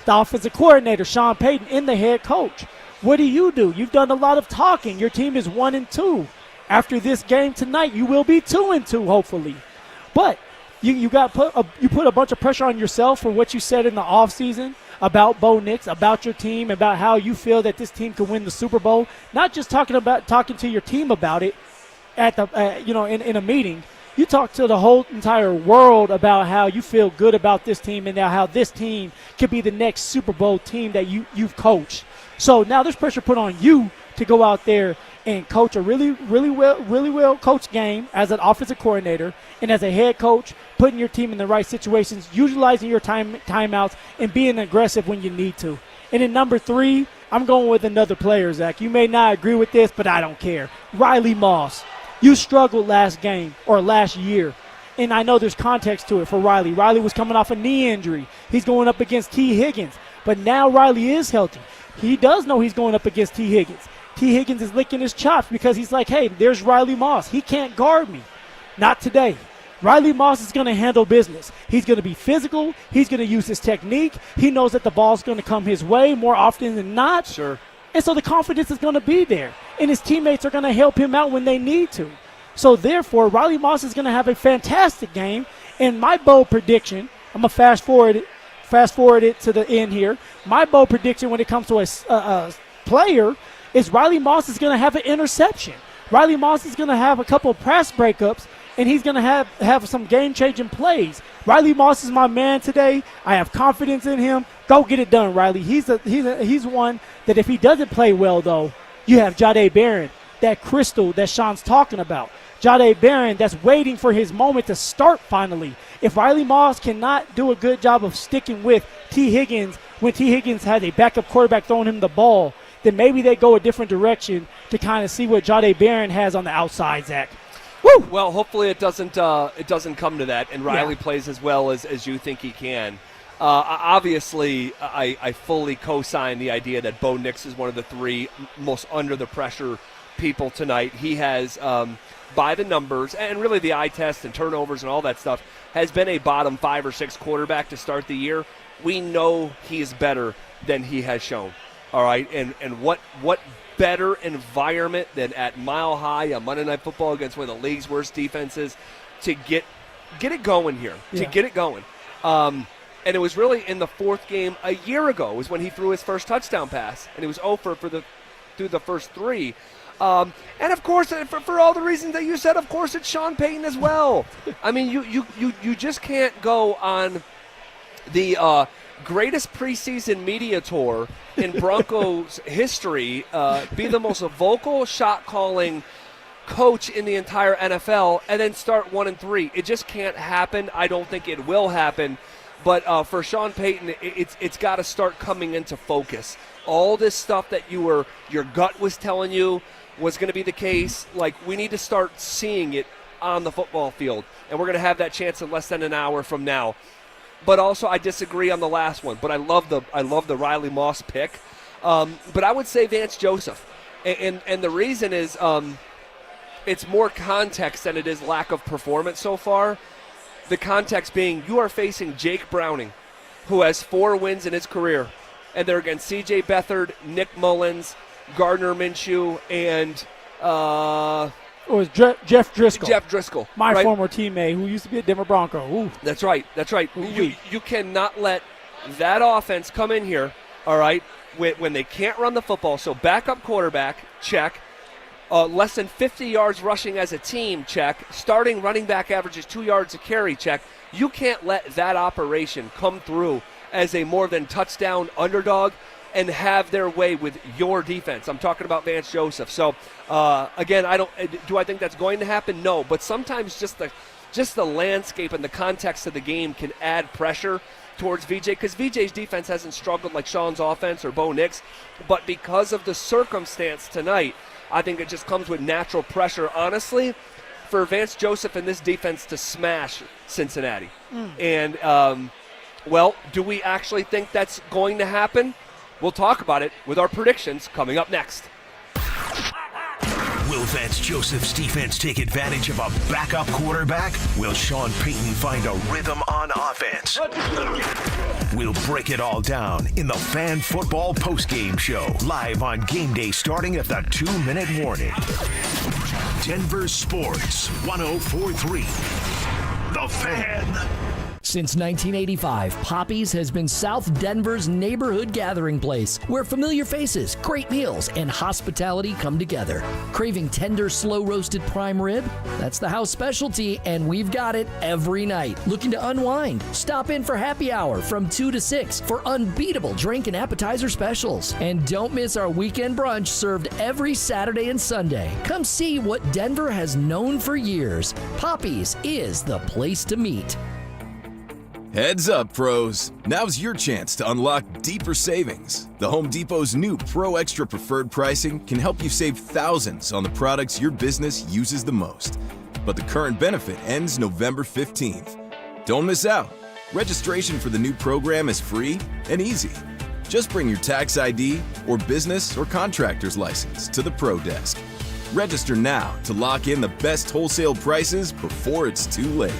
the offensive coordinator, Sean Payton, and the head coach. What do? You've done a lot of talking. Your team is 1-2. After this game tonight, you will be 2-2, hopefully. But you put a bunch of pressure on yourself for what you said in the offseason about Bo Nix, about your team, about how you feel that this team can win the Super Bowl. Not just talking to your team about it at in a meeting. You talk to the whole entire world about how you feel good about this team and now how this team could be the next Super Bowl team that you've coached. So now there's pressure put on you to go out there and coach a really well coached game as an offensive coordinator and as a head coach, putting your team in the right situations, utilizing your timeouts, and being aggressive when you need to. And then number three, I'm going with another player, Zach. You may not agree with this, but I don't care. Riley Moss. You struggled last game or last year, and I know there's context to it for Riley. Riley was coming off a knee injury. He's going up against T. Higgins, but now Riley is healthy. He does know he's going up against T. Higgins. T. Higgins is licking his chops because he's like, hey, there's Riley Moss. He can't guard me. Not today. Riley Moss is going to handle business. He's going to be physical. He's going to use his technique. He knows that the ball's going to come his way more often than not. Sure. And so the confidence is going to be there. And his teammates are going to help him out when they need to. So, therefore, Riley Moss is going to have a fantastic game. And my bold prediction, I'm going to fast forward it to the end here. My bold prediction when it comes to a player is Riley Moss is going to have an interception. Riley Moss is going to have a couple of press breakups, and he's going to have some game-changing plays. Riley Moss is my man today. I have confidence in him. Go get it done, Riley. He's one that if he doesn't play well, though, you have Jahdae Barron, that crystal that Sean's talking about. Jahdae Barron that's waiting for his moment to start finally. If Riley Moss cannot do a good job of sticking with T. Higgins when T. Higgins has a backup quarterback throwing him the ball, then maybe they go a different direction to kind of see what Jahdae Barron has on the outside, Zach. Woo! Well, hopefully it doesn't come to that, and Riley plays as well as you think he can. Obviously, I fully co-sign the idea that Bo Nix is one of the three most under the pressure people tonight. He has, by the numbers and really the eye test and turnovers and all that stuff, has been a bottom 5 or 6 quarterback to start the year. We know he is better than he has shown. All right, and what better environment than at Mile High on Monday Night Football against one of the league's worst defenses to get it going here, to get it going. And it was really in the fourth game a year ago was when he threw his first touchdown pass, and he was 0 for through the first 3. And, of course, for all the reasons that you said, of course, it's Sean Payton as well. I mean, you just can't go on the greatest preseason media tour in Broncos history, be the most vocal shot-calling coach in the entire NFL, and then start 1-3. It just can't happen. I don't think it will happen. But for Sean Payton, it's got to start coming into focus. All this stuff that your gut was telling you was going to be the case, like, we need to start seeing it on the football field. And we're going to have that chance in less than an hour from now. But also, I disagree on the last one. But I love the Riley Moss pick. But I would say Vance Joseph. And the reason is it's more context than it is lack of performance so far. The context being you are facing Jake Browning, who has 4 wins in his career. And they're against C.J. Beathard, Nick Mullins, Gardner Minshew, and it was Jeff Driscoll. Jeff Driscoll. My right? former teammate who used to be a Denver Bronco. Ooh. That's right. You cannot let that offense come in here, all right, when they can't run the football. So backup quarterback, check. Less than 50 yards rushing as a team, check. Starting running back averages 2 yards a carry, check. You can't let that operation come through as a more than touchdown underdog and have their way with your defense. I'm talking about Vance Joseph. So, again, do I think that's going to happen? No, but sometimes just the landscape and the context of the game can add pressure towards VJ, because VJ's defense hasn't struggled like Sean's offense or Bo Nix, but because of the circumstance tonight, I think it just comes with natural pressure, honestly, for Vance Joseph and this defense to smash Cincinnati. And, well, do we actually think that's going to happen? We'll talk about it with our predictions coming up next. Will Vance Joseph's defense take advantage of a backup quarterback? Will Sean Payton find a rhythm on offense? We'll break it all down in the Fan Football Postgame Show, live on game day starting at the 2-minute warning. Denver Sports 104.3. The Fan. Since 1985, Poppy's has been South Denver's neighborhood gathering place where familiar faces, great meals, and hospitality come together. Craving tender, slow-roasted prime rib? That's the house specialty, and we've got it every night. Looking to unwind? Stop in for happy hour from 2 to 6 for unbeatable drink and appetizer specials. And don't miss our weekend brunch served every Saturday and Sunday. Come see what Denver has known for years. Poppy's is the place to meet. Heads up, pros. Now's your chance to unlock deeper savings. The Home Depot's new Pro Extra Preferred pricing can help you save thousands on the products your business uses the most. But the current benefit ends November 15th. Don't miss out. Registration for the new program is free and easy. Just bring your tax ID or business or contractor's license to the Pro Desk. Register now to lock in the best wholesale prices before it's too late.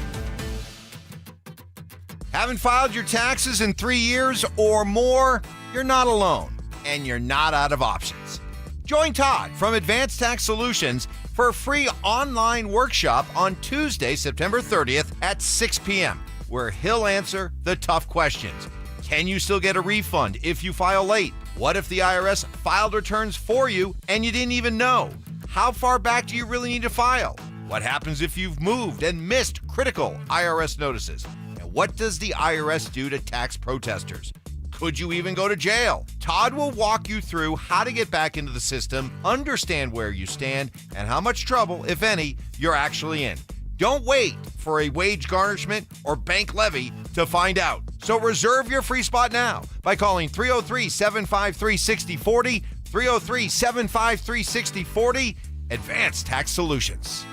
Haven't filed your taxes in 3 years or more? You're not alone, and you're not out of options. Join Todd from Advanced Tax Solutions for a free online workshop on Tuesday, September 30th at 6 p.m., where he'll answer the tough questions. Can you still get a refund if you file late? What if the IRS filed returns for you and you didn't even know? How far back do you really need to file? What happens if you've moved and missed critical IRS notices? What does the IRS do to tax protesters? Could you even go to jail? Todd will walk you through how to get back into the system, understand where you stand, and how much trouble, if any, you're actually in. Don't wait for a wage garnishment or bank levy to find out. So reserve your free spot now by calling 303-753-6040, 303-753-6040, Advanced Tax Solutions.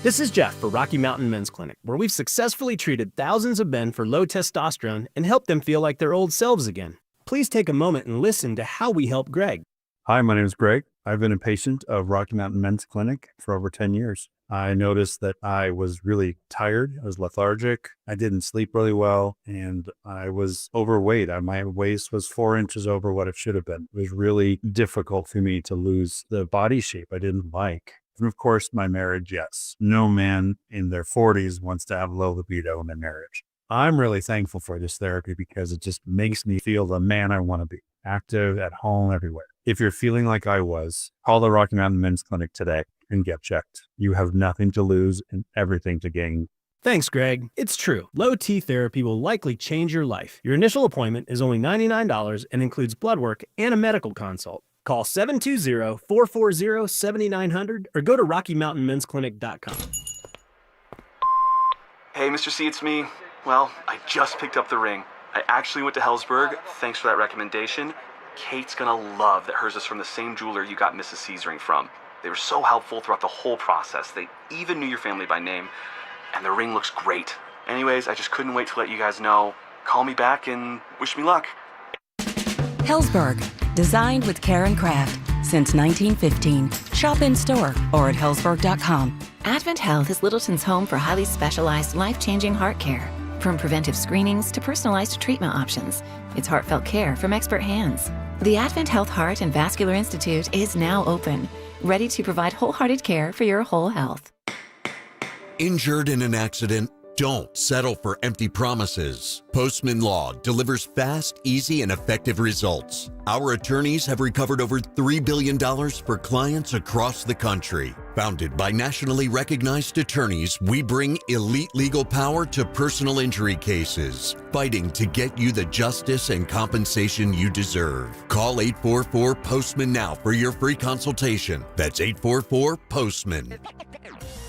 This is Jeff for Rocky Mountain Men's Clinic, where we've successfully treated thousands of men for low testosterone and helped them feel like their old selves again. Please take a moment and listen to how we help Greg. Hi, my name is Greg. I've been a patient of Rocky Mountain Men's Clinic for over 10 years. I noticed that I was really tired. I was lethargic. I didn't sleep really well, and I was overweight. My waist was 4 inches over what it should have been. It was really difficult for me to lose the body shape I didn't like. And of course, my marriage, yes. No man in their 40s wants to have low libido in their marriage. I'm really thankful for this therapy because it just makes me feel the man I want to be, active, at home, everywhere. If you're feeling like I was, call the Rocky Mountain Men's Clinic today and get checked. You have nothing to lose and everything to gain. Thanks, Greg. It's true. Low T therapy will likely change your life. Your initial appointment is only $99 and includes blood work and a medical consult. Call 720-440-7900 or go to RockyMountainMen'sClinic.com. Hey, Mr. C, it's me. Well, I just picked up the ring. I actually went to Hellsberg. Thanks for that recommendation. Kate's gonna love that hers is from the same jeweler you got Mrs. C's ring from. They were so helpful throughout the whole process. They even knew your family by name. And the ring looks great. Anyways, I just couldn't wait to let you guys know. Call me back and wish me luck. Hellsberg, designed with care and craft since 1915. Shop in store or at hellsberg.com. Advent Health is Littleton's home for highly specialized, life-changing heart care. From preventive screenings to personalized treatment options, it's heartfelt care from expert hands. The Advent Health Heart and Vascular Institute is now open, ready to provide wholehearted care for your whole health. Injured in an accident? Don't settle for empty promises. Postman Law delivers fast, easy, and effective results. Our attorneys have recovered over $3 billion for clients across the country. Founded by nationally recognized attorneys, we bring elite legal power to personal injury cases, fighting to get you the justice and compensation you deserve. Call 844-POSTMAN now for your free consultation. That's 844-POSTMAN.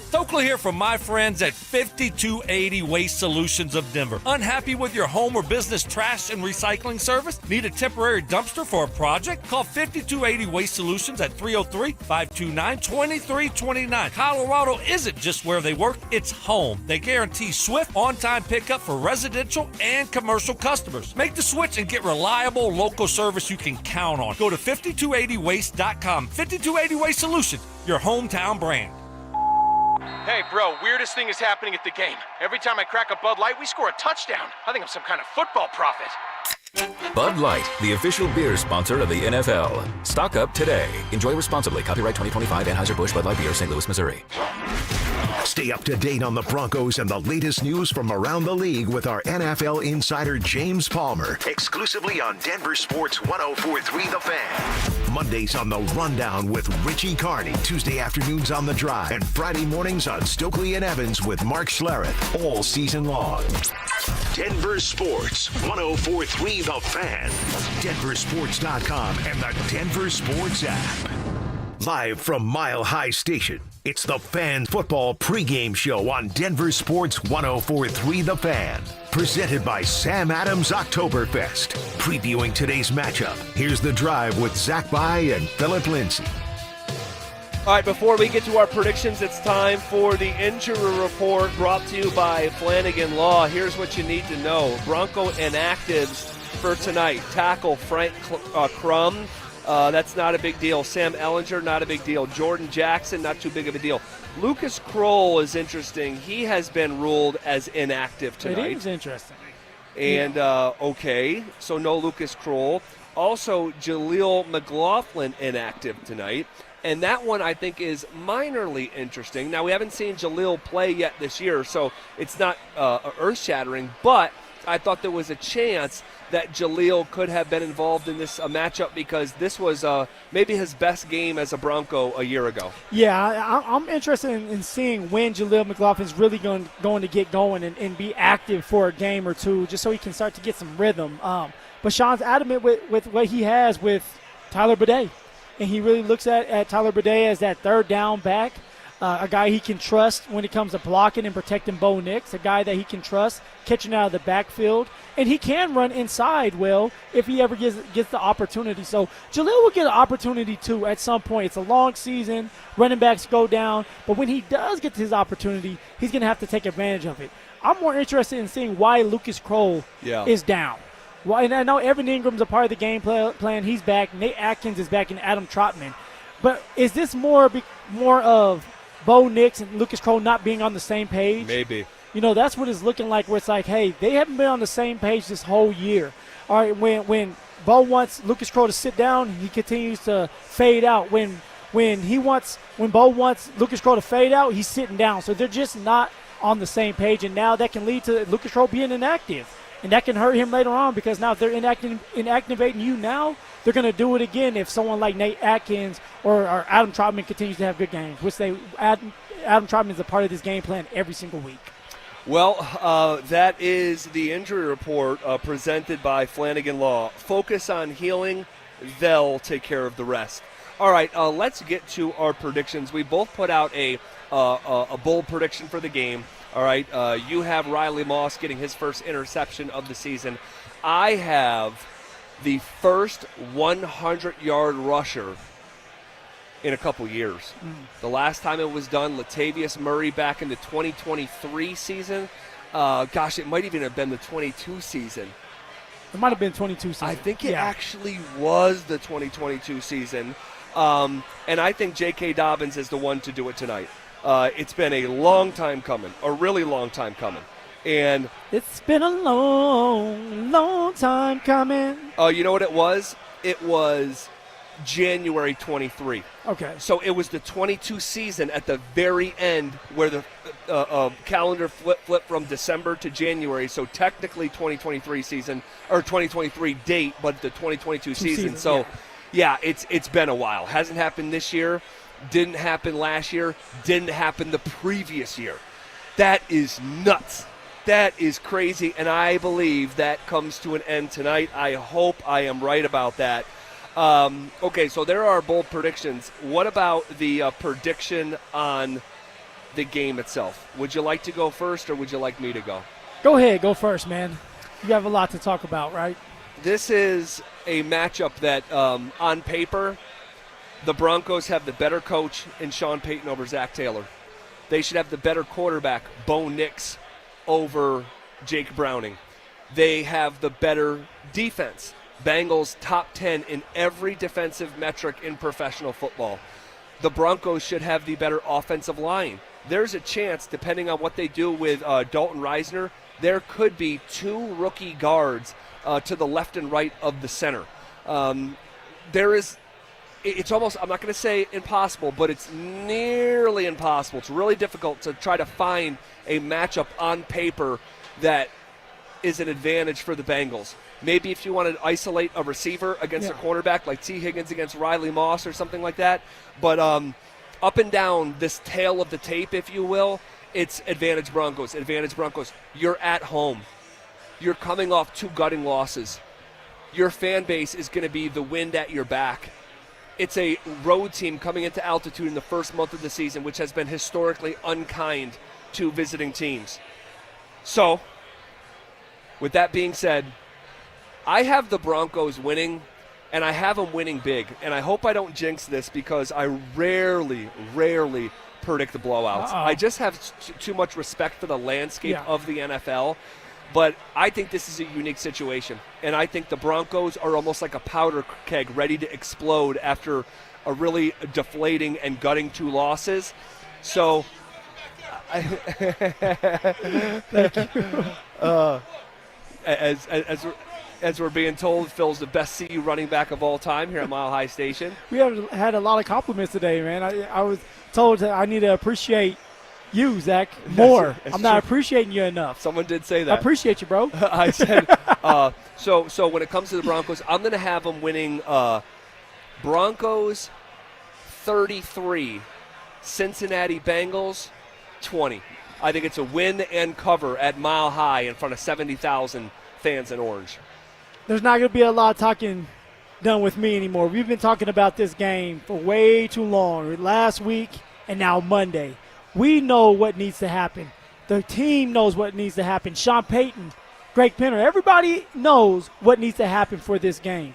Stokely here from my friends at 5280 Waste Solutions of Denver. Unhappy with your home or business trash and recycling service? Need a temporary dumpster for a project? Call 5280 Waste Solutions at 303-529-2329. Colorado isn't just where they work, it's home. They guarantee swift, on-time pickup for residential and commercial customers. Make the switch and get reliable local service you can count on. Go to 5280waste.com. 5280 Waste Solutions, your hometown brand. Hey, bro, weirdest thing is happening at the game. Every time I crack a Bud Light, we score a touchdown. I think I'm some kind of football prophet. Bud Light, the official beer sponsor of the NFL. Stock up today. Enjoy responsibly. Copyright 2025 Anheuser-Busch Bud Light Beer, St. Louis, Missouri. Stay up to date on the Broncos and the latest news from around the league with our NFL insider James Palmer, exclusively on Denver Sports 104.3 The Fan. Mondays on The Rundown with Richie Carney, Tuesday afternoons on The Drive, and Friday mornings on Stokely and Evans with Mark Schlereth, all season long. Denver Sports 104.3 The Fan, DenverSports.com, and the Denver Sports app. Live from Mile High Station, it's the Fan Football Pregame Show on Denver Sports 104.3 The Fan. Presented by Sam Adams Oktoberfest. Previewing today's matchup, here's The Drive with Zach By and Phillip Lindsay. All right, before we get to our predictions, it's time for the injury report brought to you by Flanagan Law. Here's what you need to know. Bronco inactives for tonight. Tackle Frank Crum. That's not a big deal. Sam Ellinger, not a big deal. Jordan Jackson, not too big of a deal. Lucas Kroll is interesting. He has been ruled as inactive tonight. It is interesting. And, okay, so no Lucas Kroll. Also, Jaleel McLaughlin inactive tonight. And that one, I think, is minorly interesting. Now, we haven't seen Jaleel play yet this year, so it's not earth-shattering, but I thought there was a chance that Jaleel could have been involved in this matchup because this was maybe his best game as a Bronco a year ago. Yeah, I'm interested in seeing when Jaleel McLaughlin is really going to get going and be active for a game or two just so he can start to get some rhythm. But Sean's adamant with what he has with Tyler Bidet. And he really looks at Tyler Bidet as that third down back, a guy he can trust when it comes to blocking and protecting Bo Nix, a guy that he can trust catching out of the backfield. And he can run inside well if he ever gets the opportunity. So Jaleel will get an opportunity too at some point. It's a long season. Running backs go down. But when he does get his opportunity, he's going to have to take advantage of it. I'm more interested in seeing why Lucas Kroll is down. Well, and I know Evan Ingram's a part of the game plan. He's back. Nate Atkins is back, and Adam Trotman. But is this more of Bo Nix and Lucas Kroll not being on the same page? Maybe. You know, that's what it's looking like where it's like, hey, they haven't been on the same page this whole year. All right, when Bo wants Lucas Kroll to sit down, he continues to fade out. When Bo wants Lucas Kroll to fade out, he's sitting down. So they're just not on the same page, and now that can lead to Lucas Kroll being inactive. And that can hurt him later on because now if they're inactivating you now, they're going to do it again if someone like Nate Atkins or Adam Trotman continues to have good games, which Adam Trotman is a part of this game plan every single week. Well, that is the injury report presented by Flanagan Law. Focus on healing. They'll take care of the rest. All right, let's get to our predictions. We both put out a bold prediction for the game. All right, you have Riley Moss getting his first interception of the season. I have the first 100-yard rusher in a couple years. The last time it was done, Latavius Murray back in the 2023 season. It might even have been the 22 season. It might have been 22 season. I think it actually was the 2022 season. And I think J.K. Dobbins is the one to do it tonight. It's been a long time coming, a really long time coming. And it's been a long, long time coming. You know what it was? It was January 23. Okay. So it was the 22 season at the very end where the calendar flipped from December to January. So technically 2023 season or 2023 date, but the 2022 season. So yeah, it's been a while. Hasn't happened this year. Didn't happen last year. Didn't happen the previous year. That is nuts. That is crazy, and I believe that comes to an end tonight. I hope I am right about that. Okay, so there are bold predictions. What about the prediction on the game itself? Would you like to go first, or would you like me to go? Go ahead. Go first, man. You have a lot to talk about, right? This is a matchup that, on paper, the Broncos have the better coach in Sean Payton over Zach Taylor. They should have the better quarterback, Bo Nix, over Jake Browning. They have the better defense. Bengals top 10 in every defensive metric in professional football. The Broncos should have the better offensive line. There's a chance, depending on what they do with Dalton Reisner, there could be two rookie guards to the left and right of the center. It's almost, I'm not going to say impossible, but it's nearly impossible. It's really difficult to try to find a matchup on paper that is an advantage for the Bengals. Maybe if you want to isolate a receiver against a cornerback like T. Higgins against Riley Moss or something like that. But up and down this tail of the tape, if you will, it's advantage Broncos. Advantage Broncos. You're at home. You're coming off 2 gutting losses. Your fan base is going to be the wind at your back. It's a road team coming into altitude in the first month of the season, which has been historically unkind to visiting teams. So, with that being said, I have the Broncos winning, and I have them winning big. And I hope I don't jinx this because I rarely predict the blowouts. I just have too much respect for the landscape of the NFL. But I think this is a unique situation, and I think the Broncos are almost like a powder keg ready to explode after a really deflating and gutting 2 losses. So, thank you. As we're being told, Phil's the best CU running back of all time here at Mile High Station. We have had a lot of compliments today, man. I was told that I need to appreciate you, Zach, more. I'm not appreciating you enough. Someone did say that. I appreciate you, bro. I said, so when it comes to the Broncos, I'm going to have them winning Broncos 33, Cincinnati Bengals 20. I think it's a win and cover at Mile High in front of 70,000 fans in orange. There's not going to be a lot of talking done with me anymore. We've been talking about this game for way too long. Last week and now Monday. We know what needs to happen. The team knows what needs to happen. Sean Payton, Greg Penner, everybody knows what needs to happen for this game.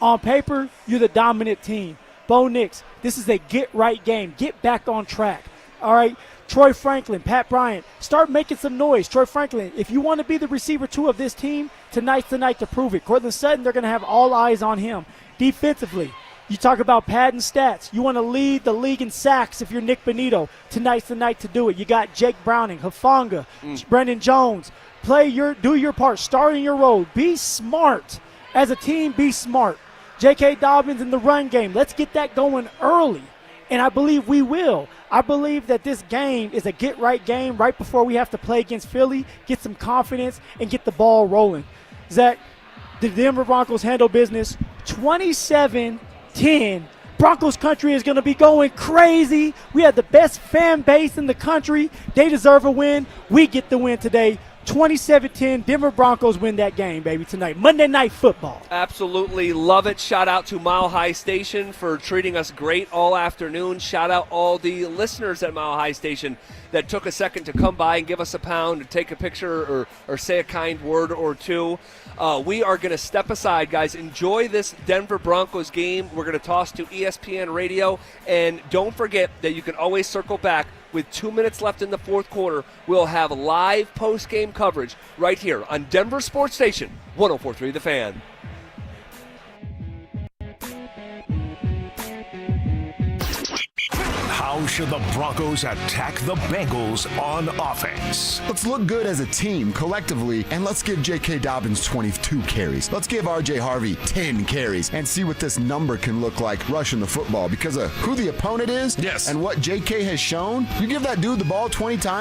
On paper, you're the dominant team. Bo Nix, this is a get-right game. Get back on track. All right? Troy Franklin, Pat Bryant, start making some noise. Troy Franklin, if you want to be the receiver 2 of this team, tonight's the night to prove it. Cortland Sutton, they're going to have all eyes on him. Defensively, you talk about pad and stats. You want to lead the league in sacks if you're Nick Bonito. Tonight's the night to do it. You got Jake Browning, Hufanga, Brendan Jones. Do your part. Start in your role. Be smart. As a team, be smart. J.K. Dobbins in the run game. Let's get that going early. And I believe we will. I believe that this game is a get-right game right before we have to play against Philly, get some confidence, and get the ball rolling. Zach, the Denver Broncos handle business 27-10 Broncos country is going to be going crazy. We have the best fan base in the country. They deserve a win. We get the win today. 27-10, Denver Broncos win that game, baby, tonight. Monday Night Football. Absolutely love it. Shout out to Mile High Station for treating us great all afternoon. Shout out all the listeners at Mile High Station that took a second to come by and give us a pound, to take a picture or say a kind word or two. We are going to step aside, guys. Enjoy this Denver Broncos game. We're going to toss to ESPN Radio. And don't forget that you can always circle back. With 2 minutes left in the fourth quarter, we'll have live post-game coverage right here on Denver Sports Station, 104.3 The Fan. How should the Broncos attack the Bengals on offense? Let's look good as a team collectively, and let's give J.K. Dobbins 22 carries. Let's give R.J. Harvey 10 carries and see what this number can look like rushing the football. Because of who the opponent is and what J.K. has shown, you give that dude the ball 20 times,